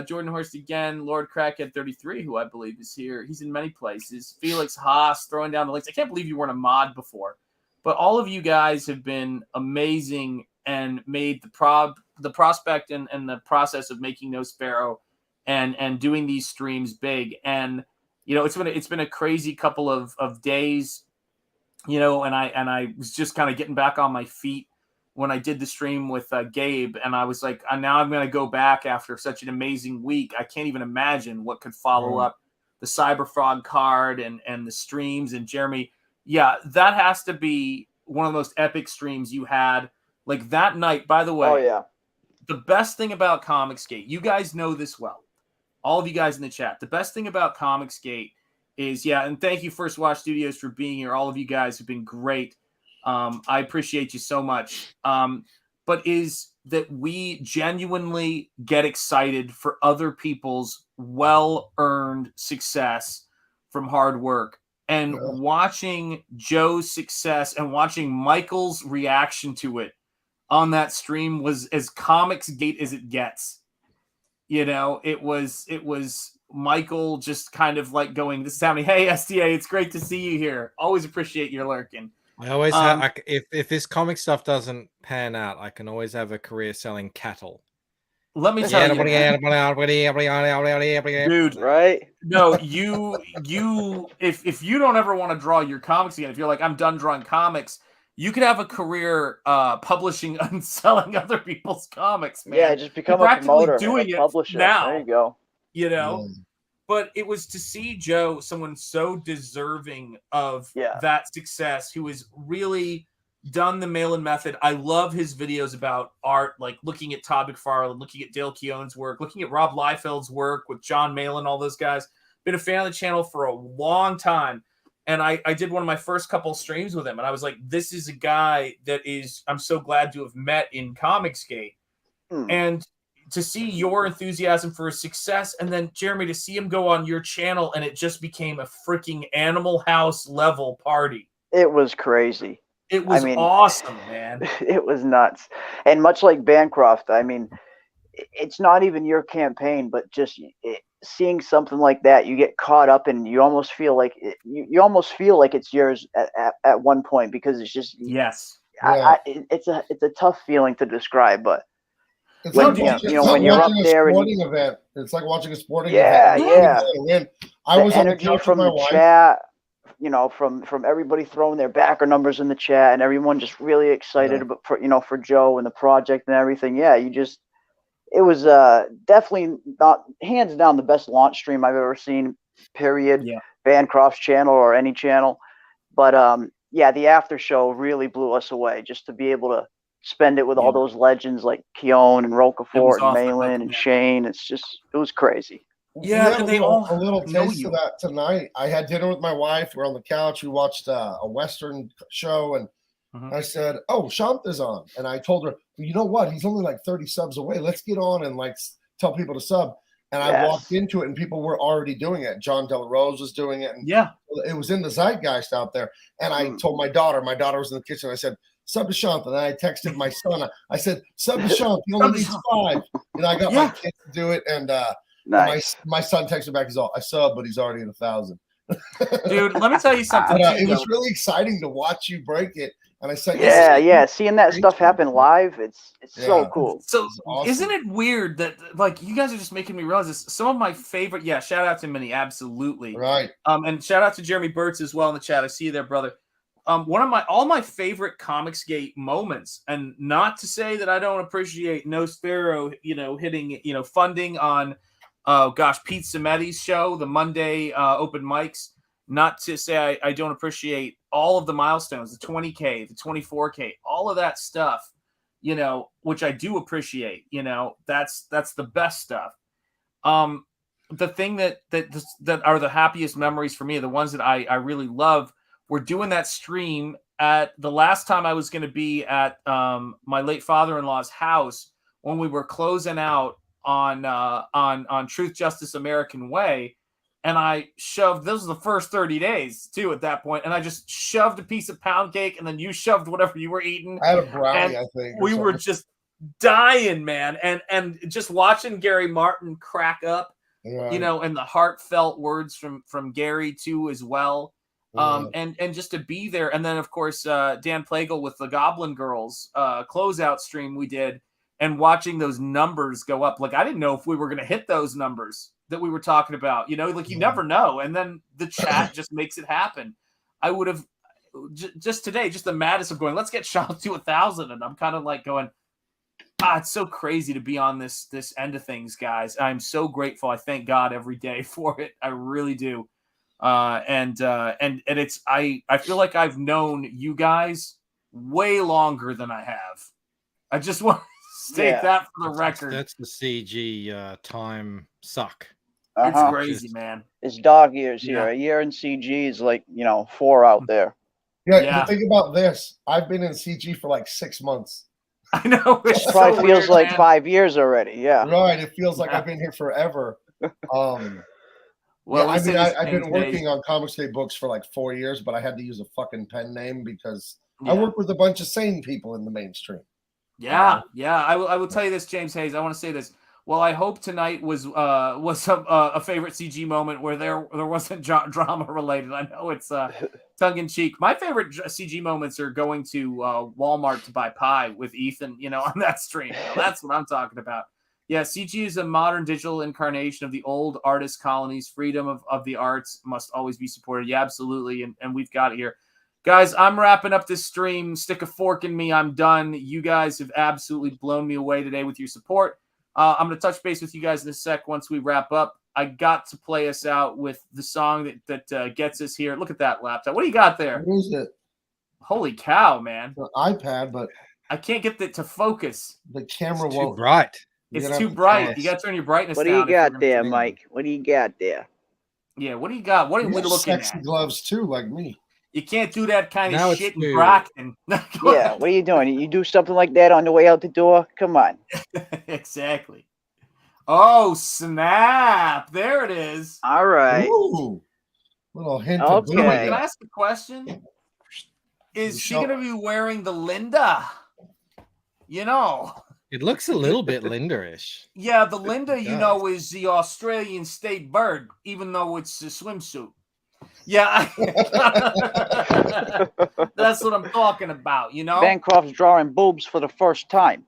Jordan Horst again. Lord Crackhead 33, who I believe is here. He's in many places. Felix Haas throwing down the links. I can't believe you weren't a mod before. But all of you guys have been amazing and made the prospect and the process of making Nosfero and doing these streams big. And it's been a crazy couple of days, and I was just kind of getting back on my feet when I did the stream with Gabe, and I was like, now I'm going to go back after such an amazing week. I can't even imagine what could follow up the Cyberfrog card and the streams. And Jeremy, yeah, that has to be one of the most epic streams you had. Like that night, by the way. Oh yeah. The best thing about Comicsgate, you guys know this well. All of you guys in the chat. The best thing about Comicsgate is, and thank you, First Watch Studios, for being here. All of you guys have been great. I appreciate you so much. But is that we genuinely get excited for other people's well-earned success from hard work. And watching Joe's success and watching Michael's reaction to it on that stream was as Comicsgate as it gets. It was Michael just kind of like going, this is happening. Hey, SDA, it's great to see you here. Always appreciate your lurking. I always have, if this comic stuff doesn't pan out, I can always have a career selling cattle. Let me tell you, dude. Right? No, you. If you don't ever want to draw your comics again, if you're like, I'm done drawing comics, you could have a career publishing and selling other people's comics, man. Yeah, just become a promoter, doing it publisher. Now. There you go. But it was to see Joe, someone so deserving of that success, who is really done the mail-in method. I love his videos about art, like looking at Todd McFarlane, looking at Dale Keown's work, looking at Rob Liefeld's work with John Malin, all those guys. Been a fan of the channel for a long time. And I did one of my first couple streams with him, and I was like, this is a guy that I'm so glad to have met in Comicsgate. And to see your enthusiasm for his success, and then, Jeremy, to see him go on your channel, and it just became a freaking Animal House level party. It was crazy. It was awesome, man. It was nuts. And much like Bancroft, I mean, it's not even your campaign, but just seeing something like that, you get caught up and you almost feel like you almost feel like it's yours at one point, because it's just it's a tough feeling to describe, but it's when, like when you're up there and event, it's like watching a sporting event. I was on the couch from with my the wife. chat, from everybody throwing their backer numbers in the chat, and everyone just really excited about for Joe and the project and everything. Yeah, it was definitely not hands down the best launch stream I've ever seen, period. Yeah. Bancroft's channel or any channel. But the after show really blew us away, just to be able to spend it with all those legends like Keown and Rocafort and Malin and Shane. It was crazy. Yeah, and they all a little taste of that tonight. I had dinner with my wife. We're on the couch. We watched a Western show, and I said, "Oh, Shanth is on," and I told her, "You know what? He's only like 30 subs away. Let's get on and like tell people to sub." And I walked into it, and people were already doing it. John De La Rose was doing it, and it was in the zeitgeist out there. And I told my daughter was in the kitchen. I said, "Sub to Shanth," and I texted my son. I said, "Sub to Shanth. He only needs 5." And I got my kids to do it, and nice. my son texted back. He's all, "I sub, but he's already at 1,000." Dude, let me tell you something. It was really exciting to watch you break it. And I said, seeing that stuff happen live, it's so cool. So awesome. Isn't it weird that like you guys are just making me realize this? Some of my favorite, shout out to Minnie, absolutely. Right. And shout out to Jeremy Burtz as well in the chat. I see you there, brother. One of all my favorite Comicsgate moments, and not to say that I don't appreciate Nosfero, hitting, funding on Pete Cimetti's show, the Monday open mics. Not to say I don't appreciate all of the milestones, the 20K, the 24K, all of that stuff, which I do appreciate. That's the best stuff. The thing that are the happiest memories for me, the ones that I really love, were doing that stream at the last time I was going to be at my late father-in-law's house when we were closing out on Truth, Justice, American Way. And I shoved, this was the first 30 days too at that point, and I just shoved a piece of pound cake, and then you shoved whatever you were eating. I had a brownie, I think. We were just dying, man. And just watching Gary Martin crack up, and the heartfelt words from Gary too as well. And just to be there. And then of course Dan Plagle with the Goblin Girls closeout stream we did, and watching those numbers go up. Like I didn't know if we were gonna hit those numbers that we were talking about, you never know. And then the chat just makes it happen. I would have just today, just the madness of going, let's get Sean to 1,000. And I'm kind of like going, it's so crazy to be on this end of things, guys. I'm so grateful. I thank God every day for it. I really do. And it's, I feel like I've known you guys way longer than I have. I just want to state that for the record. That's the CG time suck. It's crazy, man. It's dog years here. A year in CG is like 4 out there. Yeah. Think about this. I've been in CG for like 6 months. I know. It probably feels like 5 years already. Yeah. Right. It feels like I've been here forever. Well, I've been working on Comicsgate books for like 4 years, but I had to use a fucking pen name because I work with a bunch of sane people in the mainstream. Yeah. I will tell you this, James Hayes. I want to say this. Well, I hope tonight was a favorite CG moment where there wasn't drama related. I know it's tongue in cheek. My favorite CG moments are going to Walmart to buy pie with Ethan, on that stream. That's what I'm talking about. Yeah, CG is a modern digital incarnation of the old artist colonies. Freedom of the arts must always be supported. Yeah, absolutely. And we've got it here. Guys, I'm wrapping up this stream. Stick a fork in me. I'm done. You guys have absolutely blown me away today with your support. I'm going to touch base with you guys in a sec once we wrap up. I got to play us out with the song that gets us here. Look at that laptop. What do you got there? Who's it? Holy cow, man! The iPad, but I can't get it to focus. The camera It's won't. too bright. It's too bright. You got to turn your brightness down. What do you got there, Mike? What do you got there? Yeah, what do you got? What are we looking sexy at? Gloves too, like me. You can't do that kind Now of it's shit in new. Brockton. Yeah, what are you doing? You do something like that on the way out the door? Come on. Exactly. Oh, snap. There it is. All right. Ooh, little hint Okay. of Wait, can I ask a question? Is she going to be wearing the Linda? You know. It looks a little bit Linda-ish. Yeah, the Linda, It you does. know, is the Australian state bird, even though it's a swimsuit. Yeah. That's what I'm talking about, you know? Bancroft's drawing boobs for the first time.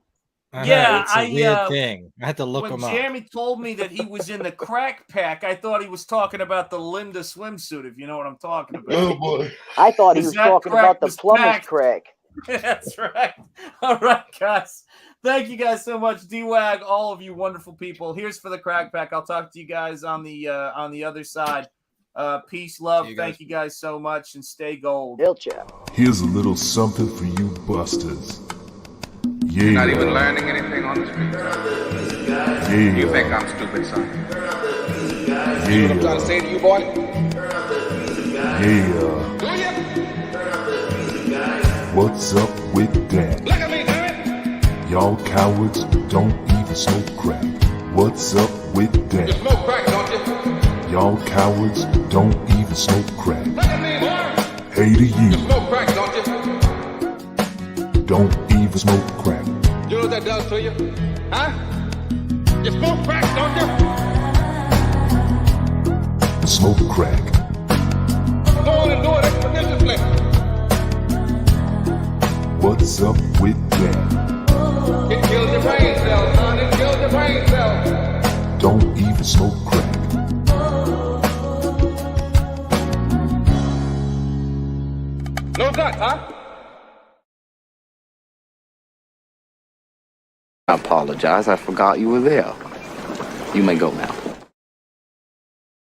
Yeah, it's a weird thing. I had to look when him up. Jeremy told me that he was in the crack pack, I thought he was talking about the Linda swimsuit, if you know what I'm talking about. Oh boy. I thought he was That talking crack about the was plumber's packed. crack. That's right. All right, guys. Thank you guys so much, D-Wag, all of you wonderful people. Here's for the crack pack. I'll talk to you guys on the other side. Peace, love. Thank you guys so much, and stay gold. Here's a little something for you busters. Yeah. You're not even learning anything on the street. Yeah. You think I'm stupid, son? Yeah. See what I'm trying to say to you, boy? Yeah. Do you? What's up with that? Look at me, damn it! Y'all cowards don't even smoke crack. What's up with You that? smoke crack, don't you? Y'all cowards don't even smoke crack. Look at me, boy! Hey to You you, smoke crack, don't you? don't even smoke crack. You know what that does to you? Huh? You smoke crack, don't you? Smoke crack. Go on and do it expeditiously. What's up with that? It kills your brain cells, son. It kills your brain cells. Don't even smoke crack. No guts, huh? I apologize. I forgot you were there. You may go now.